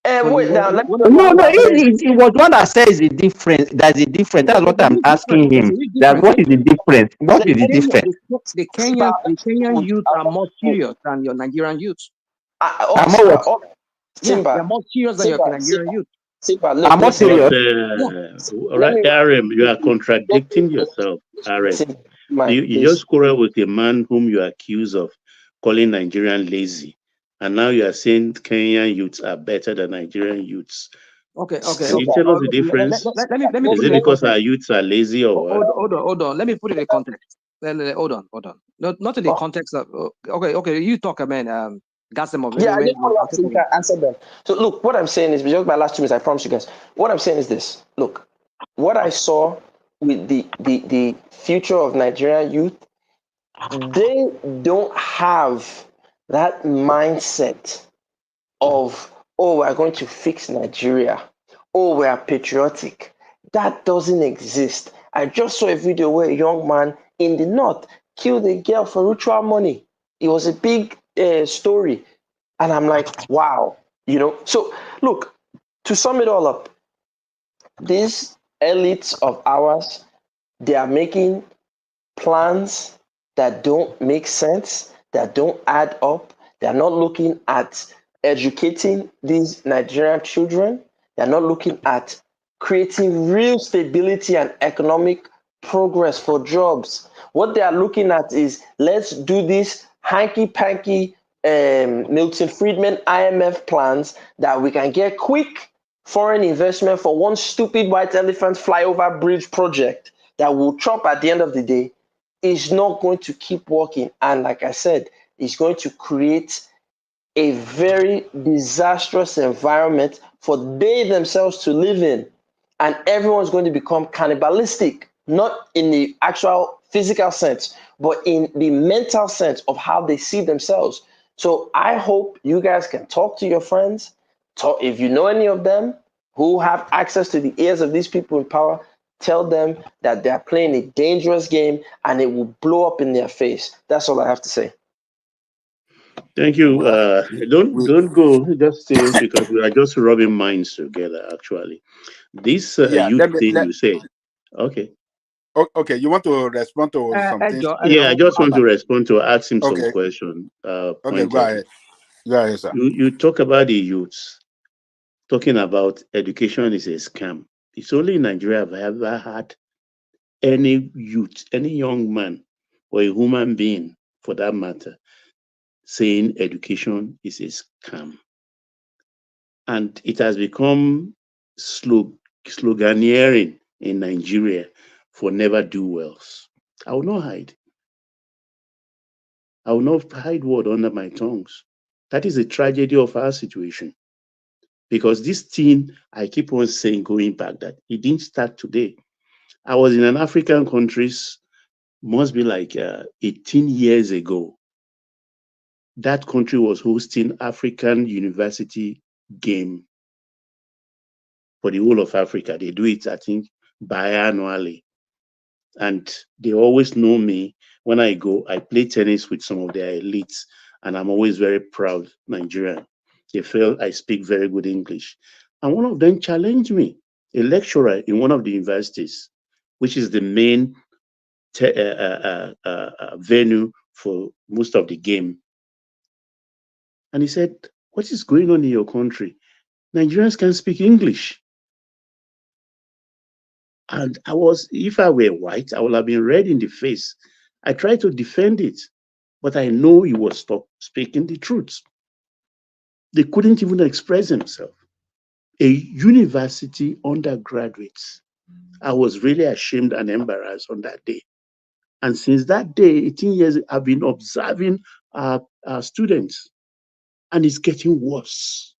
Wait, now, No, it was one that says the difference. That's the difference. That's what I'm asking him. That what is the difference? What is the difference? The Kenyan youth are more serious than your Nigerian youth. Simba, they're more serious than your Nigerian youth. Simba, look, I'm more serious. Right, Arim, you are contradicting yourself, Arim. You just quarrel with a man whom you accuse of calling Nigerian lazy, and now you are saying Kenyan youths are better than Nigerian youths. Okay. Can you tell us the difference? Let me Is it because our youths are lazy or what? Hold on. Let me put it in context. Hold on. Not in the context of. Okay. You talk, man. Gas them up. Yeah, I just want to answer them. So look, what I'm saying is, just my last 2 minutes, I promise you guys. What I'm saying is this. Look, what I saw with the future of Nigerian youth, they don't have that mindset of, oh, we're going to fix Nigeria. Oh, we are patriotic. That doesn't exist. I just saw a video where a young man in the north killed a girl for ritual money. It was a big story. And I'm like, wow, So look, to sum it all up, these elites of ours, they are making plans that don't make sense, that don't add up. They're not looking at educating these Nigerian children. They're not looking at creating real stability and economic progress for jobs. What they are looking at is, let's do this hanky-panky Milton Friedman IMF plans that we can get quick foreign investment for one stupid white elephant flyover bridge project that will chop at the end of the day is not going to keep working. And like I said, it's going to create a very disastrous environment for they themselves to live in. And everyone's going to become cannibalistic, not in the actual physical sense, but in the mental sense of how they see themselves. So I hope you guys can talk to your friends, talk if you know any of them who have access to the ears of these people in power, tell them that they're playing a dangerous game and it will blow up in their face. That's all I have to say. Thank you. Don't go. Just say because we are just rubbing minds together. Actually, this youth thing you say. Okay. Okay, you want to respond to something? Yeah, I just want to respond to ask him some Okay. question. Okay, go ahead. Go ahead, sir. You talk about the youths. Talking about education is a scam. It's only in Nigeria I've ever had any youth, any young man, or a human being, for that matter, saying education is a scam. And it has become sloganeering in Nigeria for never do wells. I will not hide. I will not hide word under my tongues. That is a tragedy of our situation. Because this thing, I keep on saying, going back, that it didn't start today. I was in an African countries, must be like 18 years ago. That country was hosting African University game for the whole of Africa. They do it, I think, biannually. And they always know me. When I go, I play tennis with some of their elites, and I'm always very proud Nigerian. They feel I speak very good English. And one of them challenged me, a lecturer in one of the universities, which is the main venue for most of the game. And he said, what is going on in your country? Nigerians can speak English. And if I were white, I would have been red in the face. I tried to defend it, but I know he was speaking the truth. They couldn't even express themselves. A university undergraduates. I was really ashamed and embarrassed on that day. And since that day, 18 years, I've been observing our students, and it's getting worse.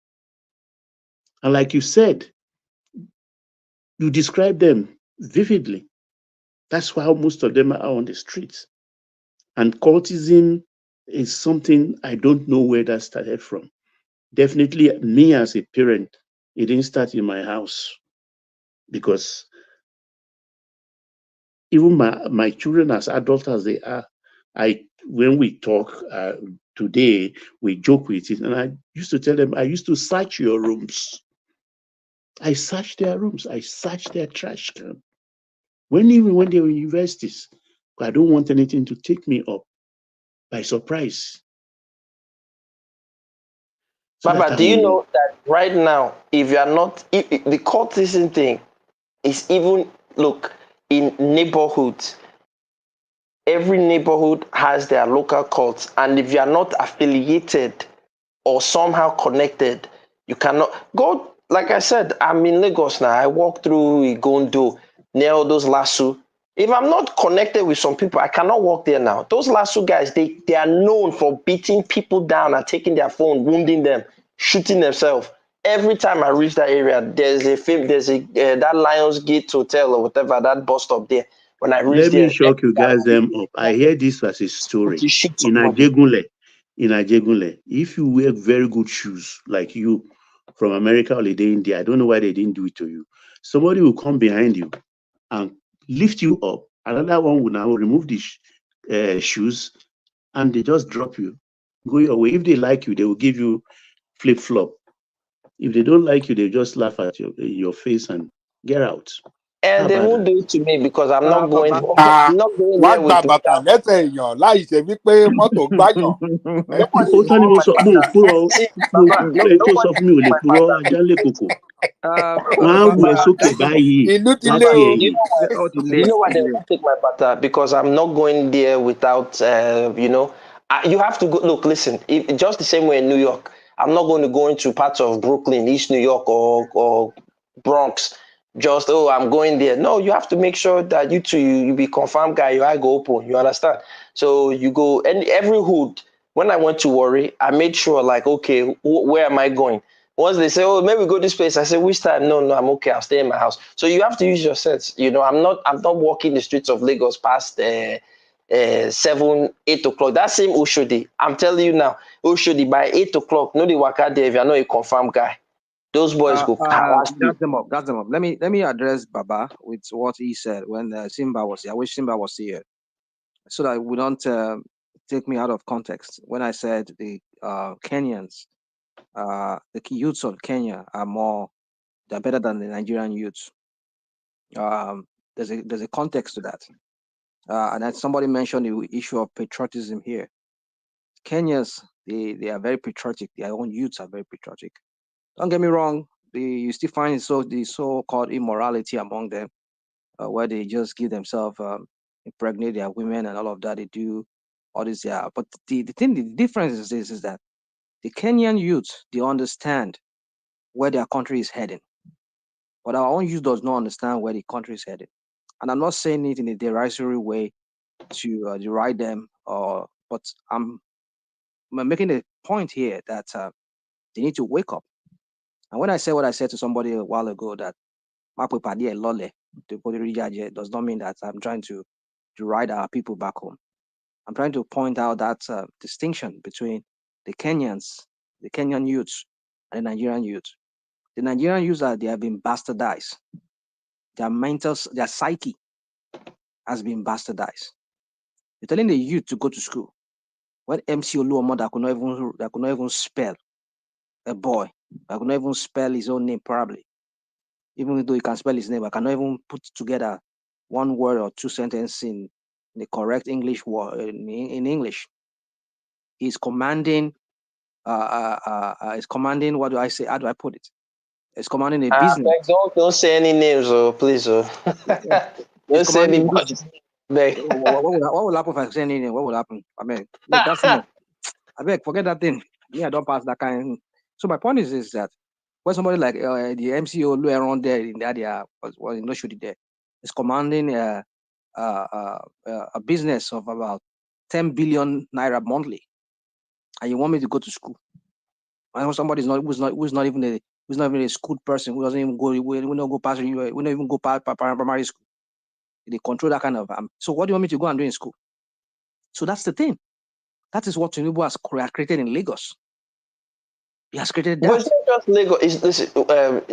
And like you said, you describe them vividly. That's why most of them are on the streets. And cultism is something I don't know where that started from. Definitely, me as a parent, it didn't start in my house, because even my children, as adults as they are, when we talk today, we joke with it, and I used to tell them, I used to search your rooms. I searched their rooms. I searched their trash can. Even when they were in universities, I don't want anything to take me up by surprise. Baba, do you know that right now, if you are not, if the cultism thing is even, look, in neighborhoods, every neighborhood has their local cults. And if you are not affiliated or somehow connected, you cannot go. Like I said, I'm in Lagos now. I walk through Igondo, near all those Lasso. If I'm not connected with some people, I cannot walk there now. Those Lasso guys, they are known for beating people down and taking their phone, wounding them, shooting themselves. Every time I reach that area, there's that Lions Gate Hotel or whatever, that bus stop there. When I reach Let me shock you guys them up. I hear this as a story. In Ajegunle, if you wear very good shoes, like you from America or India, I don't know why they didn't do it to you. Somebody will come behind you and lift you up. Another one will now remove the shoes, and they just drop you. Go your way. If they like you, they will give you flip-flop. If they don't like you, they just laugh at your face and get out. And they won't do it to me because I'm not going. I'm not going there with the You know why they won't take my butter? Because I'm not going there without, You have to go. Look, listen. Just the same way in New York, I'm not going to go into parts of Brooklyn, East New York, or Bronx. Just I'm going there. No, you have to make sure that you be confirmed guy. Your eye go open. You understand? So you go and every hood. When I went to Warri, I made sure like, okay, where am I going? Once they say, oh, maybe go this place, I say, which time? No, I'm okay. I'll stay in my house. So you have to use your sense. You know, I'm not walking the streets of Lagos past 7, 8 o'clock. That same Oshodi, I'm telling you now, Oshodi by 8 o'clock, no, the waka there if you're not a confirmed guy. Those boys go harass you. Gas them up. Let me address Baba with what he said when Simba was here. I wish Simba was here so that we don't take me out of context. When I said the Kenyans, the youths of Kenya they're better than the Nigerian youths. There's a context to that. And then somebody mentioned the issue of patriotism here. Kenyans, they are very patriotic. Their own youths are very patriotic. Don't get me wrong. You still find the so-called immorality among them, where they just give themselves impregnate their women and all of that. They do all this. Yeah, but the difference is this: is that the Kenyan youth, they understand where their country is heading, but our own youth does not understand where the country is heading. And I'm not saying it in a derisory way to deride them, but I'm making a point here that they need to wake up. And when I say what I said to somebody a while ago, that does not mean that I'm trying to deride our people back home. I'm trying to point out that distinction between the Kenyan youths, and the Nigerian youths. The Nigerian youths they have been bastardized. Their psyche has been bastardized. You're telling the youth to go to school when MC Oluomo that could not even spell a boy, that could not even spell his own name probably. Even though he can spell his name, I cannot even put together one word or two sentences in the correct English word in English. He's commanding. He's commanding. What do I say? How do I put it? He's commanding a business. Don't say any names, please. Don't say anybody's name. What will happen if I say any name? What will happen? I mean, look, that's not. I beg, forget that thing. Yeah, don't pass that kind. So my point is that when somebody like the MCO around there in the area was no shooting there, is commanding a business of about 10 billion naira monthly, and you want me to go to school? I know somebody who's not even a school person, who doesn't even go, we don't go past, we don't even go past primary school. They control that kind of. So what do you want me to go and do in school? So that's the thing. That is what Tinubu has created in Lagos. He has created that. But it's not just Lagos. Listen,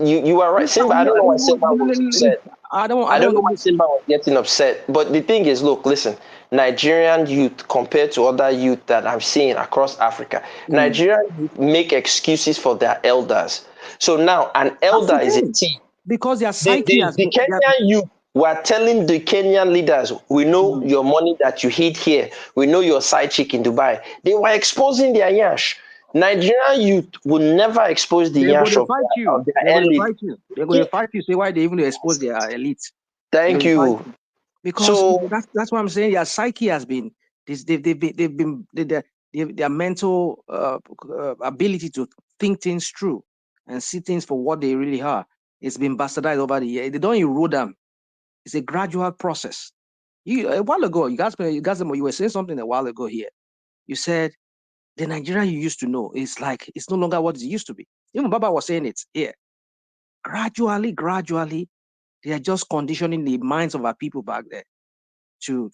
you are right. Simba, I don't know why Simba was upset. I don't know why Simba was getting upset. But the thing is, look, listen. Nigerian youth compared to other youth that I've seen across Africa, Nigerian youth make excuses for their elders. So now an elder is a thief. Because their psyche has the Kenyan youth were telling the Kenyan leaders, we know your money that you hid here. We know your side chick in Dubai. They were exposing their yash. Nigerian youth will never expose the yash of their elite. They're going to fight you. Say why they even expose their elite. Thank you. Because that's what I'm saying. Their psyche has been their mental ability to think things through and see things for what they really are. It's been bastardized over the years. They don't erode them. It's a gradual process. A while ago, you guys were saying something a while ago here. You said the Nigeria you used to know is like it's no longer what it used to be. Even Baba was saying it here. Gradually, they are just conditioning the minds of our people back there to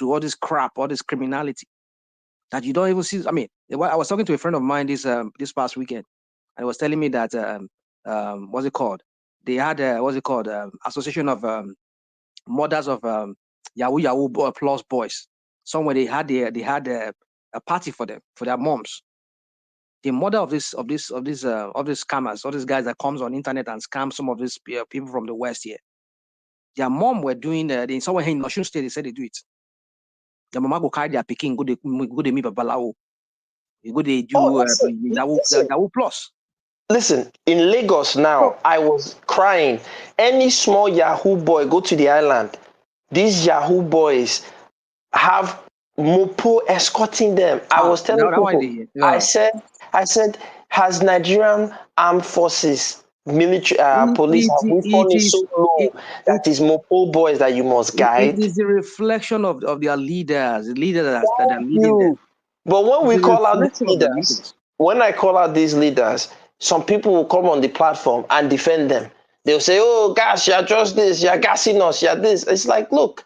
all this crap, all this criminality that you don't even see. I mean, I was talking to a friend of mine this past weekend, and he was telling me that what's it called? They had Association of mothers of Yahoo plus boys. Somewhere they had a party for them, for their moms. The mother of these scammers, all these guys that comes on internet and scam some of these people from the West here. Their mom were doing somewhere in Osun State. They said they do it. The mama go carry their pikin go they meet babalawo. You go they do Yahoo plus. Listen, in Lagos now, I was crying. Any small Yahoo boy go to the island. These Yahoo boys have Mopo escorting them. I was telling people, I said, has Nigerian armed forces, military, police, have we fallen so low that is Mopo boys that you must guide? It is a reflection of their leaders, the leaders that are leading them. But when we call out these leaders, when I call out these leaders, some people will come on the platform and defend them. They'll say, "Oh, gosh, you're just this, you're gassing us, you're this." It's like, look,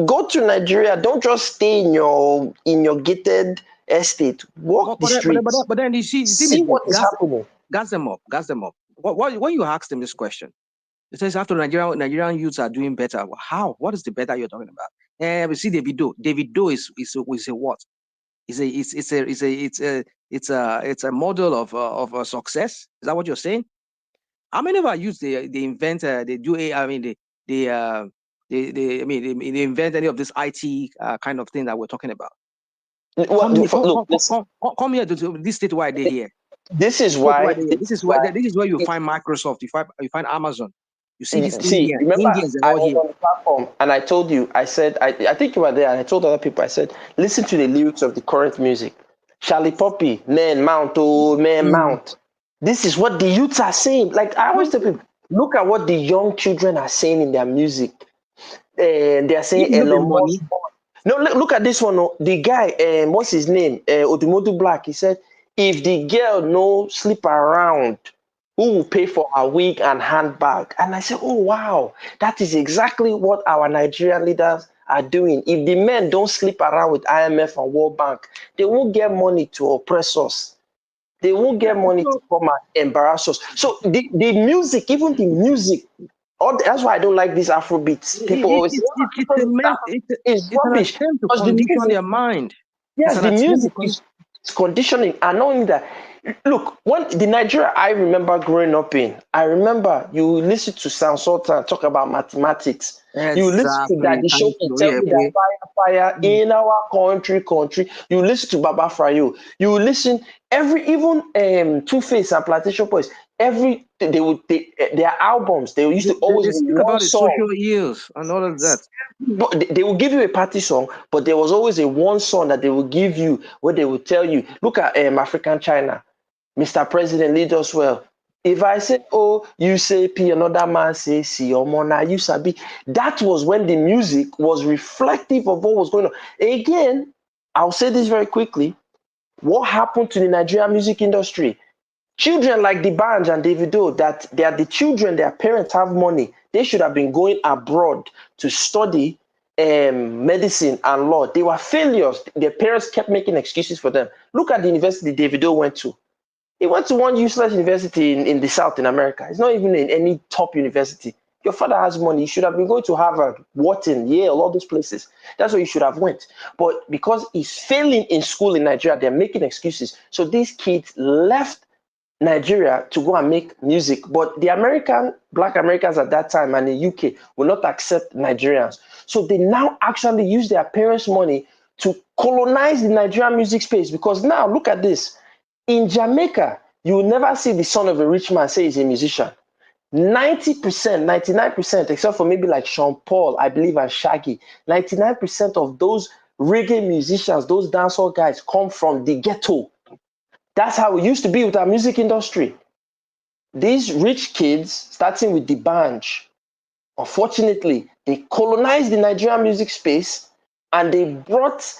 go to Nigeria. Don't just stay in your gated estate. Walk the streets. But then you see what is happening. Gas them up. When you ask them this question, it says after Nigerian youths are doing better. How? What is the better you're talking about? We see Davido. Davido is a what? It's a model of success. Is that what you're saying? How many of our youths they invent they do AI? I mean they invent any of this IT kind of thing that we're talking about. Come here to this state why they're here. This is why this is where you find Microsoft, you find Amazon. You see these remember, Indians I was on the platform and I told you, I said, I think you were there, and I told other people, I said, listen to the lyrics of the current music. Charlie Poppy, man mount, oh man mount. This is what the youths are saying. Like I always tell people, look at what the young children are saying in their music. They are saying Elon Musk. No, look at this one. The guy, what's his name? Odumodu Black. He said, if the girl no sleep around, who will pay for her wig and handbag? And I said, oh, wow, that is exactly what our Nigerian leaders are doing. If the men don't sleep around with IMF and World Bank, they won't get money to oppress us. They won't get money to come and embarrass us. So the music, even the music, that's why I don't like these Afrobeats. People always say, it's rubbish. An attempt to condition their mind. Yes, the music is conditioning. And not only that, look, when the Nigeria I remember growing up in, I remember you listen to Sam Sultan talk about mathematics. Exactly. You listen to Daddy Shoki tell you that fire in our country. You listen to Baba Frayo. You listen even Two-Face and Plantation Boys. Their albums they used to always speak about the social ills and all of that. But they will give you a party song, but there was always a one song that they will give you where they will tell you, look at African China, Mr. President, lead us well. If I say, oh, you say P, another man say C, or Mona, you sabi. That was when the music was reflective of what was going on. Again, I'll say this very quickly. What happened to the Nigerian music industry? Children like D'banj and Davido, that they are the children, their parents have money. They should have been going abroad to study medicine and law. They were failures. Their parents kept making excuses for them. Look at the university Davido went to. He went to one useless university in the South in America. It's not even in any top university. Your father has money. You should have been going to Harvard, Wharton, Yale, all those places. That's where you should have went. But because he's failing in school in Nigeria, they're making excuses. So these kids left Nigeria to go and make music, but the Black Americans at that time and the UK will not accept Nigerians. So they now actually use their parents' money to colonize the Nigerian music space. Because now, look at this. In Jamaica, you will never see the son of a rich man say he's a musician. 90%, 99%, except for maybe like Sean Paul, I believe, and Shaggy, 99% of those reggae musicians, those dancehall guys come from the ghetto. That's how it used to be with our music industry. These rich kids, starting with D'banj, unfortunately, they colonized the Nigerian music space and they brought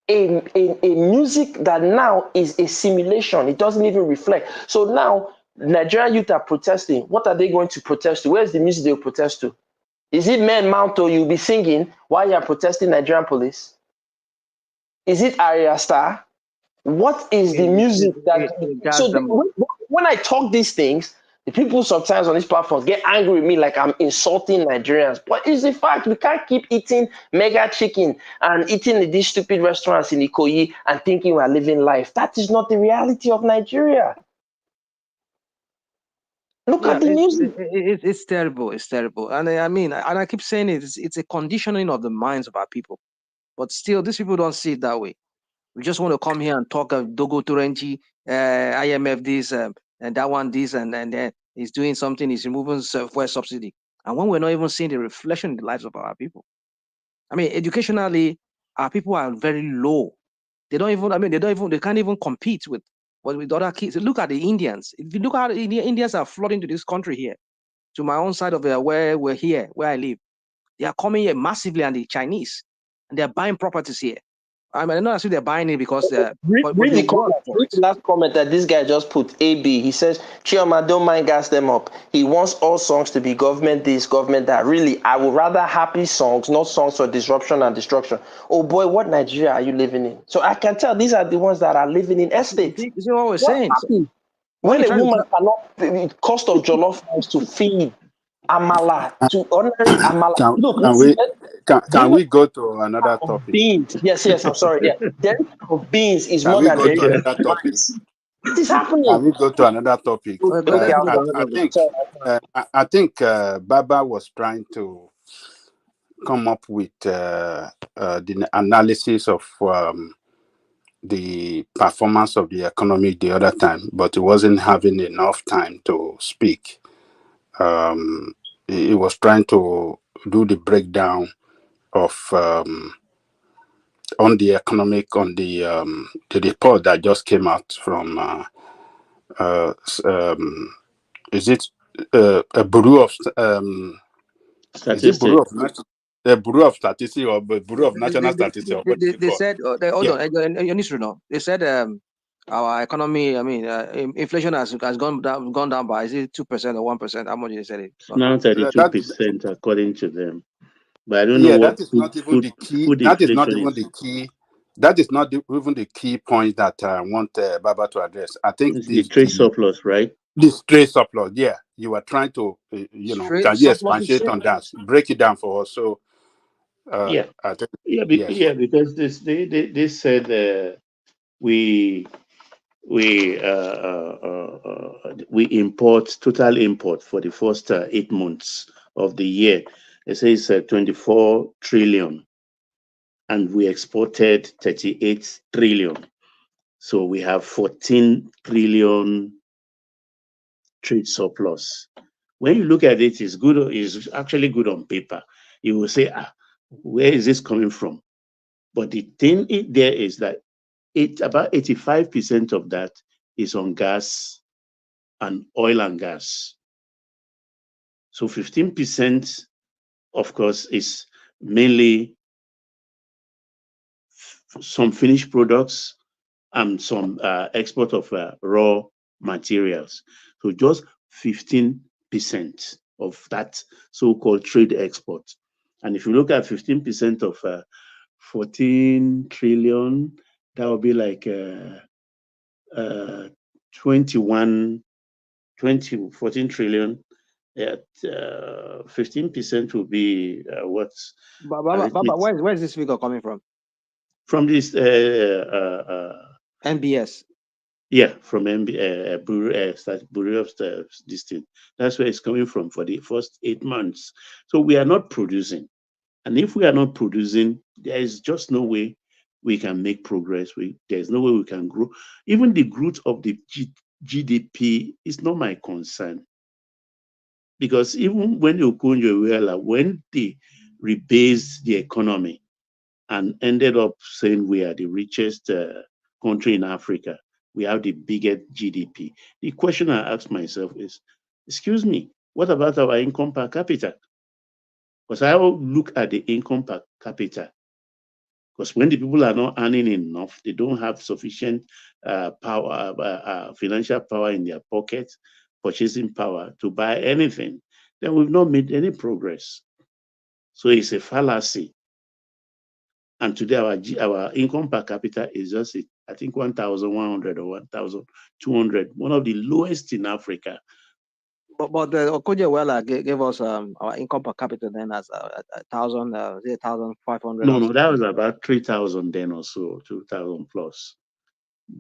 a music that now is a simulation. It doesn't even reflect. So now, Nigerian youth are protesting. What are they going to protest to? Where's the music they'll protest to? Is it Men Mount or you'll be singing while you're protesting Nigerian police? Is it Aria Star? What is the music that? So when I talk these things, the people sometimes on these platforms get angry with me like I'm insulting Nigerians. But it's the fact we can't keep eating mega chicken and eating in these stupid restaurants in Ikoyi and thinking we're living life. That is not the reality of Nigeria. Look at the music. It's terrible. It's terrible. And I mean, and I keep saying it's a conditioning of the minds of our people. But still, these people don't see it that way. We just want to come here and talk of Dogo Turenji, IMF this, and that one this, and then he's doing something, he's removing fuel subsidy. And when we're not even seeing the reflection in the lives of our people. I mean, educationally, our people are very low. They don't even, they can't even compete with other kids. Look at the Indians. If you look at the Indians are flooding to this country here, to my own side of where we're here, where I live. They are coming here massively, and the Chinese, and they're buying properties here. I mean, not as if they're buying it because Read but they the work comment. for Read it. the last comment that this guy just put. AB. He says, Chioma, don't mind gas them up. He wants all songs to be government this, government that. Really, I would rather happy songs, not songs for disruption and destruction. Oh boy, what Nigeria are you living in? So I can tell these are the ones that are living in estates. You see what we're Not saying? happy. What When you're a trying to woman cannot, the cost of jollof rice to feed amala, to ordinary amala. Can, Look, can listen, we do you can know we go to another of topic? beans? Yes, I'm sorry. Yeah, the of beans is Can more we than go to the another topic? rice. What is Can happening? we go to another topic? Okay, I'll I, stop. I think Sorry. Baba was trying to come up with the analysis of the performance of the economy the other time, but he wasn't having enough time to speak. He was trying to do the breakdown of on the economic on the report that just came out from is it a bureau of is it bureau Statistics. of a bureau of statistics or bureau of national statistics or what is it they called? said, hold Yeah, on, you need to know. They said our economy, inflation has gone down by, is it 2% or 1%? How much they said it? It's now that 32% according to them. But I don't know yeah, what that is not even the key. food That is not inflation even is. the key. That is not even the key point that I want Baba to address. I think It's the this trade surplus, right? this trade surplus. Yeah, you are trying to Straight can you surplus, you expatiate say? on that? Break it down for us. So Yeah, I think yes. yeah, because they said we we import total import for the first 8 months of the year. They say it's 24 trillion, and we exported 38 trillion. So we have 14 trillion trade surplus. When you look at it, it's good. It's actually good on paper. You will say, where is this coming from? But the thing there is that about 85% of that is on gas and oil and gas. So 15%, of course, is mainly some finished products and some export of raw materials. So just 15% of that so-called trade export. And if you look at 15% of 14 trillion, that would be like 21, 20, 14 trillion. At 15% will be what? Baba, where is this figure coming from? From this NBS. Yeah, from Bureau of this thing. That's where it's coming from for the first 8 months. So we are not producing. And if we are not producing, there is just no way we can make progress. There's no way we can grow. Even the growth of the GDP is not my concern. Because even when Okonjo-Iweala, when they rebased the economy and ended up saying we are the richest country in Africa, we have the biggest GDP. The question I ask myself is, excuse me, what about our income per capita? Because I will look at the income per capita. Because when the people are not earning enough, they don't have sufficient financial power in their pocket, purchasing power to buy anything, then we've not made any progress. So it's a fallacy. And today our income per capita is just, I think, 1,100 or 1,200, one of the lowest in Africa. But Okonjo-Iweala gave us our income per capita then as 1,500. No, that was about 3,000 then or so, 2,000 plus.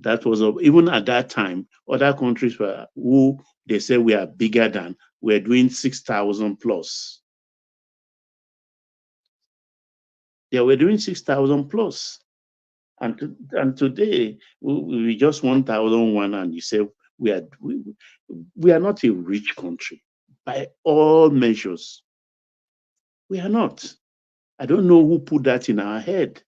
That was even at that time, other countries who they say we are bigger than, we're doing 6,000 plus. Yeah, we're doing 6,000 plus. And today we just 1,001, and you say we are not a rich country by all measures. We are not. I don't know who put that in our head.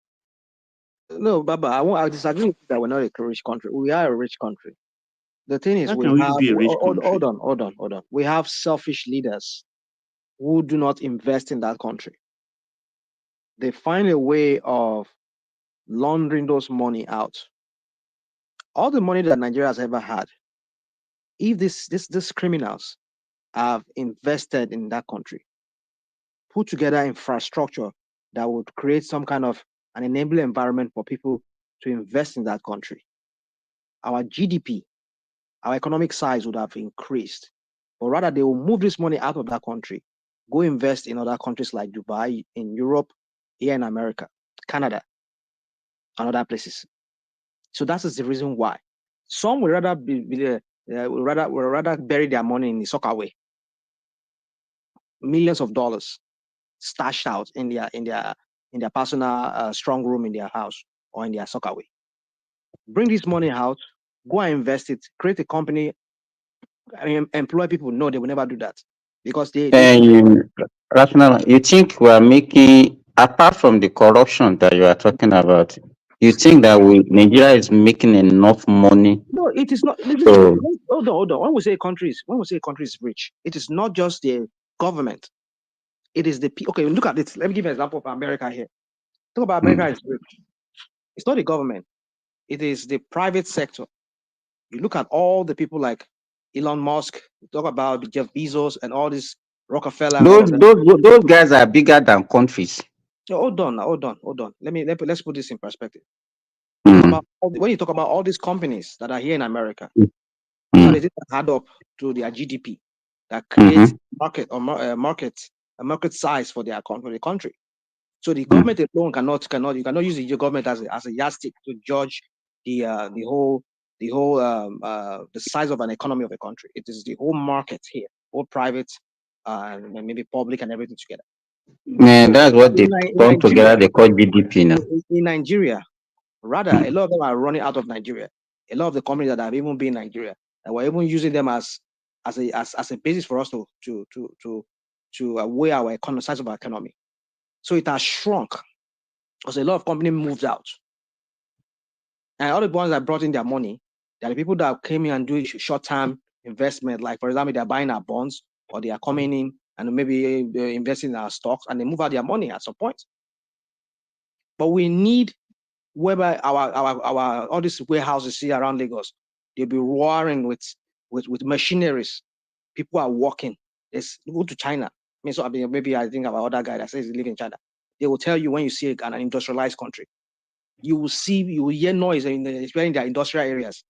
No, Baba, I disagree with you that we're not a rich country. We are a rich country. The thing is, How we can we have be a rich hold country? on, hold on, hold on. We have selfish leaders who do not invest in that country. They find a way of laundering those money out. All the money that Nigeria has ever had, if these criminals have invested in that country, put together infrastructure that would create some kind of an enabling environment for people to invest in that country, our GDP, our economic size would have increased. But rather, they will move this money out of that country, go invest in other countries like Dubai, in Europe, here in America, Canada, and other places. So that is the reason why. Some would rather would rather bury their money in the soccer way, millions of dollars stashed out in their personal strong room in their house or in their soccer way. Bring this money out, go and invest it, create a company, employ people. No, they will never do that because they And rational, you think we are making, apart from the corruption that you are talking about, you think that Nigeria is making enough money? no, it is not. Listen, So, hold on, hold on. When we say countries rich, it is not just the government. It is the people. Okay, look at it. Let me give you an example of America here. Talk about America is rich. It's not the government. It is the private sector. You look at all the people like Elon Musk. You talk about Jeff Bezos and all this Rockefeller and all those of them. those those guys are bigger than countries. So hold on, hold on. Let's put this in perspective. Talk about when you talk about all these companies that are here in America, these are the things that add up to their GDP that create market or a market size for for the country. So the government alone you cannot use the government as a yardstick to judge the whole the size of an economy of a country. It is the whole market here, whole private and maybe public and everything together. Man, So that's what they in come Nigeria, together. They call GDP now. in Nigeria, rather a lot of them are running out of Nigeria. A lot of the companies that have even been in Nigeria, and we're even using them as a basis for us to weigh our economy, size of our economy. So it has shrunk because a lot of companies moved out. And all the ones that brought in their money, there are the people that came in and do short-term investment. Like, for example, they're buying our bonds or they are coming in and maybe they're investing in our stocks and they move out their money at some point. But we need whereby our all these warehouses here around Lagos, they'll be roaring with machineries. People are working. Go to China. Maybe I think of other guy that says he live in China. They will tell you when you see an industrialized country, you will hear noise especially in their industrial areas.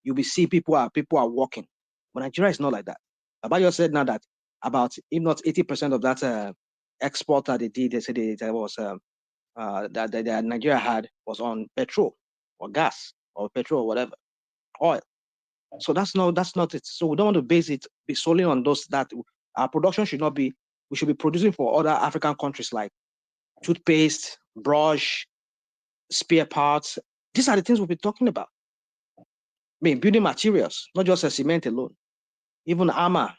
You'll be see people are walking. But Nigeria is not like that. Abayo said now that about if not 80% of that export that they did, they said there was that Nigeria had was on petrol or gas or petrol or whatever, oil. So that's not it. So we don't want to base it be solely on those that our production should not be. We should be producing for other African countries like toothpaste, brush, spare parts. These are the things we'll be talking about. I mean, building materials, not just a cement alone. Even armor,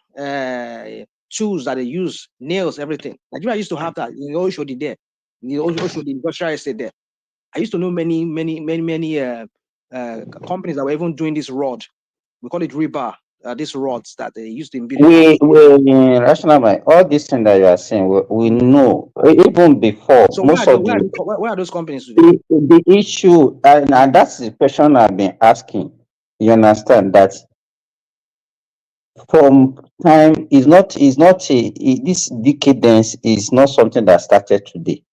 tools that they use, nails, everything. Nigeria used to have that. You know, Oshodi there. You know, Oshodi industrial estate there. I used to know many companies that were even doing this rod. We call it rebar. These rods that they used in building houses. We rational mind, all these things that you are saying, we know even before So most of where are those companies today? the issue, and that's the question I've been asking. You understand that from time this decadence is not something that started today.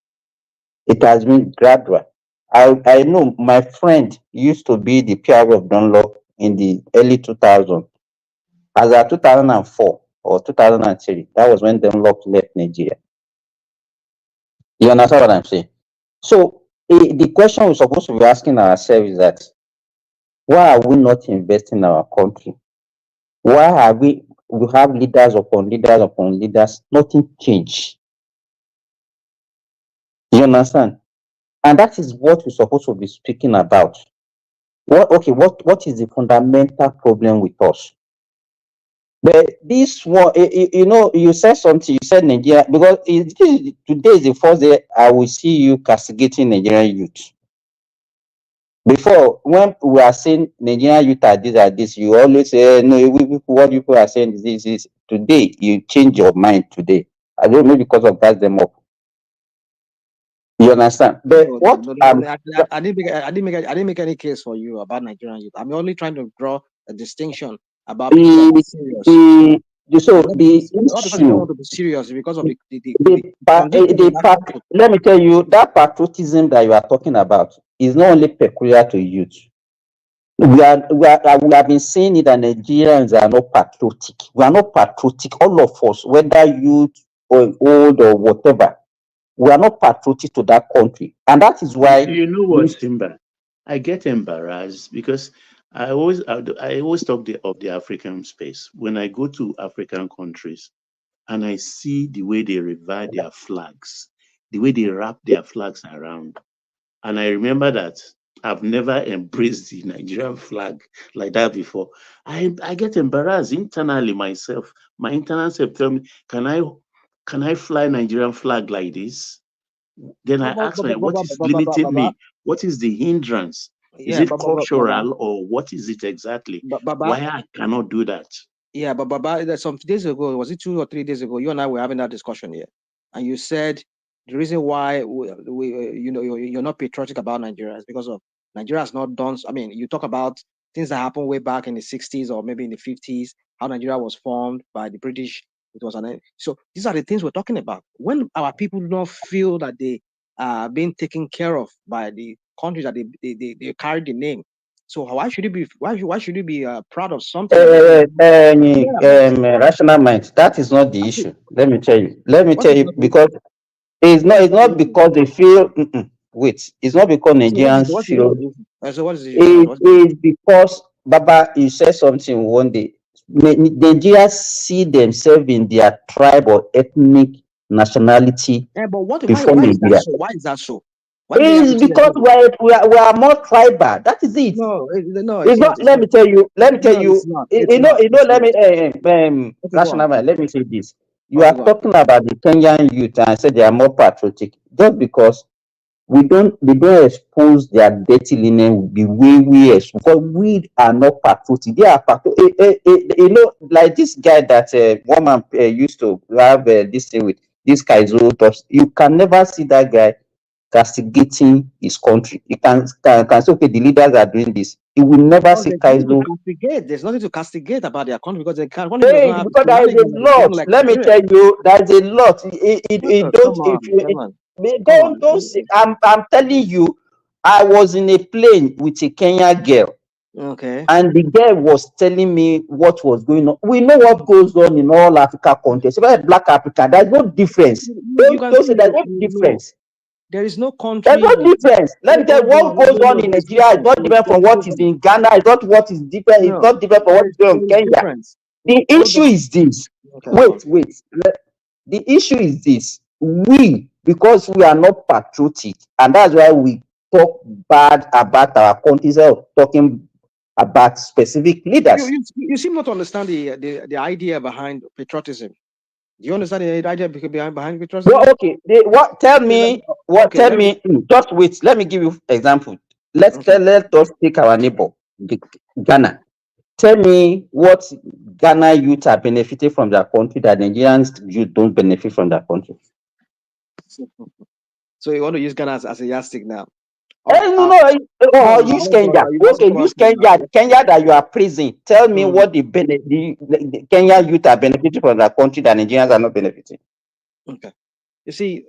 It has been gradual. I know my friend used to be the PR of Dunlop in the early 2000s. As at 2004 or 2003, that was when Dunlop left Nigeria. You understand what I'm saying? So the question we're supposed to be asking ourselves is that why are we not investing in our country? Why are we have leaders upon leaders, nothing changed. You understand? And that is what we're supposed to be speaking about. What is the fundamental problem with us? But this one, you said something. You said Nigeria because today is the first day I will see you castigating Nigerian youth. Before, when we are saying Nigerian youth are this, you always say, no, what people are saying is this. Is today, you change your mind today. I don't know because of that them up. You understand? But No, what I didn't make any case for you about Nigerian youth. I'm only trying to draw a distinction about people that are serious. so Not the because you don't issue, want to be serious, because of the condition the in that country. let me tell you, that patriotism that you are talking about is not only peculiar to youth. We have been saying it that Nigerians are not patriotic. We are not patriotic, all of us, whether youth or old or whatever. We are not patriotic to that country. And that is why You know what, Simba? I get embarrassed because I always talk of the African space. When I go to African countries and I see the way they revere their flags, the way they wrap their flags around, and I remember that I've never embraced the Nigerian flag like that before. I get embarrassed internally myself. My internal self tell me, can I fly Nigerian flag like this? Then I ask myself, what is limiting me? What is the hindrance? Is Yeah, it cultural or what is it exactly? Baba. Why I cannot do that? Yeah, but Baba, some days ago, was it 2 or 3 days ago? You and I were having that discussion here, and you said the reason why you're not patriotic about Nigeria is because of Nigeria has not done. I mean, you talk about things that happened way back in the 60s or maybe in the 50s, how Nigeria was formed by the British. It was so these are the things we're talking about. When our people do not feel that they are being taken care of by the countries that they carry the name. So why should you be proud of something that rational mind, that is not the issue. Let me tell you. What is not the Because issue? it's not because they feel wait, it's not because So what is Nigerians what is feel. the issue? So what is the issue? It is because Baba, you said something one day. Nigerians see themselves in their tribe or ethnic nationality Yeah, but before why is that Nigeria. so? Why is that so? Why do they have to It's see because themselves? we are more tribal. That is it. No, It's it's not. not. It's Let not. me tell you. Let me tell No, it's you. not. It's not. You know. It's Let not. me. Okay, go Rational on. mind. Let me say this. You Okay, are go on. talking about the Kenyan youth and say they are more patriotic just because we don't expose their dirty linen the way we expose, because we are not patriotic. They are patriotic. You know, like this guy that one man used to have this thing with this Kaizo. You can never see that guy castigating his country. You can say, okay, the leaders are doing this. You will never No, see there's nothing to Kaizo. castigate. There's nothing to castigate about their country because the country does Hey, not have because there is nationality a that is one lot. like Let me Nigeria. tell you, there is a lot. It don't. Come If on, you come on, come on. don't see, I'm telling you, I was in a plane with a Kenya girl, Okay. and the girl was telling me what was going on. We know what goes on in all Africa countries. Even Black Africa, there's no difference. You can Don't see say there's no difference. there is no There's country no that difference. Let me tell you, what goes on in Nigeria is not different from what is in Ghana. It's not what is different. It's No, not different from what is going on in there is Kenya. difference. The Hold issue on. is this. Okay, go on. Wait. The issue is this. Because we are not patriotic, and that's why we talk bad about our country instead of talking about specific leaders. You seem not to understand the idea behind patriotism. Do you understand the idea behind patriotism? Well, okay. Tell me what? Okay, Tell me. Just wait. Let me give you example. Okay. Let us take our neighbor, Ghana. Tell me what Ghana youth are benefiting from their country that Nigerians youth don't benefit from their country. So you want to use Ghana as a yardstick now? Use Kenya. Okay, use Kenya. Kenya that you are praising. Tell me what the Kenya youth are benefiting from their country that Nigerians are not benefiting. Okay. You see,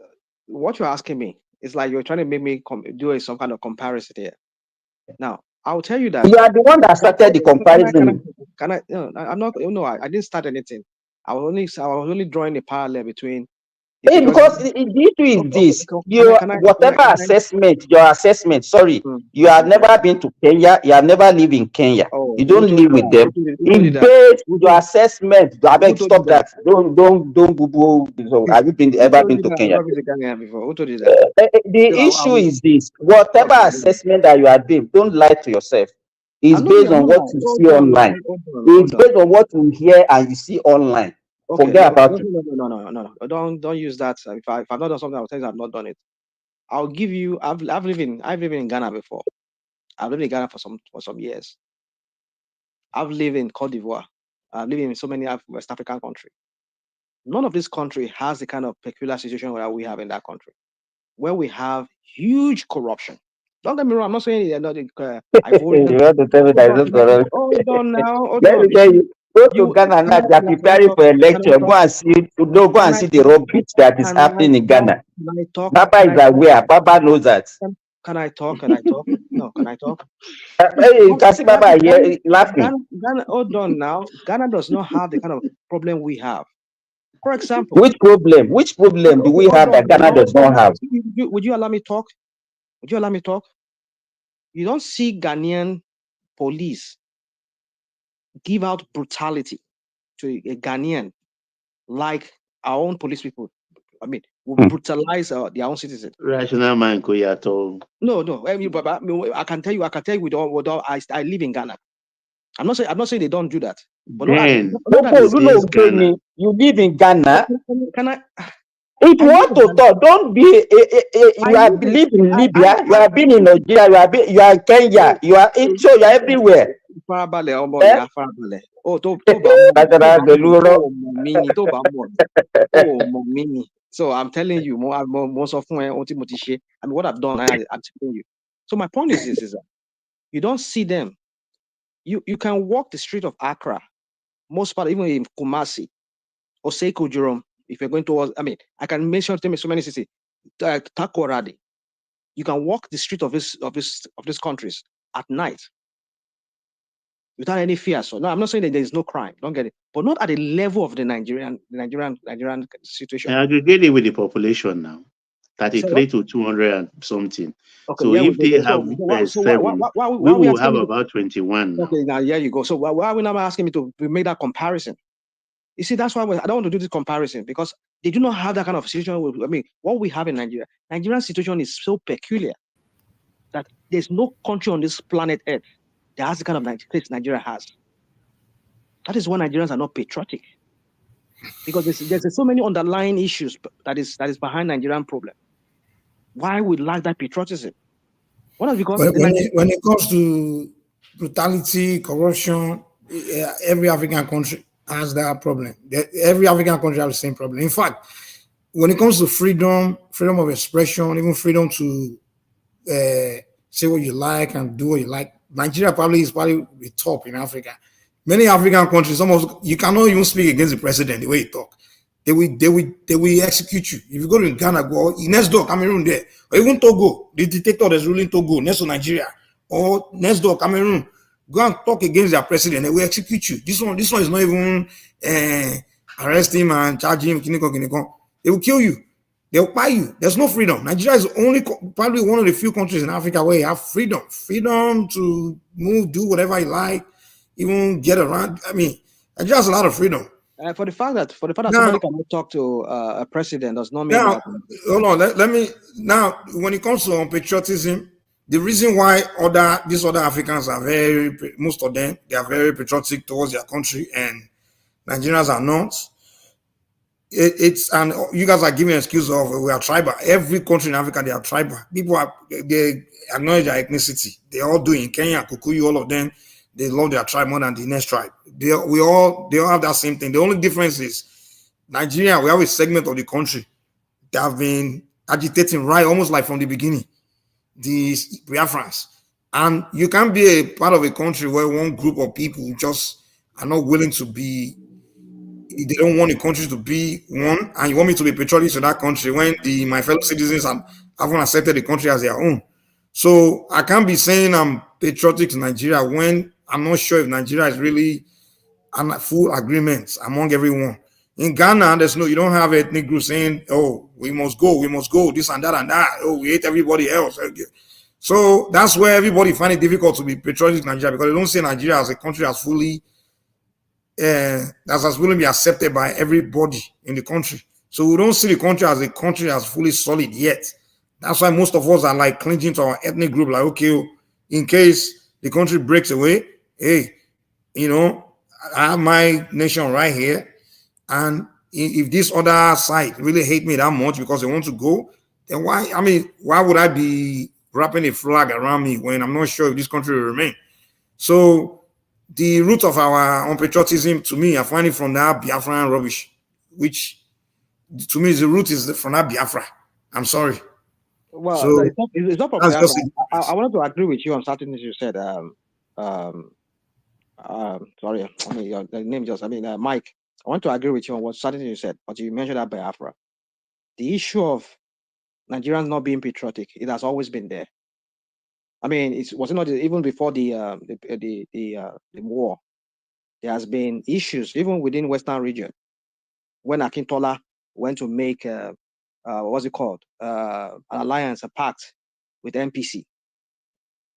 what you're asking me is like you're trying to make me do some kind of comparison here. Now, I'll tell you that you are the one that started the comparison. Can I? No, I'm not. No, I didn't start anything. I was only drawing a parallel between. Because the issue is this: whatever assessment, your assessment. Sorry, you have never been to Kenya. You have never lived in Kenya. You don't live with them. In base your assessment, I beg stop that. Don't boo boo. Have you ever been to Kenya? Who told you that? The issue is this: whatever assessment that you are doing, don't lie to yourself. It's based on what you see online. It's based on what you hear and you see online. Okay, Forget about it. no. Don't use that. If I've not done something, I'll tell you I've not done it. I'll give you. I've lived in Ghana before. I've lived in Ghana for some years. I've lived in Cote d'Ivoire. I've lived in so many West African countries. None of this country has the kind of peculiar situation that we have in that country, where we have huge corruption. Don't get me wrong. I'm not saying they're not Ivorian. You want to tell me there is no corruption? Hold on now. Hold Let on. me tell you. Go to You Ghana now. can They are I preparing talk? for a Can I lecture. Go talk? and see. No, go and Can I see the talk? rubbish that is Can I happening in talk? Ghana. Can I talk? Baba Can is I talk? aware. Baba knows that. Can I talk? Can I talk? No, can I talk? Hey, you can see Baba here laughing. Ghana, hold on now. Ghana does not have the kind of problem we have. For example, Which problem? Which problem do we hold have on, that Ghana does not have? Would you allow me talk? Would you allow me talk? You don't see Ghanaian police give out brutality to a Ghanaian like our own police people. I mean, will brutalize their own citizens. Rational mind, Koyato. No. I can tell you with all I live in Ghana. I'm not saying they don't do that. But Then, you live in Ghana. Can I? If you want to talk, don't be. You are live in Libya. You have been in Nigeria. You are in Kenya. You are in. So you are everywhere. So I'm telling you, most of I mean, what I've done, I'm telling you. So my point is this: is that you don't see them. You can walk the street of Accra, most part, even in Kumasi or Seiko Jerome. If you're going towards, I mean, I can mention so many cities, Takoradi. You can walk the street of these countries at night without any fear. So no, I'm not saying that there is no crime. Don't get it, but not at the level of the Nigerian situation. I aggregate it with the population now, 33 to 200 and something. Okay, so yeah, if they have so 7, we will have about 21 now. Okay, now here you go. So why are we not asking me to make that comparison? You see, that's why I don't want to do this comparison, because they do not have that kind of situation. I mean, what we have in Nigeria, Nigerian situation is so peculiar that there's no country on this planet Earth that has the kind of place Nigeria has. That is why Nigerians are not patriotic, because there's so many underlying issues that is behind Nigerian problem. Why we lack that patriotism? One is because when it comes to brutality, corruption, every African country has that problem. Every African country has the same problem. In fact, when it comes to freedom of expression, even freedom to say what you like and do what you like, Nigeria is probably the top in Africa. Many African countries, almost you cannot even speak against the president the way he talk. They will execute you. If you go to Ghana, go next door Cameroon there, or even Togo, the dictator that's ruling Togo next to Nigeria, or next door Cameroon, go and talk against their president, they will execute you. This one is not even arrest him and charge him. They will kill you. They'll buy you. There's no freedom. Nigeria is probably one of the few countries in Africa where you have freedom to move, do whatever you like, even get around. I mean, Nigeria has a lot of freedom. For the fact that somebody cannot talk to a president does not mean that. Hold on. Let me now. When it comes to patriotism, the reason why these other Africans are most of them, they are very patriotic towards their country, and Nigerians are not. And you guys are giving an excuse of we are tribal. Every country in Africa, they are tribal. They acknowledge their ethnicity. They all do in Kenya, Kikuyu, all of them. They love their tribe more than the next tribe. They all have that same thing. The only difference is Nigeria, we have a segment of the country that have been agitating right almost like from the beginning, these Biafrans. And you can't be a part of a country where one group of people just are not willing to be, they don't want the country to be one, and you want me to be patriotic to that country when my fellow citizens haven't accepted the country as their own. So I can't be saying I'm patriotic to Nigeria when I'm not sure if Nigeria is really a full agreement among everyone. In Ghana, you don't have ethnic groups saying, oh, we must go, this and that. Oh, we hate everybody else. So that's where everybody find it difficult to be patriotic to Nigeria, because they don't see Nigeria as a country as fully that's willing to be accepted by everybody in the country. So we don't see the country as fully solid yet. That's why most of us are like clinging to our ethnic group, like, okay, in case the country breaks away, hey, I have my nation right here. And if this other side really hate me that much because they want to go, then why would I be wrapping a flag around me when I'm not sure if this country will remain. So the root of our unpatriotism, to me, I find it from that Biafran rubbish, which to me the root is from that Biafra. I'm sorry. Well, So it's not from that's Biafra. just it. I wanted to agree with you on certain things you said. Sorry, I mean your the name just. I mean, Mike. I want to agree with you on what certain things you said, but you mentioned that Biafra. The issue of Nigerians not being patriotic, it has always been there. I mean, it was not even before the war. There has been issues even within Western region when Akintola went to make what's it called an alliance, a pact with NPC,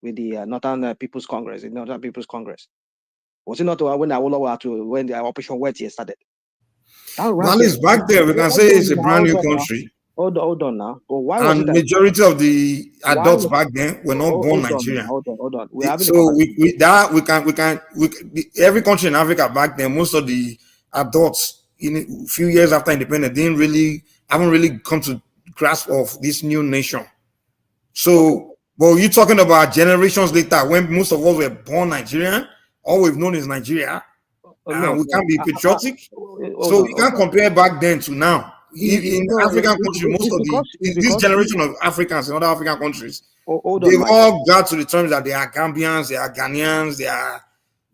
with the Northern People's Congress, the Northern People's Congress. Was it not when when the Operation Wetty started? Well, at least back there, we can say it's a brand new country. Hold on now. But why was it And that majority of the adults back then were not born Nigerian. Hold on. We're having So every country in Africa back then, most of the adults in a few years after independence haven't really come to grasp of this new nation. So, but you're talking about generations later when most of us were born Nigerian, all we've known is Nigeria, and we can't be patriotic. So we can't compare back then to now. In African countries, most of this generation of Africans in other African countries, they've all got to the terms that they are Gambians, they are Ghanaians, they are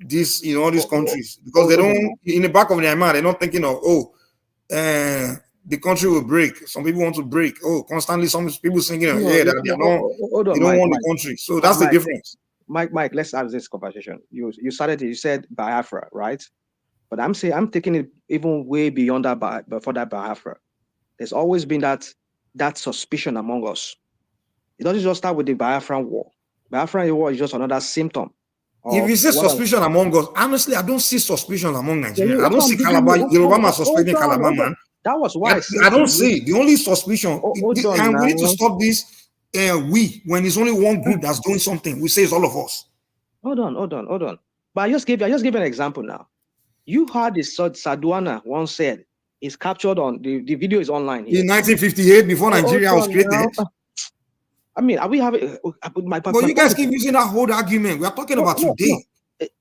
this, all these countries, because they don't, in the back of their mind, they're not thinking of, the country will break. Some people want to break. Constantly, some people thinking, that they don't want the country. So that's the difference. Mike, let's have this conversation. You started it, you said Biafra, right? But I'm taking it even way beyond that, before that Biafra. There's always been that suspicion among us. It doesn't just start with the Biafran War. Biafran War is just another symptom. If you say suspicion among us, honestly, I don't see suspicion among Nigerians. I don't see Calabar, Yoruba man suspecting Calabar man. That was why I don't see. The only suspicion, and we need to stop this. When it's only one group that's doing something, we say it's all of us. Hold on. But I just gave an example now. You heard the Saduana once said is captured on the video is online here. In 1958, before Nigeria was created. I mean, are we having but you guys keep using that whole argument. We are talking about today.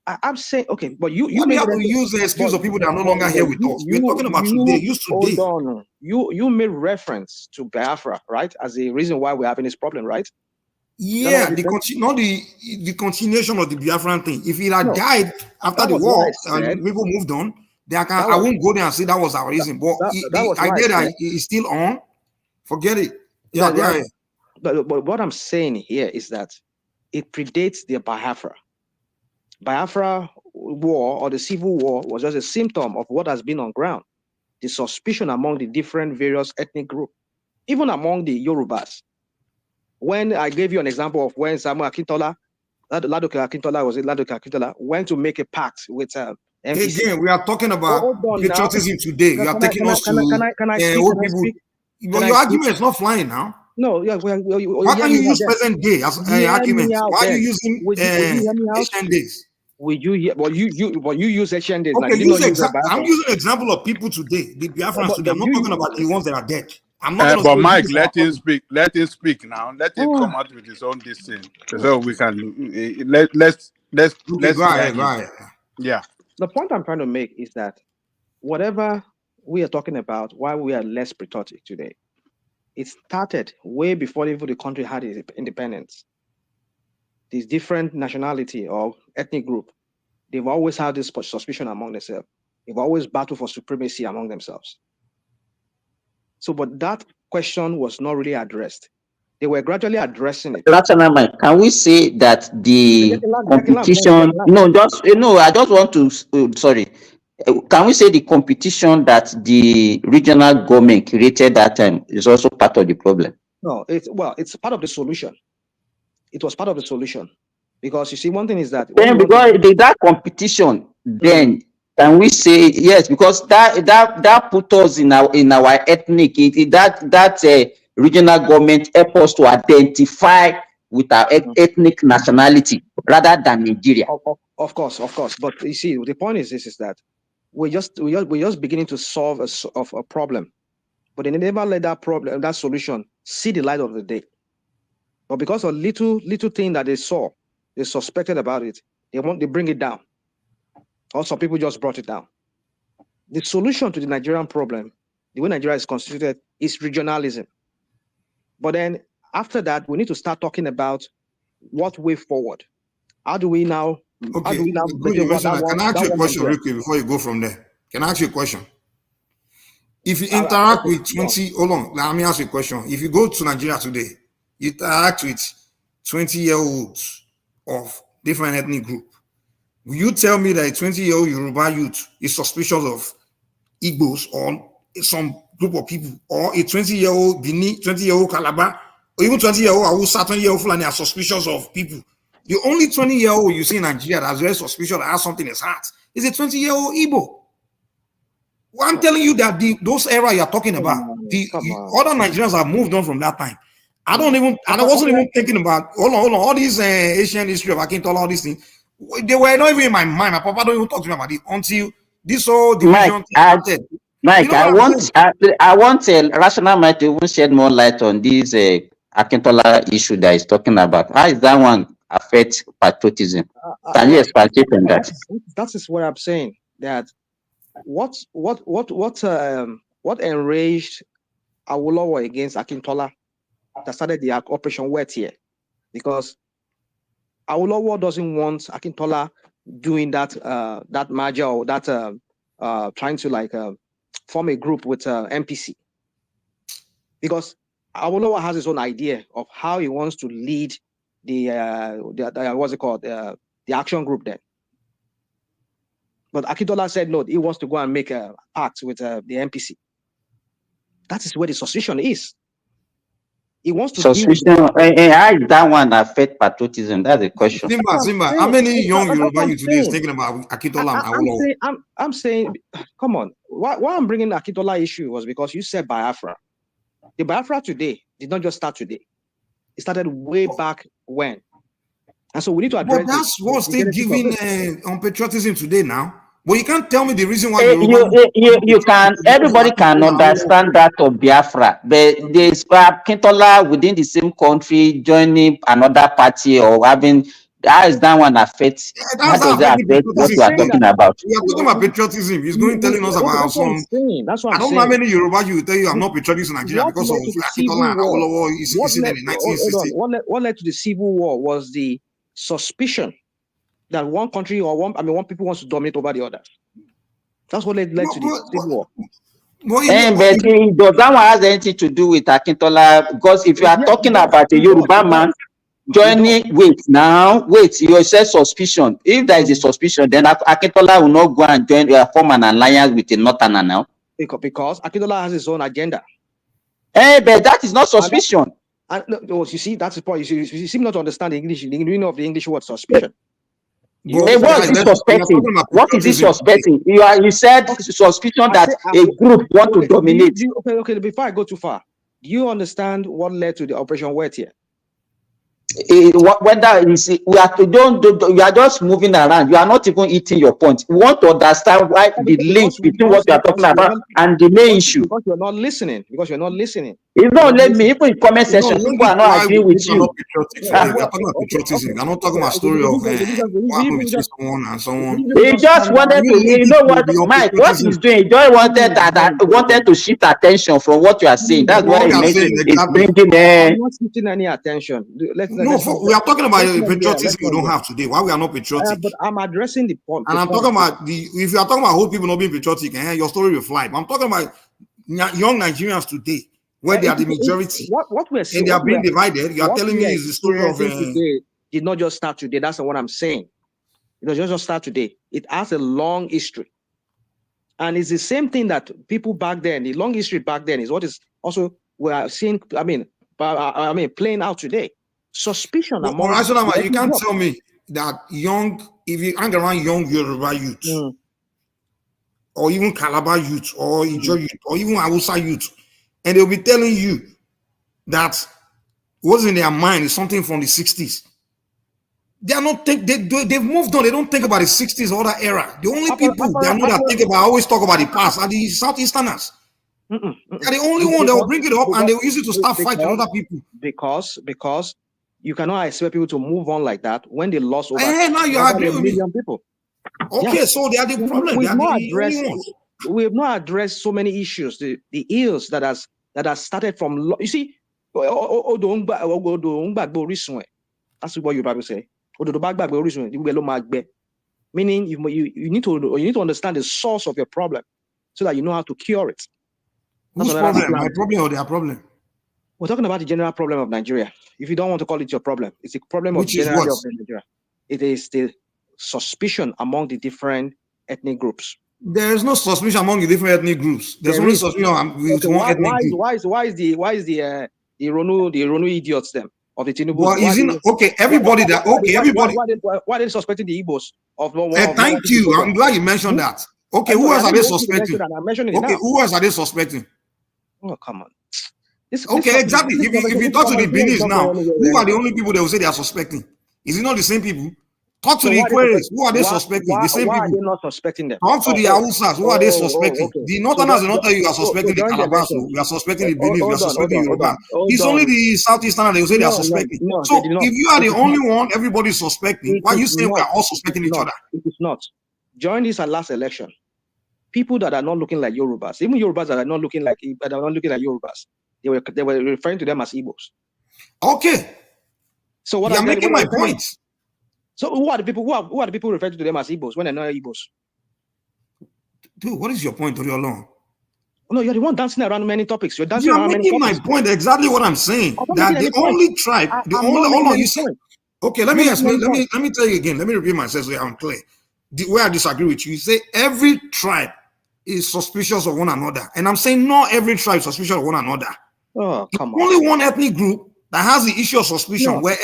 I'm saying, okay, but you have to use the excuse of people that are no longer here with us. We're talking about today. Use today. Hold on. You made reference to Biafra, right, as the reason why we're having this problem, right? Yeah, the continuation of the Biafran thing. If he had died after the war and people moved on, I won't go there and say that was our reason. But the idea that it's still on, forget it. Yeah, go ahead. But what I'm saying here is that it predates the Biafra. Biafra war or the civil war was just a symptom of what has been on ground. The suspicion among the different various ethnic groups, even among the Yorubas. When I gave you an example of when Samuel Akintola, Ladoke Akintola went to make a pact with NPC. Again, we are talking about patriotism today. You are taking us to old people. But your argument is not flying now. No, yeah. Why can't you use present day as an argument? Why are you using ancient days? Would you hear? Well, you use ancient days. Okay, I'm using an example of people today, the Biafrans today. I'm not talking about the ones that are dead. I'm not. But Mike, let him speak. Let him speak now. Let him come out with his own decision, so we can let's. Go ahead. Yeah. The point I'm trying to make is that whatever we are talking about, why we are less patriotic today, it started way before even the country had its independence. These different nationality or ethnic group, they've always had this suspicion among themselves. They've always battled for supremacy among themselves. So, but that question was not really addressed. They were gradually addressing it. Can we say that the competition? I just want to. Sorry. Can we say the competition that the regional government created that time is also part of the problem? No, it's part of the solution. It was part of the solution, because you see, one thing is that that competition, then can we say yes? Because that put us in our ethnic. That regional government help us to identify with our ethnic nationality rather than Nigeria. Of course. But you see, the point is that we're just beginning to solve a problem, but they never let that solution see the light of the day. But because of little thing that they saw, they suspected about it, they bring it down. Or some people just brought it down. The solution to the Nigerian problem, the way Nigeria is constituted, is regionalism. But then after that, we need to start talking about what way forward. How do we now? Okay, How do we now? good. You mentioned that. Can I ask you a question real quick before you go from there? Can I ask you a question? If you interact with 20, hold on, let me ask you a question. If you go to Nigeria today, you interact with 20-year-olds of different ethnic group, will you tell me that a 20-year-old Yoruba youth is suspicious of Igbos or some group of people, or a 20-year-old Bini, 20-year-old Calabar, or even 20-year-old Hausa, 20-year-old Fulani are suspicious of people? The only 20-year-old you see in Nigeria that's very suspicious that has something in his heart is a 20-year-old Igbo. Well, I'm telling you that those era you're talking about, other Nigerians have moved on from that time. I wasn't even thinking about, hold on, all these Asian history of Akintola, all these things, they were not even in my mind. My papa don't even talk to me about it until this whole division started. Mike, I want a rational mind to even shed more light on this Akintola issue that he's talking about. How is that one affect patriotism? Can you expatiate on that? That is what I'm saying. That what enraged Awolowo against Akintola that started the Operation Wet here, because Awolowo doesn't want Akintola doing that merger or that trying to form a group with MPC, because Awolowo has his own idea of how he wants to lead the what's it called, the action group then. But Akintola said no, he wants to go and make a pact with the MPC. That is where the suspicion is. He wants to suspicion. How did that one affect patriotism? That's the question. Simba, how many young Yoruba youth today is thinking about Akintola and Awolowo? I'm saying, come on. Why I'm bringing the Akintola issue was because you said Biafra. The Biafra today did not just start today. It started way back when. And so we need to address. But that's what's still giving on patriotism today now. But you can't tell me the reason why you can. Everybody can understand that of Biafra, but there's Akintola within the same country joining another party or having. How is that one affect? How does that affect what we are talking about? We are talking about patriotism. He's going telling us about our son. That's what I'm saying. I don't know how many Yoruba you will tell you I'm not patriotic in Nigeria because of Akintola and Awolowo is in the 1960s. What led to the civil war was the suspicion that one country or one people wants to dominate over the others. That's what led to the civil war. But does that one has anything to do with Akintola? Because if you are talking about a Yoruba man joining, you said suspicion. If there is a suspicion, then Akintola will not go and form an alliance with a Northerner now. Because Akintola has his own agenda. But that is not suspicion. You see, that's the point. You seem not to understand the meaning of the English word suspicion. What is he suspecting? What is he suspecting? You said suspicion that a group want to dominate. Okay. Before I go too far, do you understand what led to the Operation Wet here? Whether you are just moving around, you are not even eating your point. We want to understand why the link between what you are talking about and the main issue. Because you're not listening. If not, let me, even in comment section, people are not agreeing with you. We are talking about patriotism. We are not talking about story of what happened between someone and someone. He just wanted to, you know what, Mike, what he's doing, he just wanted to shift attention from what you are saying. That's why he's bringing I'm not shifting any attention. We are talking about the patriotism you don't have today. Why we are not patriotic? But I'm addressing the point. And I'm talking about if you are talking about old people not being patriotic, your story will fly. But I'm talking about young Nigerians today, where they are the majority. What we're saying, and they are being divided. You are telling me is the story of today did not just start today. That's what I'm saying. It does just start today. It has a long history. And it's the same thing that people back then, the long history back then is what is also we are seeing, playing out today. Suspicion among you can't tell me that if you hang around young Yoruba youth, or even Calabar youth, or Ijo youth, or even Hausa youth, and they'll be telling you that what's in their mind is something from the 60s. They are not they've moved on. They don't think about the 60s or that era. The only people they are not that think about always talk about the past are the Southeasterners. They're the only one that will bring it up and they will use it to start fighting other people. Because You cannot expect people to move on like that when they lost over now you more than agree a with me. million people. Okay, so they are the problem. They We've are not the addressed. only ones. We have not addressed so many issues. The ills that has started from. You see, that's what you probably say. Meaning you need to understand the source of your problem so that you know how to cure it. Whose problem? My problem or their problem? We're talking about the general problem of Nigeria. If you don't want to call it your problem, it's the problem Which of is what? Nigeria. It is the suspicion among the different ethnic groups. There is no suspicion among the different ethnic groups. There's only suspicion with one ethnic group. Why is the Ronu idiots them of the Tinubu? Well, everybody why are they suspecting the Igbos of one? Thank you. I'm glad you mentioned that. Okay, who else are they suspecting? Okay, who else are they suspecting? Oh, come on. Exactly. If you talk to the Benis now, who are the only people that will say they are suspecting? Is it not the same people? Talk to the Aquarius. Who are they suspecting? The same people. Why are they not suspecting them? Talk to the Hausas. Who are they suspecting? The Northerners will not tell you are suspecting the Calabar. We are suspecting the Benis. We are suspecting Yoruba. It's only the Southeastern they will say they are suspecting. So if you are the only one, everybody is suspecting. Why are you saying we are all suspecting each other? It is not. During this last election, people that are not looking like Yorubas, even Yorubas that are not looking like Yorubas, they were referring to them as Igbos. Okay. So what you're making my point. So who are the people referring to them as Igbos when they're not Igbos? Dude, what is your point, Oriolong? No, you're the one dancing around many topics. You're dancing around many topics. You're making my point. Exactly what I'm saying. That the only tribe, you say. Okay, let me explain. Let me tell you again. Let me repeat myself so I'm clear. Where I disagree with you say every tribe is suspicious of one another, and I'm saying not every tribe is suspicious of one another. Oh, come on. Only one ethnic group that has the issue of suspicion, where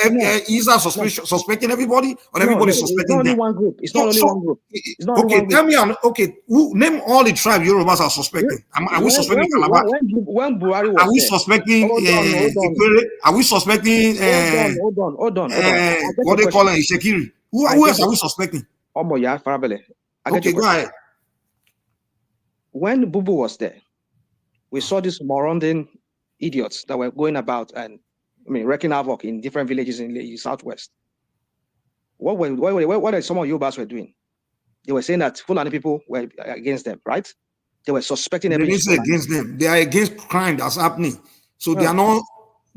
is suspecting everybody, or everybody suspecting them. It's not only one group. Okay, tell me. Okay, name all the tribes Yorubas are suspecting. Are we suspecting Calabar? When Buhari was are we suspecting Ikwere? Are we suspecting? Hold on. What they call it, Ishekiri? Who else are we suspecting? Okay, go ahead. When Bubu was there, we saw these moronding idiots that were going about and wreaking havoc in different villages in the southwest. What some of Yorubas were doing? They were saying that Fulani people were against them, right? They were suspecting them. They didn't say against them. They are against crime that's happening. So they are not.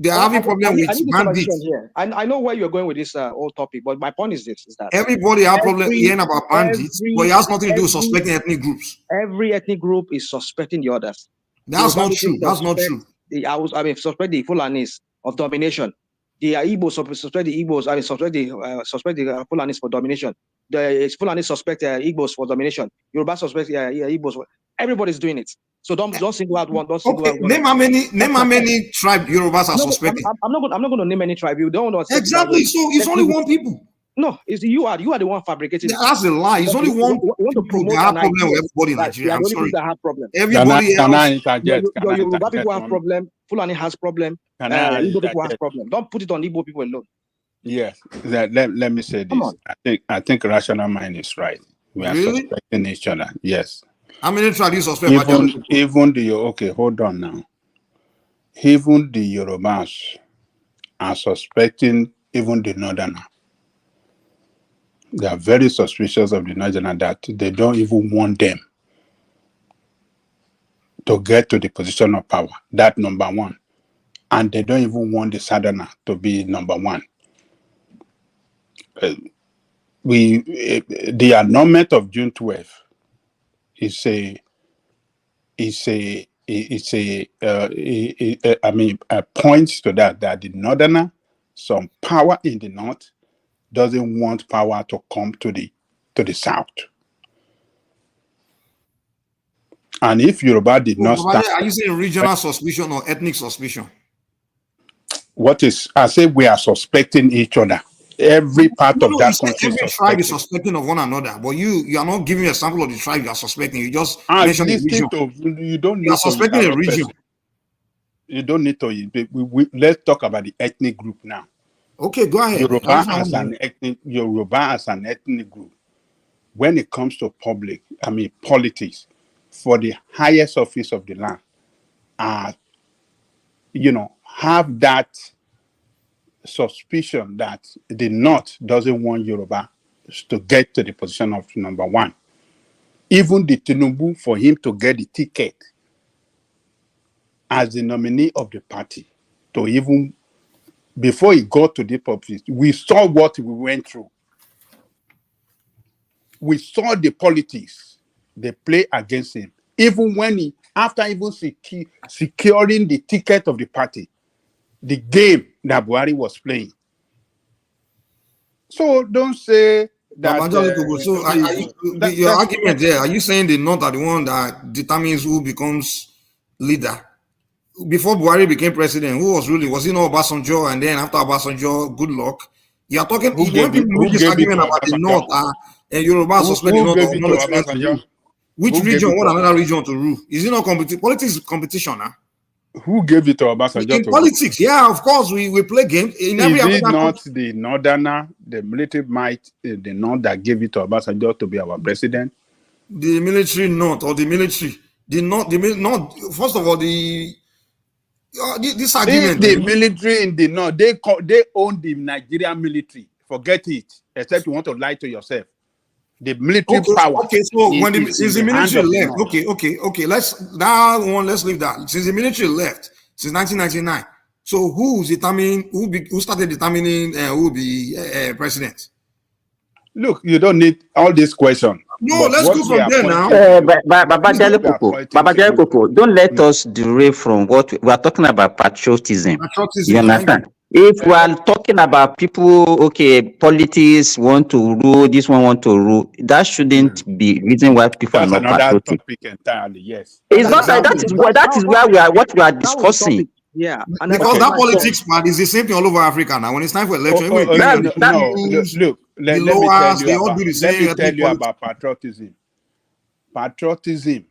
They are having problem with bandits. I know where you're going with this whole topic, but my point is this: is that everybody have problem hearing about bandits, but it has nothing to do with suspecting ethnic groups. Every ethnic group is suspecting the others. That's not true. That's not true. Suspect the Fulanis of domination. The Igbos suspect the Igbos. Suspect the Fulanis for domination. The Fulani suspect Igbos for domination. Yoruba suspect Igbos. Everybody's doing it. So don't single out one. Don't single out one. Name how many tribe Yorubas are suspecting. I'm not going to name any tribe. You don't know exactly. So it's only one people. No, it's you are the one fabricating. That's a lie. It's only one people that have problem with everybody in Nigeria. I'm sorry. That have problem. Everybody else. Your Yoruba people have problem. Fulani has problem. Igbo people have problem. Don't put it on Igbo people alone. Yes. Let me say this. I think rational mind is right. We are suspecting each other. Yes. How many tribes you suspect? Even hold on now. Even the Yorubas are suspecting even the Northerner. They are very suspicious of the Northerner that they don't even want them to get to the position of power. That number one. And they don't even want the Southerner to be number one. The annulment of June 12th points to that the Northerner, some power in the north, doesn't want power to come to the south. And if Yoruba did not start, are you saying regional suspicion or ethnic suspicion? I say we are suspecting each other. Every part of that country. Every tribe is suspecting of one another, but you are not giving an example of the tribe you are suspecting. You just mentioned the region. You don't need you are suspecting a region. You don't need to. Let's talk about the ethnic group now. Okay, go ahead. Yoruba as an ethnic group, when it comes to politics, for the highest office of the land, have that suspicion that the North doesn't want Yoruba to get to the position of number one. Even the Tinubu, for him to get the ticket as the nominee of the party, to even before he got to the office, we saw what we went through. We saw the politics they play against him. Even when he, after even securing the ticket of the party, the game that Buhari was playing. So don't say that. So your argument there, are you saying the North are the one that determines who becomes leader? Before Buhari became president, who was ruling? Was it not Obasanjo? And then after Obasanjo, good luck. You are talking. When people make this argument about the North and Yoruba suspect the North of not to rule. Which region? What another region to rule? Is it not competition? Politics is competition, huh? Who gave it to Obasanjo? In politics, yeah, of course, we play games. In every is it not the northerner, the military might, the North that gave it to Obasanjo to be our president? The military North or the military? The North. First of all, this argument. The military in the North, they own the Nigerian military. Forget it. Except you want to lie to yourself. The military power. Okay, so since the military left, okay. Let's leave that. Since the military left, since 1999. So who started determining who will be president? Look, you don't need all these questions. No, let's go from there now. Babajale Koko, don't let us derail from what we are talking about patriotism. You understand? If we are talking about people, okay, politics want to rule, this one want to rule, that shouldn't be reason why people are not patriotic. Topic entirely, yes. It's not like that is where we are. What we are discussing. Yeah, and because that politics part is the same thing all over Africa now. When it's time for election, look, let me tell you about patriotism. Patriotism.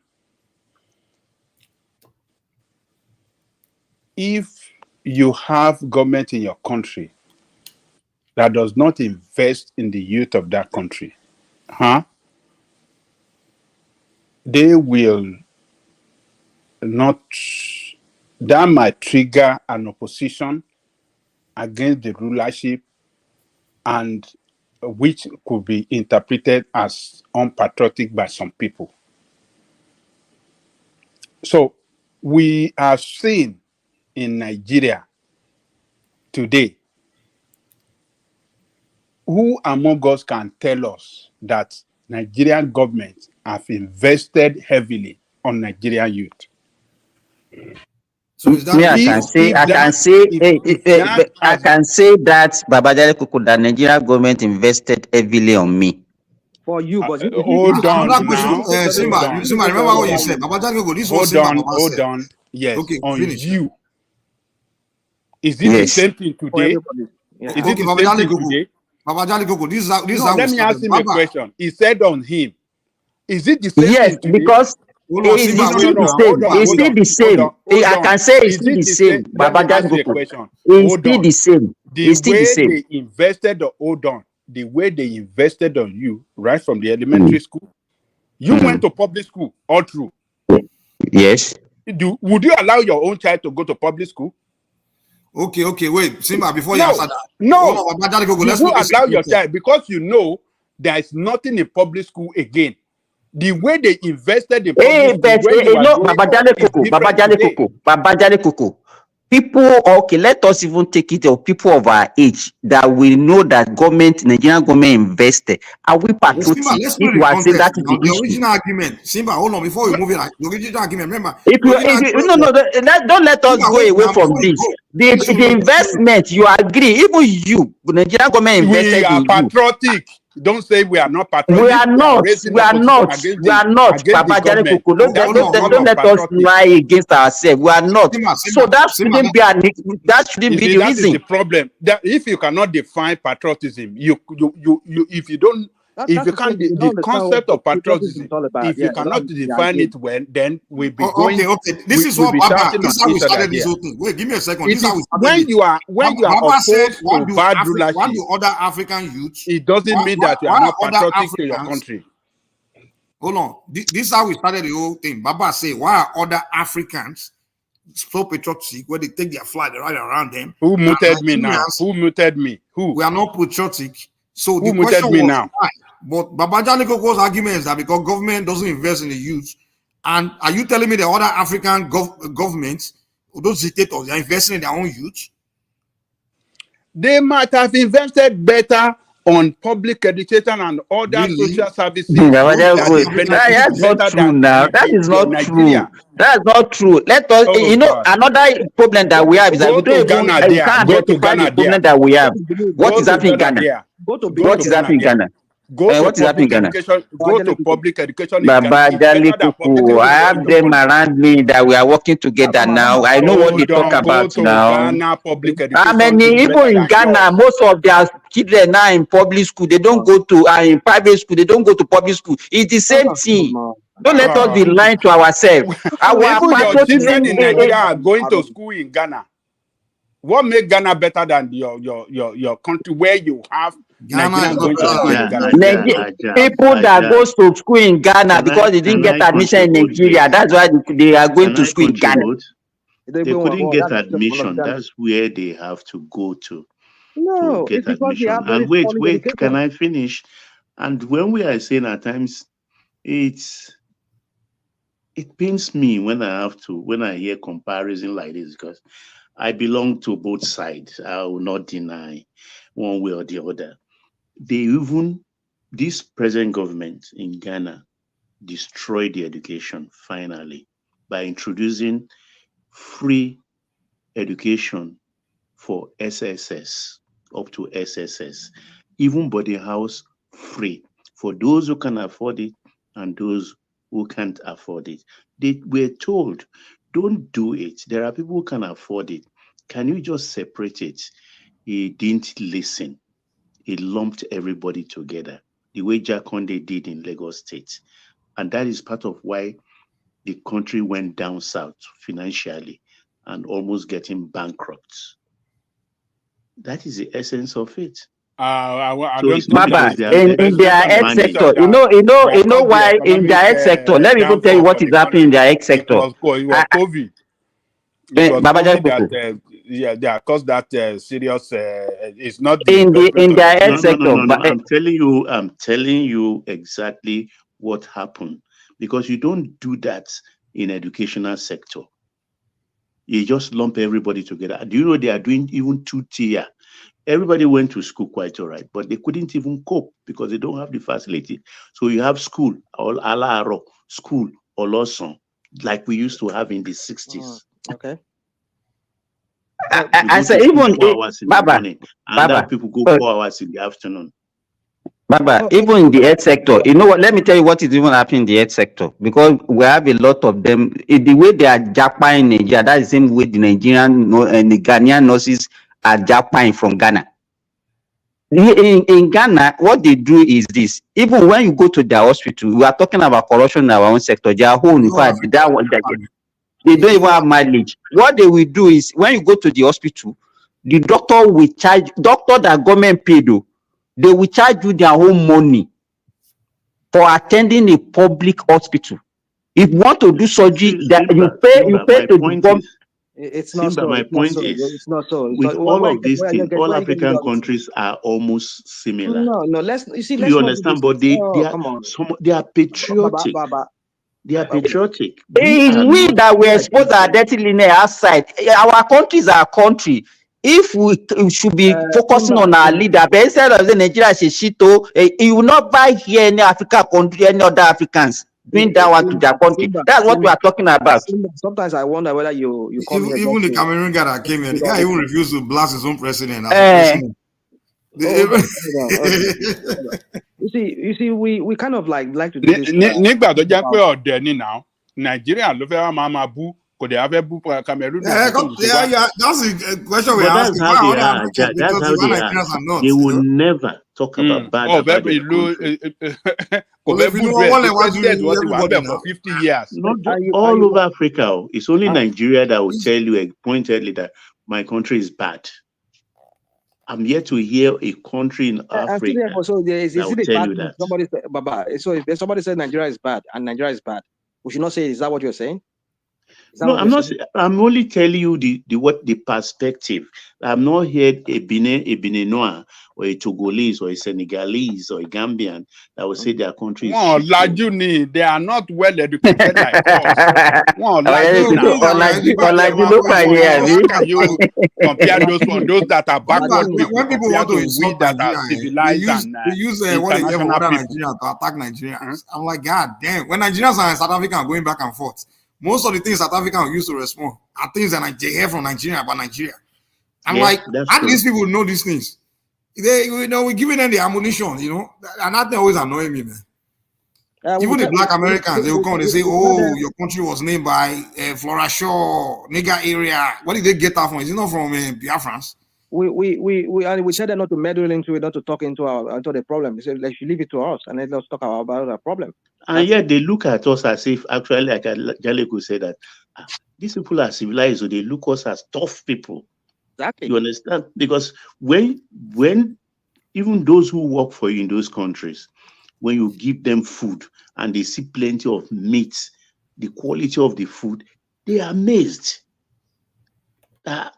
If you have government in your country that does not invest in the youth of that country, they will not. That might trigger an opposition against the rulership, and which could be interpreted as unpatriotic by some people. So we have seen in Nigeria today, who among us can tell us that Nigerian government have invested heavily on Nigerian youth? So I can say that Babajale Koko, that Nigerian government invested heavily on me. For you, but hold on now. Simba, remember what you said. Babajale Koko, this was hold on. Yes, okay, on finish. You. Is it the same thing today? Yeah. Is it the same thing today? Babajale Koko, this is how let me ask him a question. He said on him. Is it the same thing today? Because it's still the same. I can say it's still the same. Babajale Koko. It's still the same. It's still the same. They invested the way they invested on you, right from the elementary school. You went to public school all through. Yes. Would you allow your own child to go to public school? Okay, wait, Simba, before you answer that. No, you will allow your child, because you know there is nothing in public school again. The way they invested in public school, Babajale Koko. People, okay, let us even take it of people of our age that we know that Nigerian government invested. Are we patriotic? If you are saying that is the original argument, Simba, hold on, before we move it, like the original argument, remember. Don't let us go away from this. The investment, you agree, even you, the Nigerian government invested in you. We are patriotic. Don't say we are not patriotic. We are not. Babajale Koko. Don't let us lie against ourselves. We are not. So that shouldn't be the reason. That is the problem. That if you cannot define patriotism, if you don't. If you can't, the concept of patriotism, if you cannot define it well, then we'll be going. Okay. This is how we started this whole thing. Wait, give me a second. This is how we started. When you are opposed to bad rulership, what do other African youths? It doesn't mean that you are not patriotic to your country. Hold on. This is how we started the whole thing. Baba say, why are other Africans so patriotic where they take their flag, they ride around them. Who muted me now? Who muted me? Who? We are not patriotic. So Who the question muted me was now? why? But Babajani Koko's argument is that because government doesn't invest in the youth, and are you telling me the other African governments, those dictators, they are investing in their own youth? They might have invested better on public education and other social services That's not true now. That is not true. Nigeria. That's not true. Let us, Oh, you know, God. another problem that we have is that we don't even Ghana can't go to identify Ghana the problem there. that we have. What Go is to happening in Ghana Ghana? there. What is happening in Ghana? Go to What is happening public in Ghana? education. Go to public education in Ghana. Baba It's better Jali than public Kuku, I education in have your them country. around me that we are working together now. I know what they talk Go about to now. Ghana public How education many, is even better in than Ghana, yours. most of their children now in public school, they don't go to, in private school, they don't go to public school. It's the same thing. Don't let us be lying to ourselves. Our Even your children patriotism, in Nigeria are going to school in Ghana. What makes Ghana better than your country where you have Nigerians going to school in Ghana? people that go to school in Ghana because they didn't get admission in Nigeria, that's why they are going to school in Ghana. They couldn't get admission. That's where they have to go to get admission. And wait, can I finish? And when we are saying at times, it pains me when I hear comparison like this, because I belong to both sides. I will not deny one way or the other. This present government in Ghana destroyed the education finally by introducing free education for SSS, up to SSS, even boarding house free for those who can afford it and those who can't afford it. They were told, don't do it. There are people who can afford it. Can you just separate it? He didn't listen. He lumped everybody together, the way Jakonde did in Lagos State. And that is part of why the country went down south financially and almost getting bankrupt. That is the essence of it. I So don't it's not Baba, because in their health sector, you know why in their health sector, let me even tell you what is happening in their health sector. It was COVID. It was Baba COVID Jali that caused that serious. It's not the in their health sector. No. I'm telling you exactly what happened, because you don't do that in educational sector. You just lump everybody together. Do you know they are doing even 2-tier? Everybody went to school quite all right, but they couldn't even cope because they don't have the facility. So you have school, or alaro, school, or lawson, like we used to have in the 60s. Okay. I say even 4 hours in the morning, and that people go 4 hours in the afternoon. Baba, even in the health sector, you know what? Let me tell you what is even happening in the health sector, because we have a lot of them. The way they are jackpine in Nigeria, that's the same way the Nigerian and the Ghanaian nurses are jackpine from Ghana. In Ghana, what they do is this: even when you go to their hospital, we are talking about corruption in our own sector. Their own, in fact, that one, they don't even have mileage. What they will do is, when you go to the hospital, the doctor will charge that government paid, they will charge you their own money for attending a public hospital. If you want to do surgery, that you pay to the government. It's not so. My point is, it's not so. With all of these things, all African countries are almost similar. No. Let's you see. Do Let's you not understand? But they are patriotic. They are patriotic. It's we that we expose our dirty linen outside. Our country is our country. If we should be focusing on our leader, but instead of saying Nigeria is a shito, you will not buy here any African country, any other Africans bring that one to their country. That's what we are talking about. Sometimes I wonder whether you come here. Even the Cameroon guy that came here, the guy even refused to blast his own president. You see, we kind of like to do this. Nígbà tó jẹ́ pé ọ̀dẹ̀ ni now, Nigeria ló fẹ́ wá máa bú, kò dé afẹ́ bú Cameroon. That's the question we're asking. That's how they are. They will never talk about bad about their country. Kò fẹ́ bú rẹ̀, president wọ́n ti wà bẹ̀ for 50 years. All over Africa, it's only Nigeria that will tell you pointedly that my country is bad. I'm yet to hear a country in Africa so that will tell you that. Somebody said, Baba, so if somebody said Nigeria is bad and Nigeria is bad, we should not say, is that what you're saying? No, I'm not. I'm only telling you the perspective. I'm not heard a Beninois or a Togolese or a Senegalese or a Gambian that will say their country is Well, shit. Lajuni, they are not well educated like us. Well, Lajuna. How can you compare those one, those that are backward people, when people compared want to to we insult that are Nigeria, civilized and they use what they hear from international other people? Nigerians to attack Nigerians. I'm like, God damn. When Nigerians and South Africa are going back and forth, most of the things South Africa used to respond are things that they hear from Nigeria about Nigeria. I'm like, how do these people know these things? We're giving them the ammunition, and that always annoys me, man. Even the black Americans, they will come and they say, oh, your country was named by Flora Shaw, nigger area. What did they get that from? Is it not from Biafrans? We said them not to meddle into it, not to talk into the problem. We said, let's leave it to us and let's talk about our problem. And yet they look at us as if, actually, like Jaleko said, that these people are civilized, so they look us as tough people. Exactly. You understand? Because when even those who work for you in those countries, when you give them food and they see plenty of meat, the quality of the food, they are amazed.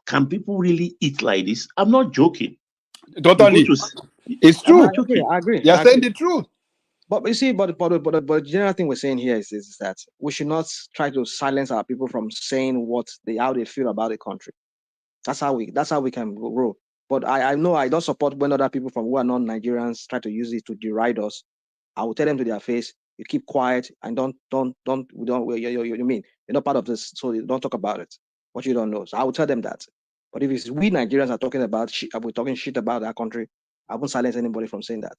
Can people really eat like this? I'm not joking. Totally. It's true. I agree. You're saying the truth. But you see, but the general thing we're saying here is that we should not try to silence our people from saying how they feel about the country. That's how we can grow. But I know I don't support when other people from who are not Nigerians try to use it to deride us. I will tell them to their face, you keep quiet and don't you mean you're not part of this, so you don't talk about it. What you don't know. So I will tell them that. But if it's we Nigerians are talking about we're talking shit about our country, I won't silence anybody from saying that.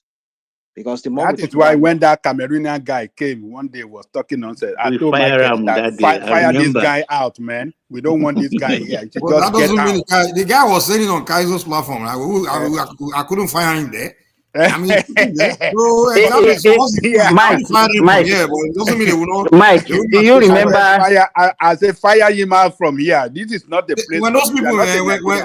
Because the more that is why when that Cameroonian guy came one day, was talking nonsense, I told Michael that fire this guy out, man. We don't want this guy here. Well, that doesn't mean the guy was saying it on Kaiser's platform. I couldn't fire him there. I mean, Mike, do you remember? I say fire him out from here. This is not the place. When those people,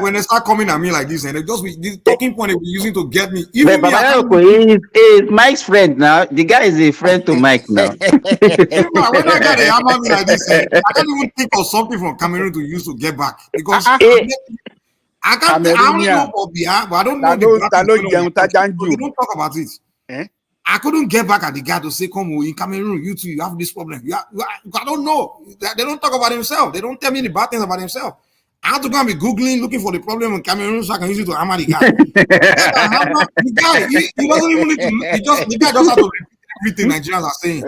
when they start coming at me like this, and they just the talking point they be using to get me. Even me, is Mike's friend now. The guy is a friend to Mike now. When I got a hammer me like this, I can't even think of something from Cameroon to use to get back because. I can't. I only know Obia, but I don't know they don't talk about it. I couldn't get back at the guy to say, "Come in Cameroon, you have this problem." I don't know. They don't talk about themselves. They don't tell me the bad things about themselves. I have to go and be googling, looking for the problem in Cameroon, so I can use it to hammer the guy. The guy, he doesn't even need to. The guy just has to repeat everything Nigerians are saying.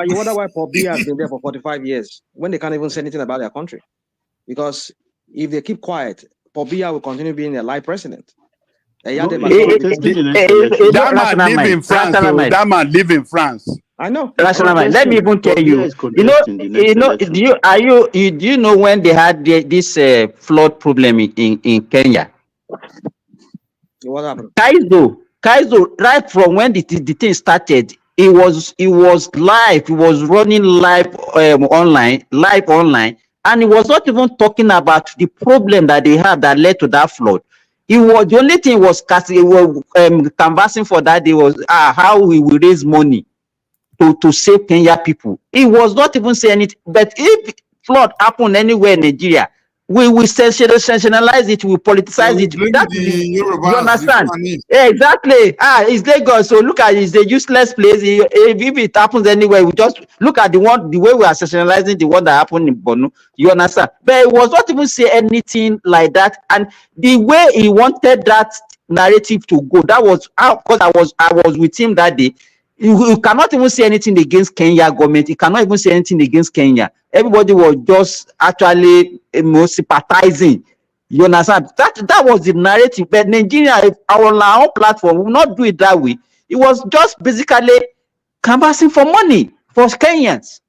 You wonder why Pobia has been there for 45 years when they can't even say anything about their country, because if they keep quiet, Pobia will continue being their live president. That man live in France. That man live in France. I know. Let me even tell you. Do you know when they had this flood problem in Kenya? What happened? Kaizo, right from when the thing started, it was live. It was running live online, and it was not even talking about the problem that they had that led to that flood. It was the only thing was canvassing for that day was how we will raise money to save Kenya people. It was not even saying it. But if flood happened anywhere in Nigeria, we will sensationalize it, we politicize it. You understand? Yeah, exactly. It's Lagos, so look at it, it's a useless place. If it happens anywhere, we just look at the way we are sensationalizing the one that happened in Borno. You understand? But it was not even say anything like that. And the way he wanted that narrative to go, that was because I was with him that day. You cannot even say anything against Kenya government. You cannot even say anything against Kenya. Everybody was just actually sympathizing. You understand? That was the narrative. But Nigeria, on our own platform, will not do it that way. It was just basically canvassing for money for Kenyans.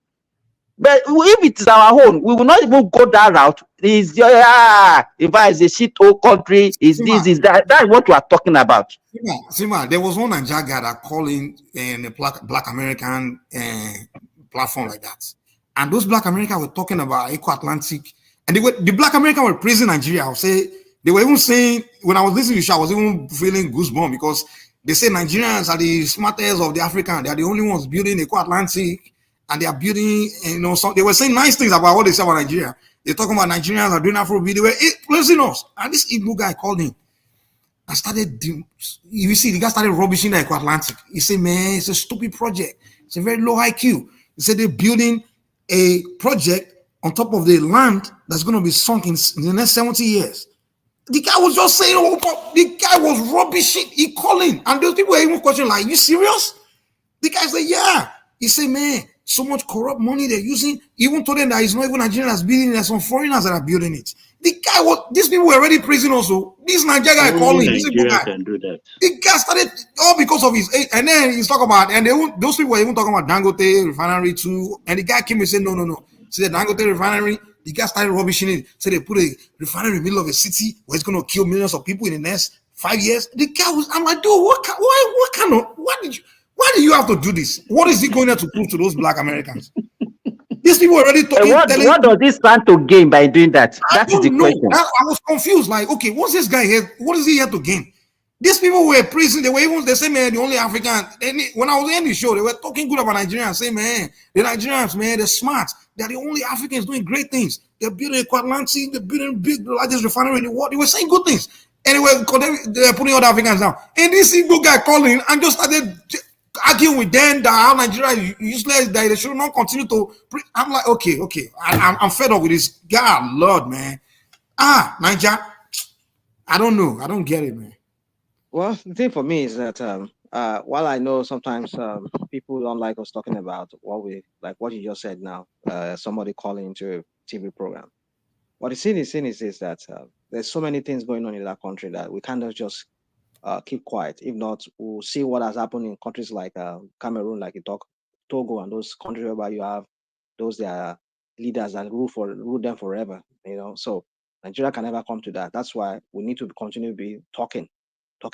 But if it is our own, we will not even go that route. If it's a shit old country, is this, is that. That's what we are talking about. Sima, there was one Nigeria guy that called in a Black American platform like that. And those Black Americans were talking about Eco-Atlantic. And the Black Americans were praising Nigeria. I would say, they were even saying, when I was listening to the show, I was even feeling goosebumps because they say Nigerians are the smartest of the African. They are the only ones building Eco-Atlantic. and they are building, they were saying nice things about what they say about Nigeria. They're talking about Nigerians are doing Afrobeat. They were praising us. And this Igbo guy called in and started, you see, the guy started rubbishing the Eco Atlantic. He said, man, it's a stupid project. It's a very low IQ. He said they're building a project on top of the land that's going to be sunk in the next 70 years. The guy was just saying, the guy was rubbishing. He calling. And those people were even questioning, like, you serious? The guy said, yeah. He said, man, so much corrupt money they're using. Even told them that it's not even Nigerians that's building it, there's some foreigners that are building it. The guy these people were already praising also. This Nigerian guy calling, this Nigeria guy. can do that. The guy started all because of his age. And then he's talking about, and those people were even talking about Dangote refinery too. And the guy came and said, no. See the Dangote refinery, the guy started rubbishing it. So they put a refinery in the middle of a city where it's going to kill millions of people in the next 5 years. The guy I'm like, dude, why do you have to do this? What is he going to prove to those black Americans? These people already talking. What does this stand to gain by doing that? That is the question. I was confused. Like, okay, what's this guy here? What is he here to gain? These people were praising. They say, man, the only African. And when I was in the show, they were talking good about Nigerians. Say, man, the Nigerians, man, they're smart. They're the only Africans doing great things. They're building Atlantic. They're building the largest refinery in the world. They were saying good things. Anyway, they're putting other Africans down. And this Igbo guy calling and just started arguing with them that how Nigeria is useless, that they should not continue to. I'm like, okay. I'm fed up with this. God, Lord, man. Niger. I don't know. I don't get it, man. Well, the thing for me is that while I know sometimes people don't like us talking about what you just said now, somebody calling into a TV program. What the scene is that there's so many things going on in that country that we cannot just keep quiet. If not, we'll see what has happened in countries like Cameroon, like you talk, Togo, and those countries where you have those leaders that rule them forever. So Nigeria can never come to that. That's why we need to continue to be talking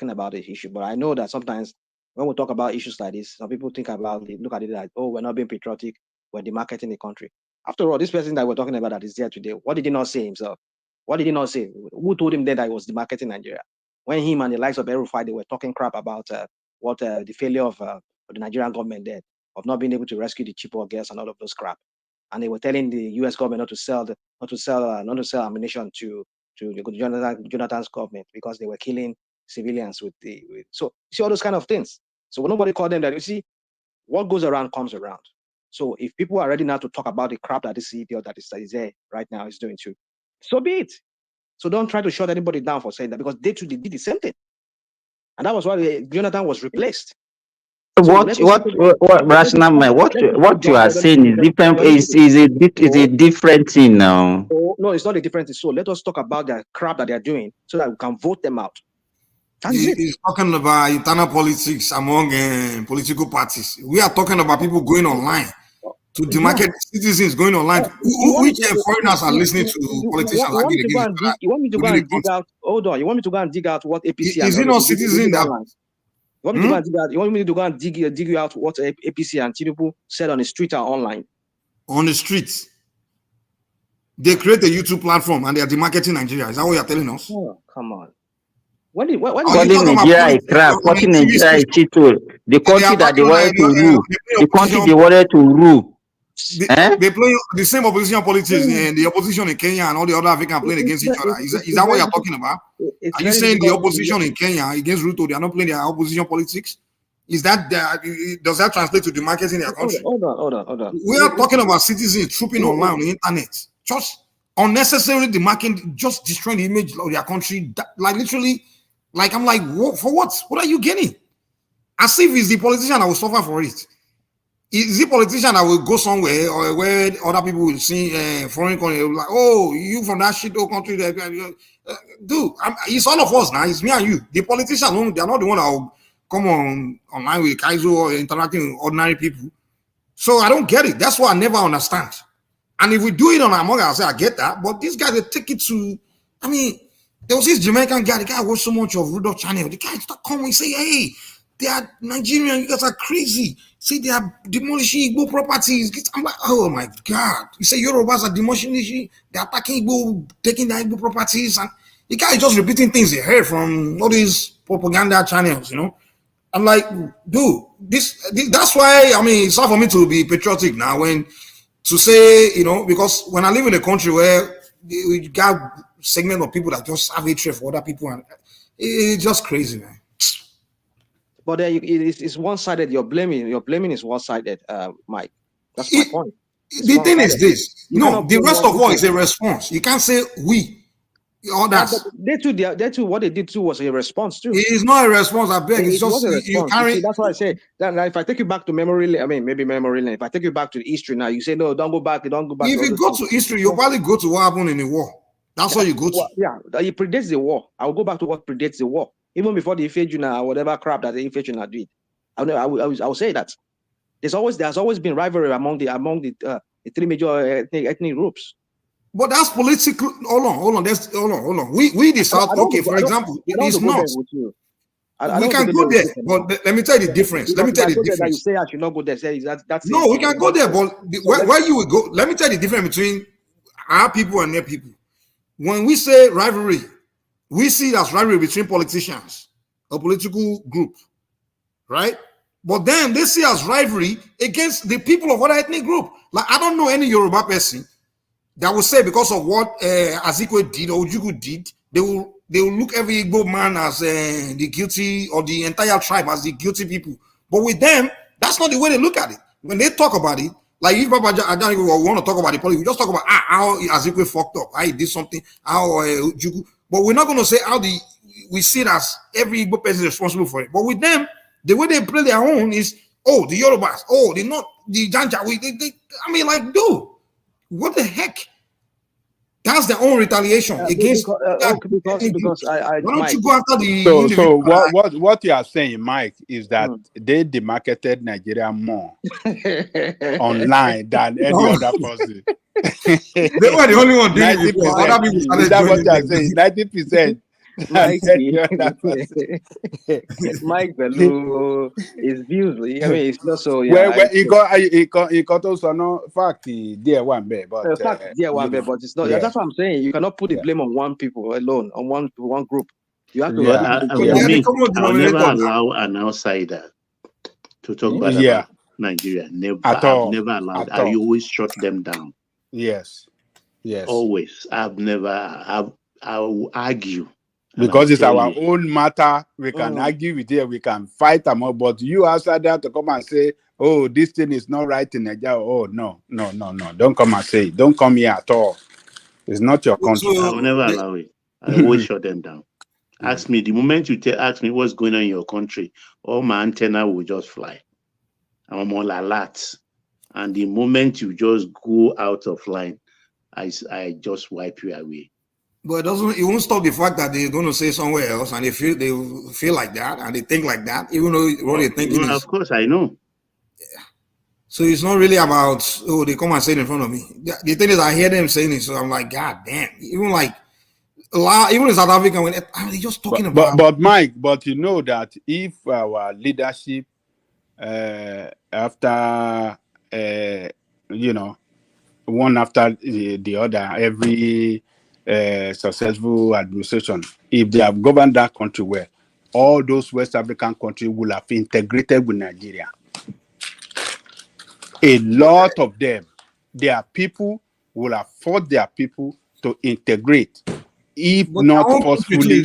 about this issue. But I know that sometimes when we talk about issues like this, some people look at it like, oh, we're not being patriotic, we're demarketing the country. After all, this person that we're talking about that is there today, what did he not say himself? What did he not say? Who told him then that he was demarketing Nigeria? When him and the likes of El-Rufai, they were talking crap about the failure of the Nigerian government there, of not being able to rescue the Chibok girls and all of those crap. And they were telling the U.S. government not to sell ammunition to Jonathan's government because they were killing civilians so you see all those kind of things. So nobody called them that. You see, what goes around comes around. So if people are ready now to talk about the crap that this idiot that is there right now is doing too, so be it. So don't try to shut anybody down for saying that, because they too did the same thing, and that was why Jonathan was replaced. What rational man? What you are saying is different. Is a different thing now. No, it's not a different thing. So let us talk about the crap that they are doing, so that we can vote them out. He's talking about internal politics among political parties. We are talking about people going online to demarket citizens going online. Which foreigners are listening to politicians? You want me to go and dig out? Hold on. You want me to go and dig out what APC? Is it not citizen that? You want me to go and dig out? You want me to go and dig out what APC and Tinubu said on the street or online? On the streets, they create a YouTube platform and they are demarketing Nigeria. Is that what you're telling us? Oh, come on. Calling Nigeria a crap, calling Nigeria a cheater, the country that they wanted to rule, the country they wanted to rule. They play the same opposition politics, and the opposition in Kenya and all the other Africans playing against each other. Is that what you're talking about? Are you saying the opposition in Kenya against Ruto, they are not playing their opposition politics? Does that translate to demarketing their country? Hold on. We are talking about citizens trooping online on the internet, just unnecessarily demarking, just destroying the image of their country. Like literally, like I'm like, for what? What are you getting? As if it's the politician that will suffer for it. Is the politician that will go somewhere or where other people will see foreign country like, oh, you from that shit country? Dude, it's all of us now. It's me and you. The politicians, they're not the one that will come online with Kaizo or interacting with ordinary people. So I don't get it. That's what I never understand. And if we do it on among us, I get that. But these guys, they take it to, I mean, there was this Jamaican guy, the guy watched so much of Rudolph Channel. The guy start coming and say, hey, they are Nigerian, you guys are crazy. See, they are demolishing Igbo properties. I'm like, oh my God. You say Yorubas are demolishing, they're attacking Igbo, taking the Igbo properties. And the guy is just repeating things he heard from all these propaganda channels, I'm like, dude, that's why, I mean, it's hard for me to be patriotic now when to say, because when I live in a country where we got segment of people that just have hatred for other people, and it's just crazy, man. But it's one-sided. Your blaming is one-sided, Mike. That's my point. The thing is this. No, the rest of all is a response. You can't say we. Others. They too, what they did too was a response too. It is not a response, I beg. It's It just was a you response. carry. See, that's why I say that if I take you back to memory lane, I mean maybe memory lane. If I take you back to history now, you say no, don't go back. Don't go back. If you go to history, you'll probably go to what happened in the war. That's what you go to. Well, yeah, it predates the war. I'll go back to what predates the war. Even before the Ifejuna or whatever crap that the Ifejuna did. I will say that there's always been rivalry among the three major ethnic groups. But that's political. Hold on. Hold on. We the South. Okay, for example, it's not. We can go there, but let me tell you the difference. Let me tell you the difference. You say I should not go there. Say that's no, we can go there, but where you will go. Let me tell you the difference between our people and their people. When we say rivalry, we see it as rivalry between politicians, a political group, right? But then they see as rivalry against the people of other ethnic group. Like I don't know any Yoruba person that will say because of what Azikwe did or Ojukwu did, they will look every Igbo man as the guilty, or the entire tribe as the guilty people. But with them, that's not the way they look at it. When they talk about it, like if Baba Ajani want to talk about the politics, we just talk about how Azikwe fucked up, how he did something, how Ojukwu. But we're not going to say how we see it as every Igbo person is responsible for it. But with them, the way they play their own is, the Yorubas, they're not the Janja. I mean, like, dude. What the heck? That's their own retaliation against. Because why don't you go after the? So what you are saying, Mike, is that they demarketed Nigeria more online than any other person. They were the only one doing it. Other people started is that what you are saying? 90%. Mike Bellu, his views. I mean, it's not so. Yeah, well, he got also no fact. There one bit, but but it's not. Yeah. That's what I'm saying. You cannot put the blame on one people alone, on one group. You have to. I'll never allow an outsider to talk bad about Nigeria. Never. I've never allowed. I always shut them down. Yes. Always. I will argue. Because it's our own matter, we can argue with it, we can fight them all. But you outside there to come and say, "Oh, this thing is not right in Nigeria." Oh, no! Don't come and say it. Don't come here at all. It's not your country. I will never allow it. I always shut them down. Ask me the moment you ask me what's going on in your country, all my antenna will just fly. I'm all alert, and the moment you just go out of line, I just wipe you away. But it won't stop the fact that they're going to say somewhere else, and they feel like that, and they think like that, even though what they're thinking is. Of course, I know. Yeah. So it's not really about they come and say it in front of me. The thing is, I hear them saying it, so I'm like, God damn! Even in South Africa, when they're just talking about. But Mike, you know that if our leadership, after one after the other, every successful administration, if they have governed that country well, all those West African countries will have integrated with Nigeria. A lot of them, their people will have fought their people to integrate. If not forcefully,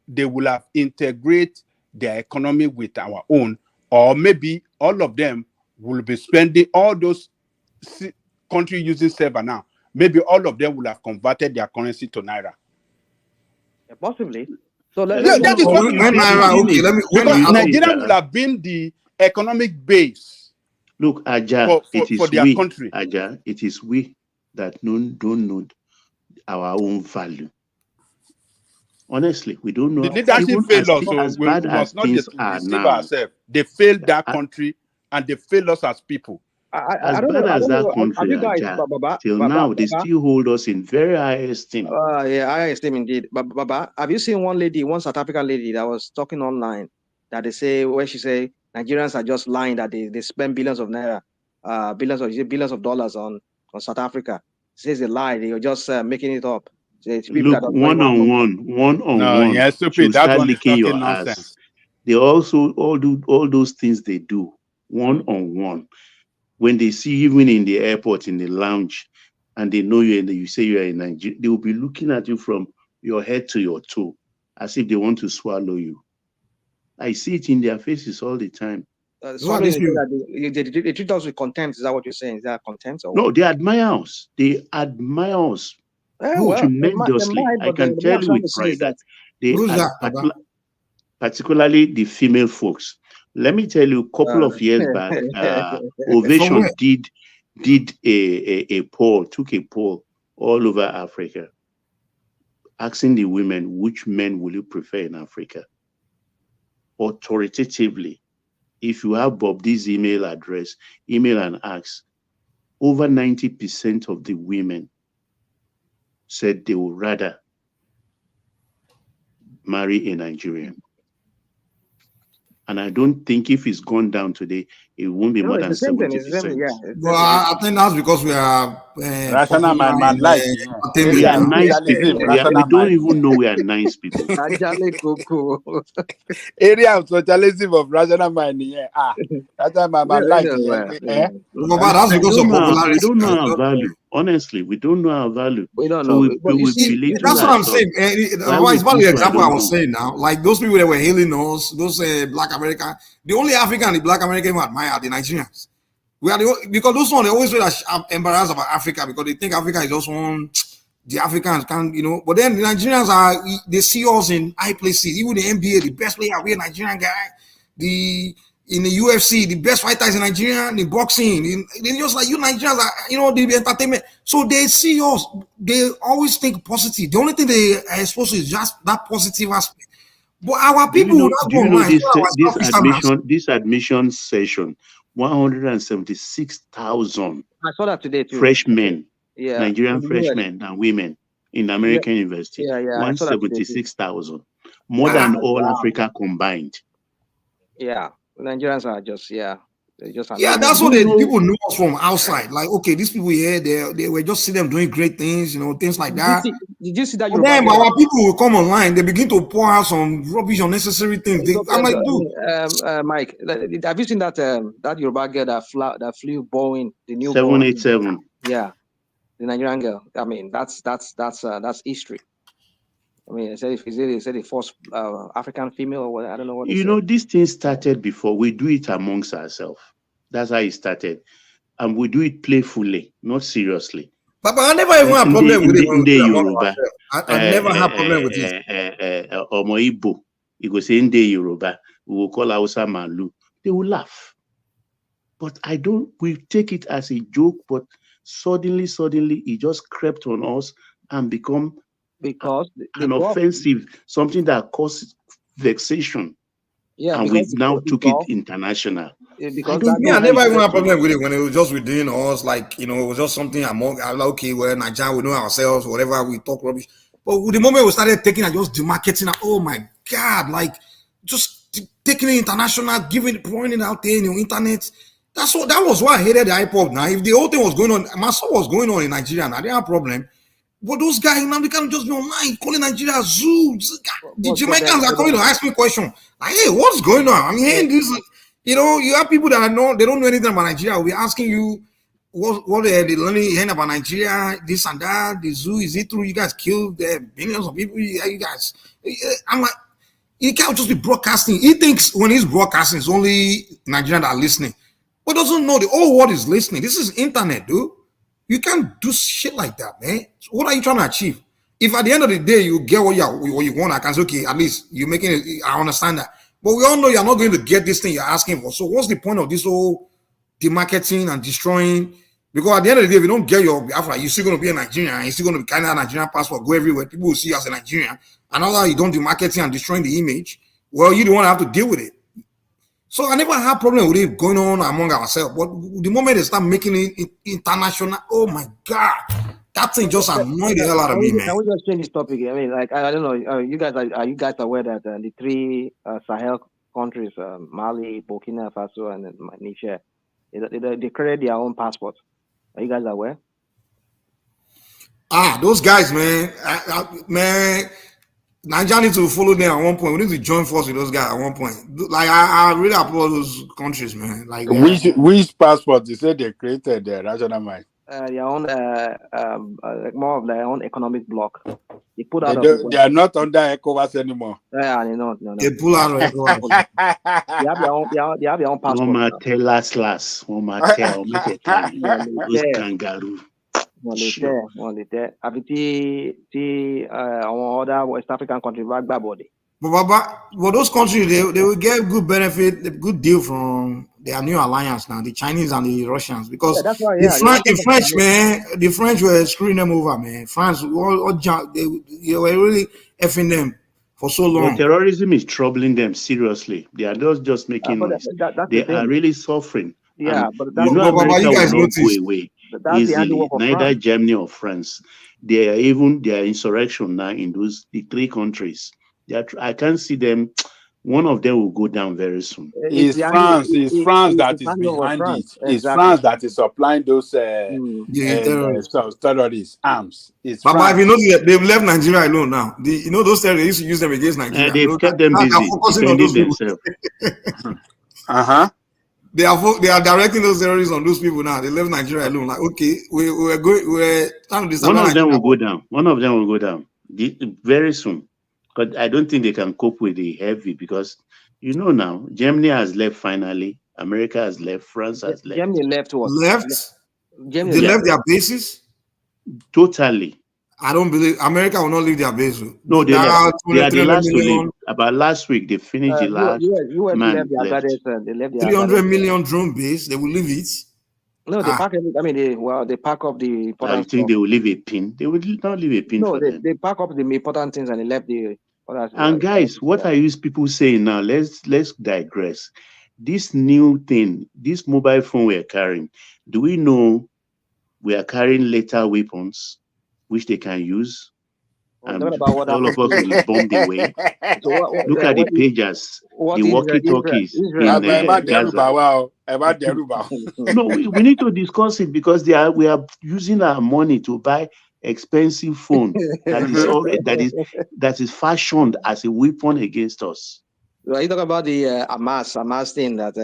they will have integrate their economy with our own, or maybe all of them will be spending all those countries using silver now. Maybe all of them will have converted their currency to naira. Yeah, possibly. So that is what because Nigeria will have been the economic base. Look, Aja, for their country. Aja, it is we that don't know our own value. Honestly, we don't know. The leadership failed us, so we must not deceive ourselves. They failed that country and they failed us as people. As bad as that country, till now, they still hold us in very high esteem. High esteem indeed. But Baba, have you seen one South African lady that was talking online that where she say Nigerians are just lying that they spend billions of naira, billions of dollars on South Africa? She says a lie. They are just making it up. Look, one on one. Yeah, stupid. That one is talking nonsense. They also all do all those things they do one-on-one. When they see you even in the airport, in the lounge, and they know you and you say you are in Nigeria, they will be looking at you from your head to your toe as if they want to swallow you. I see it in their faces all the time. Swallowing, they treat us with contempt. Is that what you're saying? Is that contempt or what? No, they admire us. They admire us tremendously. I can tell you with pride that they particularly the female folks. Let me tell you, a couple of years back, Ovation did a poll, took a poll all over Africa, asking the women, which men will you prefer in Africa? Authoritatively, if you have Bob D's email address, email and ask, over 90% of the women said they would rather marry a Nigerian. And I don't think if it's gone down today, it won't be more than 70%. Well, I think that's because we are rational man like we are nice people. We don't even know we are nice people. Area of socialism of rational mind. That's why my man like. We don't know our value. Honestly, we don't know our value. We don't know. That's what I'm saying. It's about the example I was saying now. Like those people that were hailing us, those Black American, the only African and the Black American who admire are the Nigerians. We are because those ones they always feel embarrassed about Africa because they think Africa is just one. The Africans can't, but then the Nigerians they see us in high places. Even the NBA, the best player, we a Nigerian guy. In the UFC, the best fighters in Nigeria, in boxing, they just like you Nigerians are, the entertainment. So they see us, they always think positive. The only thing they are exposed to is just that positive aspect. But our people this admission session, 176,000 I saw that today too. Freshmen, Nigerian freshmen and women in American University. 176,000. More than all Africa combined. Yeah. Nigerians are just that's what people know us from outside. Like, okay, these people here, they were just see them doing great things, things like that. Did you see that? But then our people will come online, they begin to pour out some rubbish, unnecessary things. I'm like, dude, Mike, have you seen that that Yoruba girl that flew Boeing, the new 787? Yeah, the Nigerian girl. I mean, that's history. I mean, is it the first African female or what? I don't know what. This thing started before. We do it amongst ourselves. That's how it started, and we do it playfully, not seriously. But I never even had a problem with it. Yoruba, I never had a problem with it. Omo Igbo, you go say Inde Yoruba, we will call Hausa Malu. They will laugh, but we take it as a joke. But suddenly, it just crept on us and become an offensive, something that causes vexation. Yeah, and we now took it international. I never even had a problem with it when it was just within us, like it was just something among okay, we're Nigeria, we know ourselves, whatever, we talk rubbish. But with the moment we started taking and just demarketing, oh my God, like just taking it international, pouring it out there in the internet. That was why I hated the iPod. Now, if the whole thing was going on, my stuff was going on in Nigeria, and I didn't have a problem. But those guys now, they can't just be online calling Nigeria zoo. The Jamaicans are coming to ask me questions. Like, hey, what's going on? I'm hearing this. You have people that they don't know anything about Nigeria. We're asking you what they're learning about Nigeria, this and that. The zoo, is it true? You guys killed billions of people? You guys, I'm like, he can't just be broadcasting. He thinks when he's broadcasting, it's only Nigerians that are listening. But doesn't know the whole world is listening. This is internet, dude. You can't do shit like that, man. So what are you trying to achieve? If at the end of the day you get what you want, I can say, okay, at least you're making it. I understand that. But we all know you're not going to get this thing you're asking for. So what's the point of this whole demarketing and destroying? Because at the end of the day, if you don't get your Biafra, you're still going to be a Nigerian. You're still going to be kind of a Nigerian passport, go everywhere. People will see you as a Nigerian. And now that you don't demarketing and destroying the image, well, you don't want to have to deal with it. So I never had a problem with it going on among ourselves. But the moment they start making it international, oh my God, that thing just annoyed the hell out of me, man. Can we just change this topic? I mean, like, I don't know, you guys are you guys aware that the three Sahel countries, Mali, Burkina Faso, and Niger, they created their own passport? Are you guys aware? Those guys, man, man. Nigeria need to follow them at one point. We need to join force with those guys at one point. Like I really applaud those countries, man. Like Which passport you say they created the rational mind? Their own like more of their own economic bloc. They put out They of the don't, they West. are not under ECOWAS anymore. Yeah, no. They pull out of ECOWAS. They have their own. They have their own passport. One more tell last. One more tell. Those kangaroo. Wọ́n lè tẹ́ àfi tí àwọn other West African countries bá gbà bọ̀dẹ̀. But those countries they will get good benefit, a good deal from their new alliance now, the Chinese and the Russians, because Yeah, that's why, the French, man, the French were screwing them over, man. France, they were really effing them for so long. Well, terrorism is troubling them seriously. They are not just making noise. They are really suffering. Yeah, and but America will not notice. go away easily. Neither Germany or France. They are their insurrection now in the three countries. I can't see them. One of them will go down very soon. It's France that is behind it. It's France that is supplying those terrorists arms. It's But France. if you know they've left Nigeria alone now. Those terrorists used to use them against Nigeria. They've kept them busy defending themselves. They are directing those terrorists on those people now. They left Nigeria alone. Like, okay, we're trying to decide. One of them will go down. One of them will go down very soon. But I don't think they can cope with the heavy because now Germany has left finally. America has left. France has left. Germany left what? They left their bases? Totally. I don't believe America will not leave their base. No, they are the last to leave. About last week, they finished the last man left. They left 300 million drone base. They will leave it. No, they pack everything. I mean, they pack up the important I think they will leave a pin. They will not leave a pin. No, they pack up the important things and they left the. And guys, what are you people saying now? Let's digress. This new thing, this mobile phone we are carrying, do we know we are carrying lethal weapons which they can use? And all of us will be bombed away. Look at the pagers, the walkie-talkies in Gaza. No, we need to discuss it because we are using our money to buy expensive phone that is fashioned as a weapon against us. Are you talking about the Hamas thing that?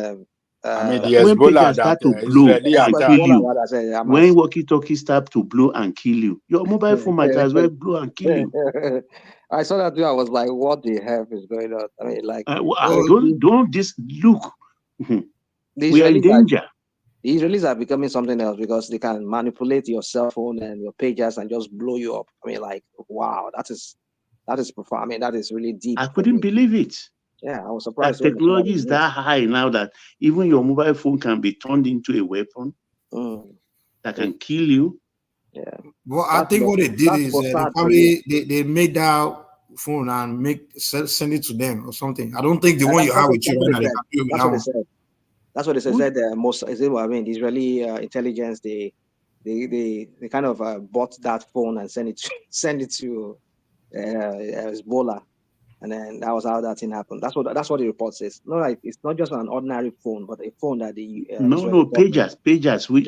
When pagers start to blow and kill you, when walkie-talkies start to blow and kill you, your mobile phone might as well blow and kill you. I saw that too. I was like, "What the hell is going on?" I mean, like, don't just look. We are in danger. The Israelis are becoming something else because they can manipulate your cell phone and your pagers and just blow you up. I mean, like, wow, that is profound. I mean, that is really deep. I couldn't believe it. Yeah, I was surprised. That technology is that high now that even your mobile phone can be turned into a weapon that can kill you. Yeah. Well, I think what they did is they made that phone and send it to them or something. I don't think the one you have with you right now. That's what they said. The Israeli intelligence they kind of bought that phone and send it to Hezbollah. And then that was how that thing happened. That's what the report says. No, like it's not just an ordinary phone, but a phone that the pagers.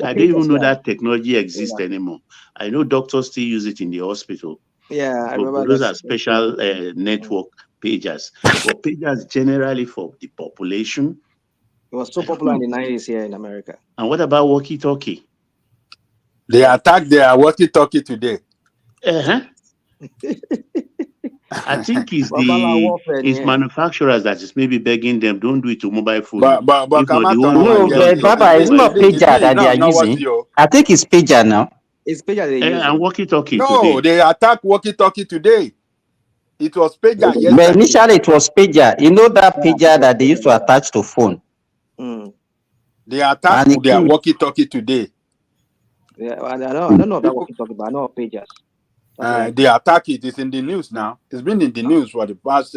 I don't even know that technology exists anymore. I know doctors still use it in the hospital. Yeah, I remember those are special network pagers. But pagers generally for the population. It was so popular in the 90s here in America. And what about walkie-talkie? They attacked their walkie-talkie today. I think it's manufacturers that is maybe begging them, don't do it to mobile phone. Baba, it's not pager that they are using. I think it's pager now. It's pager and walkie-talkie today. They attacked walkie-talkie today. It was pager yesterday. But initially it was pager. You know that pager that they used to attach to phone? They attacked their walkie-talkie today. Yeah, I don't know about walkie-talkie, but I know pagers. They attack it. It's in the news now. It's been in the news for the past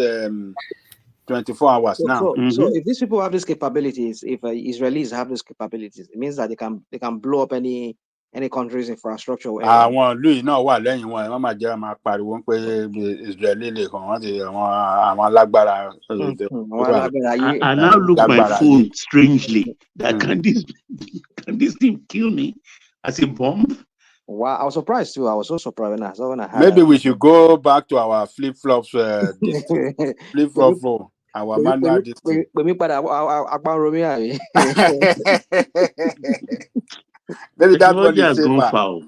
24 hours now. So if these people have these capabilities, if Israelis have these capabilities, it means that they can blow up any country's infrastructure. Àwọn Louis náà wà lẹ́yìn wọn. Wọ́n máa jẹ́ máa pariwo pé Israeli lè kàn wọ́n ti àwọn alágbára. I now look my phone strangely. That can this thing kill me as a bomb? Wow, I was surprised too. I was so surprised when I saw when I had Maybe we should go back to our flip flops. This thing, flip flop flow. Our manual this thing. Maybe that one Technology is has gone safer. far.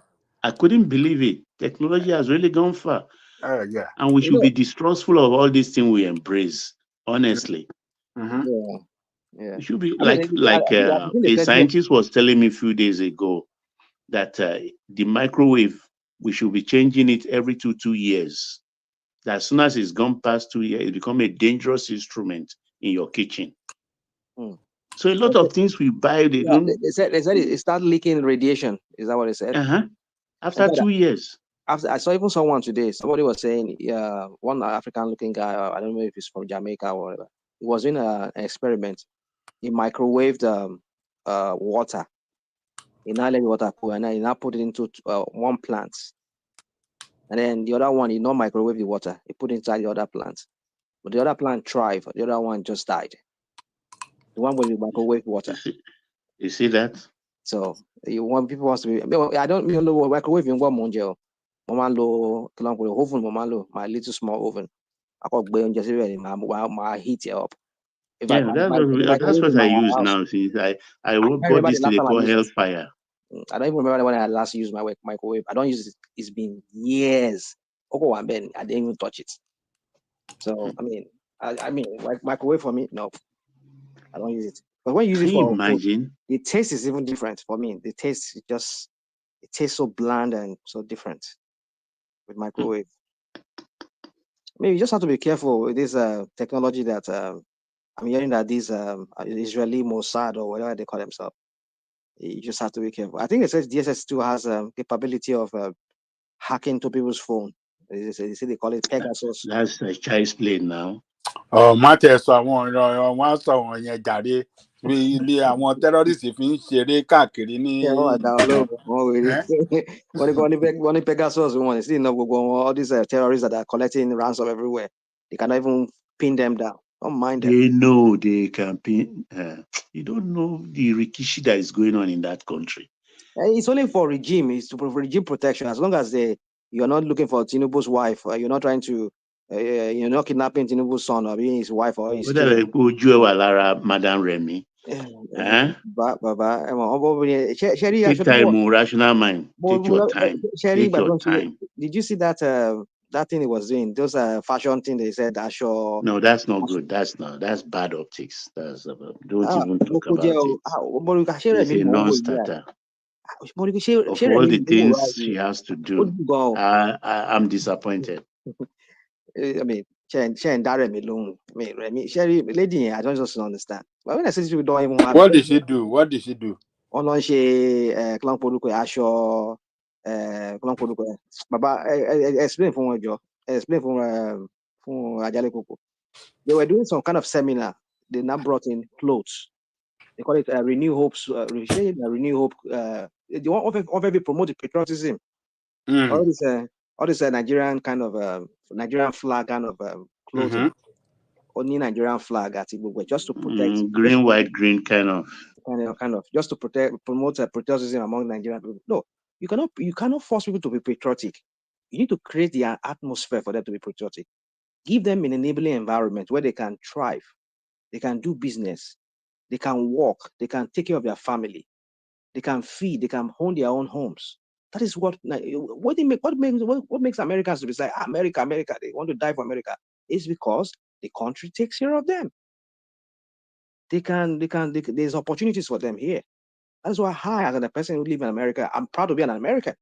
I couldn't believe it. Technology has really gone far. Yeah. And we should be distrustful of all these things we embrace, honestly. Yeah. It should be I mean, a scientist was telling me a few days ago that the microwave, we should be changing it every two years. That as soon as it's gone past 2 years, it becomes a dangerous instrument in your kitchen. So a lot of things we buy, they don't. They said it started leaking radiation. Is that what they said? After 2 years. After I saw even someone today. Somebody was saying, one African-looking guy. I don't know if he's from Jamaica or whatever. He was doing an experiment. He microwaved water. He now let the water cool, and then he now put it into one plant. And then the other one, he not microwave the water. He put it inside the other plant. But the other plant thrived. The other one just died. The one with the microwave water. You see that? So you want people wants to be. I don't know microwave in one monjo. Mama low, oven, mama low, my little small oven. I got burn just really my heat it up. If Yeah, that's what I use now. See, I bought this thing they call Hellfire. I don't even remember when I last used my microwave. I don't use it. It's been years. I didn't even touch it. So I mean, like microwave for me, no, I don't use it. But when you use it for imagine? Food, the taste is even different for me. The taste is it tastes so bland and so different with microwave. Maybe you just have to be careful with this technology that I'm hearing that these Israeli Mossad or whatever they call themselves. You just have to be careful. I think it says DSS2 has capability of hacking to people's phone. They say they call it Pegasus. That's a child's play now. Mátẹ̀ sọ wọ́n sọ wọ́n yẹn jàre ilé àwọn tẹ́rọ́rìsì fi ń ṣeré káàkiri ní ìlú. Wọ́n ní Pegasus wọn sí iná gbogbo wọn all these terrorists that are collecting ransom everywhere. They cannot even pin them down. Don't mind them. They know they can pin. You don't know the rikishi that is going on in that country. It's only for regime. It's for regime protection. As long as you're not looking for Tinubu's wife, you're not trying to, you're not kidnapping Tinubu's son or being his wife or his kid. Madam Remy. Take time, rational mind. Take your time. Take your time. Did you see that that thing he was doing? Those fashion thing they said that show. No, that's not good. That's bad optics. That's don't even talk about it. It's a non-starter. Of all the things she has to do, I'm disappointed. I mean, lady, I don't just understand. But when I say people don't even have, what did she do? What did she do? Baba, explain for one job. Explain for Ajale Koko. They were doing some kind of seminar. They now brought in clothes. They call it Renew Hope's Renew Hope. They want to promote patriotism. All this Nigerian kind of Nigerian flag kind of clothing. Only Nigerian flag at it, just to protect green, white, green kind of just to promote patriotism among Nigerian people. No, you cannot force people to be patriotic. You need to create the atmosphere for them to be patriotic. Give them an enabling environment where they can thrive, they can do business, they can work, they can take care of their family, they can feed, they can own their own homes. That is what makes Americans to be like America. They want to die for America. Is because the country takes care of them. There's opportunities for them here. That's why as a person who lives in America, I'm proud to be an American.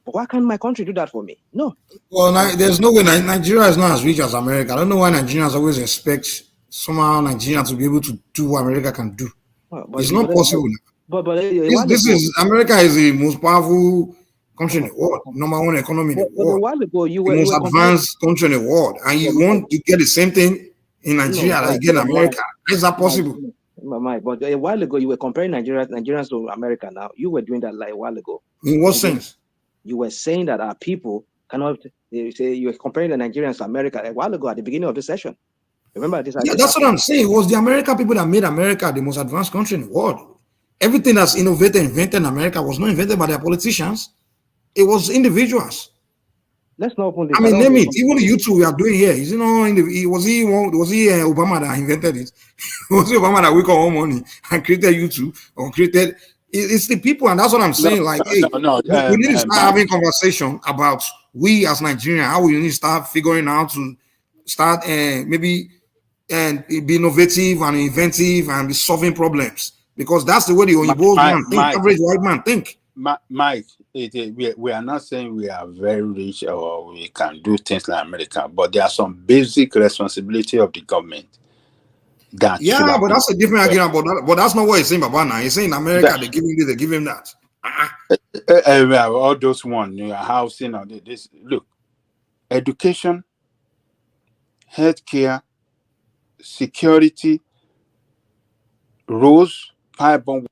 But why can't my country do that for me? No. Well, there's no way Nigeria is not as rich as America. I don't know why Nigerians always expect somehow Nigeria to be able to do what America can do. It's not possible. America is the most powerful country in the world, number one economy in the world, the most advanced country in the world, and you want to get the same thing in Nigeria like you get in America. Is that possible? But a while ago, you were comparing Nigerians to America. Now you were doing that like a while ago. In what sense? You were saying that our people cannot. You were comparing the Nigerians to America a while ago at the beginning of the session. Remember this? Yeah, that's what I'm saying. It was the American people that made America the most advanced country in the world. Everything that's innovated, invented in America was not invented by their politicians. It was individuals. Let's not open this. I mean, name it. Even the YouTube we are doing here, is was he Obama that invented it? Was it Obama that we call money and created YouTube or created? It's the people, and that's what I'm saying. Like, hey, we need to start having conversation about we as Nigerians, how we need to start figuring out to start maybe and be innovative and inventive and be solving problems, because that's the way the Oyinbo man think, average white man think. Mike, we are not saying we are very rich or we can do things like America, but there are some basic responsibility of the government that but that's a different argument. But that's not what he's saying, Baba. Now he's saying in America they give him this, they give him that. All those one, housing, or this. Look, education, healthcare, security, roads, pipeline.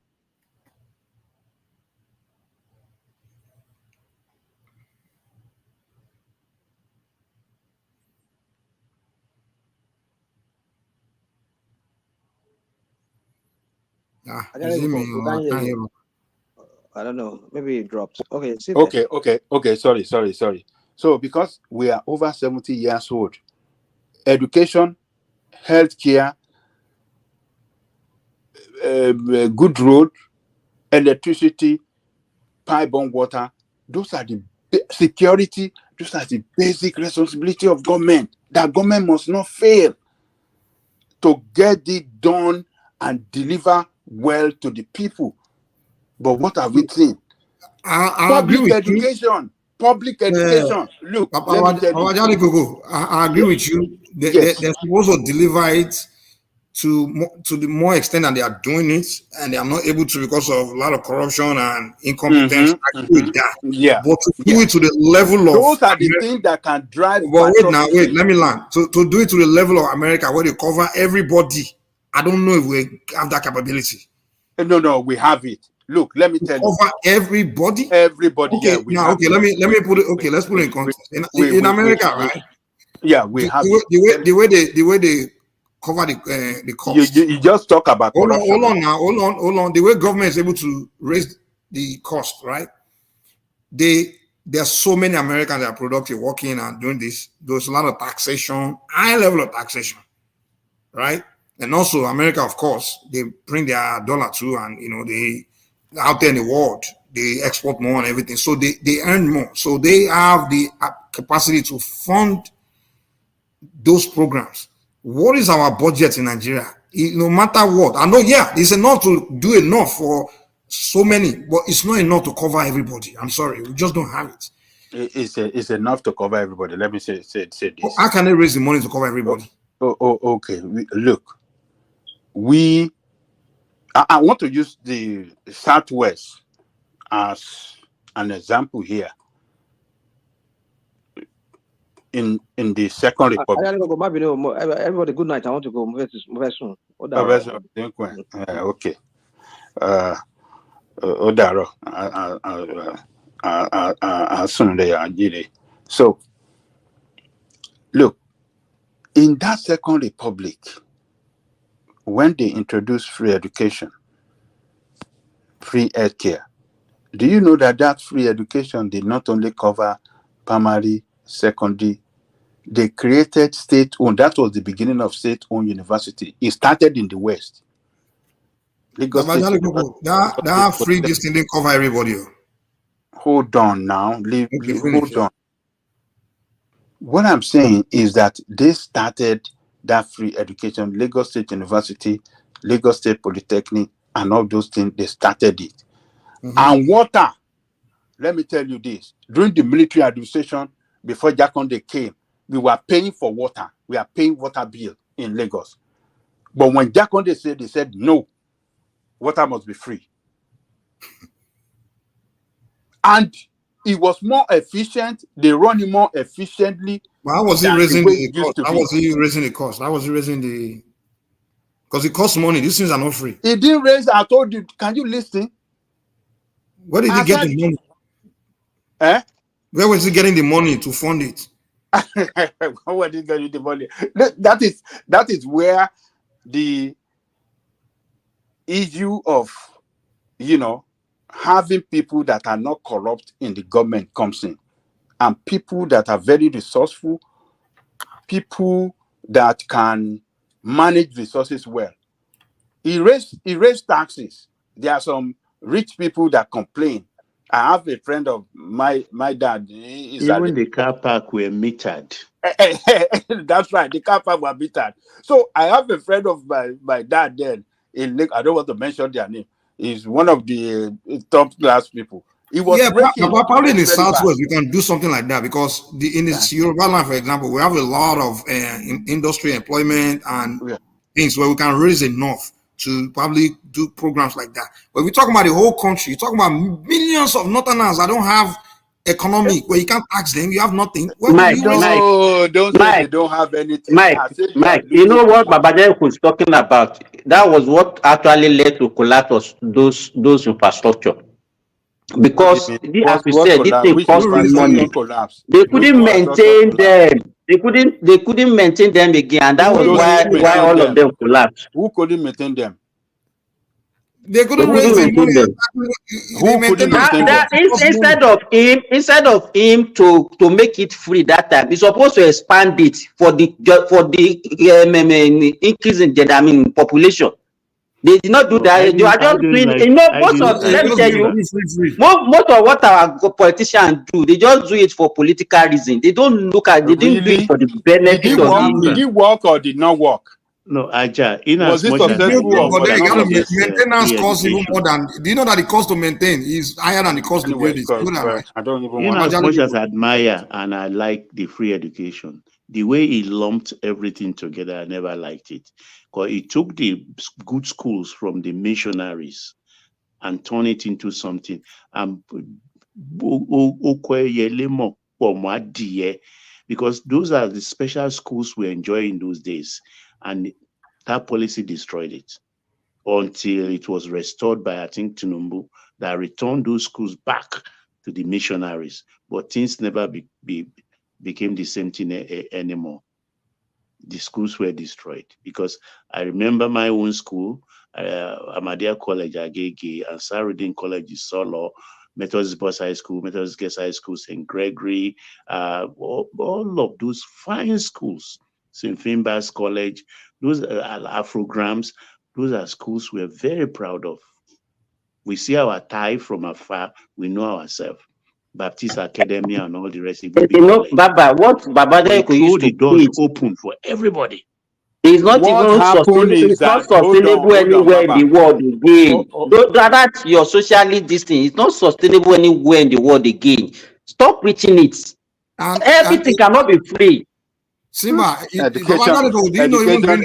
I don't know. Maybe it dropped. Okay. Okay. Sorry. So because we are over 70 years old, education, healthcare, good road, electricity, pipeline water, those are the security. Those are the basic responsibility of government. That government must not fail to get it done and deliver well to the people. But what have we seen? Public education. Look, let me tell you. I agree with you. They're supposed to deliver it to the more extent that they are doing it, and they are not able to because of a lot of corruption and incompetence. I agree with that. But to do it to the level of those are the things that can drive. But wait, let me learn. To do it to the level of America where they cover everybody, I don't know if we have that capability. No, we have it. Look, let me tell you. Cover everybody. Everybody. Okay, let me put it. Okay, let's put it in context. In America, right? Yeah, we have the way they cover the cost. You just talk about corruption. Hold on. The way government is able to raise the cost, right? There are so many Americans that are productive, working and doing this. There's a lot of taxation, high level of taxation, right? And also America, of course, they bring their dollar too, and they out there in the world, they export more and everything. So they earn more. So they have the capacity to fund those programs. What is our budget in Nigeria? No matter what, I know, it's enough to do enough for so many, but it's not enough to cover everybody. I'm sorry, we just don't have it. It's enough to cover everybody. Let me say this. How can they raise the money to cover everybody? Okay. I want to use the Southwest as an example here. In the Second Republic. Everybody, good night. I want to go very soon. Okay. Odaro. So, look, in that Second Republic, when they introduced free education, free healthcare, do you know that free education did not only cover primary, secondary? They created state-owned. That was the beginning of state-owned university. It started in the West. That free this thing didn't cover everybody. Hold on now. Hold on. What I'm saying is that they started that free education, Lagos State University, Lagos State Polytechnic, and all those things. They started it. And water. Let me tell you this. During the military administration, before Jakonde came, we were paying for water. We are paying water bill in Lagos. But when Jakonde said, they said, no, water must be free. And it was more efficient. They run it more efficiently. But how was he raising the cost? How was he raising the cost? How was he raising the... Because it costs money. These things are not free. It didn't raise. I told you. Can you listen? Where did he get the money? Where was he getting the money to fund it? Where did he get the money? That is where the issue of having people that are not corrupt in the government comes in, and people that are very resourceful, people that can manage resources well. Erase taxes. There are some rich people that complain. I have a friend of my dad. Even the car park were metered. That's right. The car park were metered. So I have a friend of my dad then. I don't want to mention their name. He's one of the top class people. He was raking probably in the very southwest fast. we can do something like that because in the Yoruba land, for example, we have a lot of industry employment and things where we can raise enough to probably do programs like that. But we talk about the whole country, you talk about millions of northerners that don't have economic where you can't tax them, you have nothing. Where will you raise Don't say they don't have anything. Mike, you know what Babajai was talking about? That was what actually led to collapse of those infrastructure. Because, as we said, this thing cost money. They couldn't maintain them. They couldn't maintain them again, and that was why all of them collapsed. Who couldn't maintain them? They couldn't raise the money. Who couldn't maintain them? Instead of him to make it free that time, he's supposed to expand it for the increase in population. They did not do that. They are just doing, let me tell you, most of what our politicians do, they just do it for political reason. They don't look at, they didn't do it for the benefit of the. Did it work or did not work? No, Aja, was it successful? But then maintenance costs even more than. Do you know that the cost to maintain is higher than the cost to build it? I don't even want. As much as I admire and I like the free education, the way he lumped everything together, I never liked it. Because he took the good schools from the missionaries and turned it into something. Because those are the special schools we enjoy in those days. And that policy destroyed it until it was restored by, I think, Tinubu, that returned those schools back to the missionaries. But things never became the same thing anymore. The schools were destroyed because I remember my own school, Ahmadiyya College, Agege, and Saruddin College, Solo, Methodist Boys High School, Methodist Girls High School, St. Gregory, all of those fine schools, St. Finbar's College, those Afrograms, those are schools we're very proud of. We see our tie from afar, we know ourselves. Baptist Academy and all the rest. Baba, what Baba used to doors open for everybody. It's not even sustainable anywhere in the world again. That's your socialist this thing. It's not sustainable anywhere in the world again. Stop preaching it. Everything cannot be free. Simba, education, when they provide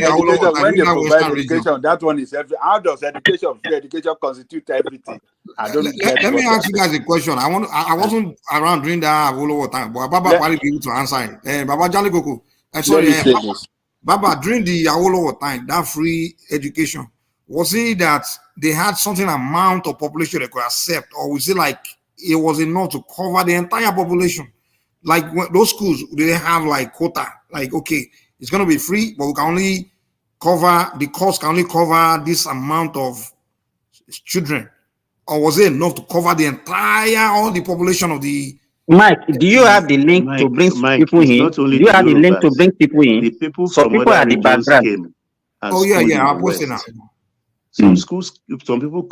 education, that one is every. How does free education constitute everything? I don't get. Let me ask you guys a question. I wasn't around during that whole time, but Baba probably be able to answer it. Baba Jali Koko. Sorry, Baba, during the Awolowo time, that free education, was it that they had something amount of population they could accept, or was it like it was enough to cover the entire population? Like those schools, they have like quota, like, okay, it's going to be free, but we can only cover, the cost can only cover this amount of children. Or was it enough to cover the entire, all the population of the... Mike, do you have the link to bring people in? Do you have the link to bring people in? The people some people at the background came. Oh, yeah, I'll post it now. Some schools, some people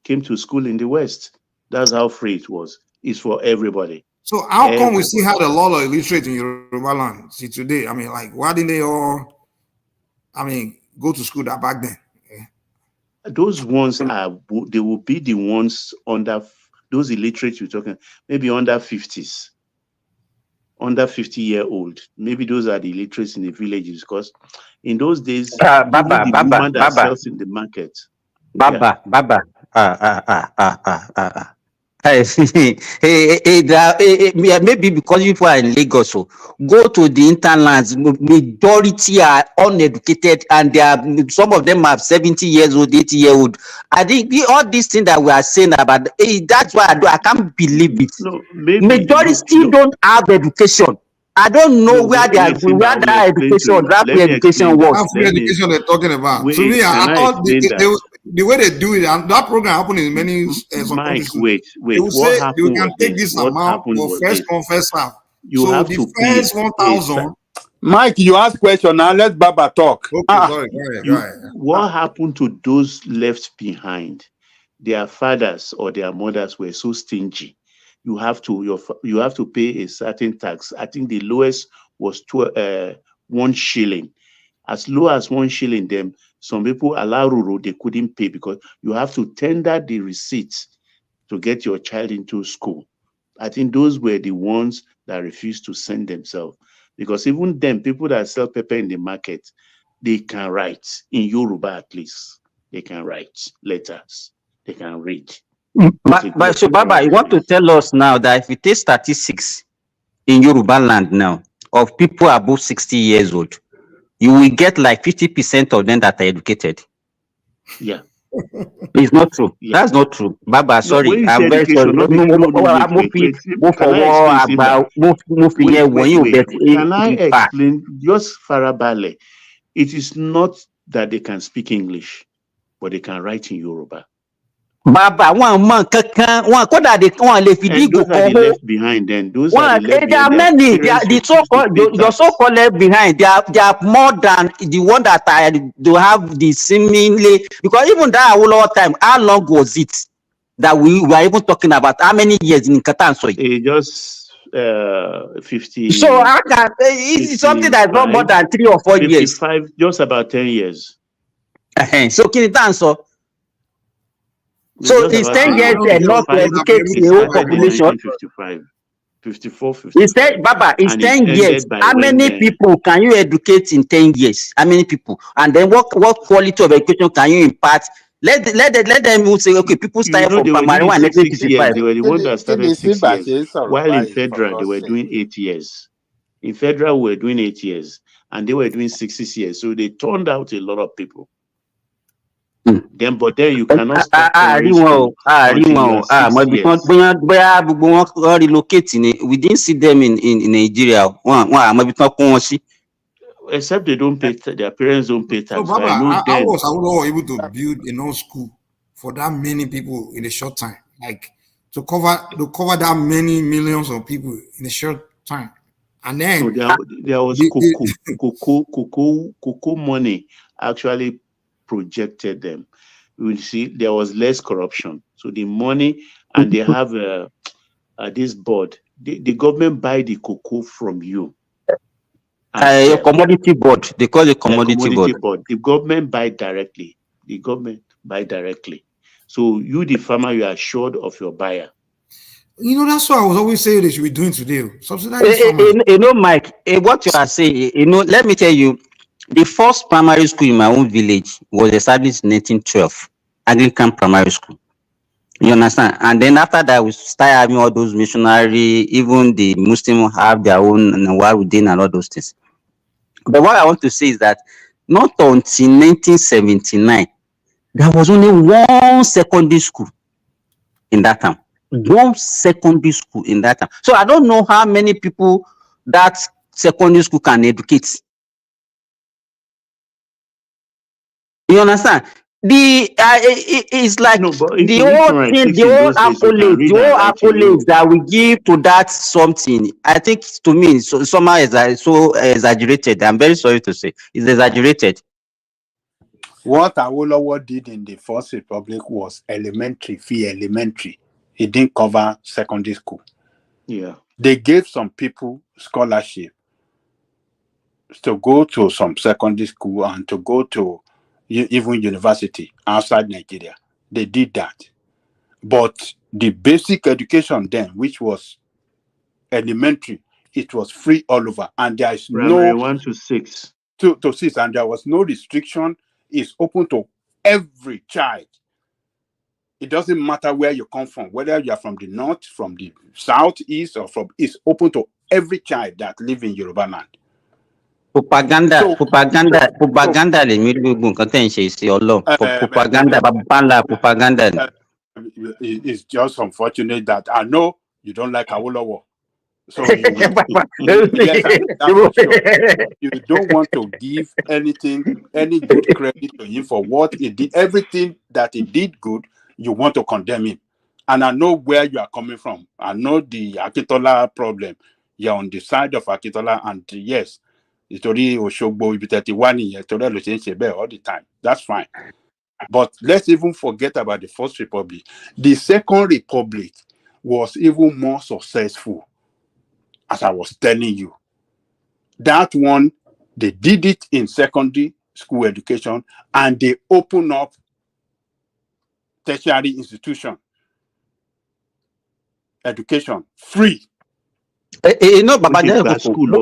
came to school in the West. That's how free it was. It's for everybody. So how come we still had a lot of illiterate in Yoruba land? See today, I mean, like, why didn't they all, go to school that back then? Those ones they will be the ones under those illiterate you're talking, maybe under 50s, under 50-year-old. Maybe those are the illiterates in the villages, because in those days, Baba, woman that sells in the market. Baba. Maybe because people are in Lagos, so go to the interlands. Majority are uneducated, and they are, some of them are 70 years old, 80-year-old. I think all these things that we are saying about, that's why I can't believe it. No, majority still don't have education. I don't know where they are, where that education, that free education was. That free education they're talking about. To me, I thought the way they do it, and that program happened in many some Mike, countries. wait. They will What say you happened can was take this. this What amount happened for was first this. come first serve. You So have the to pay first 1,000. Mike, you ask question now. Let Baba talk. Okay, sorry. Go ahead. What happened to those left behind? Their fathers or their mothers were so stingy. You have to pay a certain tax. I think the lowest was 1 shilling. As low as 1 shilling, then some people Alaruru, they couldn't pay because you have to tender the receipts to get your child into school. I think those were the ones that refused to send themselves. Because even then, people that sell pepper in the market, they can write in Yoruba at least. They can write letters. They can read. But so Baba, you want to tell us now that if you take statistics in Yoruba land now of people above 60 years old, you will get like 50% of them that are educated. Yeah. It's not true. Yeah. That's not true. Baba, No, sorry. when you I'm say very sorry. education, No, wait. Can I explain, Simba? Wait. Can I explain just farabale? It is not that they can speak English, but they can write in Yoruba. Baba, one And those are the left behind then. Those are the left there are behind. many. They are the so-called your so-called left behind. They are more than the one that are to have the seemingly, because even that Awolowo time, how long was it that we were even talking about? How many years in Katansoy? Just 50. So I can it's something that's not more than 3 or 4 years. 55, just about 10 years. So can it answer? So is 10 years enough to educate the whole population? 54, 55. Is 10, Baba, is 10 years. How many people can you educate in 10 years? How many people? And then what quality of education can you impart? Let them say, okay, people started from primary 1 and 65. They were the ones that started 6 years. While in federal, they were doing 8 years. In federal, we were doing 8 years. And they were doing 6 years. So they turned out a lot of people. But then you cannot start primary school until you are 6 years. We didn't see them in Nigeria. Except they don't pay, their parents don't pay tax. So, Baba, how was Awolowo able to build enough school for that many people in a short time? Like to cover that many millions of people in a short time. And then there was cocoa money actually projected them. You will see there was less corruption. So the money, and they have this board. The government buy the cocoa from you. A commodity board. They call it commodity board. The government buy directly. So you, the farmer, you are assured of your buyer. You know, that's what I was always saying they should be doing today. Subsidize farmers. Mike, what you are saying, let me tell you, the first primary school in my own village was established in 1912, Anglican Primary School. You understand? And then after that, we start having all those missionary, even the Muslim have their own Nawaruddin and all those things. But what I want to say is that not until 1979, there was only one secondary school in that town. One secondary school in that town. So I don't know how many people that secondary school can educate. You understand? It's like the whole accolades that we give to that something. I think to me, somehow is so exaggerated. I'm very sorry to say, it's exaggerated. What Awolowo did in the First Republic was elementary. It didn't cover secondary school. Yeah. They gave some people scholarship to go to some secondary school and to go to even university outside Nigeria. They did that. But the basic education then, which was elementary, it was free all over. And there is primary 1 to 6. To 6, and there was no restriction. It's open to every child. It doesn't matter where you come from, whether you are from the north, from the south, east, or from, it's open to every child that lives in Yoruba land. Propaganda. It's just unfortunate that I know you don't like Awolowo, So yes, that's for sure. You don't want to give any good credit to him for what he did. Everything that he did good, you want to condemn him. And I know where you are coming from. I know the Akitola problem. You're on the side of Akitola, and yes, Itori Oshogbo ibi 31 years, all the time. That's fine. But let's even forget about the First Republic. The Second Republic was even more successful, as I was telling you. That one, they did it in secondary school education, and they open up tertiary institution education free. Baba Jai,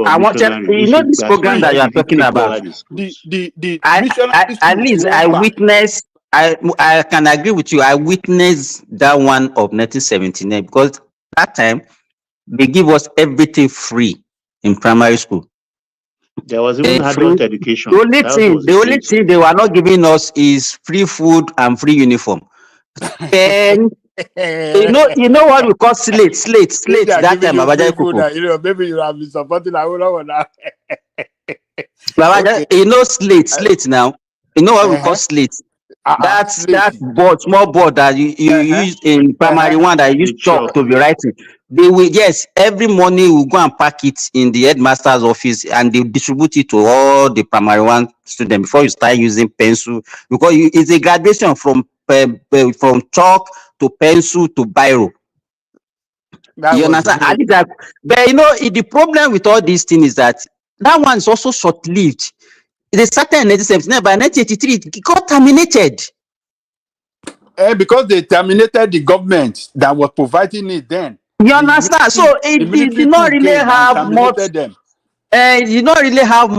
I wanted, this program that you are talking about. The I missionary at school least go I back. witnessed. I can agree with you. I witnessed that one of 1979 because that time they give us everything free in primary school. There was even Free. adult education. The only That thing, was the same too. they were not giving us is free food and free uniform. Pen, you know what we call slate If they are that giving time, you Baba Jai free food, Kuku. maybe you have been supporting Awolowo now. Baba Jai, Okay. slate now. You know what we call slate? That's that Slate. board, small board that you use in primary one that you use The chalk chalk. to be writing. They will, yes, every morning we go and pack it in the headmaster's office and they distribute it to all the primary one students before you start using pencil, because it's a graduation from chalk to pencil to biro. That You was understand? good. But the problem with all these things is that one is also short-lived. They started in 1979, by 1983 it got terminated. Because they terminated the government that was providing it then. You understand? So The it military did not coup really came and have much. terminated them. It did not really have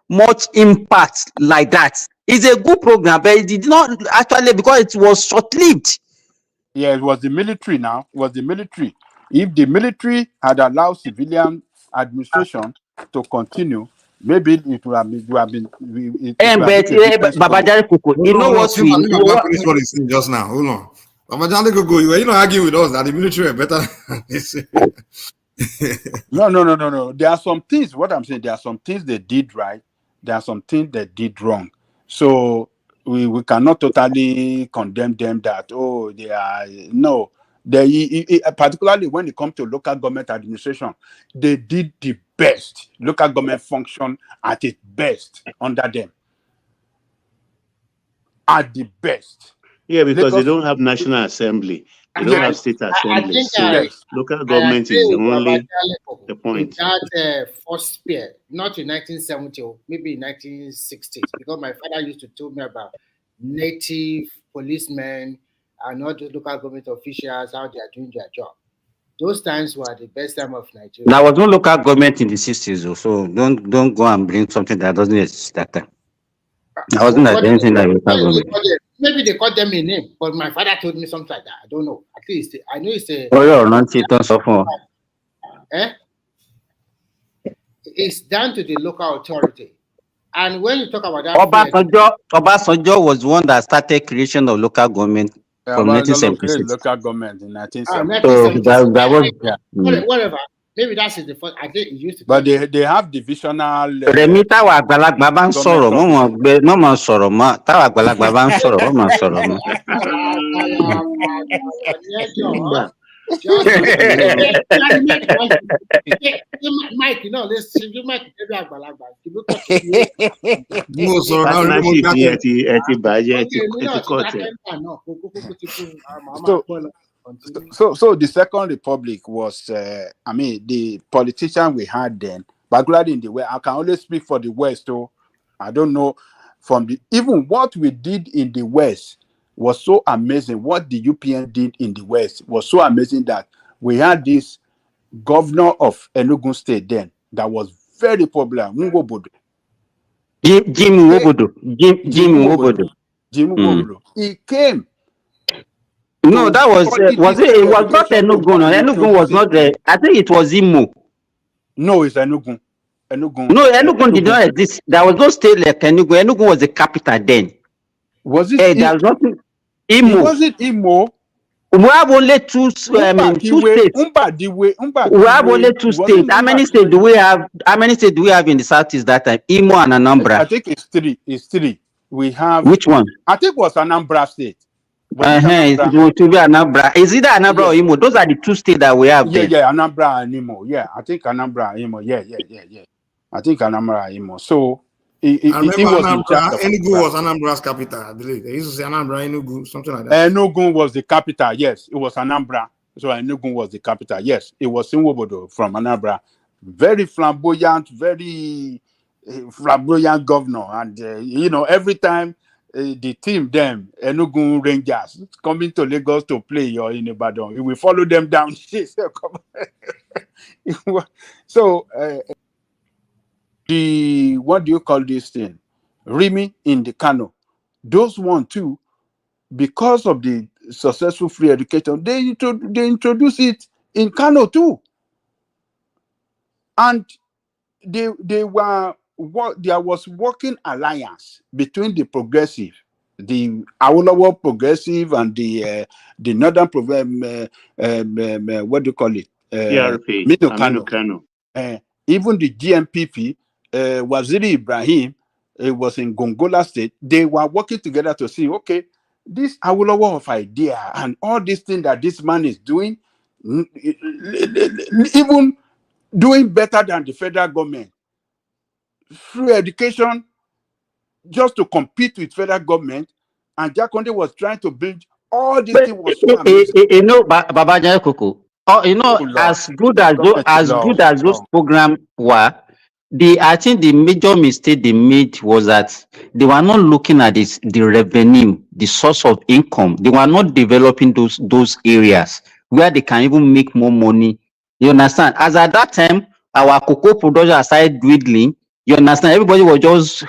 much impact like that. It's a good program, but it did not actually, because it was short-lived. Yeah, it was the military now. It was the military. If the military had allowed civilian administration to continue, maybe it would have been, it would have But been a different Baba story. Jai Kuku, you know Hold on, what Simba, let me finish what he's saying just now. Hold on. Baba Jale Gogo, you not arguing with us that the military are better than this. No. There are some things, what I'm saying, there are some things they did right. There are some things they did wrong. So we cannot totally condemn them that, they are, no. They, particularly when it comes to local government administration, they did the best. Local government function at its best under them. At the best. Yeah, because they Lagos, don't have National Assembly. They don't have state I assembly. think So local government agree is the with Baba only Jale the in point. that first spear, not in 1970, maybe in 1960s, because my father used to tell me about native policemen and all the local government officials, how they are doing their job. Those times were the best time of Nigeria. There was no local government in the 60s, so don't go and bring something that doesn't exist that time. I wasn't at anything like local government. Maybe they called them a name, but my father told me something like that. I don't know. At least I know it's a. Oh, you're not so far. It's down to the local authority. And when you talk about that, Obasanjo was the one that started creation of local government from 1976. local government in 1970. So that was whatever. Maybe that's the first. I think it used to. But they have divisional. Rẹ̀mí táwọn àgbàlagbà bá ń sọ̀rọ̀ mọ́ mọ̀ sọ̀rọ̀ mọ́, táwọn àgbàlagbà bá ń sọ̀rọ̀ wọ́n mọ̀ sọ̀rọ̀ mọ́. Mike, listen, you Mike, àgbàlagbà. Partnership ẹ ti bàjẹ́ ẹ ti kọ́ tẹ̀. So the Second Republic was, the politician we had then, particularly in the West. I can only speak for the West, so I don't know even what we did in the West was so amazing. What the UPN did in the West was so amazing that we had this governor of Enugu State then that was very popular, Nwobodo. Jim Nwobodo. He came. No, that was it was not Enugu. No, Enugu was not there. I think it was Imo. No, it's Enugu. No, Enugu did not exist. There was no state like Enugu. Enugu was the capital then. Was it? There was nothing. Imo. Was it Imo? We have only two. I mean, two states. We have only two states. How many states do we have? How many states do we have in the southeast that time? Imo and Anambra. I think it's three. It's three. We have. Which one? I think it was Anambra State. Was it It Anambra? will be Anambra. Is it Anambra or Imo? Those are the two states that we have Yeah, there. yeah, Anambra and Imo. Yeah, I think Anambra and Imo. Yeah. I think Anambra and Imo. So I remember he was in charge Anambra. of Enugu Anambra. was Anambra's capital, I believe. They used to say Anambra, Enugu, something like that. Enugu was the capital. Yes, it was Anambra. So Enugu was the capital. Yes, it was Sinwobodo from Anambra. Very flamboyant, very flamboyant governor. And, every time the team, them, Enugu Rangers, coming to Lagos to play or in Ibadan, we follow them down. So, what do you call this thing? Rimi in the Kano. Those one too, because of the successful free education, they introduce it in Kano too. And there was working alliance between the progressive, the Awolowo progressive, and the northern what do you call it? PRP, Aminu Kano. Even the GMPP, Waziri Ibrahim, was in Gongola State. They were working together to see, okay, this Awolowo of idea and all these things that this man is doing, even doing better than the federal government. Free education, just to compete with federal government, and Jakonde was trying to build all these things was so amazing. Baba Jai Koko. As good as those programs were, I think the major mistake they made was that they were not looking at the revenue, the source of income. They were not developing those areas where they can even make more money. You understand? As at that time, our cocoa production started dwindling. You understand? Everybody was just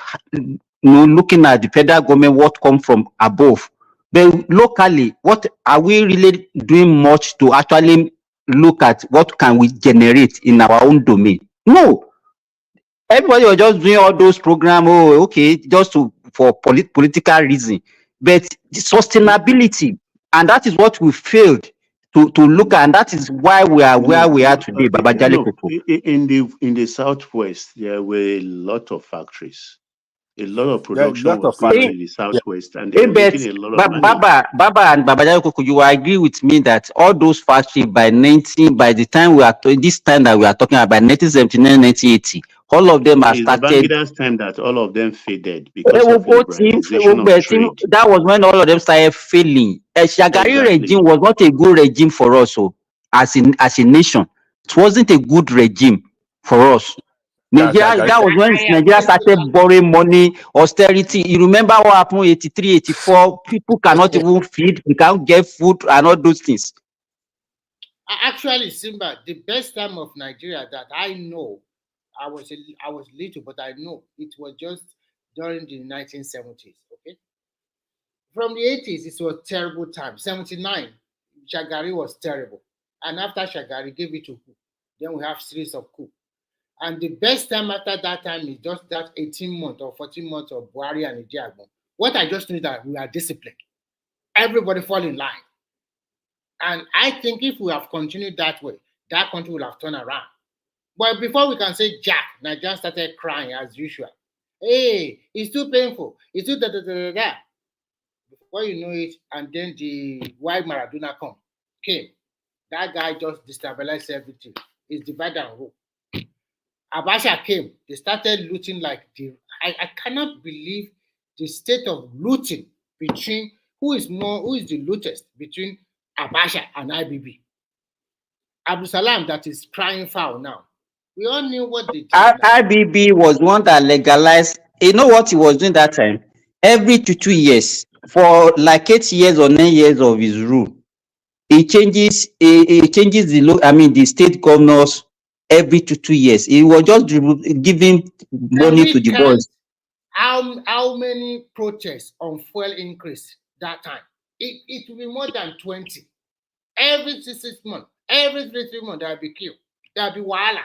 looking at the federal government, what come from above. But locally, what are we really doing much to actually look at what can we generate in our own domain? No. Everybody was just doing all those programs, just for political reason. But the sustainability, and that is what we failed to look at, and that is why we are where we are today, Baba Jale Koko. In the southwest, there were a lot of factories. A lot of production was going on in the southwest, and they were making a lot of money. Baba and Baba Jale Koko, you will agree with me that all those factories by the time this time that we are talking about, 1979, 1980, all of them are started. Babangida's time that all of them faded because of liberalization of trade. That was when all of them started failing. Shagari regime was not a good regime for us, as a nation. It wasn't a good regime for us. Nigeria, that was when Nigeria started borrowing money, austerity. You remember what happened 83, 84? People cannot even feed, they can't get food and all those things. Actually, Simba, the best time of Nigeria that I know, I was little, but I know it was just during the 1970s. Okay, from the 80s, it was terrible time. 79, Shagari was terrible, and after Shagari gave it to coup. Then we have series of coup. And the best time after that time is just that 18 months or 14 months of Buhari and Idiagbon. What I just knew that we are disciplined. Everybody fall in line. And I think if we have continued that way, that country will have turned around. But before we can say Jack, Nigeria started crying as usual. Hey, it's too painful. It's too da. Before you know it, and then the white Maradona came. That guy just destabilized everything. It's divide and rule. Abacha came. They started looting like I cannot believe the state of looting between who is the lootest between Abacha and IBB. Abdul Salam that is crying foul now. We all knew what they did. IBB was one that legalized. You know what he was doing that time? Every 2 years, for like 8 years or 9 years of his rule, he changes the state governors every 2 years. He was just giving money to the boys. How many protests on fuel increase that time? It will be more than 20. Every 6 months, every 3 months, there will be queue. There will be wahala.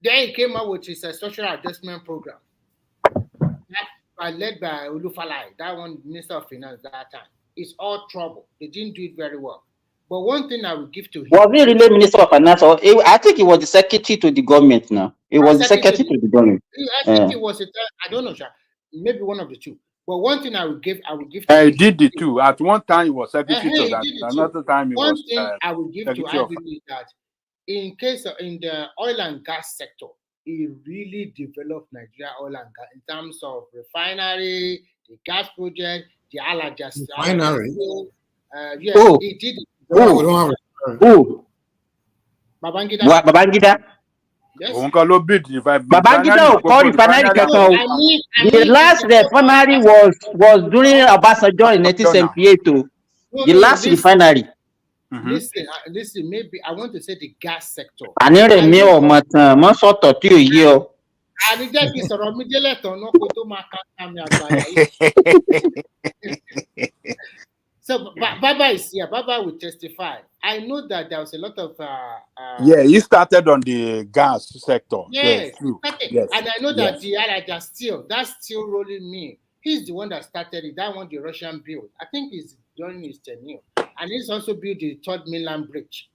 Then he came out with his social adjustment program. Led by Olufalai, that one Minister of Finance that time. It's all trouble. They didn't do it very well. But one thing I will give to him, Was he really Minister of Finance? Or I think he was the secretary to the government now. He was the secretary to the government. I think it was I don't know, maybe one of the two. But one thing I will give to He him. did the two. At one time, he was secretary to He that. did it Another too. time, he One was thing I will give to secretary of. IBB is that in case in the oil and gas sector, he really developed Nigeria oil and gas in terms of refinery, the gas project, the Alajas. Refinery? Yes, Oh. he did it. Who? Babangida. What, Babangida? Yes. Babangida will call refinery kankan. The last refinery was during Obasanjo in 1978. The last refinery. Listen, maybe I want to say the gas sector. Àní rẹ̀ mi ò mọ̀ tán, mọ́ sọ̀tọ̀ tí ò yé ọ. Àníjẹ́ kí sọ̀rọ̀ mi délẹ̀ tán náà kó tó máa ká mi àgbàyà yìí. So Baba is here. Baba will testify. I know that there was a lot of yeah, he started on the gas sector. Yes, yes. And I know that the Alaja that's still rolling me. He's the one that started it. That one the Russian built. I think he's during his tenure. And he's also built the third mainland bridge.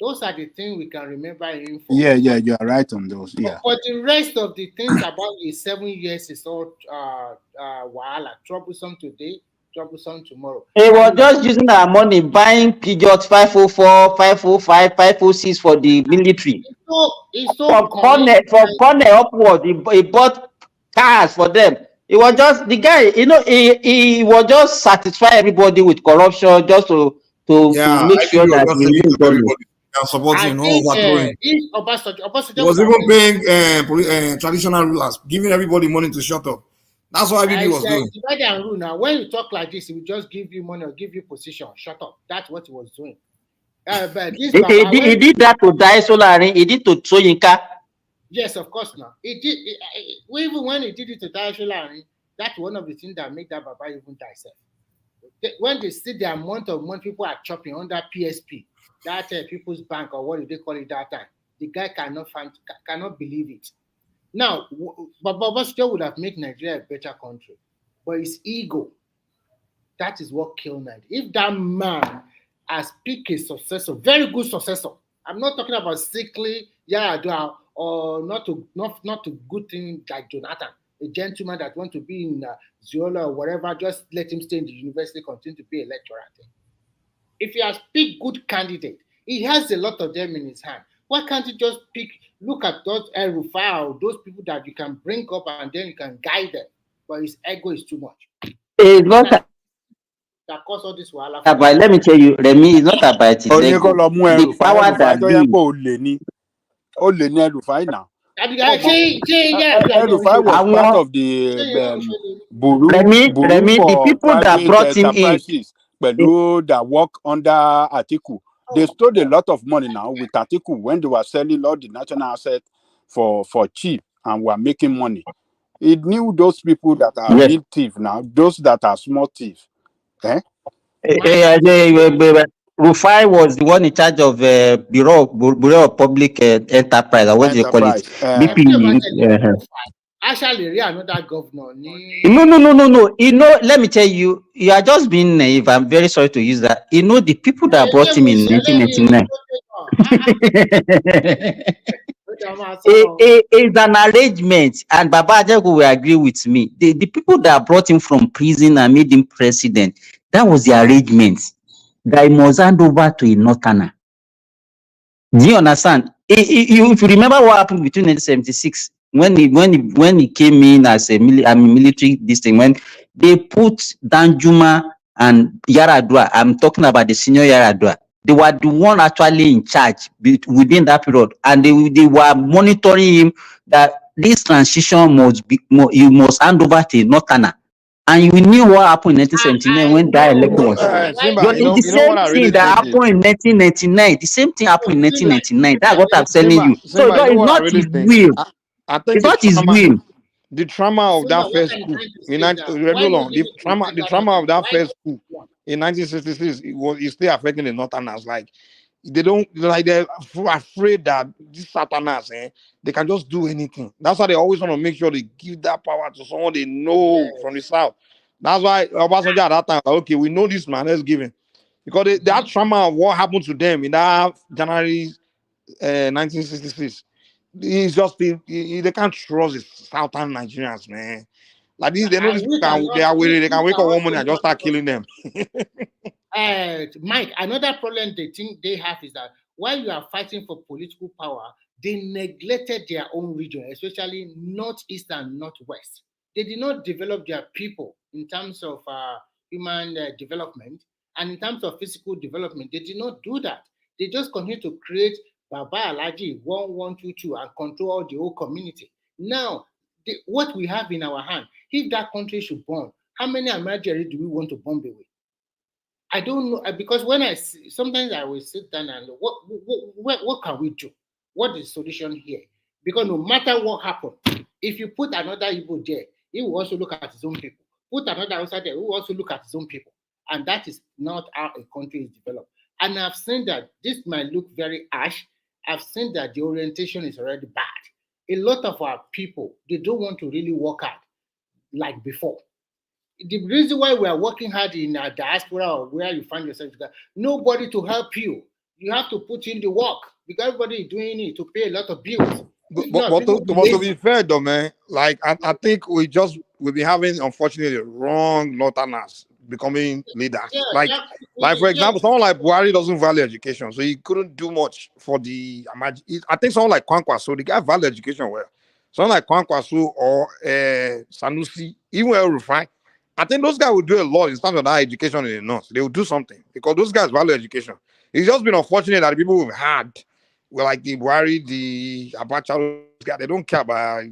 Those are the things we can remember him for. Yeah, you are right on those. Yeah. But the rest of the things about his 7 years is all troublesome today, troublesome tomorrow. He was just using our money buying Peugeot 504, 505, 506 for the military. From corner upward, he bought cars for them. It was just the guy, he was just satisfy everybody with corruption just to make sure that everybody can support him, overthrowing. He was even paying traditional rulers, giving everybody money to shut up. That's what IBB was doing. Divide and rule now. When you talk like this, he will just give you money or give you position. Shut up. That's what he was doing. But this he did that to Dai Solari. He did to Soyinka. Yes, of course. Now he did. Even when he did it to Dai Solari, that's one of the things that made that Baba even die. When they see the amount of money people are chopping under PSP, that People's Bank or what do they call it that time, the guy cannot believe it. Now, Baba still would have made Nigeria a better country, but his ego, that is what killed Nigeria. If that man has picked a successor, very good successor, I'm not talking about sickly Yaradua or not to good thing like Jonathan, a gentleman that wants to be in Zola or whatever, just let him stay in the university, continue to be a lecturer. If he has picked good candidate, he has a lot of them in his hand. Why can't he just look at those Rufai, those people that you can bring up and then you can guide them? But his ego is too much. It's not that cause all this wahala. But let me tell you, Remy, it's not about his ego. The power that El-Rufai was part of the Remy, the people that brought him in, that work under Atiku. They stole a lot of money now with Atiku when they were selling all the national assets for cheap and were making money. He knew those people that are real thieves now, those that are small thieves. Rufai was the one in charge of Bureau of Public Enterprise, or what do you call it? BP. Actually, another governor. No. Let me tell you, you are just being naive. I'm very sorry to use that. The people that brought him in 1999. It's an arrangement, and Baba Ajaku will agree with me. The people that brought him from prison and made him president, that was the arrangement. That he must hand over to a northerner. Do you understand? If you remember what happened between 1976, when he came in as a military this thing, when they put Danjuma and Yaradua, I'm talking about the senior Yaradua, they were the one actually in charge within that period, and they were monitoring him that this transition you must hand over to a northerner. And you knew what happened in 1979 when that election was. The same thing that happened in 1999. The same thing happened in 1999. That's what I'm telling you. So it's not his will. It's not his will. The trauma of that first coup the trauma of that first coup in 1966 is still affecting the Northerners. Like they're afraid that these Satanás, they can just do anything. That's why they always want to make sure they give that power to someone they know from the South. That's why Obasanjo at that time, like, okay, we know this man, let's give him. Because that trauma of what happened to them in that January 1966, it's just they can't trust the southern Nigerians, man. Like these, they know these people they are weary, they can wake up one morning and just start killing them. Mike, another problem they think they have is that while you are fighting for political power, they neglected their own region, especially northeast and northwest. They did not develop their people in terms of human development and in terms of physical development. They did not do that. They just continue to create Baba Alaji 1122 and control the whole community. Now, what we have in our hand, if that country should burn, how many Americans do we want to bomb away? I don't know because when sometimes I will sit down and what can we do? What is the solution here? Because no matter what happens, if you put another Igbo there, he will also look at his own people. Put another outside there, he will also look at his own people. And that is not how a country is developed. And I've seen that this might look very harsh. I've seen that the orientation is already bad. A lot of our people, they don't want to really work hard like before. The reason why we are working hard in a diaspora or where you find yourself, nobody to help you. You have to put in the work because everybody is doing it to pay a lot of bills. But to be fair though, man, like I think we've been having unfortunately wrong northerners becoming leaders. Yeah, like for example, someone like Buhari doesn't value education, so he couldn't do much for the. I think someone like Kwankwaso, the guy value education well. Someone like Kwankwaso or Sanusi, even El Rufai, I think those guys will do a lot in terms of that education in the north. They will do something because those guys value education. It's just been unfortunate that the people we've had, well, like the Buhari, the Abacha, those guys, they don't care about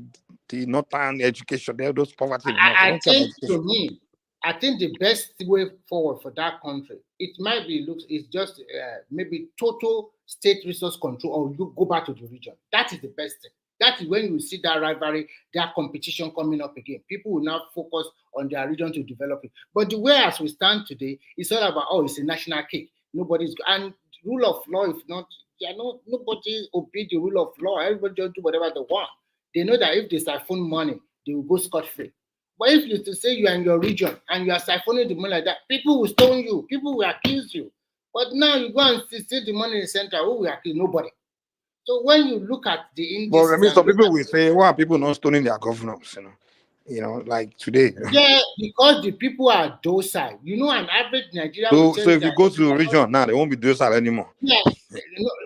the northern education. They're those poverty in the north. They don't care about education. To me, I think the best way forward for that country, it might be it's just maybe total state resource control, or you go back to the region. That is the best thing. That is when you see that rivalry, that competition coming up again. People will now focus on their region to develop it. But the way as we stand today, it's all about it's a national cake. Nobody's and rule of law. If not, nobody obey the rule of law. Everybody just do whatever they want. They know that if they siphon money, they will go scot-free. But if you to say you are in your region and you are siphoning the money like that, people will stone you, people will accuse you. But now you go and see the money in the center, who will accuse? Nobody. So when you look at the indices, but I mean, some people will say, "Why are people not stoning their governors?" Like today. Yeah, because the people are docile. An average Nigerian. So if you go to region now, they won't be docile anymore. Yeah,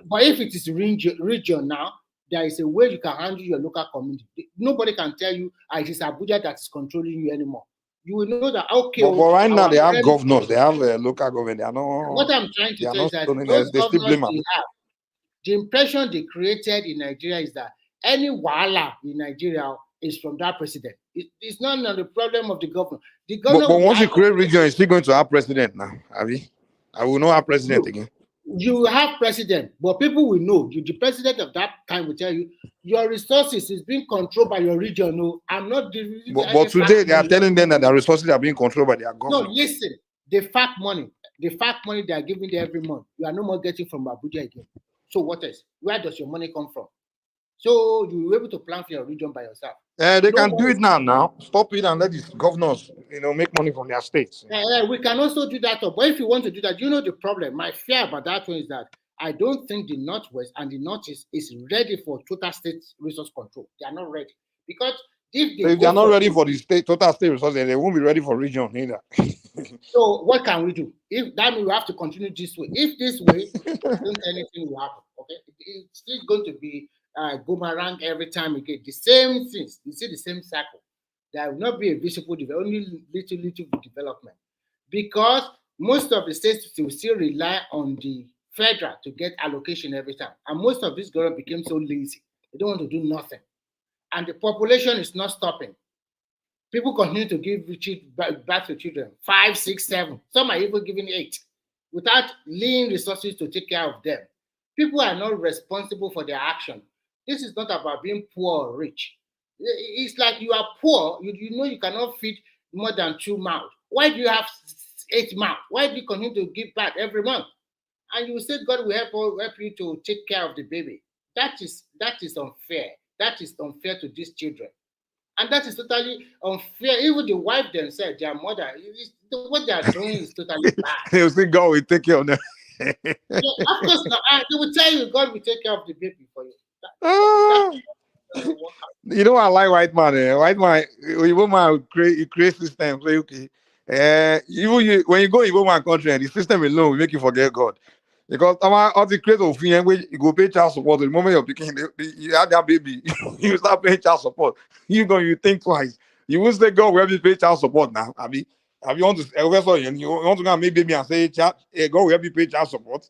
but if it is region now, there is a way you can handle your local community. Nobody can tell you it is Abuja that is controlling you anymore. You will know that But right now they have governors, they have a local government. They are not. What I'm trying to say is that those governors they have, the impression they created in Nigeria is that any wahala in Nigeria is from that president. It's not the problem of the governor. The governor. But once you create region, it's still going to have president now. I will not have president again. You have president, but people will know. The president of that time will tell you your resources is being controlled by your region. No, I'm not. But today they are telling them that their resources are being controlled by their government. No, listen. The fact money they are giving them every month, you are no more getting from Abuja again. So what else? Where does your money come from? So you will be able to plan for your region by yourself. They can do it now. Stop it and let the governors, make money from their states. We can also do that. But if you want to do that, the problem. My fear about that one is that I don't think the Northwest and the Northeast is ready for total state resource control. They are not ready. Because if they are not ready for the total state resource, they won't be ready for region either. So what can we do? If that means we have to continue this way. If this way, I don't think anything will happen. Okay, it's still going to be boomerang every time again. The same things. You see the same cycle. There will not be a visible development, only little development, because most of the states will still rely on the federal to get allocation every time, and most of these government became so lazy they don't want to do nothing, and the population is not stopping. People continue to give birth to children 5, 6, 7. Some are even giving 8 without lean resources to take care of them. People are not responsible for their action. This is not about being poor or rich. It's like you are poor, you cannot feed more than 2 mouths. Why do you have 8 mouths? Why do you continue to give back every month? And you say God will help you to take care of the baby. That is unfair. That is unfair to these children. And that is totally unfair. Even the wife themselves, their mother, what they are doing is totally bad. They will say God will take care of them. Yeah, of course not. They will tell you God will take care of the baby for you. Ah, Work out. you know I like white man. White man, Igbo man will create system. Say okay, even you when you go Igbo man country, the system alone will make you forget God. Because all the create of which you go pay child support. The moment you're picking, you have that baby, you start paying child support. You think twice. You will say God will help you pay child support now. Have you want to you want to go and make baby and say God will help you pay child support?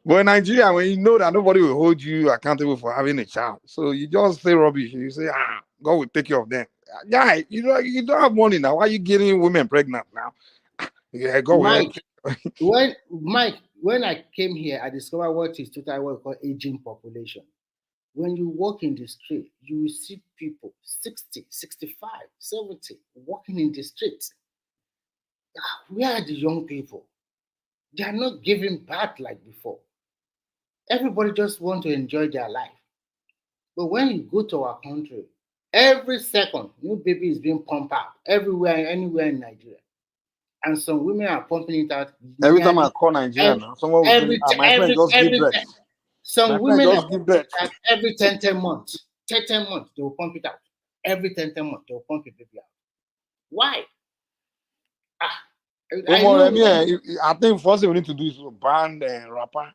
But in Nigeria, when you know that nobody will hold you accountable for having a child, so you just say rubbish. You say, God will take care of them. Yeah, you don't have money now. Why are you getting women pregnant now? Yeah, God will help. Mike, when I came here, I discovered what is total what we call aging population. When you walk in the street, you will see people 60, 65, 70 walking in the streets. Where are the young people? They are not giving back like before. Everybody just want to enjoy their life. But when you go to our country, every second, new baby is being pumped out everywhere, anywhere in Nigeria. And some women are pumping it out Every time I nearly call Nigeria now, someone will say, my friend just give every birth. some My friend women are just give pumping birth. it out every 10 months. 10 months, they will pump it out. Every 10 months, they will pump a baby out. Why? I know. I think first thing we need to do is to ban rapper,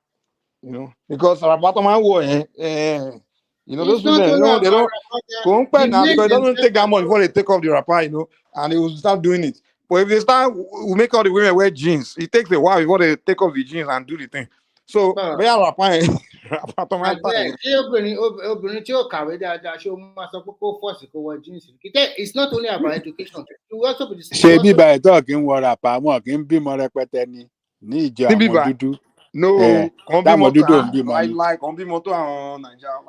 because rapper man those It's not women, only about they don't go on the now men because it doesn't themselves take that much before they take off the rapper, and they will start doing it. But if they start, we make all the women wear jeans. It takes a while before they take off the jeans and do the thing. So, we are rapper, rapper time. obìnrin tí ó kàwé dáadáa ṣé o máa sọ pé kó fọ́ọ̀sì kó wọ jíǹsì. It's not only about education. You also be ṣe bíbá ẹ̀tọ́ kì í wọ ràpà wọn kì í bímọ rẹpẹtẹ ni ní ìjọ àwọn dúdú. No, táwọn dúdú ò ń bímọ ni.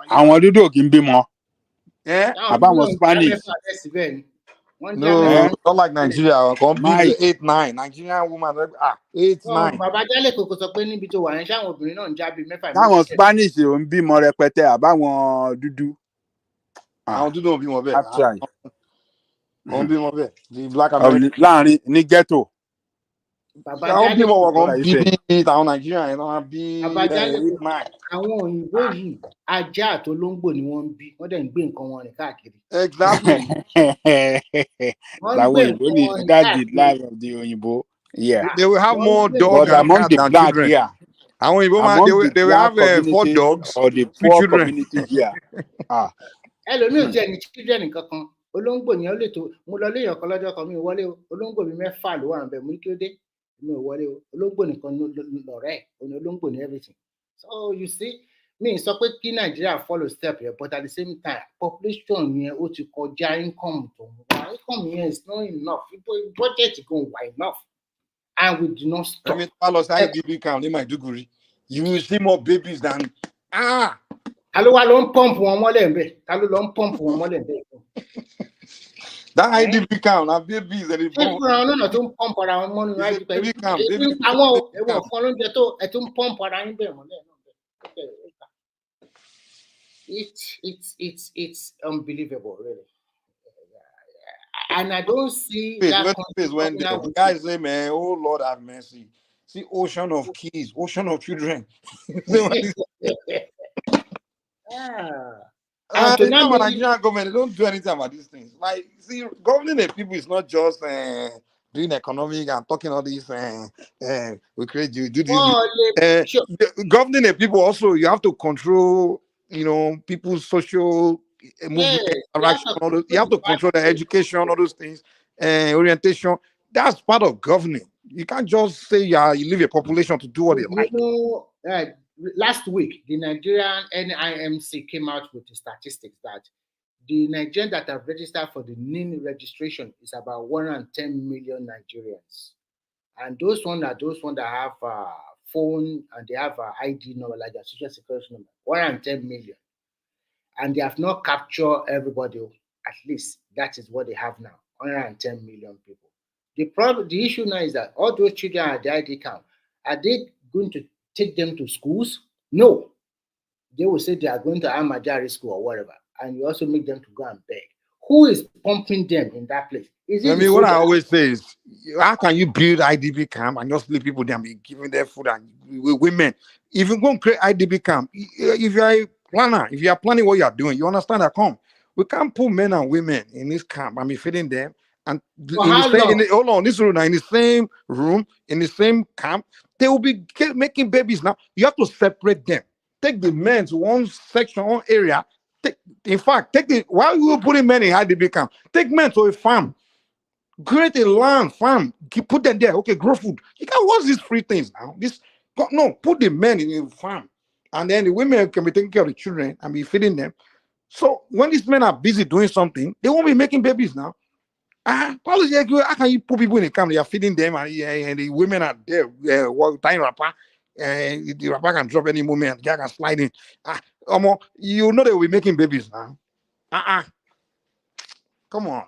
Àwọn dúdú ò kì í bímọ. Àbáwọn Spanish. No, not like Nigeria. Complete 8-9. Nigerian woman 8-9. Bàbá Jálè kò sọ pé níbi tó wà yẹn ṣáwọn obìnrin náà ń jábí mẹ́fà. Táwọn Spanish ò ń bímọ rẹpẹtẹ àbáwọn dúdú. Àwọn dúdú ò bímọ bẹ́ẹ̀. Wọ́n bímọ bẹ́ẹ̀. The black American. Láàrin ní ghetto. Bàbá Jálè kò sọ bí àwọn Nigerian yẹn náà bí 8-9. Àwọn òyìnbó yìí ajá àti olóńgbò ni wọ́n ń bí. Wọ́n dẹ̀ ń gbé nǹkan wọn rìn káàkiri. Exactly. Làwọn òyìnbó ni that's the life of the òyìnbó. Yeah. They will have more dogs and cats than children. Here, àwọn òyìnbó máa they will have 4 dogs or the 2 poor children. community here. Ẹlòmíì ò tiẹ̀ ní children kankan. Olóńgbò yẹn ó lè tó mo lọ léèyàn kan lọ́jọ́ kan mi ò wọlé o. Olóńgbò mi 6 ló wà níbẹ̀ mo ní kí ó dé. Mi ò wọlé o. Olóńgbò nìkan lọ̀rẹ́ ẹ̀. Òní olóńgbò ní everything. So you see, mi sọ pé kí Nàìjíríà follow step yẹn, but at the same time population yẹn ó ti kọjá income tó ń wá. Income yẹn is not enough. Budget go wide enough. And we do not stop. I mean, IDP count in Maiduguri. You will see more babies than Ta ló wá ló ń pump wọn mọ́lẹ̀ ń bẹ̀? Ta ló lọ ń pump wọn mọ́lẹ̀ ń bẹ̀? That IDP count na babies and ṣé fúnra wọn náà tó ń pump ara wọn mọ́nu IDP count? Àwọn ẹ̀wọ̀n fún oúnjẹ tó ẹ̀ tó ń pump ara yín bẹ̀ mọ́lẹ̀ náà. It's unbelievable, really. And I don't see that. When the guys say, man, oh Lord have mercy. See, ocean of kids, ocean of children. Nigerian government, they don't do anything about these things. Like, see, governing the people is not just doing economic and talking all these, we create you, do this. Governing the people also, you have to control, people's social movement, interaction, all those. You have to control their education, all those things, orientation. That's part of governing. You can't just say you leave a population to do what they like. Last week, the Nigerian NIMC came out with the statistics that the Nigerians that have registered for the NIN registration is about 110 million Nigerians. And those ones that have a phone and they have an ID number, like a social security number, 110 million. And they have not captured everybody. At least that is what they have now, 110 million people. The issue now is that all those children at the ID count, are they going to take them to schools? No. They will say they are going to Ahmadiyya school or whatever. and you also make them to go and beg. Who is pumping them in that place? Is it I the mean, what I soldiers? always say is, how can you build IDP camp and just leave people there and be giving them food and women? If you go and create IDP camp, if you are a planner, if you are planning what you are doing, you understand that we can't put men and women in this camp and be feeding them and For in the how same. long? Hold on, this room now in the same room in the same camp, they will be making babies. Now you have to separate them. Take the men to one section, one area. In fact, take the while you were putting men in IDP camp, take men to a farm. Create a land farm, put them there. Okay, grow food. You can't watch these free things now. No, put the men in a farm, and then the women can be taking care of the children and be feeding them. So when these men are busy doing something, they won't be making babies now. How can you put people in a camp? They are feeding them, and the women are there, tying wrapper. The wrapper can drop any moment. They can slide in. You know they will be making babies now. Come on.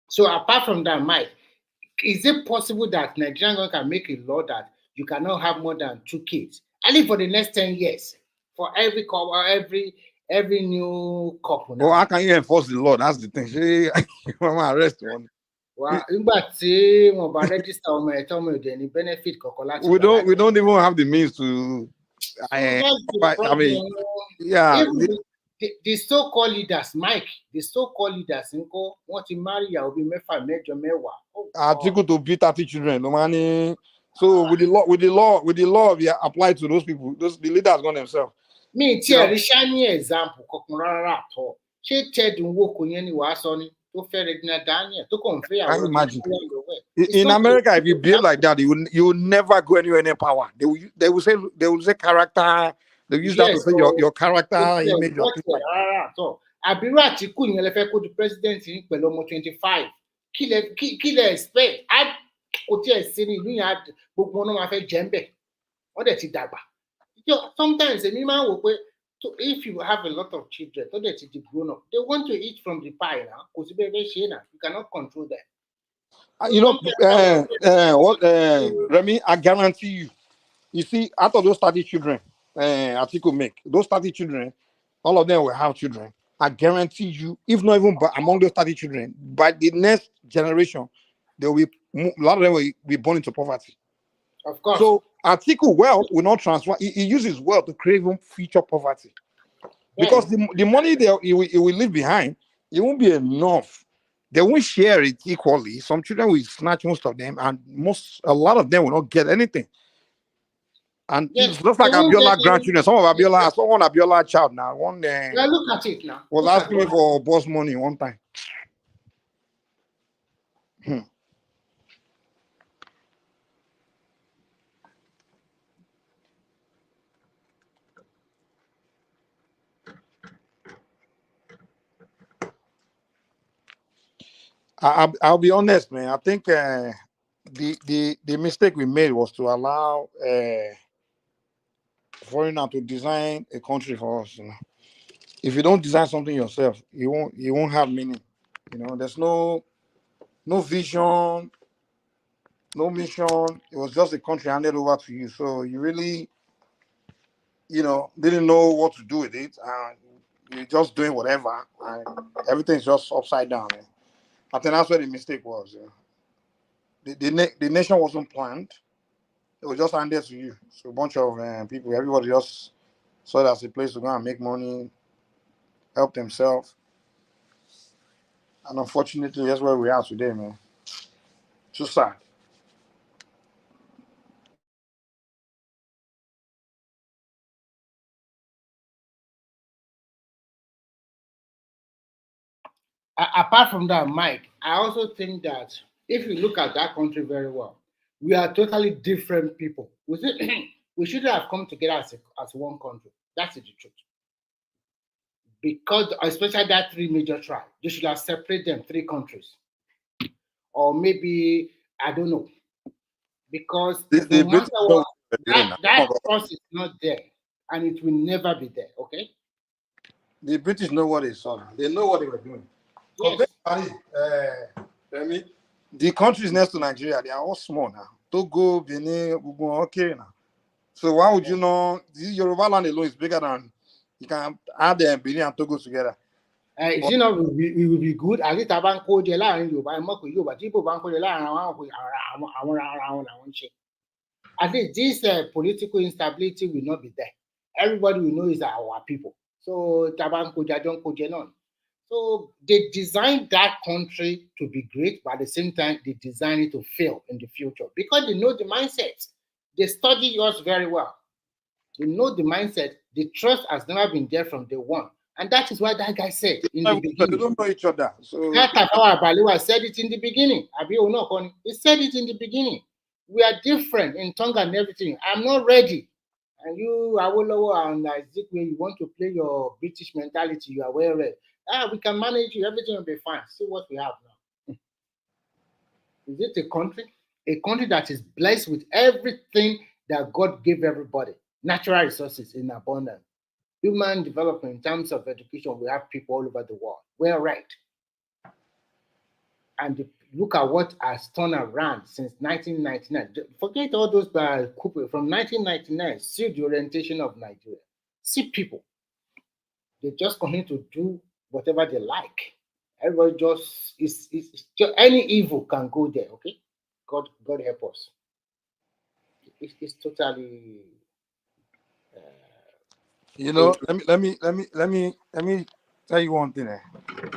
So apart from that, Mike, is it possible that Nigerian government can make a law that you cannot have more than 2 kids, at least for the next 10 years, for every couple, every new couple? Well, how can you enforce the law? That's the thing. Say, I'm arrest one. Nígbà tí wọn bá register ọmọ ẹ̀ tọ́mọ òde ní benefit kankan láti We don't even have the means to. That's the problem. Yeah. Even the so-called leaders, Mike, the so-called leaders, wọ́n ti marry ìyàwó bíi mẹ́fà mẹ́jọ mẹ́wàá. Article to beat 30 children, no money. So with the law, we apply to those people. The leaders gone themselves. Mi tí ẹ rí ṣá ní example kankan rárá àtọ. Ṣé Ted Nwoko yẹn ni wàá sọ ni tó fẹ́ Regina Daniel tó kàn fẹ́ Can you àwọn imagine? In America, if you behave like that, you will never go anywhere in power. They will say character. They use that to say your character image. Àbírú Àtíkù yẹn lè fẹ́ kó di president yín pẹ̀lú ọmọ 25. Kí lẹ expect? Kò tí ẹ̀ sí ní ìlú yẹn gbogbo wọn náà máa fẹ́ jẹ́ ń bẹ̀. Wọ́n dẹ̀ ti dàgbà. Sometimes èmi máa ń wò pé if you have a lot of children tó dẹ̀ ti di grown up, they want to eat from the pie now. Kò sí bẹ́ẹ̀ bẹ́ẹ̀ ṣe é náà. You cannot control them. Remy, I guarantee you. You see, out of those 30 children, Atiku make those 30 children, all of them will have children. I guarantee you, if not even among those 30 children, by the next generation, there will be a lot of them will be born into poverty. Of course. So Atiku wealth will not transfer. He uses wealth to create even future poverty, because the money he will leave behind, it won't be enough. They won't share it equally. Some children will snatch most of them, and a lot of them will not get anything. And it's just like Abiola grandchildren. Some of Abiola, someone Abiola child now. One day, look at it now. Was asking me for boss money one time. I'll be honest, man. I think the mistake we made was to allow foreigner to design a country for us. You know, if you don't design something yourself, you won't have meaning. You know, there's no vision, no mission. It was just a country handed over to you, so you really, didn't know what to do with it, and you're just doing whatever, and everything's just upside down. Man. I think that's where the mistake was. The nation wasn't planned; it was just handed to you. So a bunch of people, everybody just saw it as a place to go and make money, help themselves, and unfortunately, that's where we are today, man. Too sad. Apart from that, Mike, I also think that if you look at that country very well, we are totally different people. We should have come together as one country. That's the truth. Because especially that 3 major tribes, they should have separated them 3 countries. Or maybe, I don't know. Because no matter what, that trust is not there. And it will never be there, okay? The British know what they saw. They know what they were doing. Compared to the countries next to Nigeria, they are all small now. Togo, Benin, okay now. So why would you know this Yoruba land alone is bigger than you can add the Benin and Togo together? Is it not it will be good? At least a bá ń kó jẹ láàrin Yorùbá ẹ mọ̀ pé Yorùbá tí Yorùbá bá ń kó jẹ láàrin àwọn làwọn ń ṣe. At least this political instability will not be there. Everybody will know is our people. So tá a bá ń kó jẹ àjọ ń kó jẹ náà. So they designed that country to be great, but at the same time they designed it to fail in the future because they know the mindset. They study us very well. They know the mindset. The trust has never been there from day one. And that is why that guy said in the beginning. They don't know each other. So That Tafawa Balewa said it in the beginning. He said it in the beginning. We are different in tongue and everything. I'm not ready. And you, Awolowo and Ezekwe, you want to play your British mentality. You are well read. We can manage you. Everything will be fine. See what we have now. Is it a country? A country that is blessed with everything that God gave everybody. Natural resources in abundance. Human development in terms of education, we have people all over the world. Well read. And look at what has turned around since 1999. Forget all those from 1999. See the orientation of Nigeria. See people. They just continue to do whatever they like. Everybody just any evil can go there. Okay, God help us. It's totally. You know, let me tell you one thing.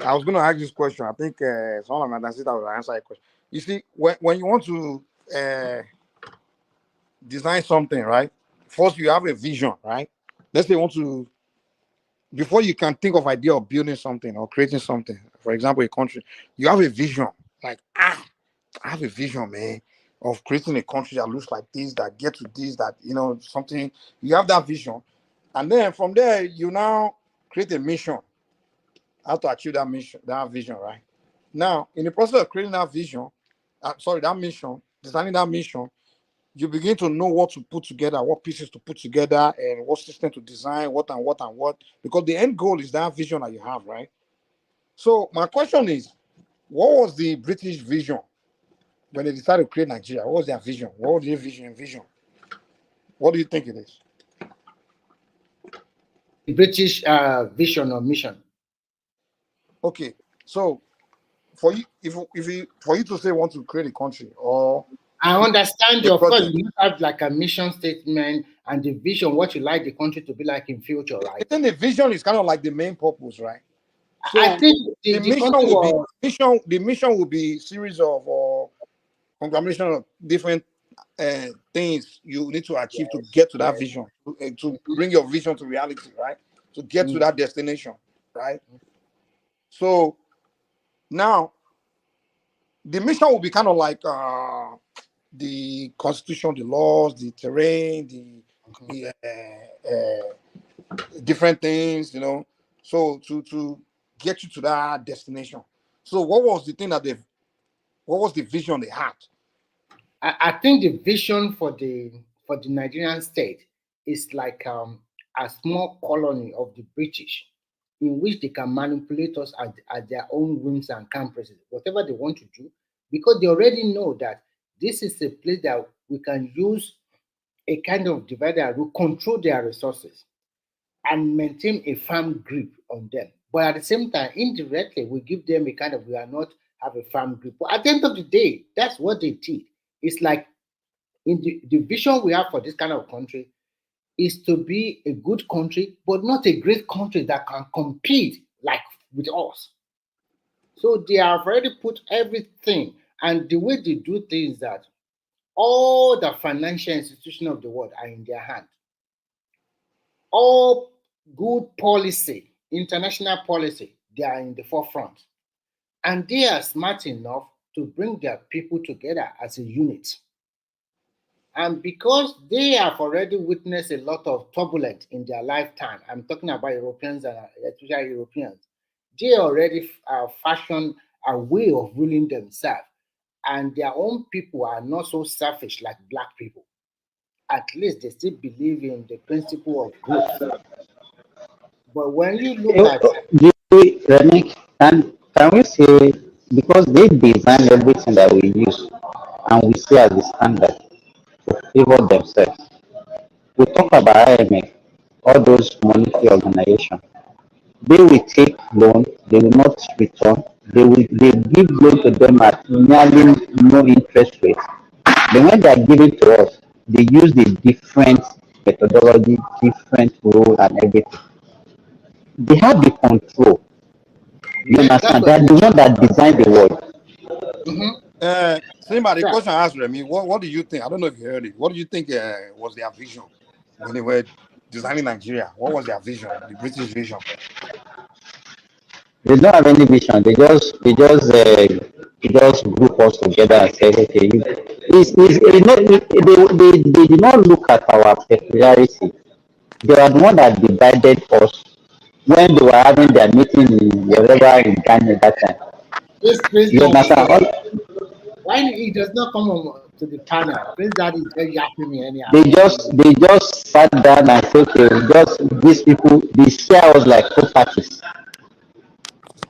I was going to ask this question. I think someone of my sister will answer your question. You see, when you want to design something, right? First, you have a vision, right? Let's say you want to, before you can think of idea of building something or creating something, for example, a country, you have a vision. Like, I have a vision, man, of creating a country that looks like this, that get to this, that, something. You have that vision. And then from there, you now create a mission. How to achieve that mission, that vision, right? Now, in the process of creating that vision, that mission, designing that mission, you begin to know what to put together, what pieces to put together, and what system to design, what and what and what. Because the end goal is that vision that you have, right? So my question is, what was the British vision when they decided to create Nigeria? What was their vision? What was their vision? What do you think it is? British vision or mission. Okay, so for you, for you to say want to create a country, or I understand you. Of course, you have like a mission statement and the vision, what you like the country to be like in future, right? I think the vision is kind of like the main purpose, right? So I think the mission will be mission will be series of conglomeration of different things you need to achieve to get to that vision, to bring your vision to reality, right? To get to that destination, right? So now the mission will be kind of like the constitution, the laws, the terrain, the different things, so to get you to that destination. So what was the thing that what was the vision they had? I think the vision for the Nigerian state is like a small colony of the British in which they can manipulate us at their own whims and caprices, whatever they want to do, because they already know that this is a place that we can use a kind of divider to control their resources and maintain a firm grip on them. But at the same time, indirectly, we give them a kind of, we are not have a firm grip. But at the end of the day, that's what they did. It's like in the vision we have for this kind of country is to be a good country, but not a great country that can compete like with us. So they have already put everything, and the way they do things that all the financial institutions of the world are in their hand. All good policy, international policy, they are in the forefront. And they are smart enough to bring their people together as a unit. And because they have already witnessed a lot of turbulence in their lifetime, I'm talking about Europeans and especially Europeans, they already fashioned a way of ruling themselves. And their own people are not so selfish like black people. At least they still believe in the principle of growth. But when you look at Remy, can we say because they design everything that we use and we see as the standard to favor themselves? We talk about IMF, all those monetary organizations. They will take loan, they will not return, they give loan to them at nearly no interest rate. Then when they are giving to us, they use the different methodology, different rule and everything. They have the control. You Yeah, that's understand? what. They are the one that designed the world. Simba, the Right. question I asked Remy, what do you think? I don't know if you heard it. What do you think was their vision when they were designing Nigeria? What was their vision, the British vision? They don't have any vision. They just group us together and say, okay, they did not look at our peculiarity. They are the one that divided us when they were having their meeting in wherever in Ghana that time. Prince You Daddy, understand? why he does not come on to the panel? Prince Daddy is very yapping me anyhow. They just sat down and said, okay, just these people, they share us like properties.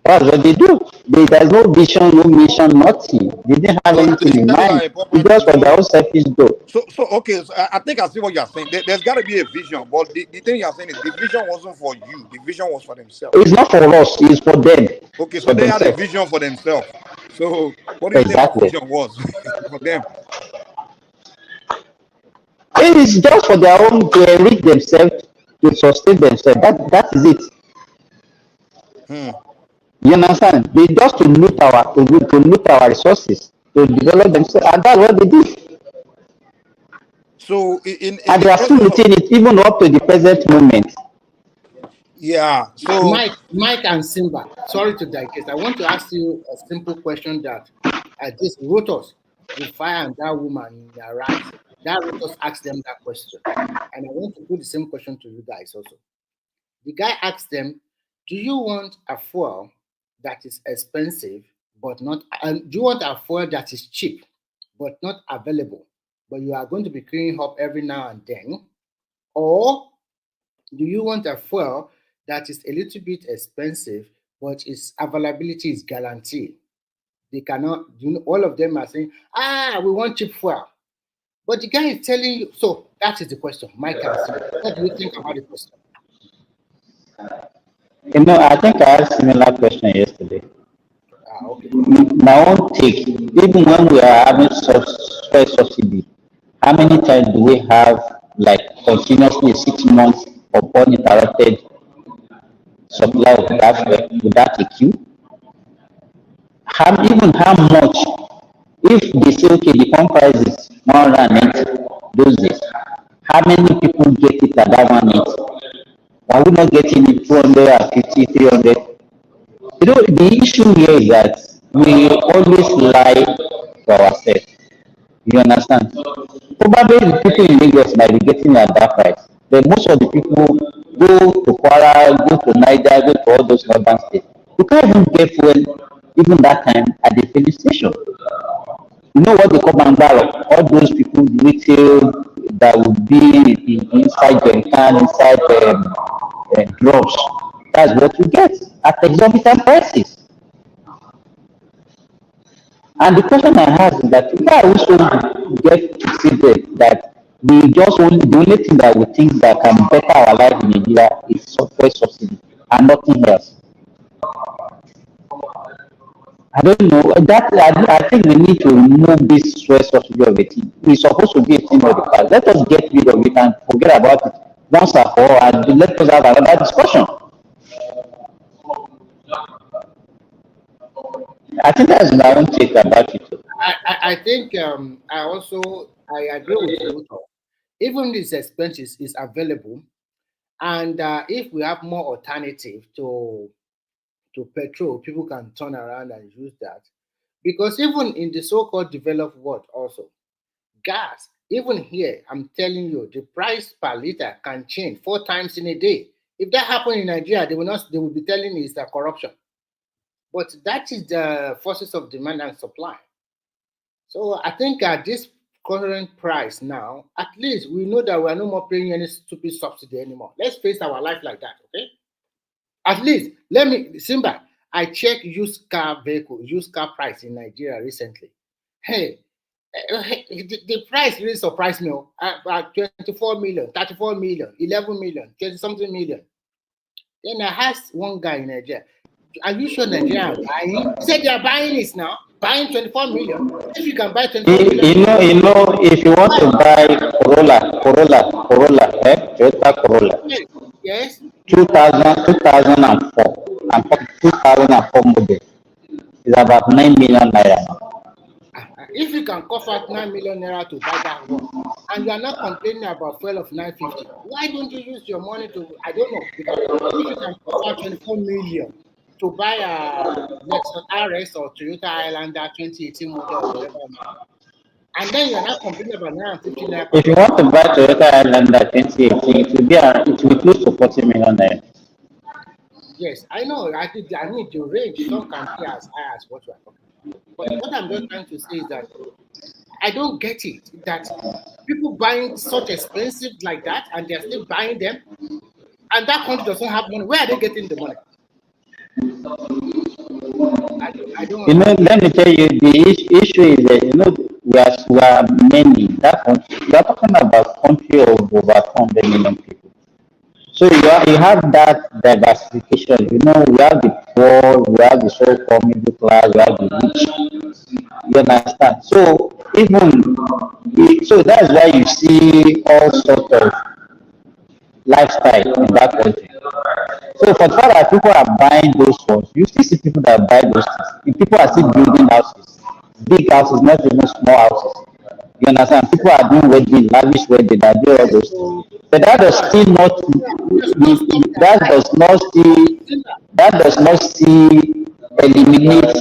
That's what they do. There's no vision, no mission, nothing. They didn't have So they anything in share you mind. like a It's property. just for their own selfish goal. So okay, so I think I see what you're saying. There's got to be a vision, but the thing you're saying is the vision wasn't for you. The vision was for themselves. It's not for us, it's for them. Okay, so For they had a themselves. vision for themselves. So what do you think that Exactly. vision was for them? It is just for their own to enrich themselves, to sustain themselves. That is it. You understand? They just to loot our resources, to develop themselves, and that's what they do. So in And the they are still process of looting it even up to the present moment. so Mike and Simba, sorry to digress. I want to ask you a simple question that this Rotos will fire and that woman in her eyes. That Rotos asked them that question. And I want to put the same question to you guys also. The guy asked them, do you want a fuel that is expensive but not, do you want a fuel that is cheap but not available, but you are going to be cleaning up every now and then? Or do you want a fuel that is a little bit expensive, but its availability is guaranteed? They cannot, all of them are saying, we want cheap fuel. But the guy is telling you, so that is the question. Mike, what do you think about the question? I think I asked similar question yesterday. Okay. My own take, even when we are having fuel subsidy, how many times do we have like continuously 6 months of uninterrupted supply of that fuel without a queue? How much if they say okay the pump price is 190 those days, how many people get it at that 180? Are we not getting it 250, 300? The issue here is that we always lie to ourselves. You understand? Probably the people in Lagos might be getting it at that price. But most of the people go to Kwara, go to Niger, go to all those northern states. You can't even get fuel even that time at the filling station. You know what they call Bangbaro? All those people retail that would be inside the can, inside drums. That's what you get at exorbitant prices. And the question I have is that why are we so get fixated that the only thing that we think that can better our life in Nigeria is software subsidy and nothing else? I don't know. I think we need to remove this stress subsidy of it. It's supposed to be a thing of the past. Let us get rid of it and forget about it once and for all, and let us have another discussion. I think that's my own take about it. I think I agree with you. Even these expenses is available, and if we have more alternative to petrol, people can turn around and use that. Because even in the so-called developed world, also gas, even here, I'm telling you, the price per liter can change 4 times in a day. If that happened in Nigeria, they will not. They will be telling me it's the corruption. But that is the forces of demand and supply. So I think at this current price now, at least we know that we are no more paying any stupid subsidy anymore. Let's face our life like that, okay? At least, Simba, I checked used car price in Nigeria recently. Hey, the price really surprised me. At 24 million, 34 million, 11 million, 20 something million. Then I asked one guy in Nigeria, are you sure Nigeria are buying? He said they are buying it now, buying 24 million. If you can buy 24 million. If you want to buy Corolla, Toyota Corolla, Yes. 2004, and 2004 model is about 9 million naira. If you can cover 9 million naira to buy that one, and you are not complaining about fuel of 950, why don't you use your money to, I don't know, because if you can cover 24 million to buy a Lexus RS or Toyota Highlander 2018 model or whatever, and then you are not complaining about 950 naira. If you want to buy Toyota Highlander 2018, it will be close to 40 million naira. Yes, I know. I need the range. Some can be as high as what you are talking about. But what I'm just trying to say is that I don't get it that people buying such expensive like that and they're still buying them, and that country doesn't have money. Where are they getting the money? I don't let me tell you, the issue is that we are many. That country, we are talking about country of over 400 million people. So you have that diversification. We have the poor, we have the so-called middle class, we have the rich. You understand? So so that's why you see all sorts of lifestyle in that country. So for the fact that people are buying those ones, you still see people that buy those things. If people are still building houses, big houses, not even small houses. You understand? People are doing wedding, lavish wedding, they do all those things. But that does still not eliminate,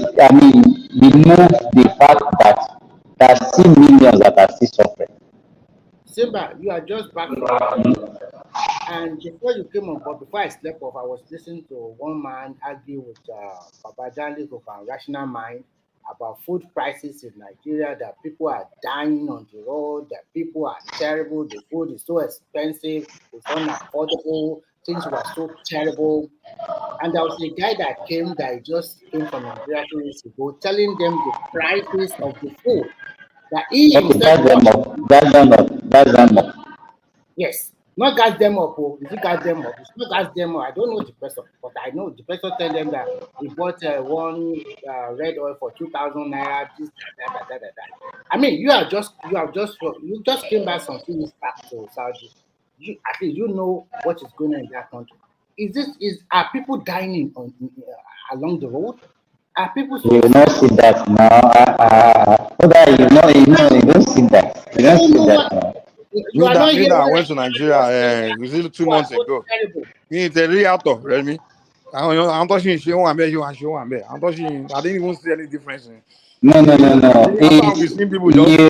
remove the fact that there are still millions that are still suffering. Simba, you are just back from Nigeria. And before you came on board, before I slept off, I was listening to one man argue with Papa Janlik of our Rational Mind about food prices in Nigeria, that people are dying on the road, that people are terrible, the food is so expensive, it's unaffordable, things were so terrible. And there was a guy that just came from Nigeria 2 weeks ago, telling them the prices of the food that he himself That's them up. Yes, not gas them up. Oh, is it gas them up? It's not gas them up. I don't know the person, but I know the person tell them that he bought one red oil for 2,000 naira. This, that. I mean, you just came back some few weeks back to Saudi. At least you know what is going on in that country. Are people dying along the road? Are people so You will not see that now. You don't see that. You don't see that now. You are not hearing I went to Nigeria 2 months ago. Me the realtor, Remy. I'm touching she one bed, I didn't even see any difference. No. We've seen people just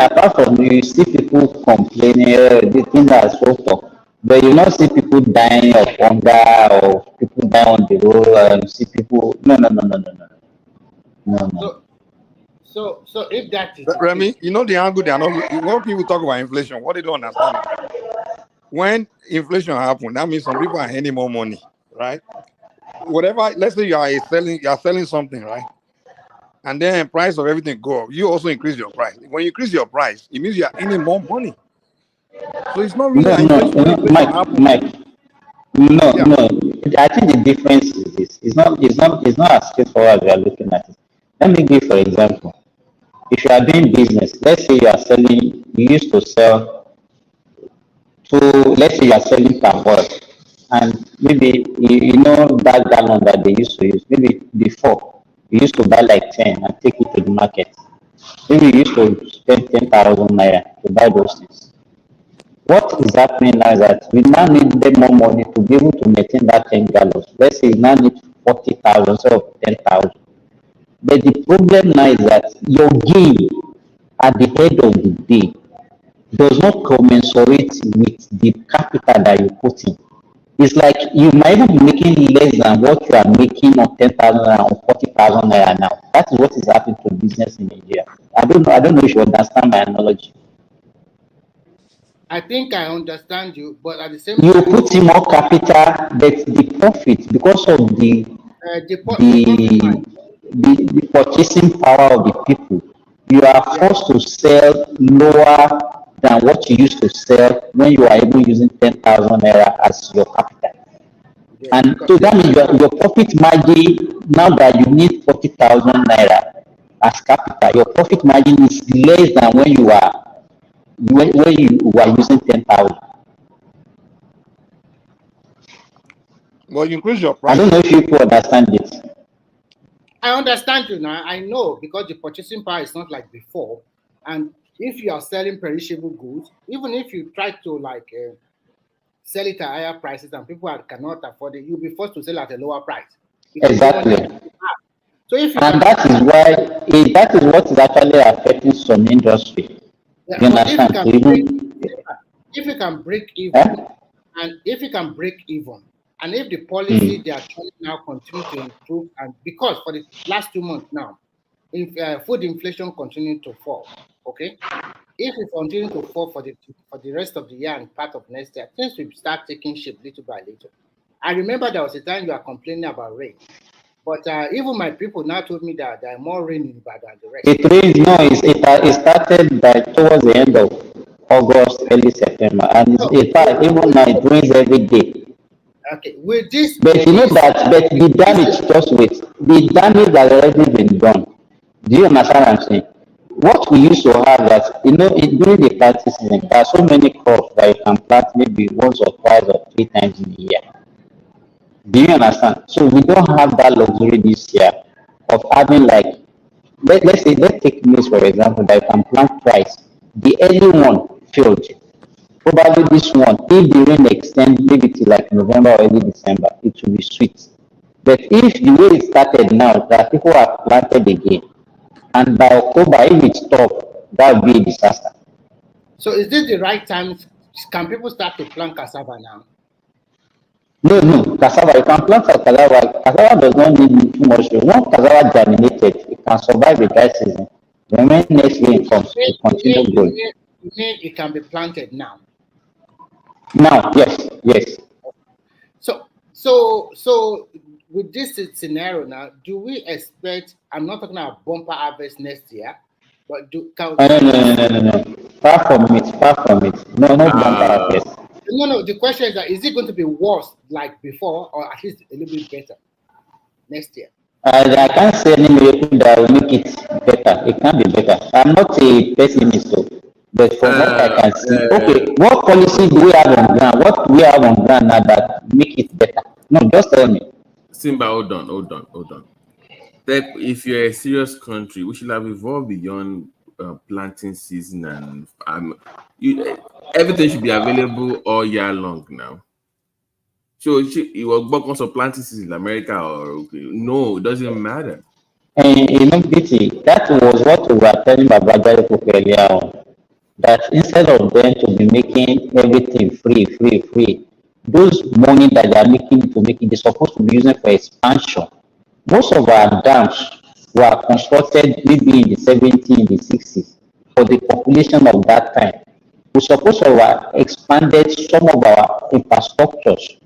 apart from you see people complaining, the things are so tough. But you not see people dying of hunger or people dying on the road. See people. No. So if that is Remy, you know the angle they are not. When people talk about inflation, what they don't understand is that when inflation happens, that means some people are earning more money, right? Whatever. Let's say you are selling something, right? And then price of everything go up. You also increase your price. When you increase your price, it means you are earning more money. So it's not really inflation. Mike. No. I think the difference is this. It's not as straightforward as we are looking at it. Let me give for example. If you are doing business, let's say you are selling. You used to sell let's say you are selling palm oil, and maybe you know that gallon that they used to use. Maybe before you used to buy like 10 and take it to the market. Maybe you used to spend 10,000 naira to buy those things. What is happening now is that we now need more money to be able to maintain that 10 gallons. Let's say you now need 40,000 instead of 10,000. But the problem now is that your gain at the end of the day does not commensurate with the capital that you put in. It's like you might even be making less than what you are making on 10,000 naira or 40,000 naira now. That is what is happening to business in Nigeria. I don't know if you understand my analogy. I think I understand you, but at the same You time, put in more capital, but the profit, because of the the the purchasing power of the people, you are forced to sell lower than what you used to sell when you are even using 10,000 naira as your capital. And so that means your profit margin, now that you need 40,000 naira as capital, your profit margin is less than when you were using 10,000. Well, you increase your I don't know prices. if you could understand it. I understand you now. I know because the purchasing power is not like before. And if you are selling perishable goods, even if you try to sell it at higher prices and people cannot afford it, you'll be forced to sell at a lower price. Exactly. So if you And that is why that is what is actually affecting some industry. You but if you understand? can So even if you can break even, and if you can break even, and if the policy they are trying now continue to improve, and because for the last 2 months now, if food inflation continue to fall, okay, if it continue to fall for the rest of the year and part of next year, things will start taking shape little by little. I remember there was a time you are complaining about rain, but even my people now told me that there are more rain in Ibadan than the rest. it rains no, it started by towards the end of August, early September, and in fact even now it rains every day. Okay, with this, But you know that, but the damage, just wait, the damage has already been done. Do you understand what I'm saying? What we used to have that, during the planting season, there are so many crops that you can plant maybe once or twice or 3 times in a year. Do you understand? So we don't have that luxury this year of having let's take maize for example, that you can plant twice. The early one failed. Probably this one, if the rain extends maybe to like November or early December, it will be sweet. But if the way it started now, that people have planted again, and by October, if it stops, that will be a disaster. So is this the right time? Can people start to plant cassava now? No, cassava, you can plant cassava. Cassava does not need too much rain. Once cassava germinated, it can survive the dry season. Then when next rain comes, it continue growing. You mean it can be planted now? Now, yes. So with this scenario now, do we expect? I'm not talking about bumper harvest next year, but No. Far from it. No bumper harvest. No. The question is that is it going to be worse like before, or at least a little bit better next year? I can't say any miracle that will make it better. It can be better. I'm not a pessimist, though. But from what I can see, okay, what policy do we have on ground? What do we have on ground now that make it better? No, just tell me. Simba, hold on. If you're a serious country, we should have evolved beyond planting season, and everything should be available all year long now. So you will work on planting season in America, or no, it doesn't matter. And BT, that was what we were telling Babajari earlier on. That instead of them to be making everything free, those money that they are making to make it, they're supposed to be using for expansion. Most of our dams were constructed maybe in the 70s, in the 60s, for the population of that time. We supposed to have expanded some of our infrastructures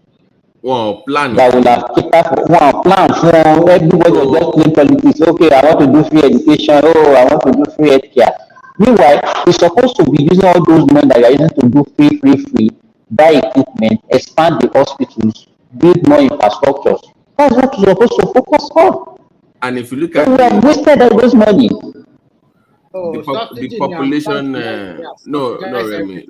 Well, plan that will have catered for one plan for everybody was just playing politics. Okay, I want to do free education. Oh, I want to do free healthcare. Meanwhile, we're supposed to be using all those money that we are using to do free, buy equipment, expand the hospitals, build more infrastructures. That's what we're supposed to focus on. And if you look But at we have wasted all those money. the population, no, Remy.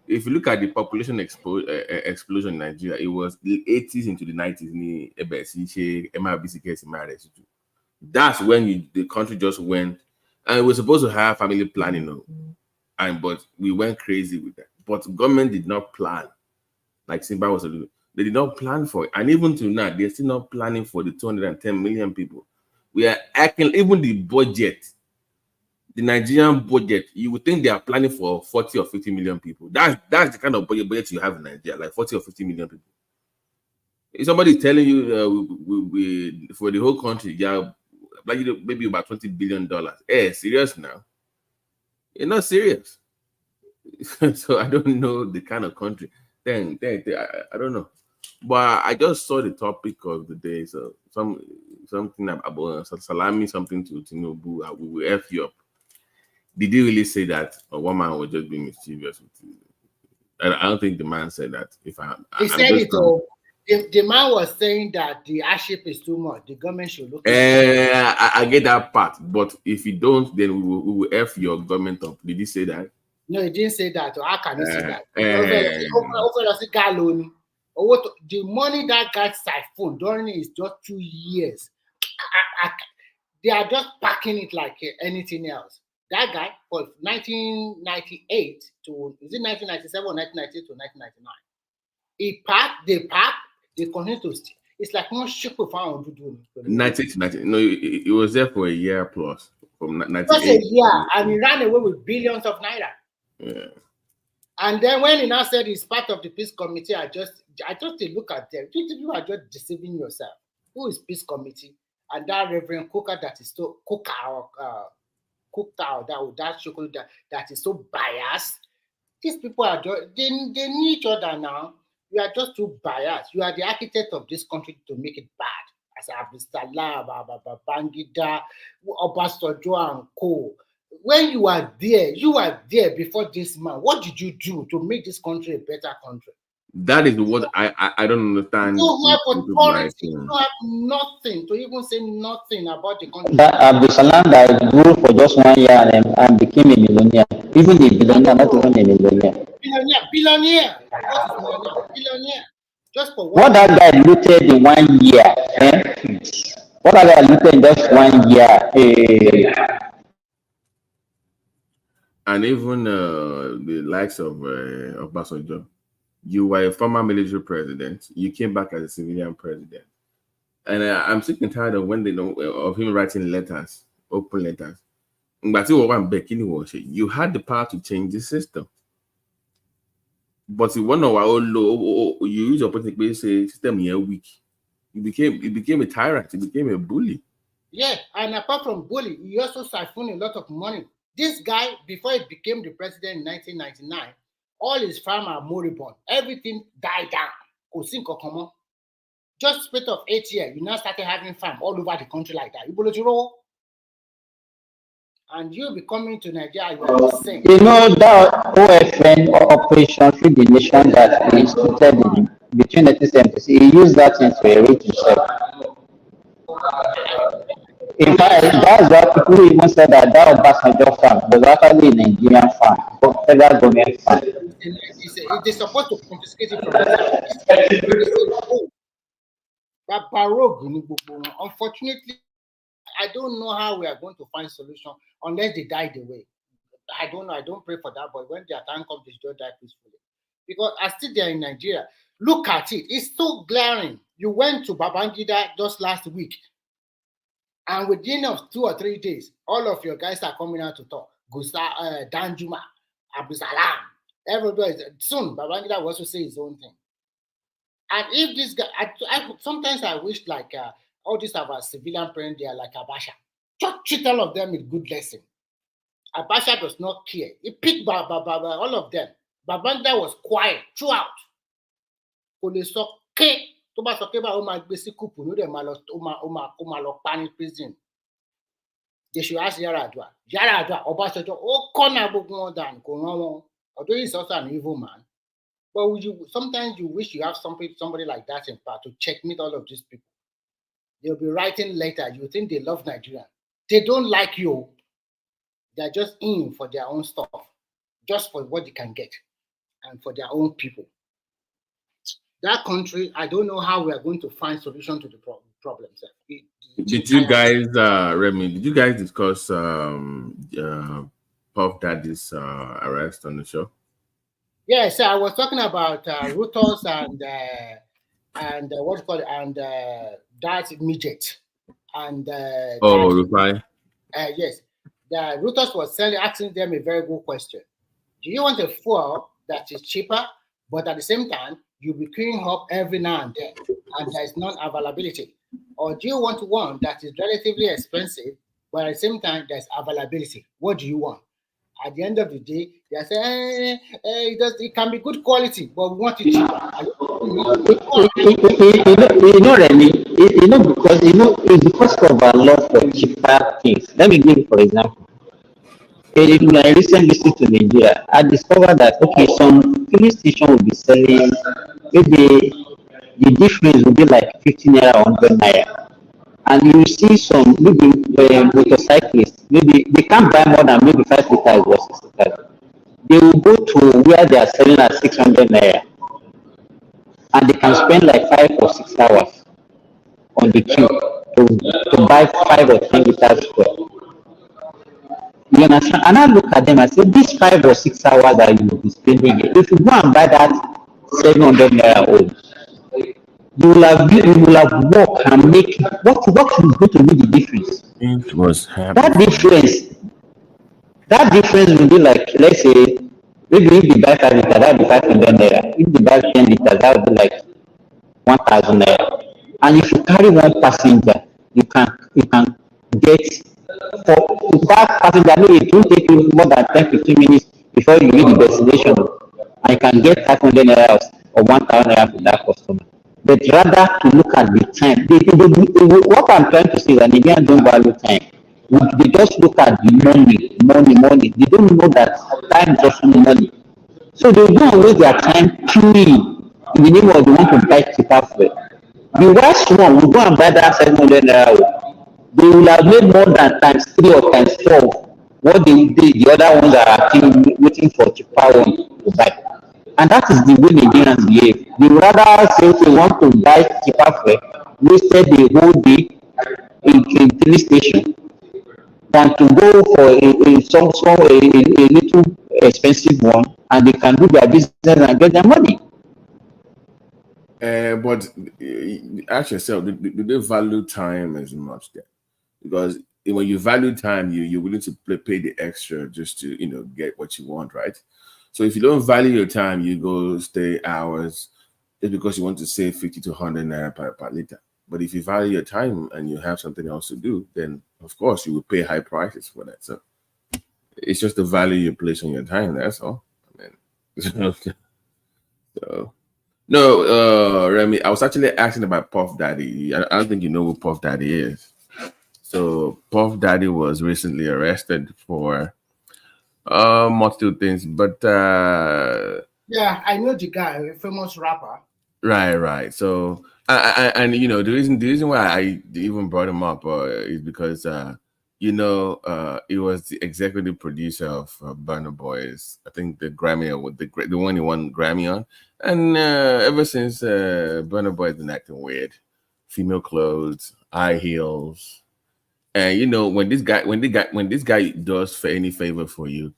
If you look at the population explosion in Nigeria, it was the 80s into the 90s. That's when the country just went, and we're supposed to have family planning, but we went crazy with that. But government did not plan, like Simba was alluding. They did not plan for it, and even to now, they're still not planning for the 210 million people. We are acting, even the budget. The Nigerian budget, you would think they are planning for 40 or 50 million people. That's the kind of budget you have in Nigeria, like 40 or 50 million people. If somebody is telling you we for the whole country, yeah, maybe about $20 billion. Serious now? You're not serious. So I don't know the kind of country. Then I don't know. But I just saw the topic of the day. So something about salami, something to Tinubu. We will F you up. Did he really say that, or one man was just being mischievous with you? I don't think the man said that. He said just it. The man was saying that the hardship is too much. The government should look. I get that part, but if you don't, then we will F your government up. Did he say that? No, he didn't say that. How can he say that? The money that got siphoned during is just 2 years. They are just packing it like anything else. That guy was 1998 to, is it 1997 or 1998 to 1999? He packed, they continue to steal. It's like one ship of our 90 to 90. No, it was there for a year plus. From 98. Just a year, and he ran away with billions of naira. Yeah. And then when he now said he's part of the peace committee, I just look at them. You are just deceiving yourself. Who is peace committee? And that Reverend Cooker that is so that is so biased. These people are just they need each other now. You are just too biased. You are the architect of this country to make it bad. As Abdulsalam, Babangida, Obasanjo and Co. When you are there before this man. What did you do to make this country a better country? That is what I don't understand. You don't have authority. You don't have nothing to even say nothing about the country. That Abdulsalam that grew for just 1 year and became a millionaire. Even a billionaire, not even a millionaire. Billionaire. What is billionaire? Just for what that guy looted in 1 year. What that guy looted in just 1 year. And even the likes of Obasanjo. You were a former military president. You came back as a civilian president, and I'm sick and tired of when they know of him writing letters, open letters. But you had the power to change the system, but one of our you use your political system here weak. You became a tyrant. You became a bully. Yeah, and apart from bully, he also siphoned a lot of money. This guy, before he became the president in 1999. All his farm are moribund. Everything died down. Just split of 8 years, you now started having farm all over the country like that. And you'll be coming to Nigeria. You know that OFN operation Feed the Nation that we instituted between 1970s. He used that into a rich himself. In fact, that's why people even said that Obasanjo farm was actually a Nigerian farm, a federal government farm. They're supposed to confiscate it from us. Unfortunately, I don't know how we are going to find solution unless they die the way. I don't know. I don't pray for that, but when their time comes, they should die peacefully. Because I still there in Nigeria. Look at it. It's so glaring. You went to Babangida just last week. And within 2 or 3 days, all of your guys are coming out to talk. Danjuma, Abdulsalam, everybody. Soon, Babangida will also say his own thing. And if this guy, sometimes I wish like all these of our civilian parents, they are like Abacha. Just treat all of them with good lesson. Abacha does not care. He picked all of them. Babangida was quiet throughout. Tó bá sọ pé báwo máa gbé sí kùpù ló dẹ̀ máa lọ pa ní prison. They should ask Yar'Adua. Obasanjo, corner gbogbo wọn dànù kò rán wọn. Although he's also an evil man. But sometimes you wish you have somebody like that in power to checkmate all of these people. They'll be writing letters. You think they love Nigeria. They don't like you. They're just in for their own stuff. Just for what they can get. And for their own people. That country, I don't know how we are going to find solution to the problems. Did you guys, Remy, did you guys discuss Puff Daddy's arrest on the show? Yes, I was talking about Rutos and what you call it, and that midget. And reply. Yes, the Rutos was asking them a very good question. Do you want a fuel that is cheaper, but at the same time, you'll be queuing up every now and then, and there's non-availability? Or do you want one that is relatively expensive, but at the same time, there's availability? What do you want? At the end of the day, they are saying, it can be good quality, but we want it cheaper. Remy, because it's because of our love for cheaper things. Let me give you for example. In my recent visit to Nigeria, I discovered that okay, some filling station will be selling maybe the difference will be like 15 naira or 100 naira. And you see some maybe motorcyclists, maybe they can't buy more than maybe 5 liters or 6 liters. They will go to where they are selling at 600 naira, and they can spend like 5 or 6 hours on the queue to buy 5 or 10 liters fuel. You understand? And I look at them and say, these 5 or 6 hours that you will be spending, if you go and buy that 700 naira old, you will have worked and make what is going to be the difference. It was That difference will be like, let's say, maybe if you buy 5 liters, that will be 500 naira. If you buy 10 liters, that will be like 1,000 naira. And if you carry one passenger, you can get for that passenger, maybe it will take you more than 10-15 minutes before you reach the destination, and you can get 500 naira or 1,000 naira from that customer. But rather to look at the time. What I'm trying to say is that Nigerians don't value time. They just look at the money. They don't know that time is also money. So they go and waste their time queuing in the name of they want to buy cheaper fuel. The worst one will go and buy that 700 naira. They will have made more than times 3 or times 12 what they did, the other ones that are still waiting for cheaper one to buy. And that is the way Nigerians behave. They rather say if they want to buy cheaper fuel, wasted the whole day in filling station than to go for a little expensive one, and they can do their business and get their money. But ask yourself, do they value time as much there? Because when you value time, you're willing to pay the extra just to get what you want, right? So if you don't value your time, you go stay hours just because you want to save 50 to 100 naira per liter. But if you value your time and you have something else to do, then of course you will pay high prices for that. So it's just the value you place on your time. That's all. I mean, so no, Remy, I was actually asking about Puff Daddy. I don't think you know who Puff Daddy is. So Puff Daddy was recently arrested for multiple things, but yeah, I know the guy, a famous rapper. Right. So and the reason why I even brought him up is because he was the executive producer of Burna Boy's, I think the Grammy Award, the one he won Grammy on, and ever since Burna Boy has been acting weird, female clothes, high heels, and when this guy does for any favor for you,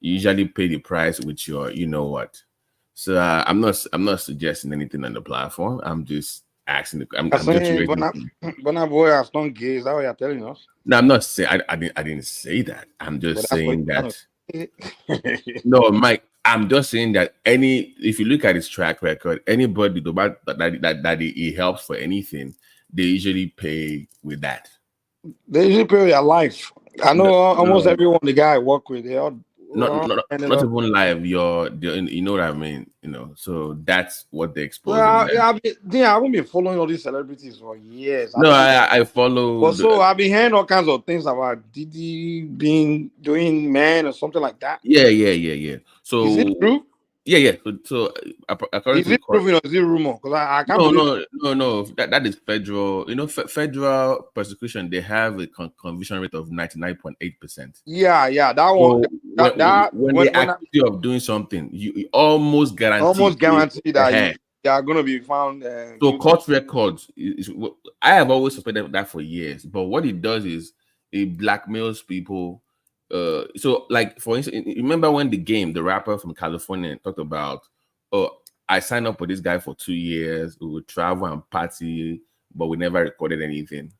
you usually pay the price with your what. So I'm not suggesting anything on the platform. I'm just asking. I'm just raising. Burna Boy has turned gay. Is that what you're telling us? No, I'm not saying. I didn't say that. I'm just saying that. No, Mike. I'm just saying that if you look at his track record, anybody that he helps for anything, they usually pay with that. They usually pay with their life. I know almost everyone the guy I work with, they all not even live. You know what I mean. So that's what they expose. Well, I haven't been following all these celebrities for years. No, I follow. But so I've been hearing all kinds of things about Diddy doing man or something like that. Yeah. So is it true? Yeah. So according is it proven or is it rumor? Because I can't believe. No. That is federal. Federal prosecution. They have a conviction rate of 99.8%. Yeah. That one. When they accuse you of doing something, you almost guarantee that they are going to be found. So court records. I have always suspected that for years. But what it does is it blackmails people. So like for instance, remember when the rapper from California talked about, I signed up for this guy for 2 years, we would travel and party, but we never recorded anything.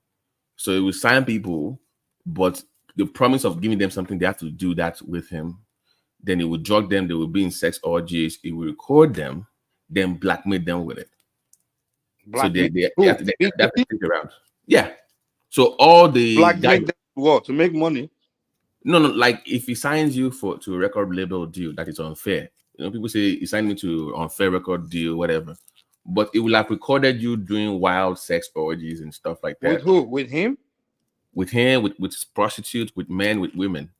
So it would sign people, but the promise of giving them something, they have to do that with him. Then it would drug them, they would be in sex orgies, it would record them, then blackmail them with it. So they have to stick around. Yeah. So all the blackmail them what? To make money? No, like if he signs you to a record label deal that is unfair. People say he signed me to unfair record deal, whatever. But it will have recorded you doing wild sex orgies and stuff like that. With who? With him? With him, with prostitutes, with men, with women.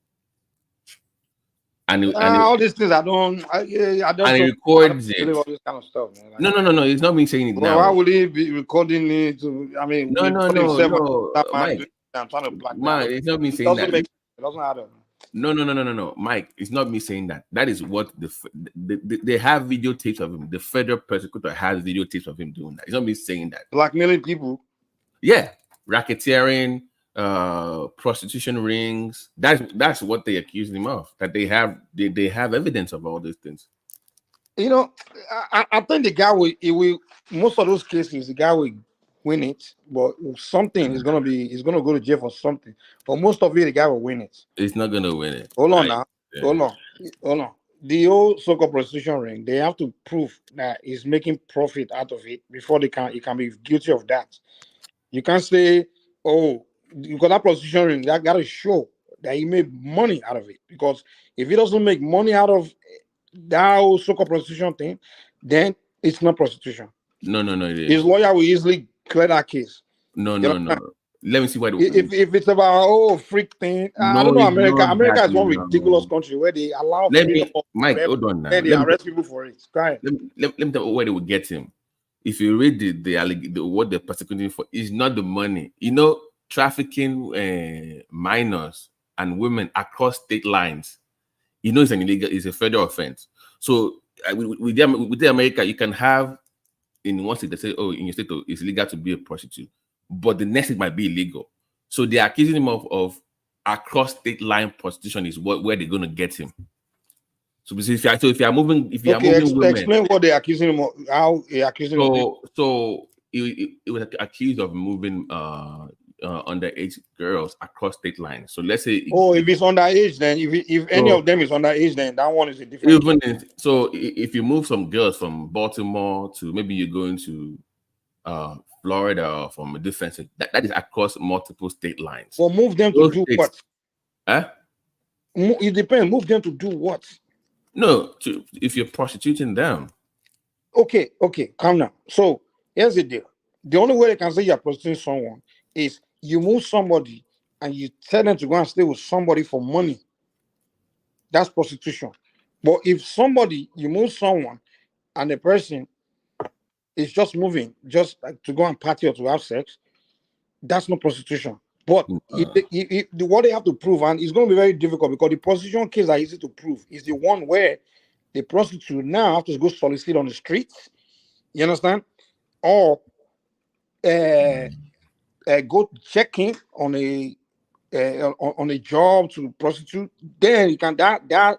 And all these things I don't records it. All this kind of stuff, man. Like, no. It's not me saying it now. Why would he be recording it? I mean, no, Mike. I'm trying to black Mike, it's not me saying that. It doesn't matter. No, Mike. It's not me saying that. That is what they have videotapes of him. The federal prosecutor has videotapes of him doing that. It's not me saying that. Blackmailing people. Yeah, racketeering, prostitution rings. That's what they accuse him of. That they have evidence of all these things. I think the guy will most of those cases the guy will win it, but something is gonna go to jail for something. But most of it, the guy will win it. It's not gonna win it. Hold on now. Yeah. Hold on. The whole so-called prostitution ring, they have to prove that he's making profit out of it before he can be guilty of that. You can't say, oh, you got that prostitution ring, that got to show that he made money out of it. Because if he doesn't make money out of that whole so-called prostitution thing, then it's not prostitution. No. His lawyer will easily clear that case. No. Let me see what. If it's about freak thing, I don't know. America is one ridiculous country where they allow. Mike, hold on now. They arrest people for it. Let me tell you where they will get him. If you read the what they're prosecuting for, is not the money. Trafficking minors and women across state lines. It's an illegal. It's a federal offense. So with the America, you can have in one state they say, oh, in your state it's illegal to be a prostitute, but the next state might be illegal. So they're accusing him of across state line prostitution is where they're going to get him. So if you are moving women, explain what they're accusing him of. How they accusing him of. So it was accused of moving underage girls across state lines. So let's say if it's underage, then if any of them is underage, then that one is a different. So if you move some girls from Baltimore to maybe you're going to Florida or from a different state, that is across multiple state lines. Well, move them to do what? Huh? It depends. Move them to do what? No, if you're prostituting them. Okay, calm down. So here's the deal. The only way they can say you're prostituting someone is you move somebody and you tell them to go and stay with somebody for money. That's prostitution. But if you move someone and the person is just moving, just like to go and party or to have sex, that's not prostitution. But what they have to prove, and it's going to be very difficult because the prostitution case are easy to prove, is the one where the prostitute now have to go solicit on the streets. You understand? Or go checking on a job to prostitute. Then you can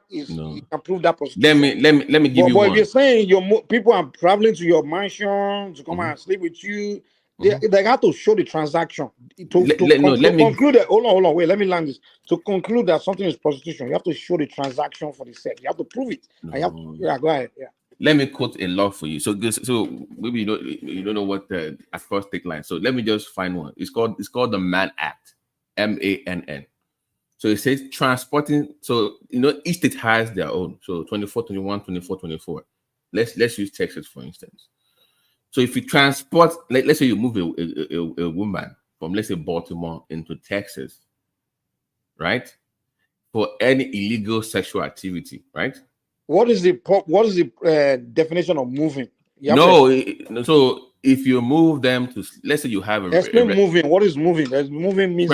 you can prove that prostitution. Let me give you one. But if you're saying people are traveling to your mansion to come and sleep with you, they have to show the transaction to conclude that. Hold on, wait, let me land this. To conclude that something is prostitution, you have to show the transaction for the sex. You have to prove it. Go ahead. Yeah. Let me quote a law for you. So maybe you don't know what the across state line. So let me just find one. It's called the Mann Act, MANN. So it says transporting. So each state has their own. So 2421, 2424. Let's use Texas for instance. So if you transport, let's say you move a woman from, let's say, Baltimore into Texas, right? For any illegal sexual activity, right? What is the definition of moving? So if you move them to, let's say you have explain moving. What is moving? Moving means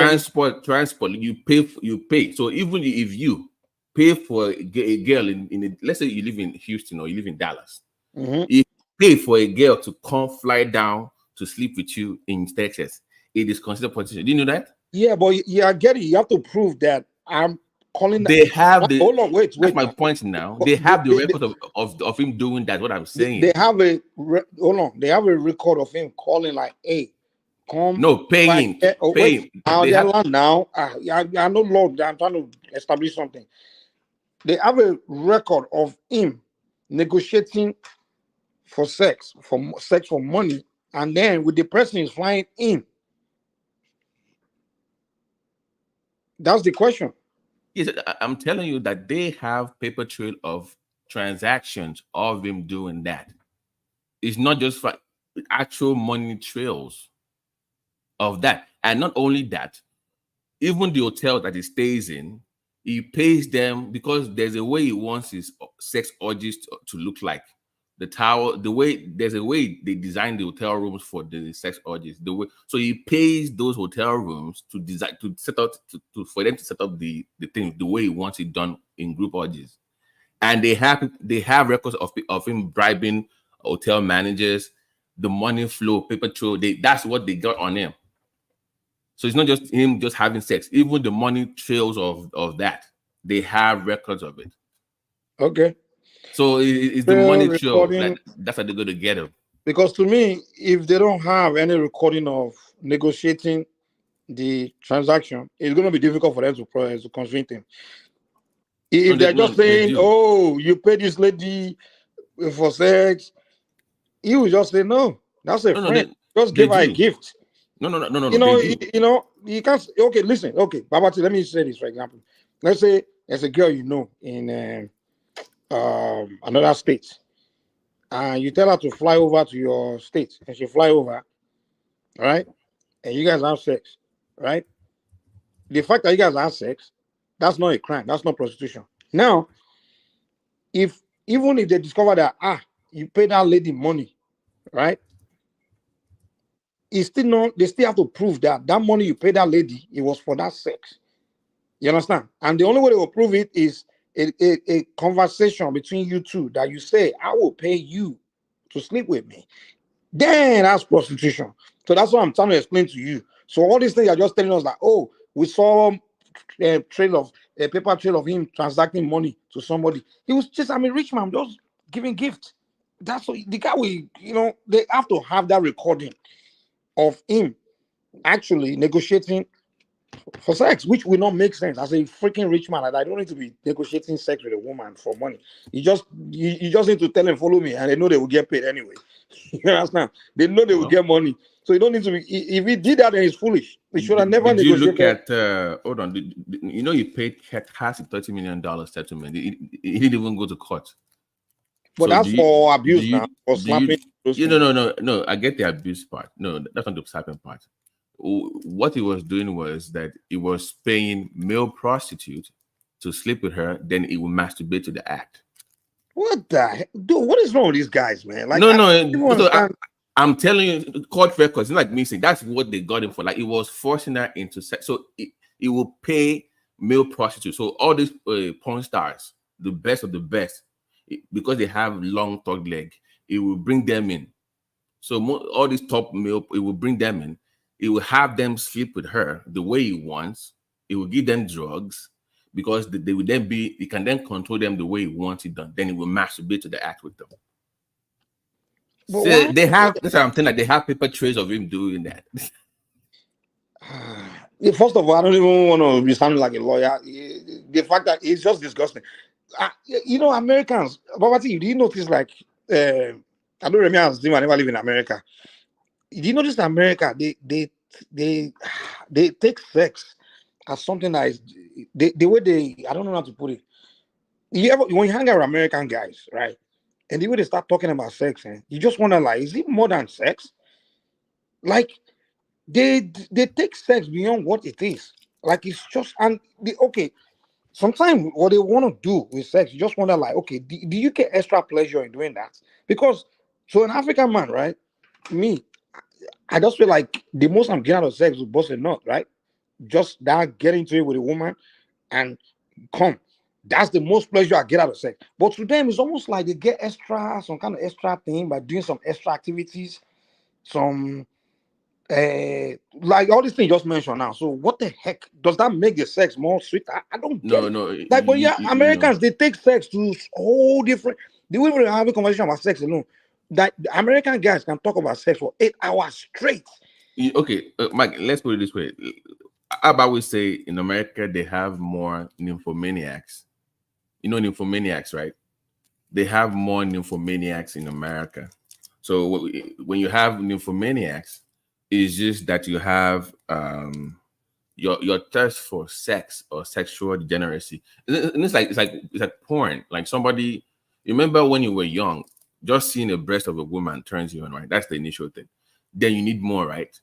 transport. You pay. So even if you pay for a girl let's say you live in Houston or you live in Dallas, if you pay for a girl to come fly down to sleep with you in Texas, it is considered prostitution. Do you know that? Yeah, but I get it. You have to prove that I'm calling. They have the. Hold on, wait. That's my point now. They have the record of him doing that. What I'm saying. They have hold on. They have a record of him calling like, "Hey, come." No, paying. Paying. Now, I know, Lord. I'm trying to establish something. They have a record of him negotiating for sex for money, and then with the person is flying in. That's the question. Yes, I'm telling you that they have paper trail of transactions of him doing that. It's not just for actual money trails of that. And not only that, even the hotel that he stays in, he pays them because there's a way he wants his sex orgies to look like. The tower, the way there's a way they design the hotel rooms for the sex orgies. The way, so he pays those hotel rooms to design to set up for them to set up the thing the way he wants it done in group orgies. And they have records of him bribing hotel managers, the money flow, paper trail. That's what they got on him. So it's not just him just having sex. Even the money trails of that, they have records of it. Okay. So it's the Trail money trail recording. that's how they go to get him. Because to me, if they don't have any recording of negotiating the transaction, it's going to be difficult for them to constrain him. If they're just saying, "Oh, you pay this lady for sex," he will just say, "No, that's a friend. Just give her a gift." No. You can't. Okay, listen. Okay, Babati, let me say this for example. Let's say there's a girl you know in another state, and you tell her to fly over to your state, and she fly over, right? And you guys have sex, right? The fact that you guys have sex, that's not a crime. That's not prostitution. Now, even if they discover that you pay that lady money, right? It's still not. They still have to prove that money you pay that lady, it was for that sex. You understand? And the only way they will prove it is a conversation between you two that you say, "I will pay you to sleep with me." Then that's prostitution. So that's what I'm trying to explain to you. So all these things are just telling us that, oh, we saw a paper trail of him transacting money to somebody. He was just, rich man, just giving gifts. That's what the guy they have to have that recording of him actually negotiating for sex, which will not make sense. As a freaking rich man, I don't need to be negotiating sex with a woman for money. You just need to tell them, follow me, and they know they will get paid anyway. You understand? They know they will get money. So you don't need to be. If he did that, then he's foolish. He should have never Did you negotiated. look at? Hold on. He paid cash $30 million settlement. He didn't even go to court. But that's for abuse now, for slapping. No. I get the abuse part. No, that's not the slapping part. What he was doing was that he was paying male prostitute to sleep with her, then he would masturbate to the act. What the heck? Dude, what is wrong with these guys, man? Like, I'm telling you, court records, it's like me saying that's what they got him for. Like, it was forcing her into sex. So it will pay male prostitutes. So all these porn stars, the best of the best, because they have long thug leg, it will bring them in. So all these top male, it will bring them in. It will have them sleep with her the way he wants. It will give them drugs because they will then he can then control them the way he wants it done. Then he will masturbate to the act with them. So they have, that's what I'm saying, like they have paper trails of him doing that. First of all, I don't even want to be sounding like a lawyer. The fact that it's just disgusting. Americans, Babati, do you notice like, I don't remember I never live in America. Do you notice that America, they take sex as something that is, the way they, I don't know how to put it. When you hang out with American guys, right? And the way they start talking about sex, you just wonder, like, is it more than sex? Like, they take sex beyond what it is. Like, it's just, sometimes what they want to do with sex, you just wonder, like, okay, do you get extra pleasure in doing that? Because, so an African man, right? Me, I just feel like the most I'm getting out of sex is bust a nut, right? Just that getting into it with a woman and come. That's the most pleasure I get out of sex. But to them, it's almost like they get some kind of extra thing by doing some extra activities, some like all these things you just mentioned now. So what the heck does that make the sex more sweet? I don't get it. Like, but yeah, Americans, they take sex to whole different. The way we're having a conversation about sex alone, that the American guys can talk about sex for 8 hours straight. Okay, Mike, let's put it this way. How about we say in America they have more nymphomaniacs? You know nymphomaniacs, right? They have more nymphomaniacs in America. So when you have nymphomaniacs, it's just that you have your thirst for sex or sexual degeneracy. And it's like porn. Like somebody, you remember when you were young, just seeing a breast of a woman turns you on, right? That's the initial thing. Then you need more, right?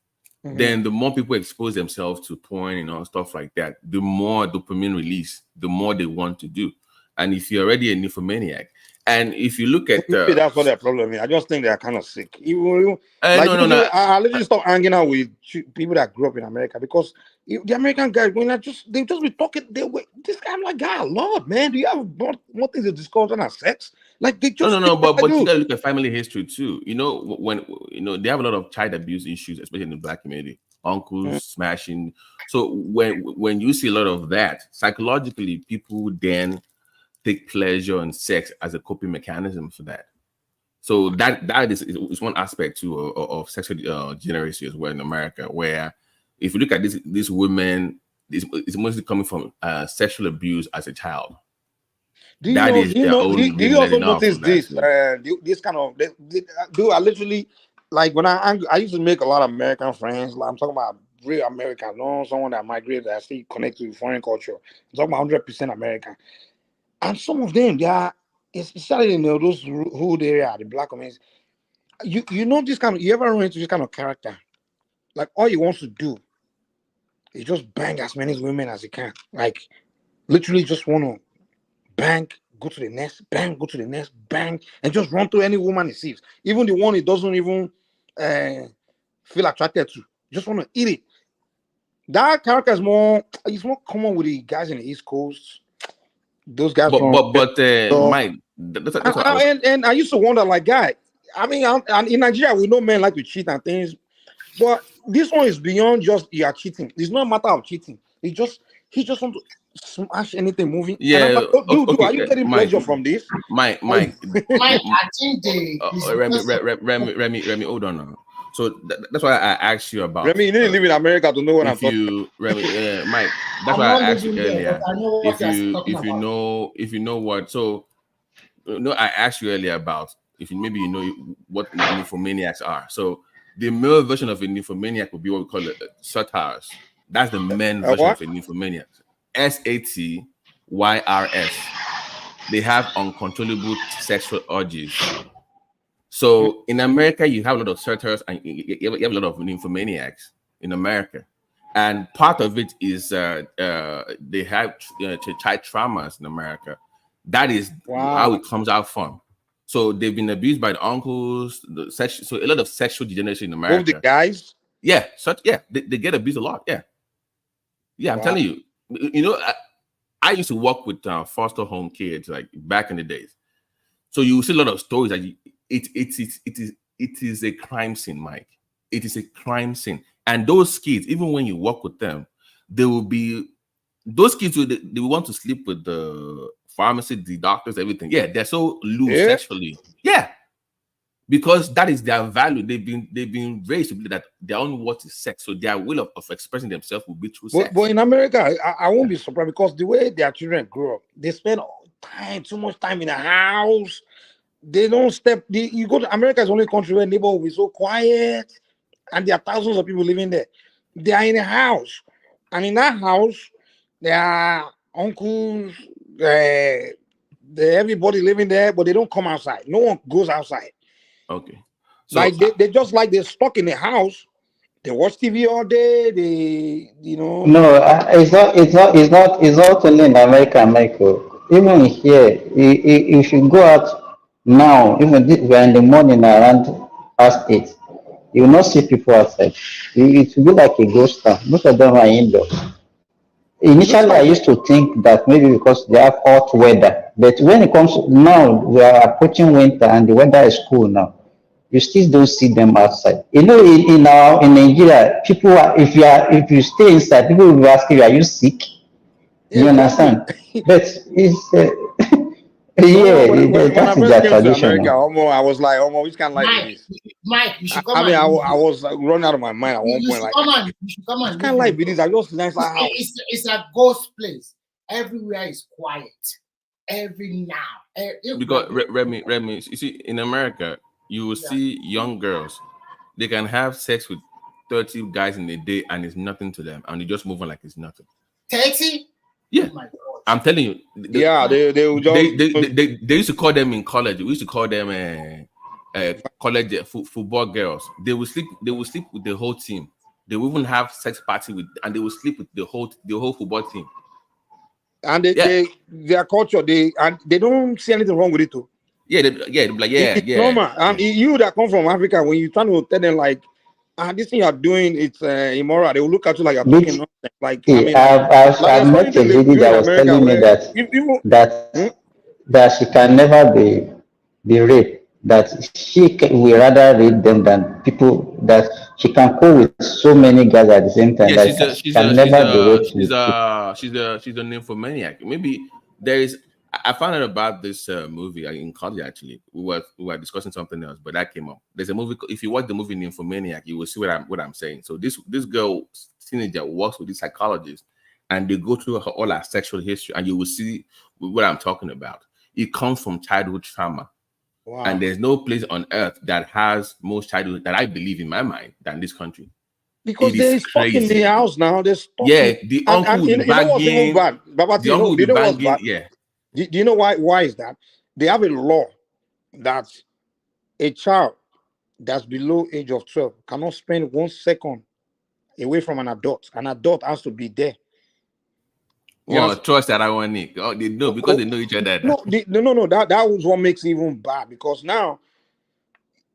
Mhm. Then the more people expose themselves to porn and all stuff like that, the more dopamine release, the more they want to do. And if you're already a nymphomaniac, and if you look at Maybe that's what their problem is. I just think they are kind of sick. Like no, I literally stop hanging out with people that grew up in America because the American guys, when they just be talking, this guy, I'm like, God, Lord, man, do you have more things to discuss than sex? Like they just no, but you do. gotta look at family history too. You know, when they have a lot of child abuse issues, especially in the black community, uncles smashing. So when you see a lot of that, psychologically, people then take pleasure in sex as a coping mechanism for that. So that is one aspect too of sexual degeneracy as well in America, where if you look at these women, it's mostly coming from sexual abuse as a child. Do you That know? is their own Do you also letting off notice of that this? too. This kind of do I literally like when I used to make a lot of American friends. Like, I'm talking about real American, not someone that migrated that still connected with foreign culture. I'm talking about 100% American, and some of them they are, especially in those hood area, the black communities. You know this kind of, you ever run into this kind of character? Like all he wants to do is just bang as many women as he can. Like literally just want to bang, go to the next, bang, go to the next, bang, and just run through any woman he sees. Even the one he doesn't even feel attracted to. Just want to eat it. That character is more common with the guys in the East Coast. Those guys from Mike, that's what I was. and I used to wonder, like, guy. I mean, and in Nigeria, we know men like to cheat and things, but this one is beyond just you are cheating. It's not a matter of cheating. He just want to smash anything moving. Yeah, and I'm like, oh, dude, okay, are you getting Mike, pleasure from this? Mike, Mike, I think Remy, hold on now. So that's why I asked you about. Remy, you need to live in America to know what I'm If talking you, Remy, Mike, that's I'm why not I asked you living there, earlier. but I know what you're talking about. If you know what, so I asked you earlier about if maybe you know what nymphomaniacs are. So the male version of a nymphomaniac would be what we call satyrs. That's the men version what? of a nymphomaniac. SATYRS. They have uncontrollable sexual urges. So in America, you have a lot of satyrs and you have a lot of nymphomaniacs in America. And part of it is they have child traumas in America. That is how it comes out from. So they've been abused by the uncles, so a lot of sexual degeneration in America. Both the guys? Yeah, they get abused a lot. Yeah, I'm telling you. You know, I used to work with foster home kids like back in the days. So you see a lot of stories that it is a crime scene, Mike. It is a crime scene, and those kids, even when you work with them, they will be those kids. They want to sleep with the pharmacy, the doctors, everything. Yeah, they're so loose sexually. Yeah, because that is their value. They've been raised to believe that their own what is sex. So their will of expressing themselves will be through sex. But in America, I won't be surprised because the way their children grow up, they spend too much time in the house. They don't step. You go to America, is the only country where neighborhood is so quiet, and there are thousands of people living there. They are in a house, and in that house, there are uncles, everybody living there, but they don't come outside. No one goes outside. Okay, so like they just like they're stuck in the house. They watch TV all day. No, it's not only in America, Michael. Even here, you should go out now. Even we're in the morning around past 8. You will not see people outside. It will be like a ghost town. Most of them are indoors. Initially, I used to think that maybe because they have hot weather, but when it comes now, we are approaching winter and the weather is cool now. You still don't see them outside. You know, in Nigeria, people are if you stay inside, people will ask you, "Are you sick?" You understand? But it's When I that is first their came to America, tradition. I was like, which kind of life it is? Mike, you should come. I mean, I was running out of my mind at one point. Like, you should come and which kind of life it is? I just nice house. It's a ghost place. Everywhere is quiet. Every now. Because Remy, you see, in America, you will see young girls. They can have sex with 30 guys in a day, and it's nothing to them, and they just move on like it's nothing. 30? Yeah. Oh my God. I'm telling you. They will just they used to call them in college. We used to call them college football girls. They will sleep with the whole team. They will even have sex party and they will sleep with the whole football team. And their culture, they don't see anything wrong with it too. Yeah, it's normal. And you that come from Africa, when you try to tell them like, this thing you're doing, it's immoral, they will look at you like you're talking nonsense. Like, I mean, I've met a lady that was telling me that she can never be raped. That she will rather rape them than people. That she can go with so many guys at the same time. Yeah, that she can never be raped with people. she's a nymphomaniac. Maybe there is. I found out about this movie in college. Actually, we were discussing something else, but that came up. There's a movie. If you watch the movie Nymphomaniac, you will see what I'm saying. So this girl, teenager, works with this psychologist, and they go through all her sexual history, and you will see what I'm talking about. It comes from childhood trauma. Wow. And there's no place on earth that has most childhood, that I believe in my mind, than this country. Because they're stuck in the house now. They're stuck. Yeah, the uncle will be banging. What's even bad? Babati, the uncle will be banging. Yeah. Do you know why is that? They have a law that a child that's below age of 12 cannot spend 1 second away from an adult. An adult has to be there. Well, trust that I want Nick. Oh, they know because they know each other. No. That was what makes it even bad, because now,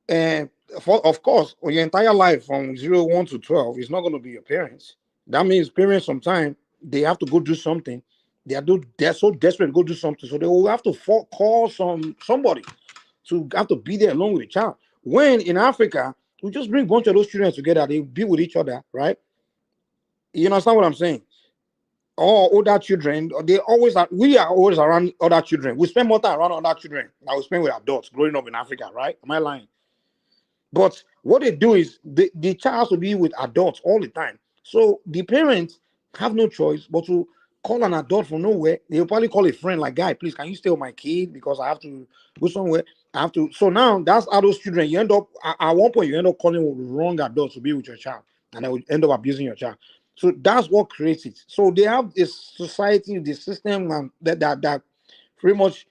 of course, your entire life from 1 to 12 is not going to be your parents. That means parents sometimes they have to go do something. They're so desperate to go do something, so they will have to call somebody to have to be there along with the child. When in Africa, we just bring a bunch of those children together, they be with each other, right? You understand what I'm saying? Or older children, we are always around other children. We spend more time around other children than we spend with adults growing up in Africa, right? Am I lying? But what they do is the child has to be with adults all the time. So the parents have no choice but to call an adult from nowhere. They'll probably call a friend like, guy, please, can you stay with my kid? Because I have to go somewhere. I have to. So now that's how those children, you end up, at one point, you end up calling the wrong adults to be with your child. And they will end up abusing your child. So that's what creates it. So they have this society, this system that pretty much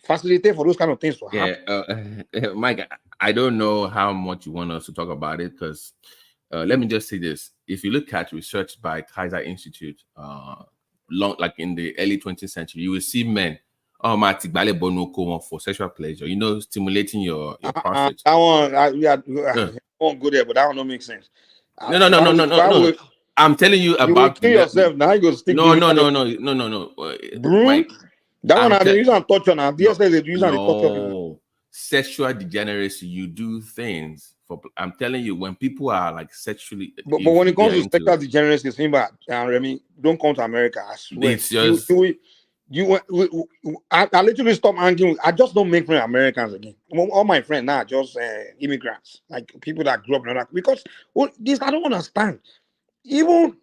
facilitate for those kind of things to happen. Yeah, Mike, I don't know how much you want us to talk about it, because let me just say this. If you look at research by Kaiser Institute, like in the early 20th century, you will see men for sexual pleasure, stimulating your prostate. That one, I won't go there, but that one don't make sense. No. I'm telling you about kill yourself now. You go stick. No. Broom. Mike, that one they use on torture now. DSS they use on the torture people. No, sexual degeneracy. You do things for. I'm telling you, when people are like sexually. But when it comes to sexual degeneracy, it's bad. And Remy, don't come to America. I swear. It's just. I literally stopped hanging. I just don't make friends with Americans again. All my friends now are just immigrants, like people that grew up in that. Because this I don't understand. Even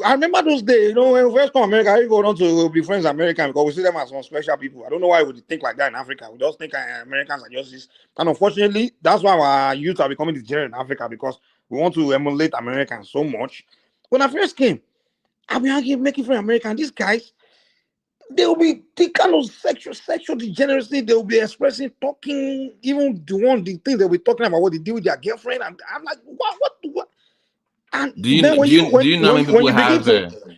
I remember those days, when we first come to America, we go down to be friends with Americans because we see them as some special people. I don't know why we think like that in Africa. We just think Americans are just this. And unfortunately, that's why our youth are becoming degenerate in Africa, because we want to emulate Americans so much. When I first came, I've been making friends with Americans. These guys, they will be the kind of sexual degeneracy. They will be expressing, talking, even the things they'll be talking about what they do with their girlfriend. And I'm like, what? And do you know when people have?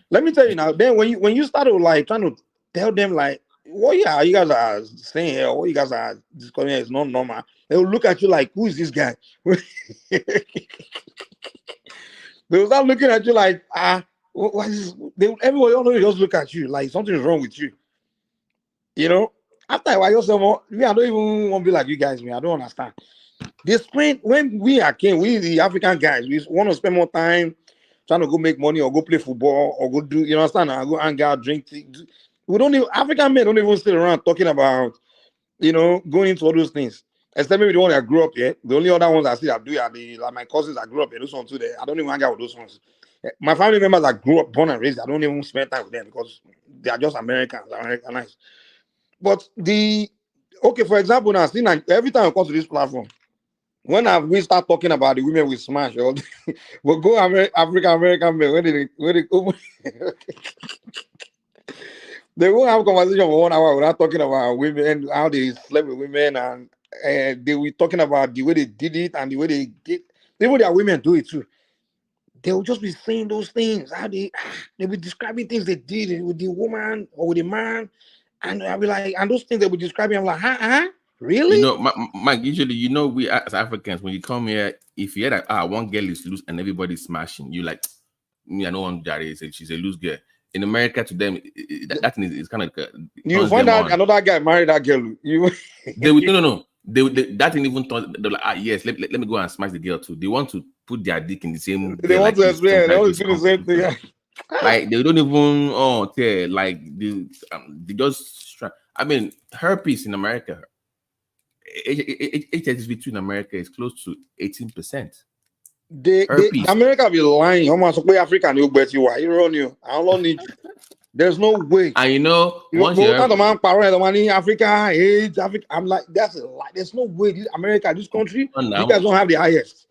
Let me tell you now. Then when you start like trying to tell them like, what you guys are saying here, what you guys are discussing here is not normal. They will look at you like, who is this guy? They will start looking at you like, what is this? Everybody always just look at you like something is wrong with you. After a while, yourself, I don't even want to be like you guys. I don't understand. When we the African guys, we want to spend more time trying to go make money or go play football or go do, understand? Go hang out, drink. We don't even, African men don't even sit around talking about, going into all those things. Except maybe the one that grew up here. The only other ones I see that do are like my cousins that grew up here. Those ones too. I don't even hang out with those ones. My family members that grew up, born and raised, I don't even spend time with them because they are just Americans. Americanized. But for example, now, every time I come to this platform, When have we start talking about the women we smash? Or but go African American men when they open, they won't have a conversation for 1 hour without talking about women and how they slept with women, and they were talking about the way they did it and the way they did. Even their women do it too. They will just be saying those things. How they be describing things they did with the woman or with the man, and I'll be like, and those things they will describing. I'm like, really? You know, Mike, usually, you know, we as Africans, when you come here, if you hear that one girl is loose and everybody's smashing, you like, me, I know one Jare said she's a loose girl. In America, to them, that thing is kind of You find out another guy married that girl. You they would no. They that thing even thought they're like, yes, let me go and smash the girl too. They want to put their dick in the same. They want to explain. They want to do the same thing. Like they don't even tell. Like they just. I mean, herpes in America, HIV between America is close to 18%. America be lying. Almost African you bet you are. You run you. I don't need. There's no way. And you know, once you the man parent the money Africa, AIDS, Africa. I'm like, that's a lie. There's no way. This America, this country, you guys don't have the highest.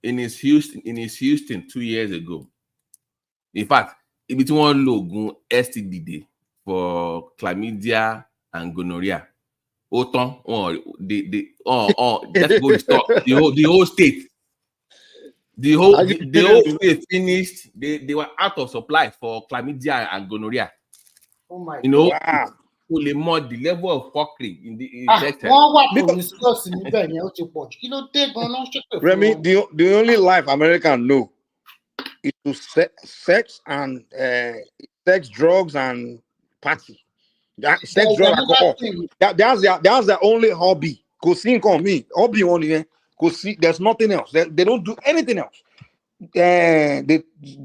In his Houston 2 years ago. In fact, if it's one logo STD for chlamydia and gonorrhea, let's go restore the whole state. The whole state finished. They were out of supply for chlamydia and gonorrhea. Oh my! You know, wow. The level of fuckery in the Remy, the only life Americans know is to sex and sex, drugs, and party. Sex, drugs, alcohol. That's their only hobby. Cause see, on me, hobby only. Cause see, there's nothing else. They don't do anything else. The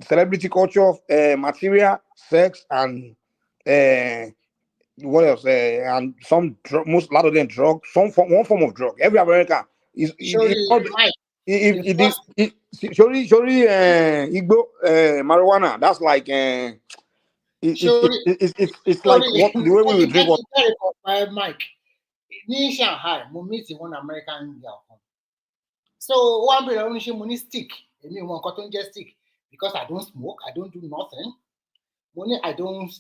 celebrity culture, material, sex, and what else? And some a lot of them drugs. One form of drug. Every American is. Igbo, marijuana. That's like it's like what the way we would drink. Mike, in Shanghai, we meet one American girl. So one day only she money stick. I mean, one cotton just stick because I don't smoke. I don't do nothing. Money, I don't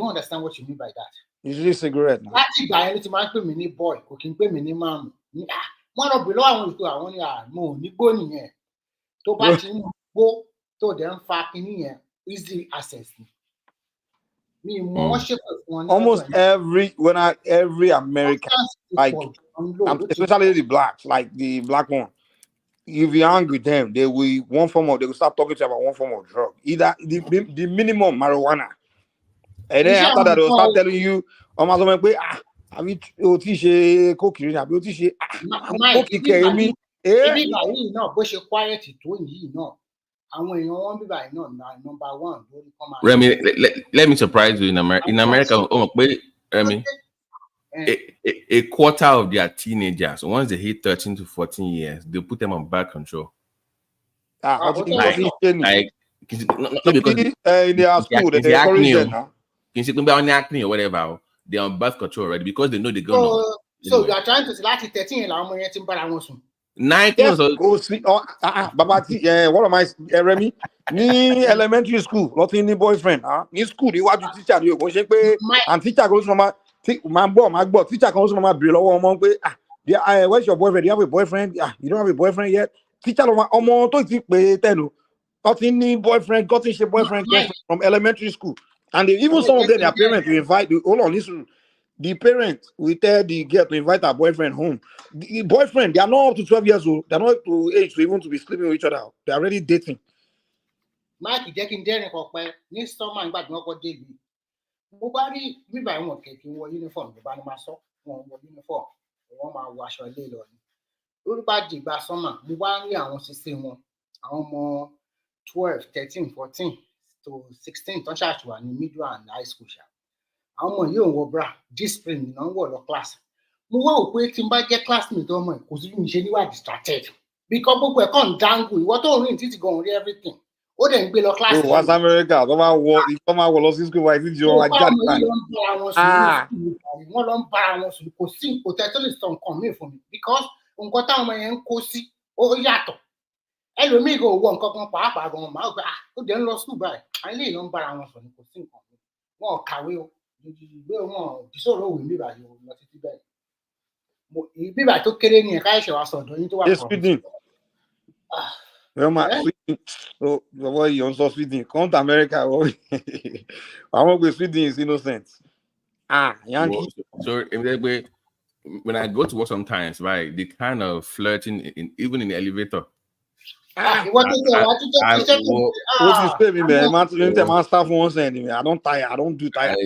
understand what you mean by that. It's just cigarette. That's by anything. Man, pay me boy, cooking pay me mom. One of below I want to go. I want no, ni go ni here. To back go to them fucking here. Easy access. Almost every American, like especially the blacks, like the black one, if you hang with them, they will start talking to you about one form of drug, either the minimum marijuana, and then after that they'll start telling you, have you teach cooking? Have you teach cooking? Number one. Remy, let me surprise you. In America, Remy, a quarter of their teenagers, once they hit 13 to 14 years, they put them on birth control. Not because in their school, they encourage them now. Acne or whatever, they're on birth control already because they know they're going to. So you are trying to say that 13 years old. 19 yes, what am I, Remy? Ni elementary school, not in the boyfriend. Ni school, you want to teacher, you go and teacher goes from my boy, teacher comes from my below. Where's your boyfriend? Do you have a boyfriend? You don't have a boyfriend yet. Teacher, nothing ni boyfriend, got in boyfriend from elementary school, and even some of them, their parents will invite. Hold on, listen. The parents will tell the girl to invite her boyfriend home. The boyfriend, they are not up to 12 years old. They are not up to age to even to be sleeping with each other. They are already dating. Mike, Jackie, Derek, or this summer, but not what they do. Nobody, we buy one cake in one uniform, the band master, one uniform, one man wash or lay on. Everybody by summer, the 1 year, I want to see one. I want more 12, 13, 14 to 16, touch out one in middle and high school. Àwọn yóò wọ bra discipline ní wọ́n wọ̀ lọ class. Mo wá òpé tí n bá jẹ́ classmate ọmọ ẹ̀ kò sí bí mi ṣe níwà distracted. Because gbogbo ẹ̀ kàn ń dangle ìwọ tó ń rìn títí gan rí everything. ó dẹ̀ ń gbé lọ class Oh, what's America? Come on, lọ sí school wa ti jọ ó wa bá jáde ọmọ yìí báyìí. lọ ń bára wọn sùn nínú school ìgbà wọn lọ ń bára wọn sùn kò sí kò tẹ́ tó lè sọ nǹkan míì fún mi because nǹkan táwọn ọmọ yẹn ń kó sí ó yàtọ̀ ẹlòmíì kò wọ nǹkan kan pàápàá gan máa gbà ó dẹ̀ ń lọ school báyìí àwọn ilé ìlọ ń bára wọn sùn kò sí nǹkan míì wọn ò kàwé o ìgbé wọn ìṣòro òwe mi báyìí o lọ títí bẹ́ẹ̀ bíbà tó kéré ní ẹ̀ka ẹ̀ṣẹ̀ wa sọ̀dọ̀ yín tó wà Sweden. Bọ̀bọ̀ yìí on sọ Sweden, come to America. Àwọn ọmọ Sweden is innocent. Yankee. So when I go to work sometimes, right, they kind of flirting even in the elevator. What is me, man? Man, staff one saying, I don't tire. I don't do tire.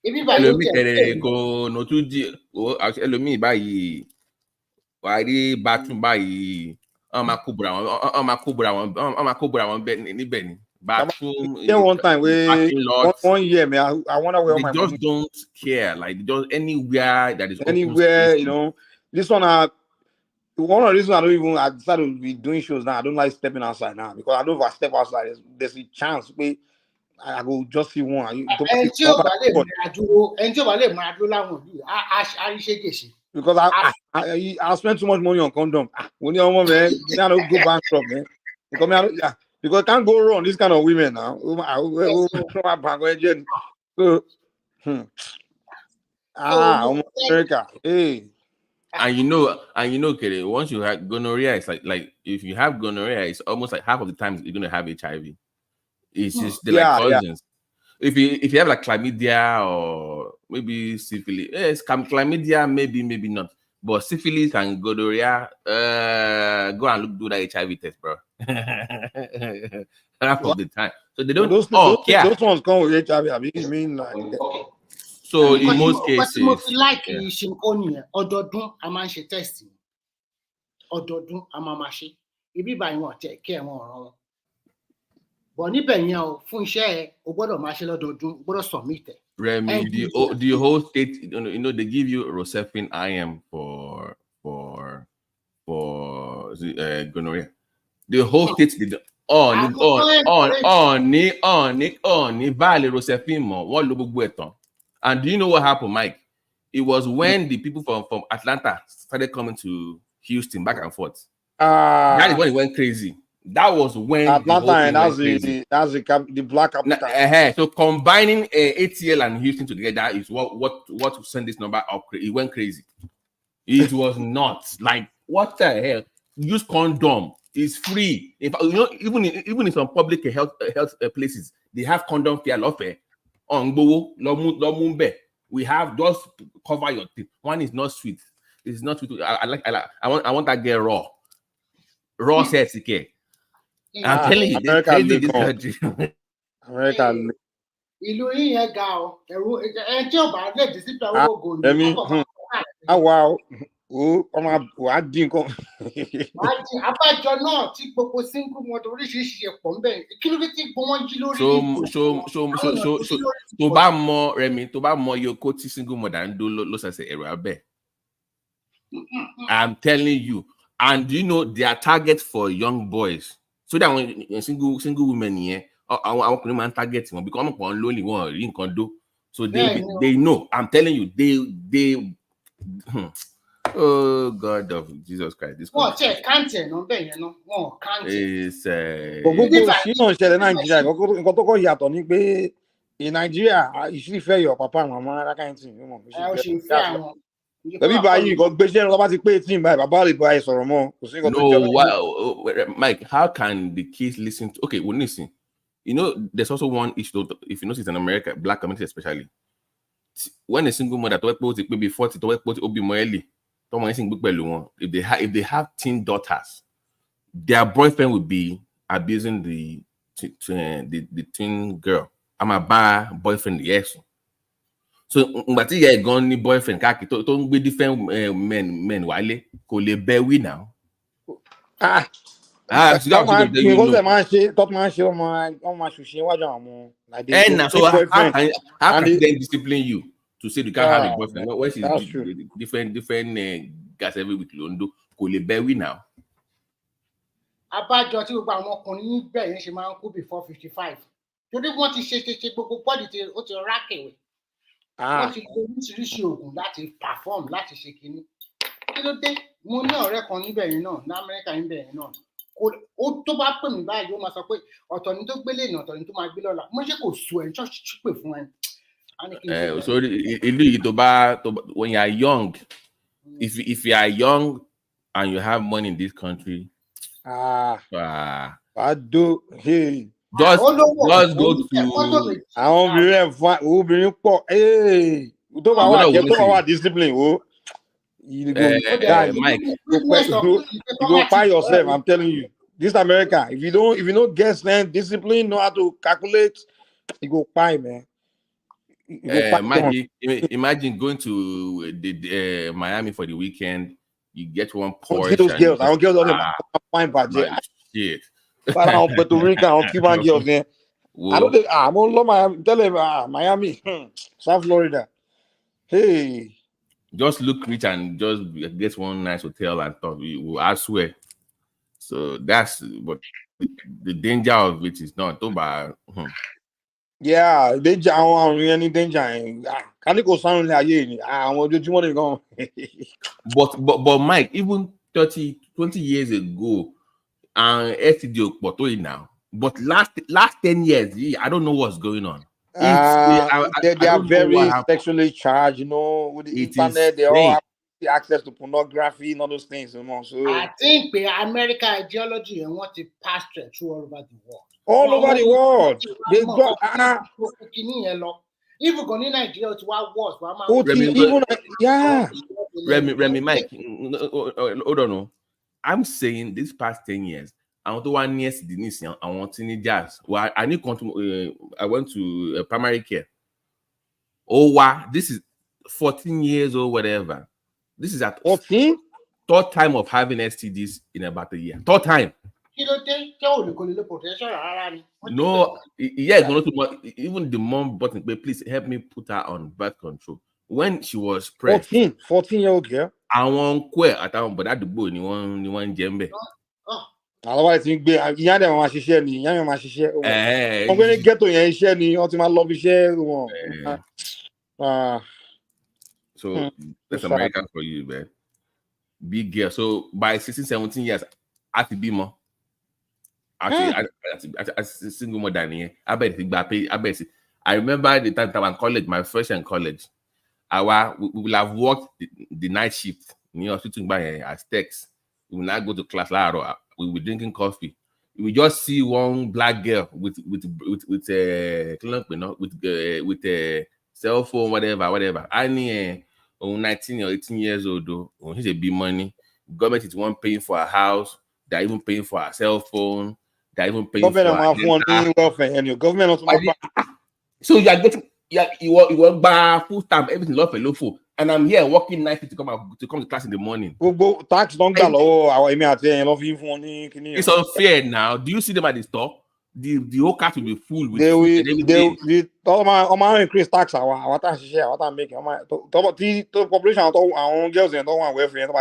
Ẹlòmíì kò no tún di ẹlòmíì báyìí wà á rí bathroom báyìí wọ́n máa kó bora wọn níbẹ̀ ni bathroom. One time one year, man. I wonder where my just don't care, like just anywhere that is anywhere, you know. This one one of the reasons I decided to be doing shows now. I don't like stepping outside now because I know if I step outside, there's a chance I go just see one. Because I spend too much money on condom. When you're man, I don't go bankrupt, man. Because I can't go wrong. This kind of women now. America. Hey. And you know, Kere, once you have gonorrhea, it's like if you have gonorrhea, it's almost like half of the time you're gonna have HIV. It's just they're like cousins. Yeah. If you have like chlamydia or maybe syphilis, yes, chlamydia maybe not, but syphilis and gonorrhea, go and do that HIV test, bro. Half of the time, so they don't. Those ones come with HIV. I mean like. So in most cases, like ọdọọdún a máa ń ṣe test ọdọọdún a máa máa ṣe ibi báyìí wọn tẹ kí ẹ wọn ọ̀ràn wọn bọ níbẹ̀ yẹn o fún iṣẹ́ ẹ o gbọ́dọ̀ máa ṣe lọ́dọọdún o gbọ́dọ̀ submit ẹ. Remy, the whole state, you know, they give you Rocephin IM for gonorrhea. The whole state did on vale Rocephin mo wọ́n lo gbogbo ẹ̀ tán. And do you know what happened, Mike? It was when the people from Atlanta started coming to Houston back and forth. That is when it went crazy. That was when Atlanta and that's the black capital. So combining ATL and Houston together is what sent this number up. It went crazy. It was not like what the hell. Use condom. It's free. In fact, you know, even in some public health places, they have condom fair love. On Bowo, Lomumbe, we have just cover your teeth. One is not sweet. It's not sweet. I want that girl raw says okay. I'm telling you, this country. America. Ìlú yín yẹn ga ọ ẹrú ẹ tí ọba lè dì síta owó gòlù. Wow. Ọmọ wàá dín nǹkan. Abájọ náà tí gbogbo single mother oríṣiríṣi ẹ̀pọ̀ ń bẹ̀ kí ló dé tí gbọ́n jí lórí so tó bá mọ Remy tó bá mọ yòókó tí single mother ń dó lọ́sẹ̀sẹ̀ ẹ̀rọ abẹ́. I'm telling you, and you know their target for young boys so that when single women yẹn àwọn ọkùnrin máa ń target wọn because wọ́n pọ̀ ń lónìí wọn rí nǹkan dó so they know. I'm telling you they oh God of Jesus Christ. This wọ́n tẹ̀ káǹtì náà bẹ́ẹ̀ yẹn náà wọ́n káǹtì. Gbogbo sí náà ṣẹlẹ̀ Nàìjíríà nǹkan tó kọ́ yàtọ̀ ni pé in Nàìjíríà you fit fẹ́ your papa and mama that kind of thing. Ẹ ò ṣe fẹ́ àwọn. Bẹ́ẹ̀ni báyìí nǹkan gbéṣẹ́ lọ́wọ́ bá ti pé 18 báyìí bàbá lè bá ẹ sọ̀rọ̀ mọ́ kò sí nǹkan tó jẹ́. No, Mike, how can the kids listen to? Okay, well, listen. You know, there's also one issue. If you notice in America, black community especially, when a single mother to maybe 40 to obi moeli. If they have teen daughters, their boyfriend would be abusing the teen girl. I'm a bad boyfriend, yes. So, but he got gone boyfriend. Don't be different men. Wale, ko le bewi now. So how can they discipline you to say you can't have a boyfriend? What is different gas every week? Londo ko le bewi now. abájọ tí gbogbo àwọn ọkùnrin níbẹ̀ yẹn ṣe máa ń kú before 55 torí wọ́n ti ṣe gbogbo bọ́ọ̀dì ó ti rákèwé wọ́n ti lo oríṣiríṣi oògùn láti perform láti ṣe kinní kí ló dé mo ní ọ̀rẹ́ kan níbẹ̀ yẹn náà ní Amẹ́ríkà níbẹ̀ yẹn náà ó tó bá pè mí báyìí ó máa sọ pé ọ̀tọ̀ ni tó gbélé ní ọ̀tọ̀ ni tó máa gbé lọ́la mo ṣe kò sùn ẹ̀ ṣọ́ọ̀ṣì pè fún ẹ. So ìlú yìí tó bá when you are young, if you are young and you have money in this country, I do. Hey. Just go to. Àwọn obìnrin pọ̀. Hey, tó bá wà discipline o. You go, Mike. You go buy yourself. I'm telling you. This America, if you don't get strength, discipline, know how to calculate, you go buy, man. Imagine going to the Miami for the weekend. You get one Porsche. See those girls. I don't get all them fine budget. Shit. But I'm Puerto Rican, Cuban girls there. I don't think I'm all love Miami. Tell them Miami, South Florida. Hey. Just look rich and just get one nice hotel and stuff. I swear. So that's but the danger of it is not about. Yeah, danger. Any danger. Can you go sound like But Mike, even 20 years ago, and STD now. But last 10 years, I don't know what's going on. They are very sexually charged, with the internet. They all have access to pornography and all those things, So I think the American ideology and what it passed through all over the world. All over the world. They got even going in Nigeria, it's what was. Remy, Mike, hold on. I'm saying this past 10 years. I want to 1 year Denise. I want teenagers. Well, I went to primary care. Oh wow, this is 14 years or whatever. This is at 14? Third time of having STDs in about a year. Third time. No, yeah, even the mom button, but please help me put her on birth control. When she was pregnant, 14-year-old girl. I want queer at our but at the boy, you want jembe. Otherwise, think be young them want to share me, young man share. I'm going to get to your share me, ultimate love share. So that's American for you, man. Big girl. So by 16, 17 years, I have to be more. Actually, I single more than here. I bet I remember the time I was in college, my first year in college. We will have worked the night shift. Sitting by as text. We will not go to class. We will be drinking coffee. We just see one black girl with a cell phone, whatever. I need 19 or 18 years old though. He's a big money. Government is one paying for a house. They're even paying for a cell phone. They're even paying for welfare and your government also. So you are getting you want buy full time everything lawful. And I'm here working night to come to class in the morning. Tax don't go. It's unfair now. Do you see them at the store? The whole cart will be full with my increase tax our tax share, what I'm making. The population our girls and don't want welfare. The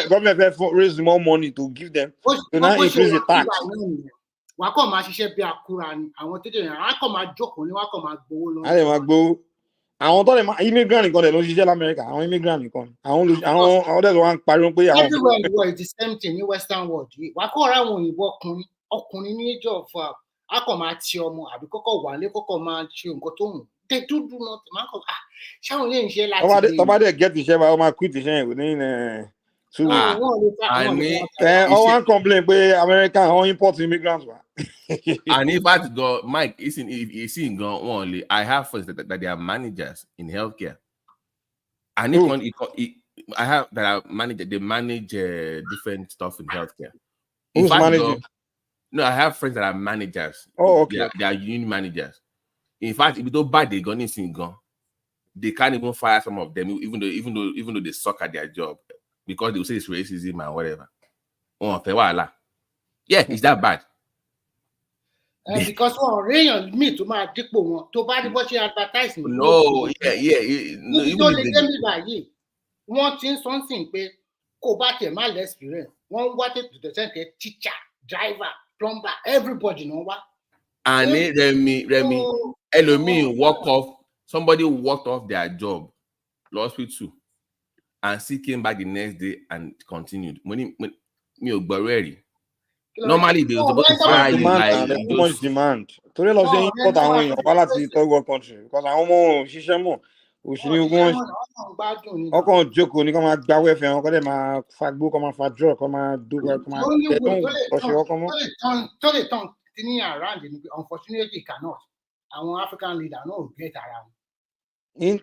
government raise more money to give them to not increase the tax. Àwọn tó lè máa immigrant nìkan lè ló ṣiṣẹ́ l'Amẹ́ríkà, àwọn immigrant nìkan. Àwọn ọdẹ tó wá ń pariwo pé àwọn. Everywhere in the world is the same thing ní Western world. Wà á kọ́ ra àwọn òyìnbó ọkùnrin ní age of akọ̀ máa ti ọmọ àbí kọ́kọ́ wálé kọ́kọ́ máa ṣe nǹkan tó wù. They do not máa kọ́ ṣáwọn ilé iṣẹ́ láti lè. Tọ́ba dẹ̀ get iṣẹ́ báyọ̀ máa quit iṣẹ́ yẹn ní 2 weeks. Wọ́n complain pé America wọ́n import immigrants wá. And if I go, Mike, I have friends that they are managers in healthcare. And I have that are managers. They manage different stuff in healthcare. Who's managing? No, I have friends that are managers. Oh, okay. They are union managers. In fact, if you don't buy the gun, they can't even fire some of them, even though they suck at their job because they will say it's racism and whatever. Yeah, it's that bad. Because èèyàn míì tó máa dípò wọn tó bá ní bó ṣe advertising. No, yeah. Nítorí lè dé mi báyìí wọ́n ti ń sọ́nsìn pé kó bá tiẹ̀ má less experience wọ́n wá to the center teacher driver plumber everybody no wá. And Remy, Elomi walk off. Somebody walked off their job, lost with two, and still came back the next day and continued. Money, me normally they were supposed to fire you like there's too much demand. Torí lọ ṣe import àwọn èèyàn wá láti third world country because àwọn ọmọ òṣìṣẹ́ mọ̀ òṣìṣẹ́ ogun ọkàn jókòó ní kó máa gbá wẹ́fẹ̀ wọn kó dẹ̀ máa fagbó kó máa fa drug kó máa dúpẹ́ kó máa tẹ̀dún ọ̀ṣẹ̀ ọkọ mọ́. tó lè tán ní around unfortunately cannot àwọn African leader no get around. When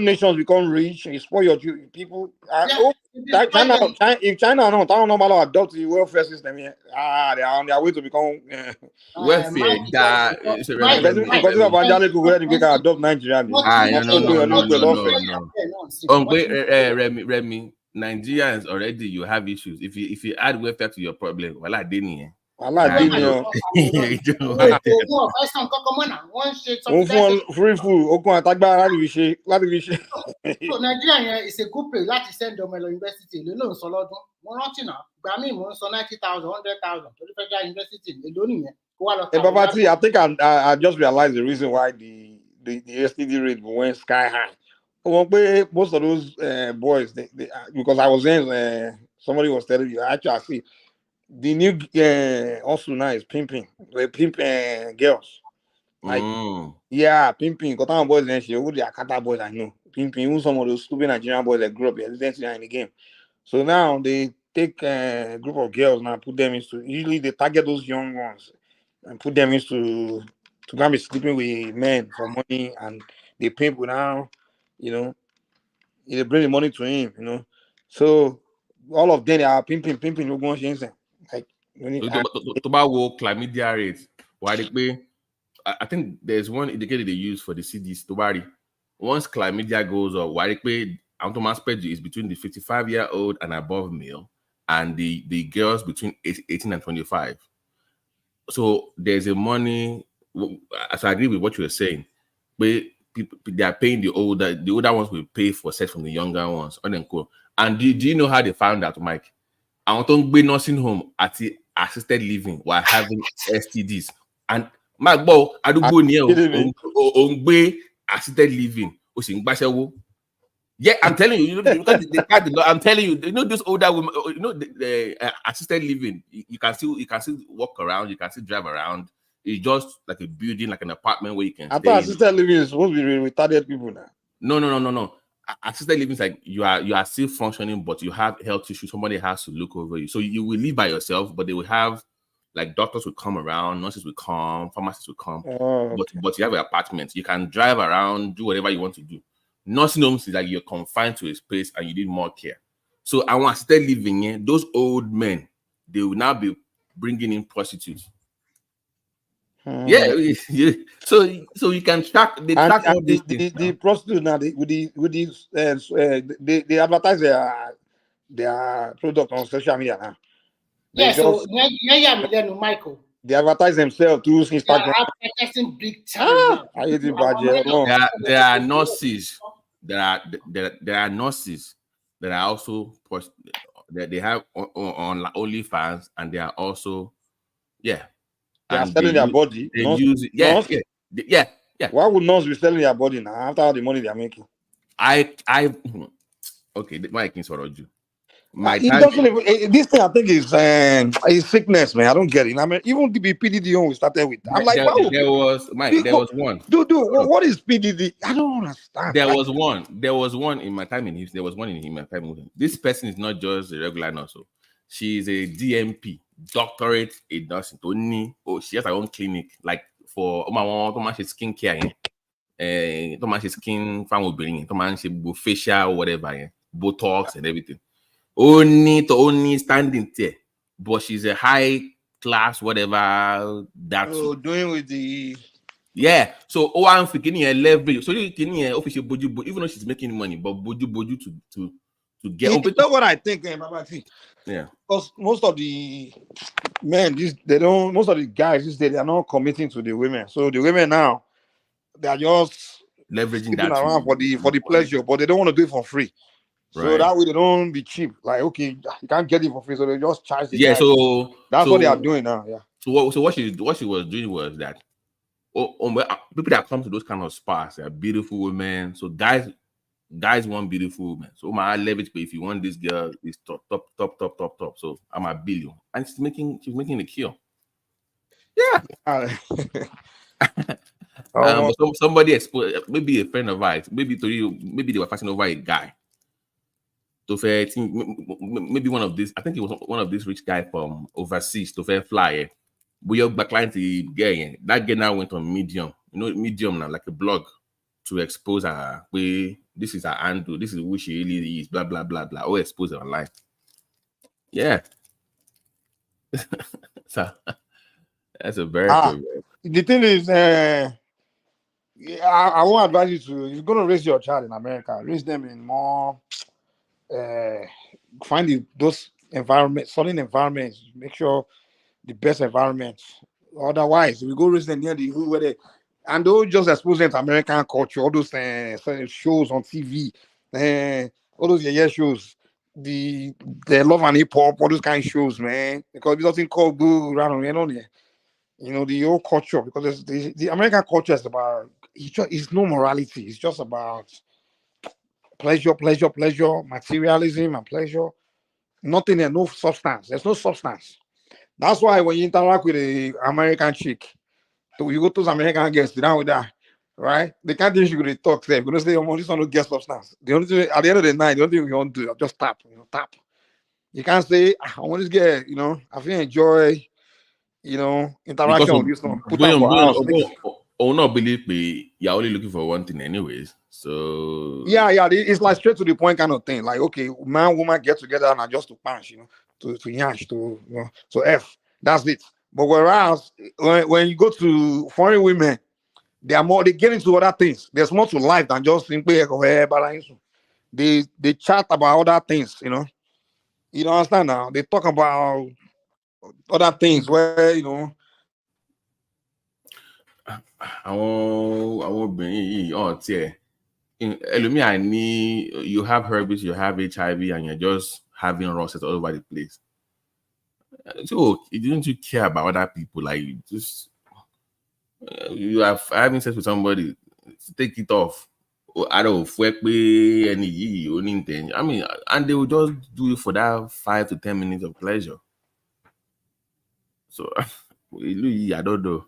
nations become rich, you spoil your people. If China no, they don't adopt the welfare system. They are on their way to become welfare. Because of Banjani, we can adopt Nigeria. No. Remy, Nigerians already you have issues. If you add welfare to your problem, well, I didn't. Free food. So Nigeria is a good place. Láti send them to university. They don't sell them. Mo rántí na. Gba mi mo sọ 90,000, 100,000 to the federal university. They don't need. Babati, I think I just realized the reason why the STD rate went sky high. Most of those boys, they because I was saying somebody was telling you. Actually, I see. The new also now is pimping. They pimp girls. Like pimping. Kotama boys and shit. Who the Akata boys I know. Pimping. Who some of those stupid Nigerian boys that grew up here in the game. So now they take a group of girls now put them into. Usually they target those young ones and put them into to go and be sleeping with men for money, and they pimp now. They bring the money to him. So all of them are pimping. No one saying. Like tobacco chlamydia rate. I think there's one indicator they use for the CDs. Tobari. Once chlamydia goes up, automatic spread is between the 55-year-old and above male, and the girls between 18 and 25. So there's a money. As I agree with what you were saying, but people they are paying the older ones will pay for sex from the younger ones. And do you know how they found out, Mike? I want to be nursing home at the assisted living while having STDs. And my boy, I do go near on assisted living. Yeah, I'm telling you, I'm telling you, those older women, the assisted living, you can still walk around, you can still drive around. It's just like a building, like an apartment where you can. I thought assisted living is supposed to be retarded people now. No. Assisted living is like you are still functioning, but you have health issues. Somebody has to look over you, so you will live by yourself. But they will have like doctors will come around, nurses will come, pharmacists will come. But you have an apartment. You can drive around, do whatever you want to do. Nursing homes is like you're confined to a space and you need more care. So I want assisted living. Those old men, they will now be bringing in prostitutes. Yeah. So you can track. They track all these things. The prostitutes now they advertise their product on social media now. Michael. They advertise themselves through Instagram. Big time. There are nurses. There are nurses that are also that they have on OnlyFans, and they are also They are selling their body. They use it. Yeah. Why would nurses be selling their body now after all the money they are making? Okay, my king sort you. This thing I think is sickness, man. I don't get it. I mean, even the PDD we started with. I'm like, there was one. Dude, what is PDD? I don't understand. There was one in my time in Houston. There was one in my time in Houston. This person is not just a regular nurse. She is a DMP, doctorate in nursing. She has her own clinic, like for skin care. Skin facial, whatever, Botox and everything. Only standing there, but she's a high class, whatever. That's doing with the So I'm thinking leverage. So you can official boju, even though she's making money, but boju to get. It's not what I think, Babati. Yeah, because most of the men, most of the guys, they are not committing to the women. So the women now, they are just leveraging that around for the pleasure, but they don't want to do it for free. So Right. that way they don't be cheap. Like, okay, you can't get it for free, so they just charge the Yeah. guy. That's what they are So doing now. Yeah. So what she was doing was that people that come to those kind of spas, they're beautiful women. So guys want beautiful women. So my leverage, but if you want this girl, is top. So I'm a billion, and she's making the kill. Yeah. But somebody exposed, maybe a friend of ours, maybe they were fighting over a guy. To fair, maybe one of these, I think it was one of these rich guys from overseas to fair fly. We are backline the guy. That guy now went on Medium. You know, Medium now, like a blog, to expose her. This is her handle. This is who she really is. Blah blah blah blah. Or expose her online. Yeah. So that's a very good. The thing is, I won't advise you to. If you're gonna raise your child in America, raise them in more. Find those environments, solid environments. Make sure the best environments. Otherwise, we go raise them near the hood where they, and don't just expose them to American culture. All those shows on TV, all those shows. The love and hip hop, all those kind of shows, man. Because it doesn't call go around, you know, the whole culture. Because the American culture is about it's no morality. It's just about pleasure, materialism and pleasure. Nothing and no substance. There's no substance. That's why when you interact with the American chick, so you go to those American guests, down with that, right? They can't teach you to talk there. Because they want this one to get substance. The only thing, at the end of the night, the only thing you want to do is just tap, tap. You can't say, I want this girl, I feel enjoy, interaction with this one. Put that for hours. Not believe me, you're only looking for one thing anyways. So yeah, it's like straight to the point kind of thing. Like, okay, man, woman get together and just to punch, to yash, to F. That's it. But whereas when you go to foreign women, they get into other things. There's more to life than just simply they chat about other things, You don't understand now. They talk about other things where, àwọn obìnrin yìí tiẹ̀ ẹlòmíà ní you have herpes, you have HIV, and you're just having rushes all over the place. So didn't you care about other people? Like, you are having sex with somebody, take it off. I don't I mean, and they will just do it for that 5 to 10 minutes of pleasure. So I don't know.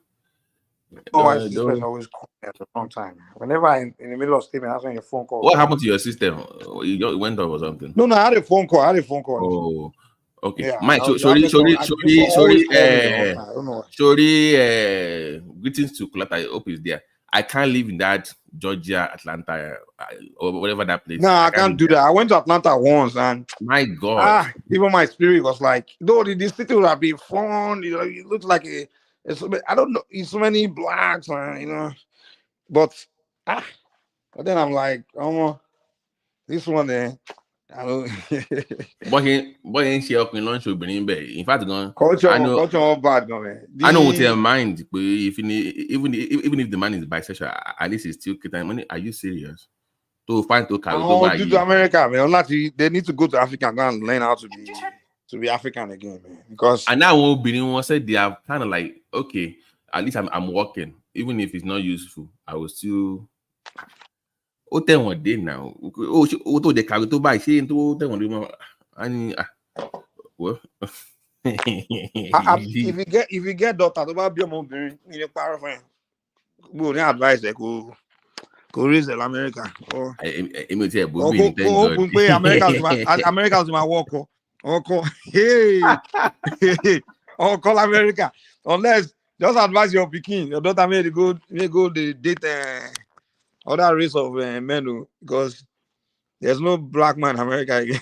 This person always call me at the wrong time. Whenever I'm in the middle of sleeping, that's when your phone call. What happened to your system? It went off or something? No, I had a phone call. Oh, okay. Yeah, Mike, sorry, greetings to Colata. I hope he's there. I can't live in that Georgia, Atlanta, or whatever that place. No, I can't do that. I went to Atlanta once, and my God, even my spirit was like, though the city would have been fun. It looks like I don't know. It's so many blacks, but then I'm like, this one there. I don't. Boy, ain't she up in lunch with Benin Bay? In fact, culture all bad, man. I know what your mind, but even if the man is bisexual, at least he's still getting money. Are you serious? To find to carry to America, man. They need to go to Africa and go and learn how to be African again, man. Because and now Benin said they are kind of like, okay, at least I'm working, even if it's not useful. I will still. Tell one day now. They carry to buy. She into tell one well. If you get daughter, to be a mom, in a paraffin. We only advise they go raise in America. Or Americans my walk. Hey, call America. Unless just advise your Peking. Your daughter may go the date. Other race of men, because there's no black man in America again.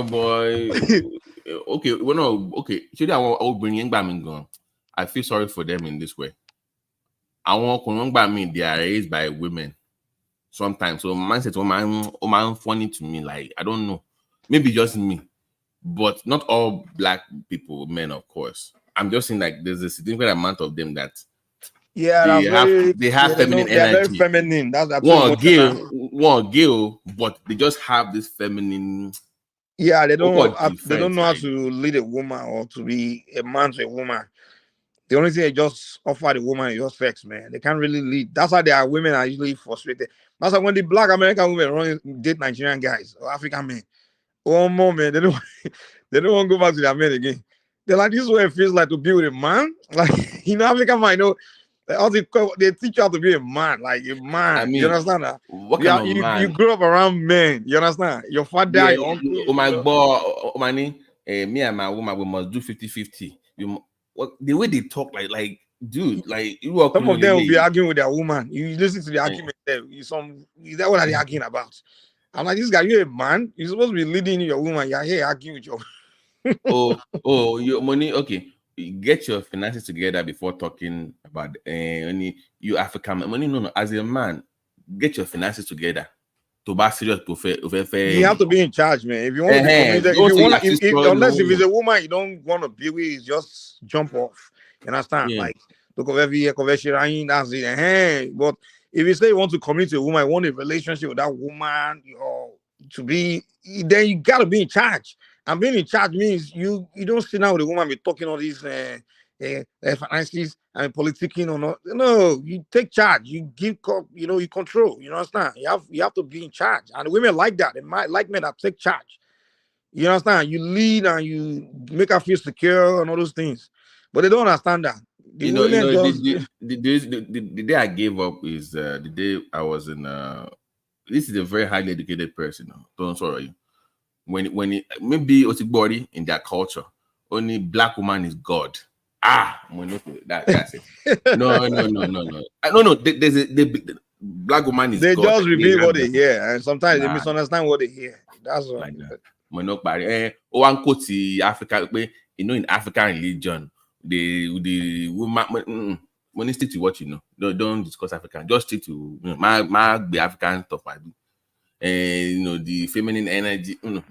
Boy. Okay, okay. Today I'll bring in Bamingon. I feel sorry for them in this way. I want to they are raised by women sometimes. So man says, man, funny to me. Like, I don't know. Maybe just me. But not all black people, men, of course. I'm just saying, like, there's a significant amount of them that they have feminine energy. They're very feminine. That's one one girl, but they just have this feminine. Yeah, they don't defense, know how to lead a woman or to be a man to a woman. The only thing they just offer the woman is just sex, man. They can't really lead. That's why there are women are usually frustrated. That's why when the black American women date Nigerian guys or African men, oh more man, they don't they don't want to go back to their men again. They're like, this is what it feels like to be with a man. Like, African man, they teach you how to be a man, like a man. I mean, you understand that? What kind of man? You grew up around men. You understand? Your father, your uncle. Oh my boy, oh my name. Me and my woman, we must do 50-50. The way they talk, like, dude, like you are. Some of them will be arguing with their woman. You listen to the argument. Is that what are they arguing about? I'm like, this guy, you're a man. You're supposed to be leading your woman. You're here arguing with your. Your money. Okay, get your finances together before talking about only you African money. No. As a man, get your finances together. To buy serious You have to be in charge, man. If you want to be committed, unless if it's a woman you don't want to be with, just jump off. You understand? Like look over every year, that's it. But if you say you want to commit to a woman, you want a relationship with that woman, to be, then you gotta be in charge. And being in charge means you don't sit down with a woman be talking all these finances and politicking or not. No, you take charge. You give, you control. You understand? You have to be in charge. And women like that. They might like men that take charge. You understand? You lead and you make her feel secure and all those things. But they don't understand that. The day I gave up is the day I was in. This is a very highly educated person. Don't sorry. When it maybe Otigbori in their culture, only black woman is God. That's it. No. The black woman is they God. Just reveal what they hear, and sometimes they misunderstand what they hear. That's what. Like that. One quote Africa, in African religion, the woman when stick to what you know. Don't discuss African. Just stick to my the African stuff I do. And the feminine energy, the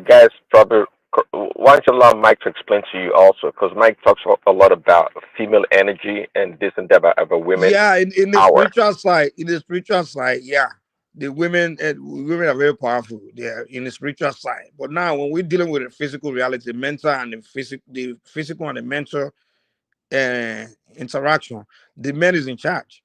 guys probably. Why don't you allow Mike to explain to you also? Because Mike talks a lot about female energy and this and that about women. Yeah, in the spiritual side, yeah, the women are very powerful. They're in the spiritual side. But now, when we're dealing with the physical reality, the mental and the physical and the mental interaction, the man is in charge.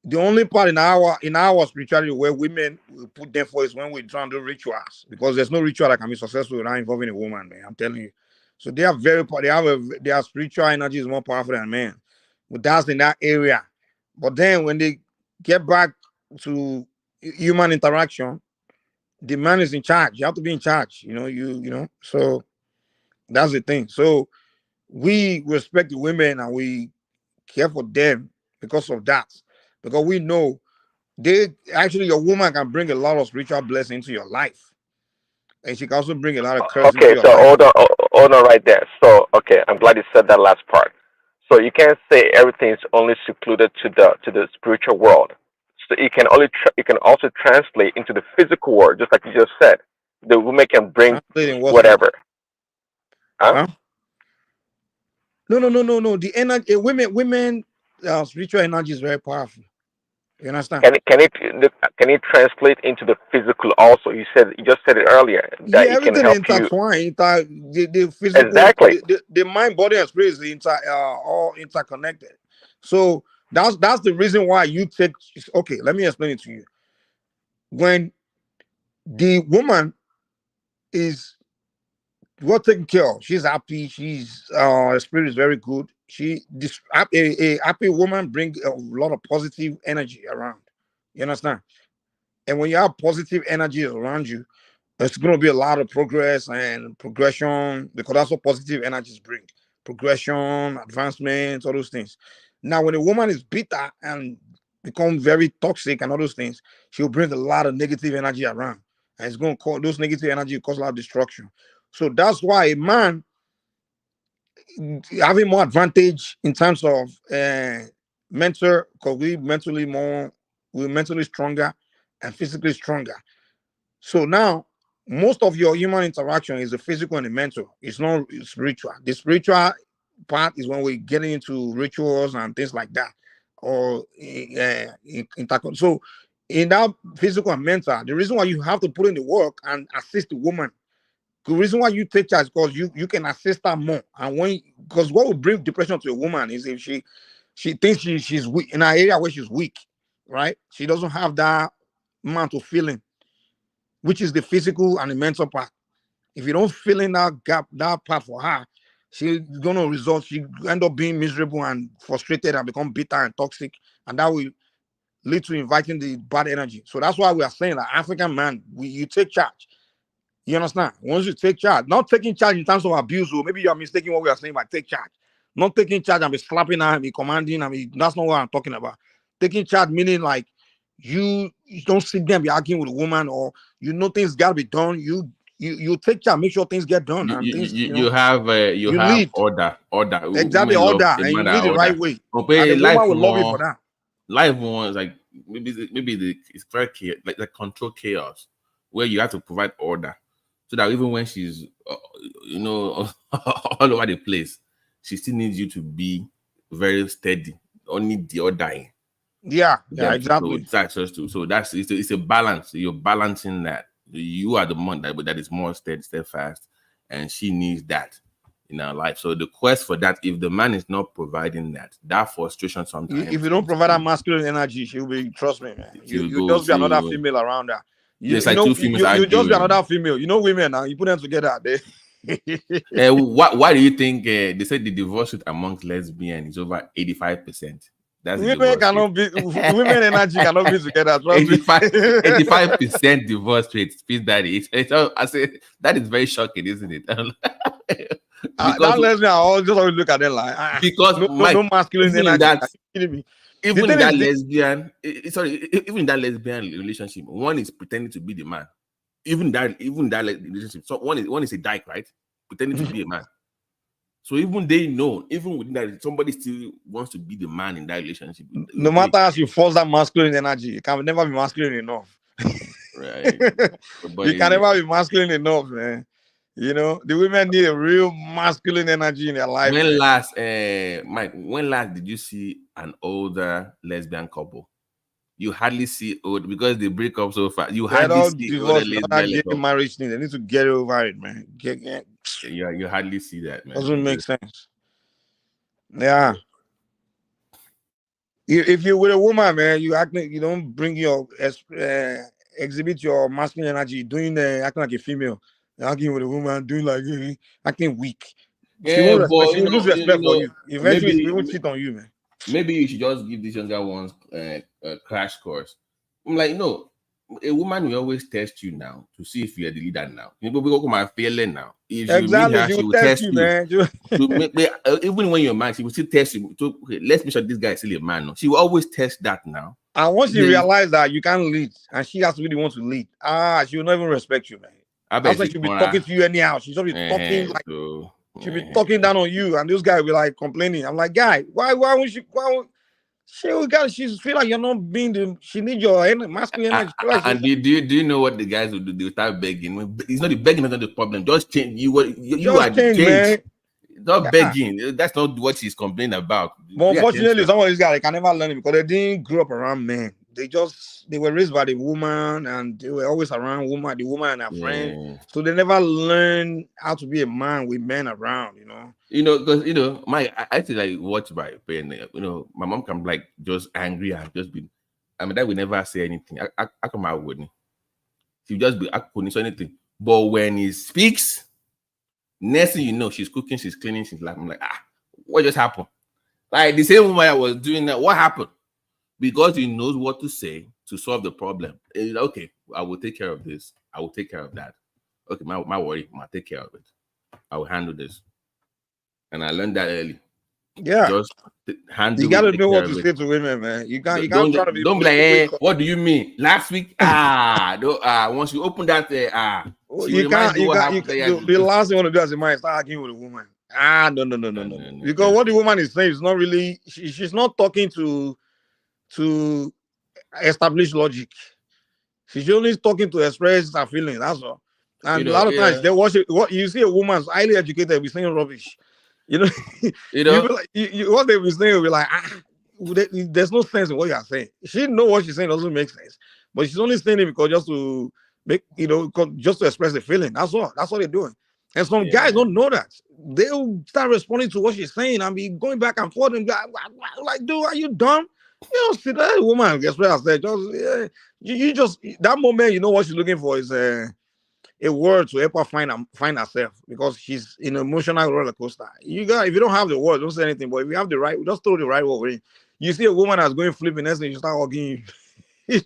The only part in our spirituality where women will put them for is when we try to do rituals, because there's no ritual that can be successful without involving a woman, man. I'm telling you. So they are their spiritual energy is more powerful than men. But that's in that area. But then when they get back to human interaction, the man is in charge. You have to be in charge. So that's the thing. So we respect the women and we care for them because of that. Because we know your woman can bring a lot of spiritual blessing into your life, and she can also bring a lot of curse into your life. Hold on right there. So I'm glad you said that last part. So you can't say everything is only secluded to the spiritual world. So it can also translate into the physical world, just like you just said. The woman can bring whatever. Huh? No. The energy, women, spiritual energy is very powerful. You understand? Can it translate into the physical also? You just said it earlier that it can help intertwined. The physical, exactly. The mind, body, and spirit is all interconnected. So that's the reason why you take. Okay, let me explain it to you. When the woman is well taken care of, she's happy. Her spirit is very good. A happy woman brings a lot of positive energy around. You understand? And when you have positive energy around you, there's going to be a lot of progress and progression, because that's what positive energies bring. Progression, advancement, all those things. Now, when a woman is bitter and become very toxic and all those things, she'll bring a lot of negative energy around. And it's going to cause those negative energy cause a lot of destruction. So that's why a man having more advantage in terms of mental, because we're mentally stronger and physically stronger. So now most of your human interaction is the physical and the mental. It's not spiritual. The spiritual part is when we're getting into rituals and things like that. or so in that physical and mental, the reason why you have to put in the work and assist the woman, the reason why you take charge because you can assist her more. And when because what will bring depression to a woman is if she thinks she's weak in an area where she's weak, right? She doesn't have that amount of feeling, which is the physical and the mental part. If you don't fill in that gap, that part for her, she's gonna result. She end up being miserable and frustrated and become bitter and toxic, and that will lead to inviting the bad energy. So that's why we are saying that African man, you take charge. You understand? Once you take charge, not taking charge in terms of abuse, or maybe you are mistaking what we are saying by take charge. Not taking charge and be slapping her and be commanding. I mean, that's not what I'm talking about. Taking charge meaning like you don't sit there and be arguing with a woman, or you know things gotta be done. You take charge, make sure things get done, and things You have you have lead order. exactly Women love order, a and you man lead that the right order. way, and Okay, the woman will love you for that. life one is like it's very like control chaos where you have to provide order so that even when she's all over the place, she still needs you to be very steady. Only the order. Yeah, So exactly. so that's it's a balance. You're balancing that. You are the one that is more steadfast, and she needs that in her life. So the quest for that, if the man is not providing that frustration sometimes, If you don't provide that masculine energy, she'll be. Trust me, man. she will You go just be another to female around her. it's like two females You just be arguing. another female. You know women now. You put them together. Why do you think they said the divorce rate amongst lesbians is over 85%? That's the Women divorce cannot rate. be. Women energy cannot be together. Trust me. 85% divorce rate. Speed daddy. I say that is very shocking, isn't it? That lesbian, I just always look at them like no masculine even energy. that, Are you kidding me? even in that lesbian, even in that lesbian relationship, one is pretending to be the man. Even that relationship, so one is a dyke, right? Pretending to be a man. So even they know, even within that, somebody still wants to be the man in that relationship. No matter how you force that masculine energy, it can never be masculine enough. Right. You can never be masculine enough, man. You know, the women need a real masculine energy in their life. When last, Mike, when last did you see an older lesbian couple? You hardly see old because they break up so fast. You hardly see older lesbian couple. Marriage thing. They need to get over it, man. You hardly see that, man. Doesn't make sense. Yeah. If you're with a woman, man, you don't bring your exhibit your masculine energy, doing acting like a female, acting with a woman, doing like acting weak. She won't respect. She will lose respect for you. Eventually, she will cheat on you, man. Maybe you should just give these younger ones a crash course. I'm like, no, a woman will always test you now to see if you're the leader now. You know, we go my feeling now. If you meet her, she will test you, man. Even when you're a man, she will still test you. Okay, let's make sure this guy is still a man. No? She will always test that now. And once you realize that you can't lead, and she has to be the one to lead, she will not even respect you, man. That's like she'll be talking to you anyhow. She'll be talking like she'll be talking down on you, and this guy will be like complaining. I'm like, guy, why won't she? She feel like you're not being she needs your masculine energy. And do you know what the guys will do? They'll start begging. It's not the begging, that's not the problem. Just change. You are changed. Not begging. That's not what she's complaining about. But unfortunately, some of these guys, they can never learn it because they didn't grow up around men. They were raised by the woman, and they were always around the woman and her friends. So they never learn how to be a man with men around, you know. Because I feel like watch my parents. My mom can be like just angry and just be. I mean, that will never say anything. I come out with me. She just be I couldn't say anything. But when he speaks, next thing you know, she's cooking, she's cleaning, she's laughing. I'm like, what just happened? Like the same way I was doing that. What happened? Because he knows what to say to solve the problem. Okay, I will take care of this. I will take care of that. Okay, my worry, I'll take care of it. I will handle this. And I learned that early. Yeah. Just handle. You gotta know what to say to women, man. You can't try to be. Don't be like, what do you mean? Last week, once you open that, you can't. The last thing you want to do as a man is start arguing with a woman. No. Because what the woman is saying is not really. She's not talking to establish logic. She's only talking to express her feelings. That's all. And a lot of times they watch it. What you see, a woman's highly educated be saying rubbish. What they be saying will be like, there's no sense in what you're saying. She know what she's saying doesn't make sense, but she's only saying it because just to make just to express the feeling. That's all. That's what they're doing. And some guys don't know that. They'll start responding to what she's saying and be going back and forth and be like, dude, are you dumb? You know, see that woman, guess what I said? You just that moment, you know what she's looking for is a word to help her find herself because she's in an emotional roller coaster. If you don't have the word, don't say anything. But if you have the right, just throw the right word in. You see a woman that's going flipping, next thing you start hugging you.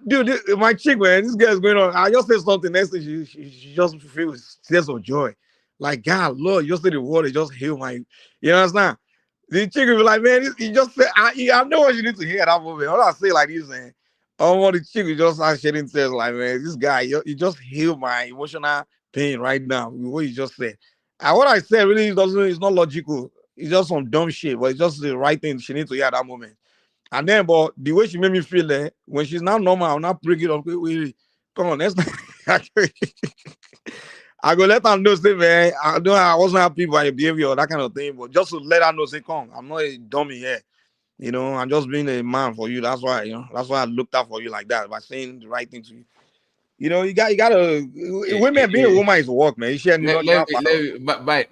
Dude, my chick, man, this guy's going on. I just say something, next thing she just feels tears of joy. Like, God, Lord, just say the word, it just heal my. You understand? The chick will be like, man, you just say, I know what you need to hear at that moment. All I say like this, man. Oh, the chick will just start shedding tears, like, man, this guy, you just heal my emotional pain right now with what you just said. And what I said really doesn't, it's not logical. It's just some dumb shit, but it's just the right thing she needs to hear at that moment. And then, but the way she made me feel there, when she's now normal, I'll not break it up. Wait, come on, next time. I go let her know, say, man, I know I wasn't happy by your behavior or that kind of thing, but just to let her know, say, come, I'm not a dummy here. You know, I'm just being a man for you. That's why, that's why I looked out for you like that by saying the right thing to you. You know, you gotta women being a woman is work, man. You should not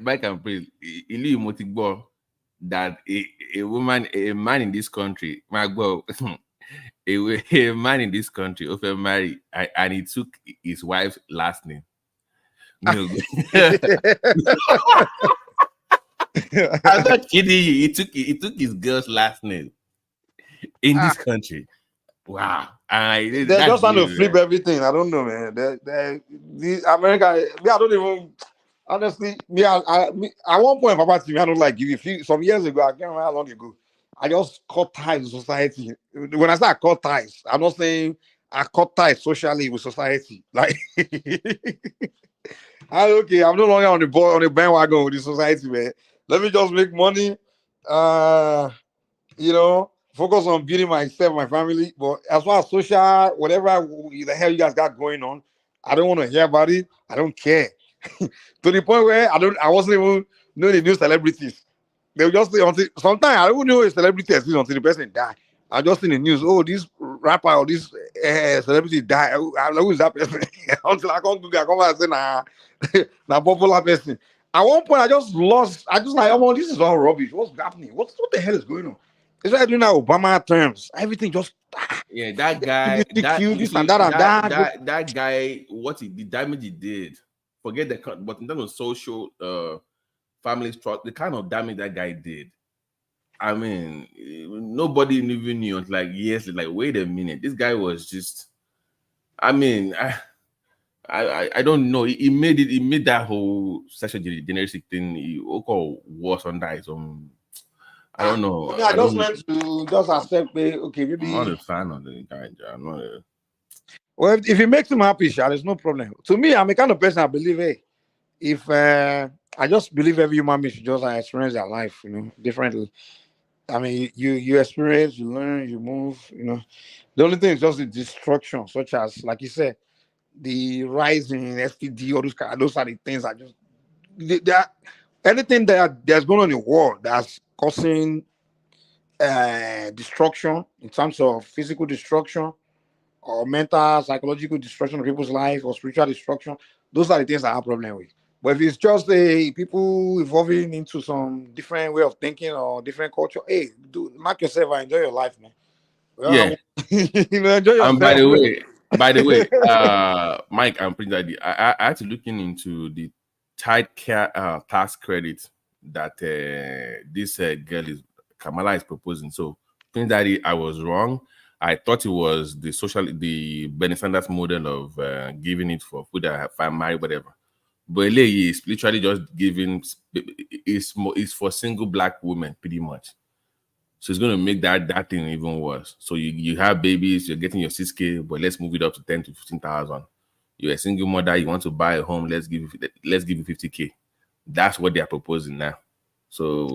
back and pray. That a man in this country, my girl, a man in this country often married and he took his wife's last name. No. I'm not kidding you. He took his girl's last name in this country. Wow. They're just trying to flip everything. I don't know, man. The America, I don't even honestly. At one point, Papa to me, I don't like you. Some years ago, I can't remember how long ago. I just cut ties with society. When I say I cut ties, I'm not saying I cut ties socially with society. Like, I'm no longer on the bandwagon with the society, man. Let me just make money. Focus on building myself, my family. But as far as social, whatever the hell you guys got going on, I don't want to hear about it. I don't care. To the point where I wasn't even knowing the new celebrities. They will just say until sometimes I don't know a celebrity exists until the person die. I just in the news, oh, this rapper or this celebrity died. I know who's that person. Until I come Google, I come and say, nah, popular person. At one point, I just lost. I just like, oh, this is all rubbish. What's happening? What the hell is going on? It's like doing that Obama terms. Everything just that guy, that guy, the damage he did. Forget but in terms of social, family structure, the kind of damage that guy did. I mean, nobody even knew. It's like years, like, wait a minute, this guy was just. I mean, I don't know. He made that whole sexual generic thing. He also worse on that. I don't know. I just went to just accept okay, maybe. I'm not a fan of the guy. I'm not a... Well, if it makes him happy, there's no problem. To me, I'm a kind of person I believe, if I just believe every human being should just experience their life, differently. I mean, you experience, you learn, you move, The only thing is just the destruction, such as, like you said, the rise in STD, all those are the things that just anything that's going on in the world that's causing destruction in terms of physical destruction or mental, psychological destruction of people's life or spiritual destruction. Those are the things I have problem with. But if it's just people evolving into some different way of thinking or different culture, hey, mark yourself and enjoy your life, man. Well, enjoy yourself. And by the way, Mike, I'm pretty idea. I had to look into the child care tax credit that this girl Kamala is proposing. So, Daddy, I was wrong. I thought it was the Bernie Sanders model of giving it for food that have married, whatever. But is literally just giving. It's for single black women, pretty much. So it's going to make that thing even worse. So you have babies, you're getting your 6K, but let's move it up to 10 to 15,000. You're a single mother, you want to buy a home, let's give you 50K. That's what they are proposing now. So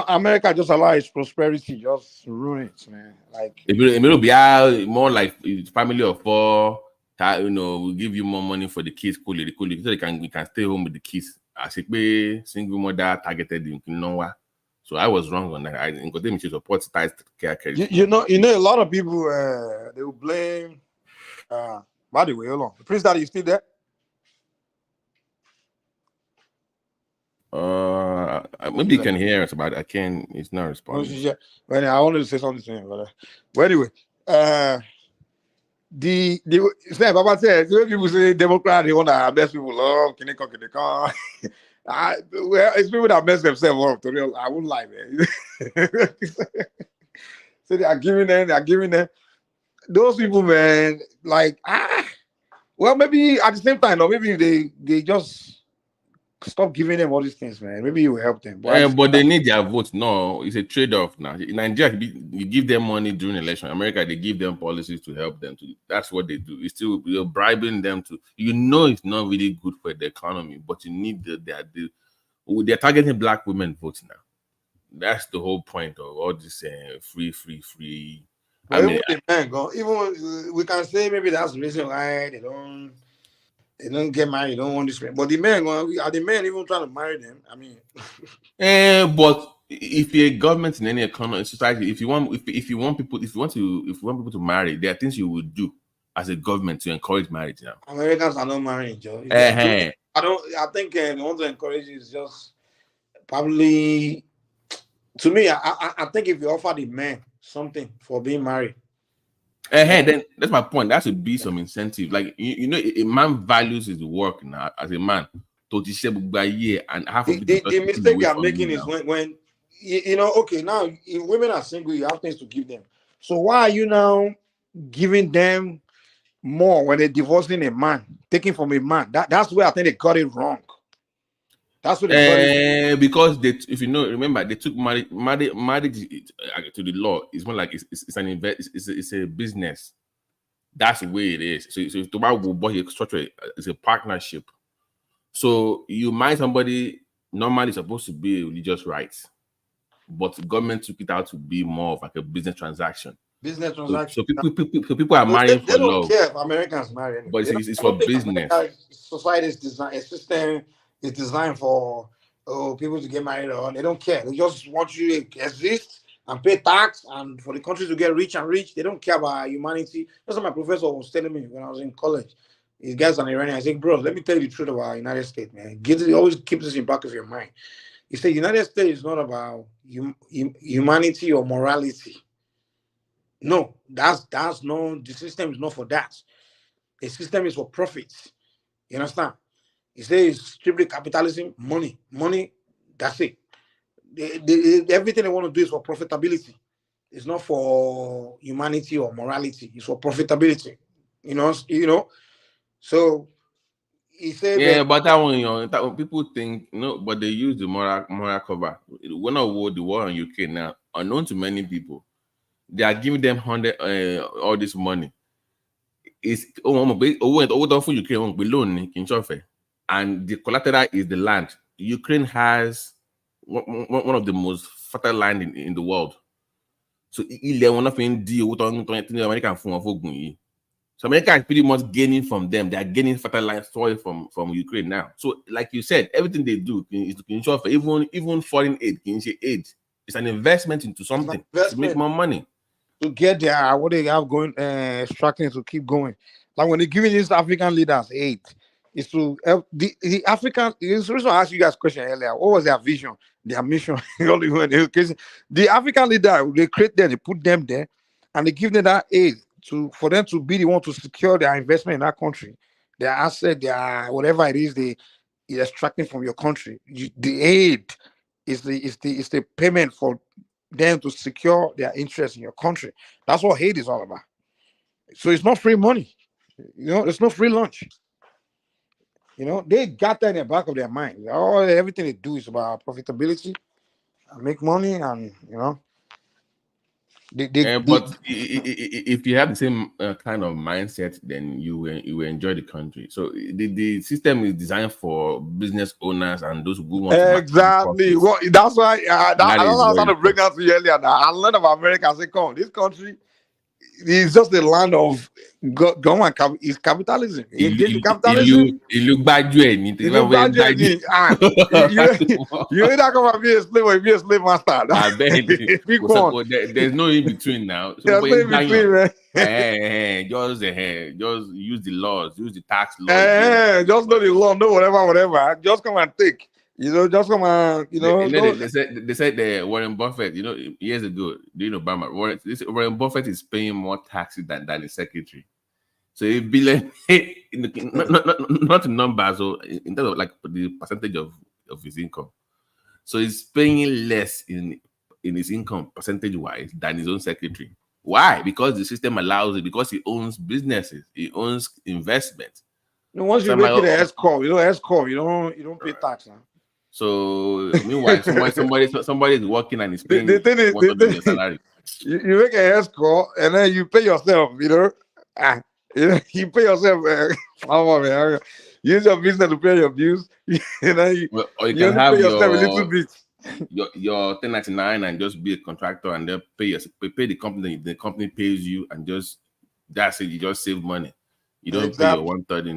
America just allows prosperity, just ruin it, man. Like it will be more like family of 4. We'll give you more money for the kids, so we can stay home with the kids. As a single mother targeted in Kinonwa. So I was wrong on that. I didn't go to support ties care credit. You know, a lot of people they will blame. By the way, hold on, Prince Daddy, you still there? Maybe you can hear us, but I can't. It's not responding. Well, I wanted to say something to him, but anyway, the Baba said when people say Democrat, they want to mess people up. Can they come? Well, it's people that mess themselves up. To real, I wouldn't lie, man. So they are giving them. Those people, man, like well, maybe at the same time, or maybe they just stop giving them all these things, man. Maybe it will help them. But they need their votes. No, it's a trade-off now. In Nigeria, you give them money during election. America, they give them policies to help them. That's what they do. It's still, you're bribing them to. It's not really good for the economy, but you need they're targeting black women votes now. That's the whole point of all this free. But even the men go. Even we can say maybe that's the reason why they don't get married. They don't want this. But the men are the men even trying to marry them? I mean, but if you're a government in any economy society, if you want people to marry, there are things you would do as a government to encourage marriage now. Americans are not marrying, Joe. I think they want to encourage is just probably. To me, I think if you offer the men something for being married, then that's my point. That should be some incentive. Like a man values his work now as a man. And half of the mistake you are making is when okay, now if women are single, you have things to give them. So why are you now giving them more when they're divorcing a man, taking from a man? That's where I think they got it wrong. That's what they because if you remember, they took marriage to the law. It's more like it's a business. That's the way it is. So it's a partnership. So you marry somebody normally supposed to be a religious right, but the government took it out to be more of like a business transaction. So people are marrying for love. They don't care if Americans marry anyway. But it's for business. Society is designed for people to get married on. They don't care. They just want you to exist and pay tax and for the country to get rich and rich. They don't care about humanity. That's what my professor was telling me when I was in college. These guys are Iranian. I said, bro, let me tell you the truth about United States, man. Always keep this in the back of your mind. He said, United States is not about humanity or morality. No, that's no. The system is not for that. The system is for profits. You understand? He says strictly capitalism, money. That's it. Everything they want to do is for profitability. It's not for humanity or morality. It's for profitability. You know. So he said, but that one, people think but they use the moral cover. When I war the war on UK now, unknown to many people, they are giving them all this money. It's for Ukraine below and the collateral is the land. Ukraine has one of the most fertile land in the world. So So America is pretty much gaining from them. They are gaining fertilized soil from Ukraine now. So, like you said, everything they do is to ensure for even foreign aid, it's an investment into something to make more money. To get there, what they have going, extracting to keep going. Like when they're giving these African leaders aid, is to help the African. It's the reason I asked you guys a question earlier. What was their vision, their mission? The African leader, they create them, they put them there, and they give them that aid for them to be the one to secure their investment in that country, their asset, their whatever it is they're extracting from your country. The aid is the payment for them to secure their interest in your country. That's what aid is all about. So it's not free money. It's not free lunch. They got that in the back of their mind. Everything they do is about profitability and make money, and but if you have the same kind of mindset, then you will enjoy the country. So the system is designed for business owners and those who want to exactly. Well, that's why I was trying to bring that to you earlier. Now I learned about America. I said, come on, this country, it's just the land of government. Is capitalism. Ìlú Capitalism. gbájú ẹ̀ ní tí You look wọ́n bad, fẹ́ you either come and be a slave or be a slave master. Big one. There's no in between now. So There's no in between, man. Just use the laws, use the tax laws. Just know the law, know whatever. Just come and take. Just come and They said Warren Buffett, years ago, during Obama, Warren Buffett is paying more taxes than the secretary. So it'd be like not in numbers, or in terms of like the percentage of his income. So he's paying less in his income percentage wise than his own secretary. Why? Because the system allows it. Because he owns businesses, he owns investments. Once you make it an S corp, you don't pay tax now. So meanwhile, somebody is working and is paying your salary. You make an S corp and then you pay yourself. You pay yourself. Use your business to pay your bills. Or you can have pay yourself a little bit. Your 1099 and just be a contractor and then pay the company. The company pays you and just that's it. You just save money. You don't pay your 1/3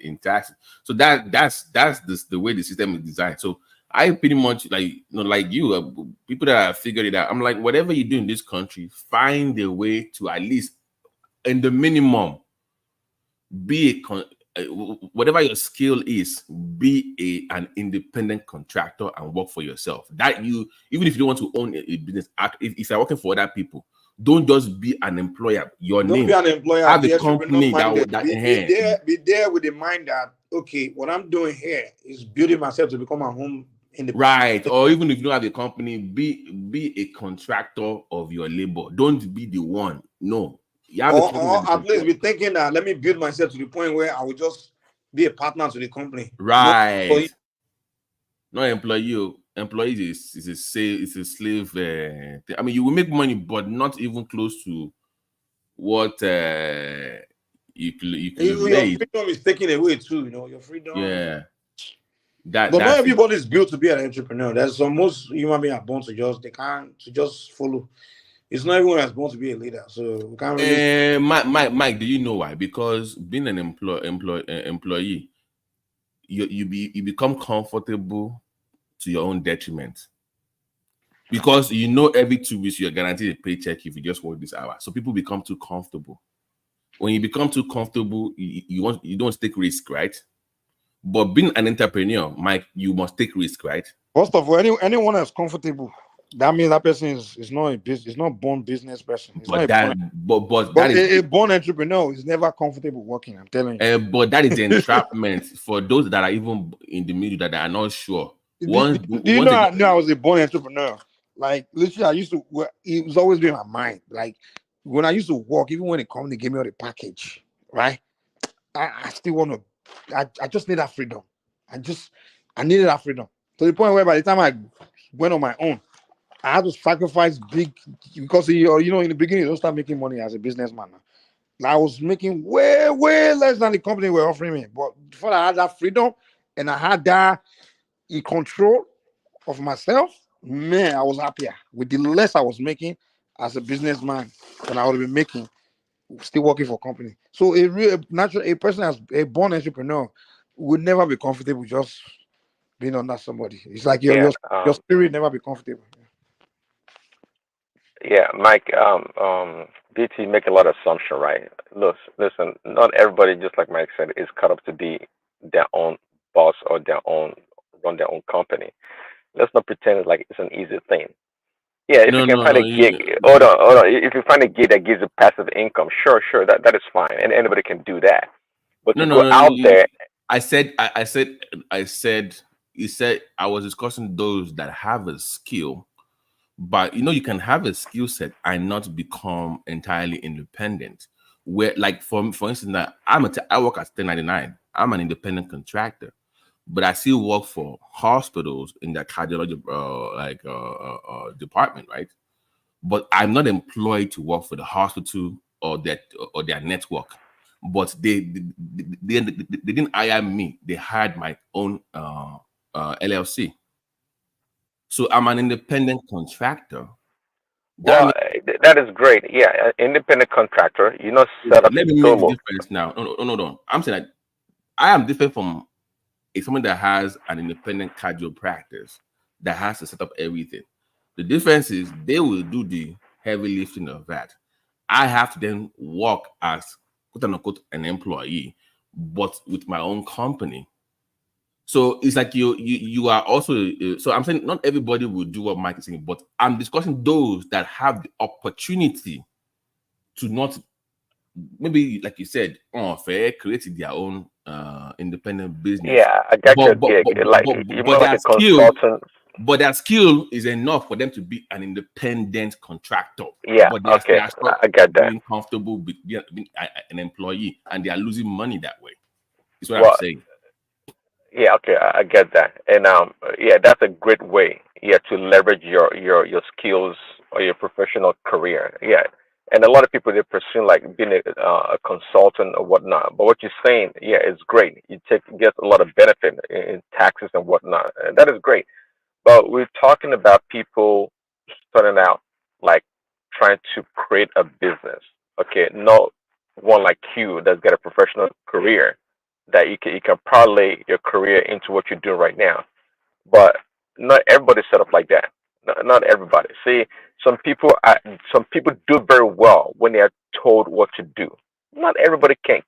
in taxes. So that's the way the system is designed. So I pretty much like you, people that have figured it out. I'm like, whatever you do in this country, find a way to at least, in the minimum, be whatever your skill is, be an independent contractor and work for yourself. That you, even if you don't want to own a business, if you're working for other people, don't just be an employer. Don't be an employer. Have a company be there with the mind that, okay, what I'm doing here is building myself to become a home independent. Right. Or even if you don't have a company, be a contractor of your labor. Don't be the one. No. Or at least be thinking that let me build myself to the point where I will just be a partner to the company. Right. No employee. Employee is a slave. I mean, you will make money, but not even close to what you your freedom is taken away too. Your freedom. Yeah. But not everybody is built to be an entrepreneur. There's some most human beings are born to just follow. It's not everyone that's born to be a leader, so we can't really. Mike, do you know why? Because being an employee, you become comfortable to your own detriment. Because every 2 weeks you're guaranteed a paycheck if you just work this hour. So people become too comfortable. When you become too comfortable, you don't take risk, right? But being an entrepreneur, Mike, you must take risk, right? First of all, anyone that's comfortable, that means that person is not a business, is not born business person. But a born entrepreneur is never comfortable working. I'm telling you. But that is entrapment for those that are even in the middle that are not sure. I was a born entrepreneur. Like literally, it was always in my mind. Like when I used to work, even when the company gave me all the package, right? I still want to. I just need that freedom. I needed that freedom to the point where by the time I went on my own, I had to sacrifice big because in the beginning you don't start making money as a businessman. I was making way less than the company were offering me. But before I had that freedom and I had that control of myself, man, I was happier with the less I was making as a businessman than I would have been making still working for a company. So a person as a born entrepreneur would never be comfortable just being under somebody. It's like your spirit never be comfortable. Yeah, Mike, BT make a lot of assumption, right? Listen, not everybody, just like Mike said, is cut up to be their own boss or run their own company. Let's not pretend it's like it's an easy thing. Yeah, if you can find a gig, hold on. If you find a gig that gives you passive income, sure, that is fine, and anybody can do that. But out there, you said I was discussing those that have a skill, but you can have a skill set and not become entirely independent. Where, like for instance, that I work at 1099. I'm an independent contractor, but I still work for hospitals in the cardiology department, right? But I'm not employed to work for the hospital or their network. But they didn't hire me. They hired my own LLC. So I'm an independent contractor, Well, that is great. Yeah, an independent contractor. You're not set up Let in me make the solo. difference now. No. I'm saying that I am different from someone that has an independent cardio practice that has to set up everything. The difference is they will do the heavy lifting of that. I have to then work as quote unquote an employee, but with my own company. So it's like you are also. So I'm saying not everybody will do what Mike is saying, but I'm discussing those that have the opportunity to not, maybe like you said, fair, creating their own independent business. Yeah, I got But your but gig. but Like but, you're but more like their a skill, consultant. is enough for them to be an independent contractor. Yeah. But they Okay, are not I got that. being comfortable with being an employee, and they are losing money that way. Is what I'm Well, saying. yeah. Okay, I get that. And yeah, that's a great way. Yeah, to leverage your skills or your professional career. Yeah. And a lot of people they pursue like being a consultant or whatnot. But what you're saying, yeah, is great. You get a lot of benefit in taxes and whatnot. And that is great. But we're talking about people starting out, like trying to create a business. Okay, not one like you that's got a professional career that you can parlay your career into what you're doing right now. But not everybody's set up like that. Not everybody. See, some people do very well when they are told what to do. Not everybody can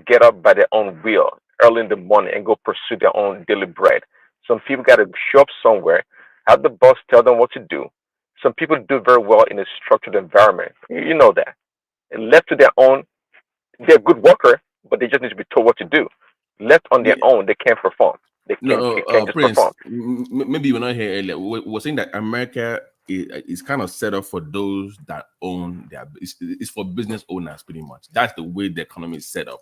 get up by their own will early in the morning and go pursue their own daily bread. Some people got to show up somewhere, have the boss tell them what to do. Some people do very well in a structured environment. You know that. And left to their own, they're a good worker, but they just need to be told what to do. Left on their own, they can't perform. They No, can't just Prince, perform. maybe you were not here earlier. We're saying that America is kind of set up for those that own it's for business owners, pretty much. That's the way the economy is set up.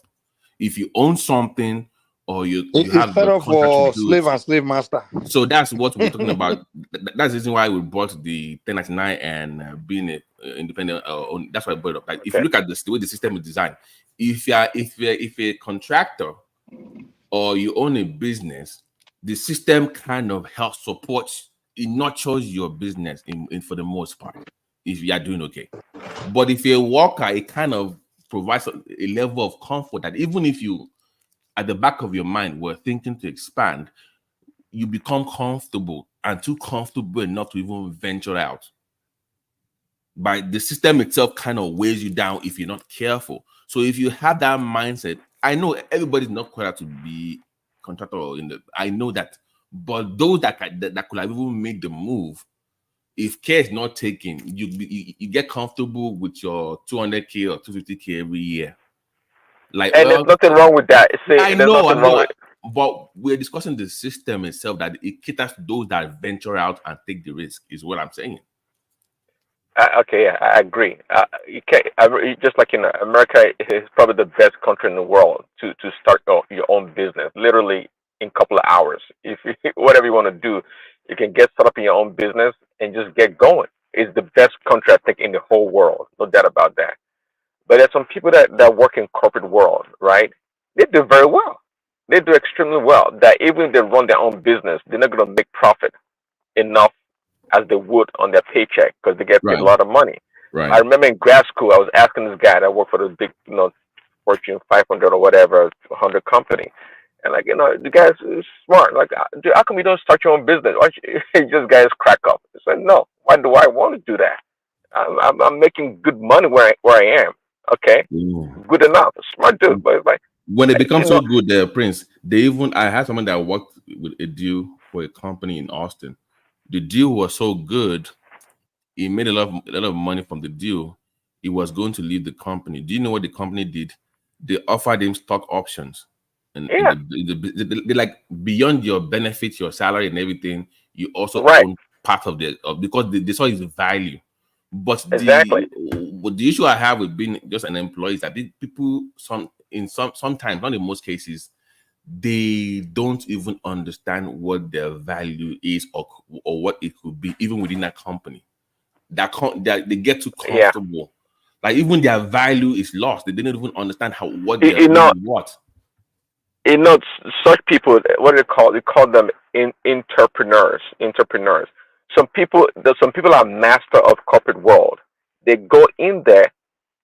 If you own something or you It's have set the up contract to for do it. slave and slave master. So that's what we're talking about. That's the reason why we brought the 1099 and being a, independent. That's why I brought it up. Like if you Okay. look at the way the system is designed, if you're a contractor or you own a business, the system kind of helps support, it nurtures your business in for the most part, if you are doing okay. But if you're a worker, it kind of provides a level of comfort that even if you, at the back of your mind, were thinking to expand, you become comfortable and too comfortable enough to even venture out. By the system itself kind of weighs you down if you're not careful. So if you have that mindset, I know everybody's not qualified to be contractor or in the. I know that, but those that could have even made the move, if care is not taken, you get comfortable with your 200K or 250K every year. Like, And there's well, nothing wrong with that. See, I there's know, nothing wrong with. but we're discussing the system itself that it caters to those that venture out and take the risk. Is what I'm saying. Okay, yeah, I agree. You can, just like in America, it's probably the best country in the world to start your own business. Literally in a couple of hours, if you, whatever you want to do, you can get set up in your own business and just get going. It's the best country I think in the whole world, no doubt about that. But there's some people that work in corporate world, right? They do very well. They do extremely well. That even if they run their own business, they're not going to make profit enough as they would on their paycheck because they get paid a Right. lot of money. I Right. remember in grad school, I was asking this guy that worked for this big, Fortune 500 or whatever, 100 company. And like, the guy's smart. Like, dude, how come you don't start your own business? Why don't you, just guys crack up. I said, no. Why do I want to do that? I'm making good money where I am. Okay, good enough. Smart dude, but it's like, When they become you so know, good, Prince, I had someone that worked with a deal for a company in Austin. The deal was so good, he made a lot of money from the deal. He was going to leave the company. Do you know what the company did? They offered him stock options, and yeah, they like beyond your benefits, your salary, and everything. You also right, own part of because they saw his value. But exactly. the issue I have with being just an employee is that people sometimes, not in most cases, they don't even understand what their value is or what it could be even within that company. They get too Yeah, comfortable. Like even their value is lost. They didn't even understand what you, they're you know, really what. such people. What do they call? They call them entrepreneurs. Entrepreneurs. some people, there's some people are master of corporate world. They go in there,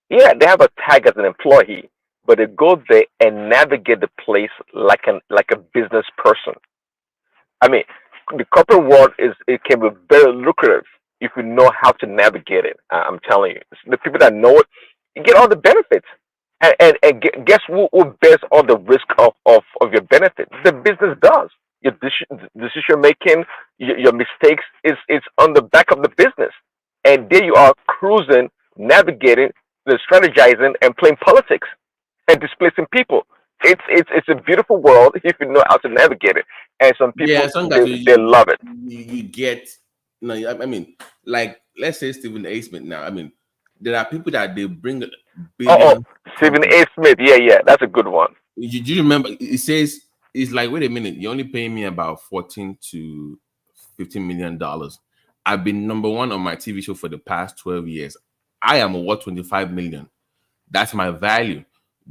yeah, they have a tag as an employee, but they go there and navigate the place like a business person. I mean, the corporate world it can be very lucrative if you know how to navigate it. I'm telling you, the people that know it, you get all the benefits. Guess who bears all the risk of your benefit? The business does. Your decision making, your mistakes is on the back of the business, and there you are cruising, navigating, strategizing, and playing politics and displacing people. It's a beautiful world if you know how to navigate it, and some Yeah, people as long as they love it. you get, no, I mean, like let's say Stephen A. Smith now. I mean, there are people that they bring Oh, billion Stephen companies. A. Smith, yeah, that's a good one. Do you remember? It says it's like, wait a minute, you're only paying me about 14 to 15 million dollars. I've been number one on my TV show for the past 12 years. I am worth 25 million. That's my value.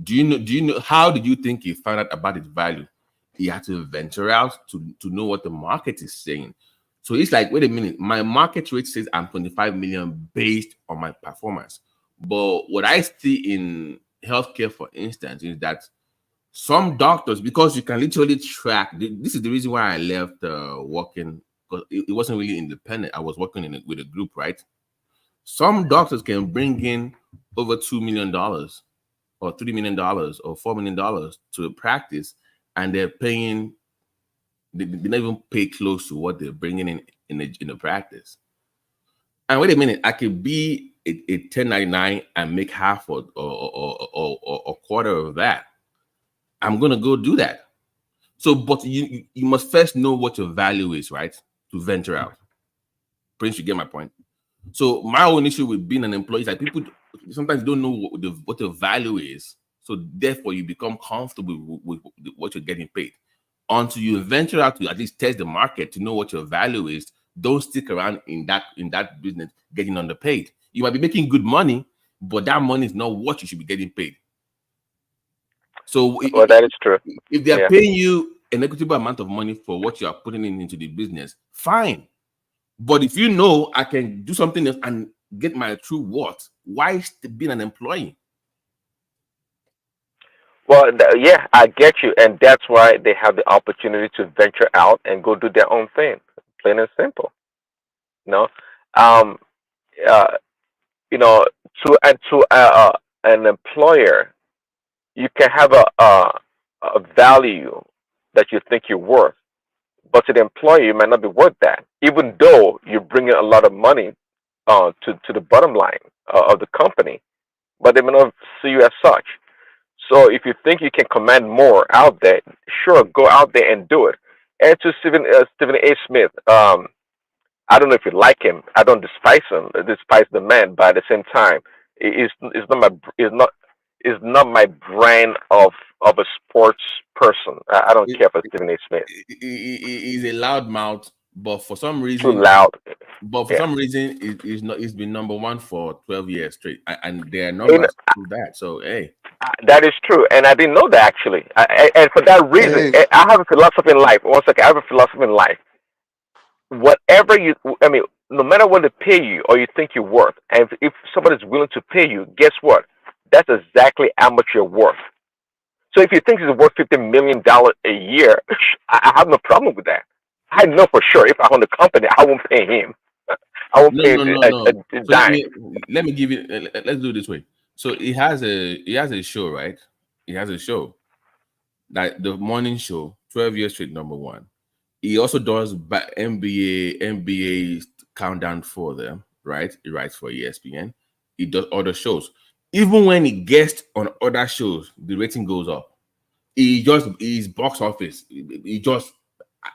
Do you know how did you think he found out about its value? He had to venture out to know what the market is saying. So it's like, wait a minute, my market rate says I'm 25 million based on my performance. But what I see in healthcare, for instance, is that some doctors, because you can literally track, this is the reason why I left working, because it wasn't really independent. I was working with a group, right? Some doctors can bring in over $2 million or $3 million or $4 million to a practice, and they're paying, they don't even pay close to what they're bringing in a practice. And wait a minute, I could be a 1099 and make half or a quarter of that. I'm gonna go do that. So, but you must first know what your value is, right? To venture out. Prince, you get my point. So my own issue with being an employee is like people sometimes don't know what the value is. So therefore, you become comfortable with what you're getting paid. Until you venture out to at least test the market to know what your value is, don't stick around in that business getting underpaid. You might be making good money, but that money is not what you should be getting paid. So Well, that is true. if they are Yeah. paying you an equitable amount of money for what you are putting into the business, fine. But if you know I can do something else and get my true worth, why being an employee? Well, yeah, I get you, and that's why they have the opportunity to venture out and go do their own thing, plain and simple. You know, um, uh, to an employer, you can have a value that you think you're worth, but to the employer, you might not be worth that, even though you bring in a lot of money to the bottom line of the company, but they may not see you as such. So if you think you can command more out there, sure, go out there and do it. And to Stephen A. Smith, I don't know if you like him. I don't despise him. I despise the man, but at the same time, it's not my brand of a sports person. I don't care for Stephen A. Smith. He's a loud mouth, but for some Too reason, loud. Yeah. it's been number one for 12 years straight, and their And numbers prove that. So hey, that is true, and I didn't know that actually. And for that reason, Hey, I have a philosophy in life. One second, I have a philosophy in life. Whatever I mean, no matter what they pay you or you think you're worth, and if somebody's willing to pay you, guess what? That's exactly how much you're worth. So if you think it's worth $50 million a year, I have no problem with that. I know for sure if I own the company, I won't pay him. I won't pay no. a So dime. let me give you. Let's do it this way. So he has a show, right? He has a show, like the morning show, 12 years straight, number one. He also does NBA countdown for them, right? He writes for ESPN. He does other shows. Even when he guests on other shows, the rating goes up. His box office.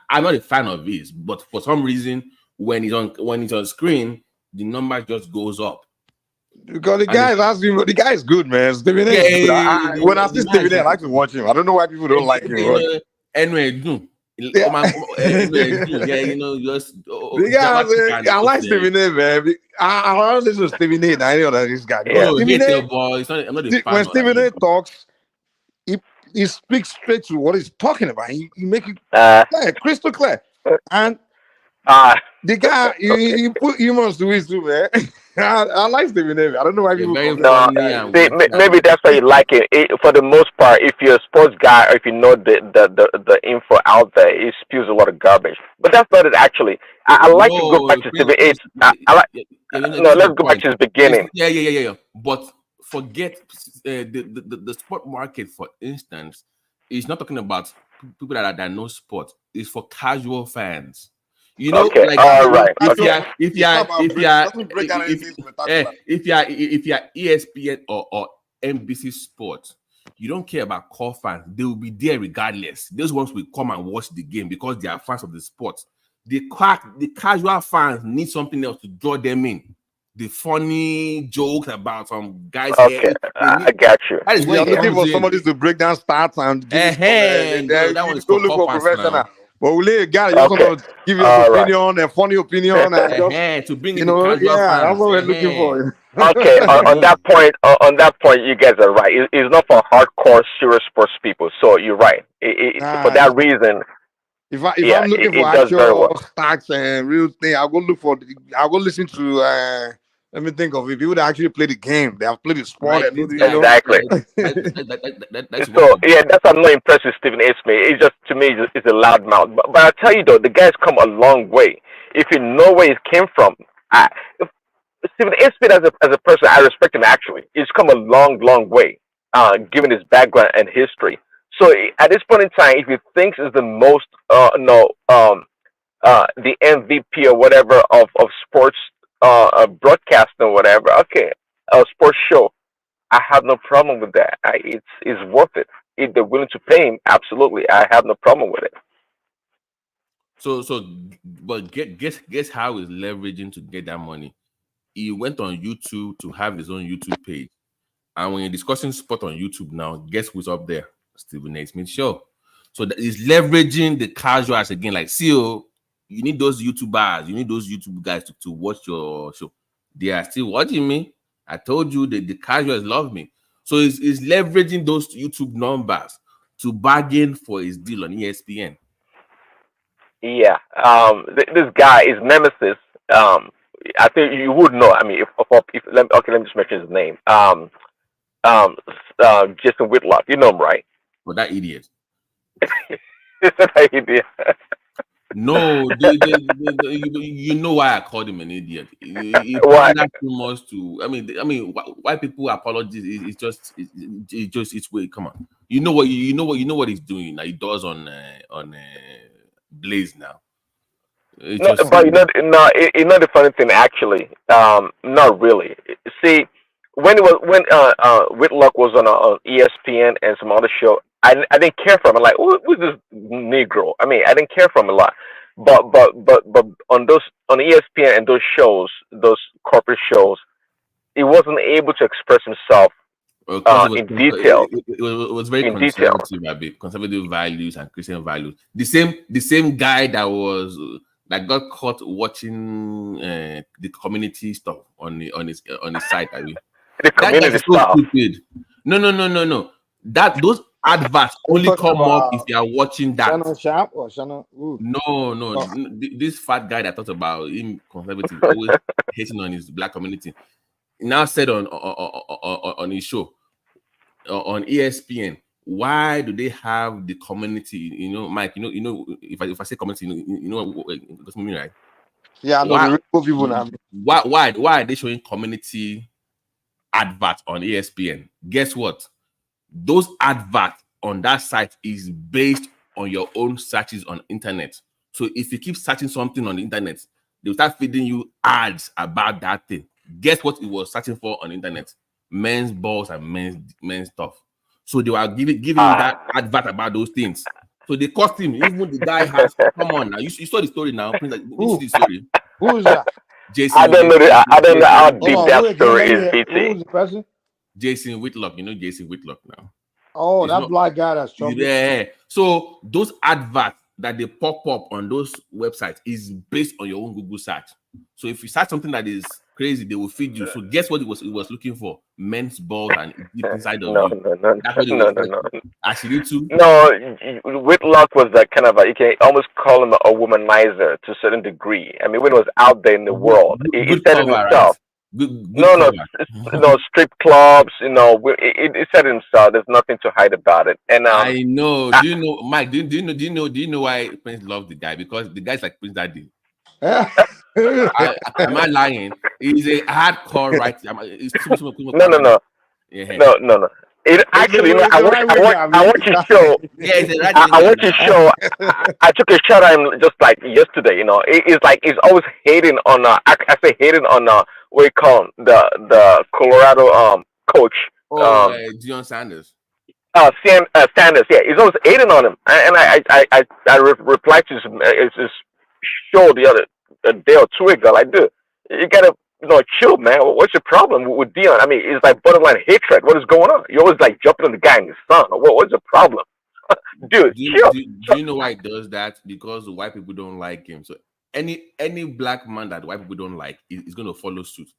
I'm not a fan of his, but for some reason, when he's on screen, the number just goes up. because the And guy is asking, the guy is good, man. Stephen A yeah, is good. When I see the man Stephen A, I is like to watch him. I don't know why people don't like him. But anyway, do. yeah. Yeah, just The guy, dramatic I like and Stephen A, man. I don't listen to Stephen A than any other this guy. Because no Stephen hate A, your boy. I'm not a fan when of that. Stephen A talks, he, he speaks straight to what he's talking about. He make it Uh, clear, crystal clear. And The guy, he put humans to his too, man. I like Stephen A. I don't know why You're people very complain about funny that. and See, witty maybe and that's why you like it. For the most part, if you're a sports guy or if you know the info out there, it spews a lot of garbage. But that's not it actually. I like to go back no, to Prince, Stephen A. Prince, I like no, get my let's go back point. to his It's, beginning. yeah. But forget the sport market, for instance, is not talking about people that know sport. It's for casual fans. You know, Okay, like all right. if Okay. It's not about break. It doesn't break down anything spectacular. if you are ESPN or NBC Sports, you don't care about core fans. They will be there regardless. Those ones will come and watch the game because they are fans of the sport. The casual fans need something else to draw them in. The funny jokes about some guys here. Okay, They I need, got you. that is If where you're it looking comes for in. somebody to break down stats and give you some, That then one you is go for look for coppers professional. now. But we let a guy just Okay, want to give you his all right. opinion, a funny opinion, and just To bring you in the know, casual yeah, that's fans. what we're looking for. Okay, on that point, you guys are right. It's not for hardcore serious sports people. So you're right. For Nah, that reason, if yeah, I'm looking for it does very actual well. stats and real thing, I'll go look for. I'll go listen to. Let me think of it. People that actually play the game. They have played the sport. Right, And know this the, you guy. know. Exactly. That's what So he yeah, does. that's why I'm not impressed with Stephen A. Smith. It's just to me, it's a loud mouth. But I tell you though, the guy's come a long way. If you know where he came from, Stephen A. Smith as a person, I respect him actually. He's come a long way, given his background and history. So at this point in time, if he thinks is the most the MVP or whatever of sports broadcasting or whatever, okay, a sports show, I have no problem with that. It's worth it. If they're willing to pay him, absolutely, I have no problem with it. But guess how he's leveraging to get that money. He went on YouTube to have his own YouTube page, and when you're discussing sport on YouTube now, guess who's up there? Stephen A. Smith show. So that he's leveraging the casuals again. Like, see, you need those YouTubers, you need those YouTube guys to watch your show. They are still watching me. I told you that the casuals love me. So he's leveraging those YouTube numbers to bargain for his deal on ESPN. Yeah, this guy is Nemesis. I think you would know. I mean, let me just mention his name. Jason Whitlock. You know him, right? For that idiot. That idiot. No, you know why I called him an idiot. He Why? panders too much to. I mean, why people apologize? It's just it's way. Come on, you know what he's doing. Like he does on Blaze now. It's No, just but you know the funny thing actually, not really. See, when Whitlock was on ESPN and some other show, I didn't care for him. I'm like, who's this Negro? I mean, I didn't care for him a lot. But on ESPN and those shows, those corporate shows, he wasn't able to express himself because in detail. it was very In detail. conservative, a bit conservative values and Christian values. The same guy that got caught watching the community stuff on his site. I mean, The that guy community is so stuff. stupid. No. Those adverts We're only talking come up about if you are watching that. Shannon Sharp or Shannon. Ooh. No. Oh. This fat guy that talks about him conservative always hating on his black community. He now said on his show on ESPN, why do they have the community? You know, Mike. You know. If I say community, you know what it mean, right? Yeah, I know the real people now. Why are they showing community adverts on ESPN? Guess what? Those adverts on that site is based on your own searches on internet. So if you keep searching something on the internet, they'll start feeding you ads about that thing. Guess what it was searching for on the internet? Men's balls and men's stuff. So they were giving him that advert about those things. So they cost him. Even the guy has. Come on now, you saw the story now. Please, you see the story. Who is that? Jason. I don't know how deep Hold on, that story is, who BT. is the person? Jason Whitlock. You know Jason Whitlock now. Oh, that black guy that's trouble. Yeah. So those adverts that they pop up on those websites is based on your own Google search. So if you search something that is crazy, they will feed you. So guess what it was looking for? Men's balls and deep inside of No, you. no, no, That's what it no, was no, no. actually too. No, Whitlock was that kind of you can almost call him a womanizer to a certain degree. I mean, when it was out there in the world, he Good said it cover, right? himself. Good No, no, cover. no, strip clubs. It said it himself. There's nothing to hide about it. And I know. Do you know, Mike? Do you know why Prince loved the guy? Because the guy's like Prince Daddy. Am I lying? He's a hardcore right. It's no, no, no, yeah. no. It actually, I watched his show. Yeah, it's a right I winger watched his now. show. I took a shot at him just like yesterday. It's like he's always hating on. I say hating on. What you call him, the Colorado coach. Deion Sanders. Sanders. Yeah, he's always hating on him, and I replied to his show the other a day or two ago. Like, dude, you gotta chill, man. What's your problem with Dion? I mean, it's like borderline hatred. What is going on? You're always like jumping on the guy and his son. What's the problem, dude? Chill. Do you know why he does that? Because the white people don't like him. So any black man that white people don't like is going to follow suit.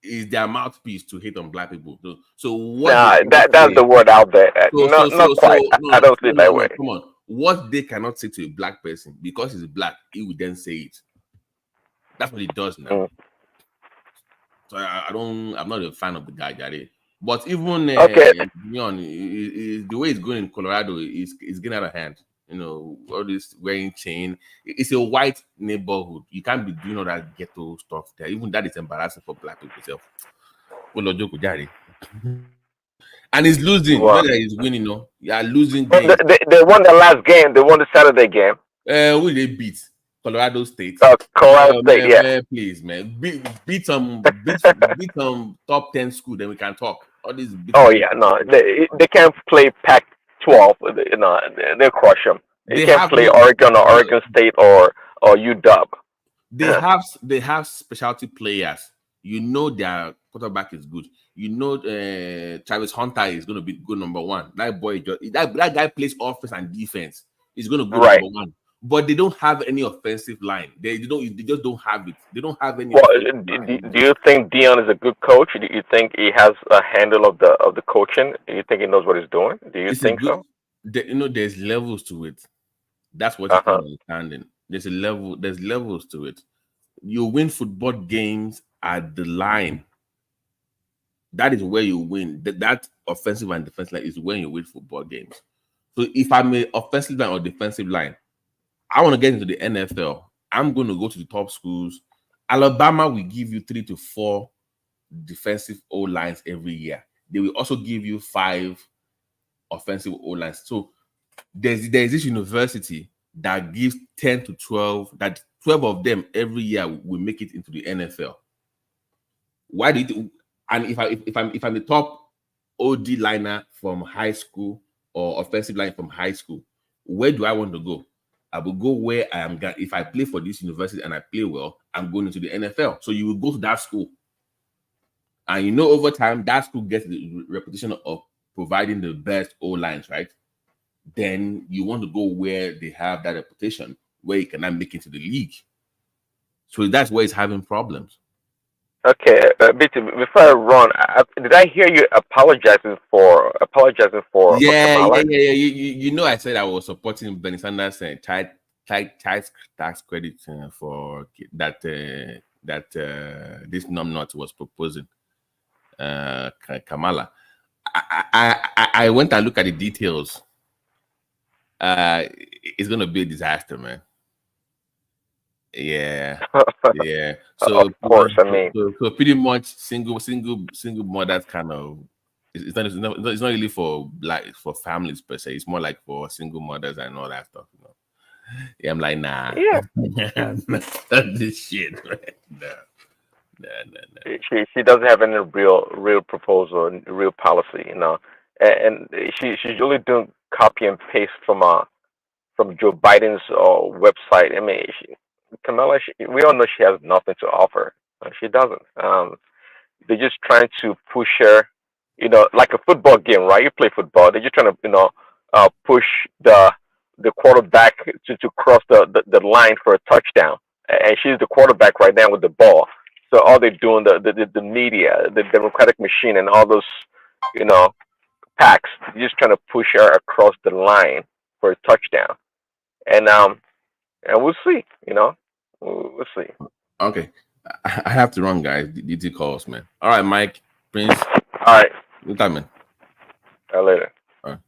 Is their mouthpiece to hate on black people. So what? Nah, that's the word out there. Not quite. I don't see it that way. Come on. What they cannot say to a black person because he's black, he will then say it. That's what he does now. So I'm not a fan of the guy, Jare. But even Dion, the way it's going in Colorado is getting out of hand. All this wearing chain. It's a white neighborhood. You can't be doing all that ghetto stuff there. Even that is embarrassing for black people itself. And he's losing. Wow. Whether he's winning, yeah, losing games. They won the last game. They won the Saturday game. Who they beat? Colorado State. Colorado State, yeah. Man, please, man, beat some top 10 school. Then we can talk. All these. Oh yeah, no, they can't play Pac-12. They crush them. They can't play Oregon or Oregon State or UW. They have specialty players. Their quarterback is good. Travis Hunter is going to be good number one. That boy, that guy plays offense and defense. He's going to be number one. But they don't have any offensive line. They just don't have it. They don't have any. Well, do you think Dion is a good coach? Do you think he has a handle of the coaching? Do you think he knows what he's doing? Do you think so? There's levels to it. That's what you're understanding. There's levels to it. You win football games at the line. That is where you win. That offensive and defensive line is when you win football games. So if I'm an offensive line or defensive line, I want to get into the NFL. I'm going to go to the top schools. Alabama will give you 3 to 4 defensive O-lines every year. They will also give you 5 offensive O-lines. So there's this university that gives 10 to 12, that 12 of them every year will make it into the NFL. Why did it? And if I'm the top OD liner from high school or offensive line from high school, where do I want to go? I will go where I am. If I play for this university and I play well, I'm going into the NFL. So you will go to that school. And over time, that school gets the reputation of providing the best O-lines, right? Then you want to go where they have that reputation, where you cannot make it to the league. So that's where it's having problems. Okay, BT, before I run, did I hear you apologizing for Yeah. I said I was supporting Bernie Sanders child tax credit for that this numbnut was proposing. Kamala, I went and looked at the details. It's gonna be a disaster, man. Yeah. So of course, so pretty much single mothers kind of. It's not really for families per se. It's more like for single mothers and all that stuff. Yeah, I'm like, nah. Yeah. This shit, man. No. She doesn't have any real proposal and real policy, and she's usually doing copy and paste from Joe Biden's website. I mean, Kamala, we all know she has nothing to offer. She doesn't. They're just trying to push her, like a football game, right? You play football. They're just trying to, push the quarterback to cross the line for a touchdown. And she's the quarterback right now with the ball. So all they're doing, the media, the democratic machine, and all those, you know, packs, just trying to push her across the line for a touchdown. And we'll see. You know, we'll see. Okay, I have to run, guys. DT calls, man. All right, Mike, Prince. All right. Good time, man. Later. All right.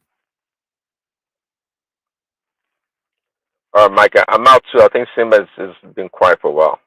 All right, Mike. I'm out too. I think Simba has been quiet for a while.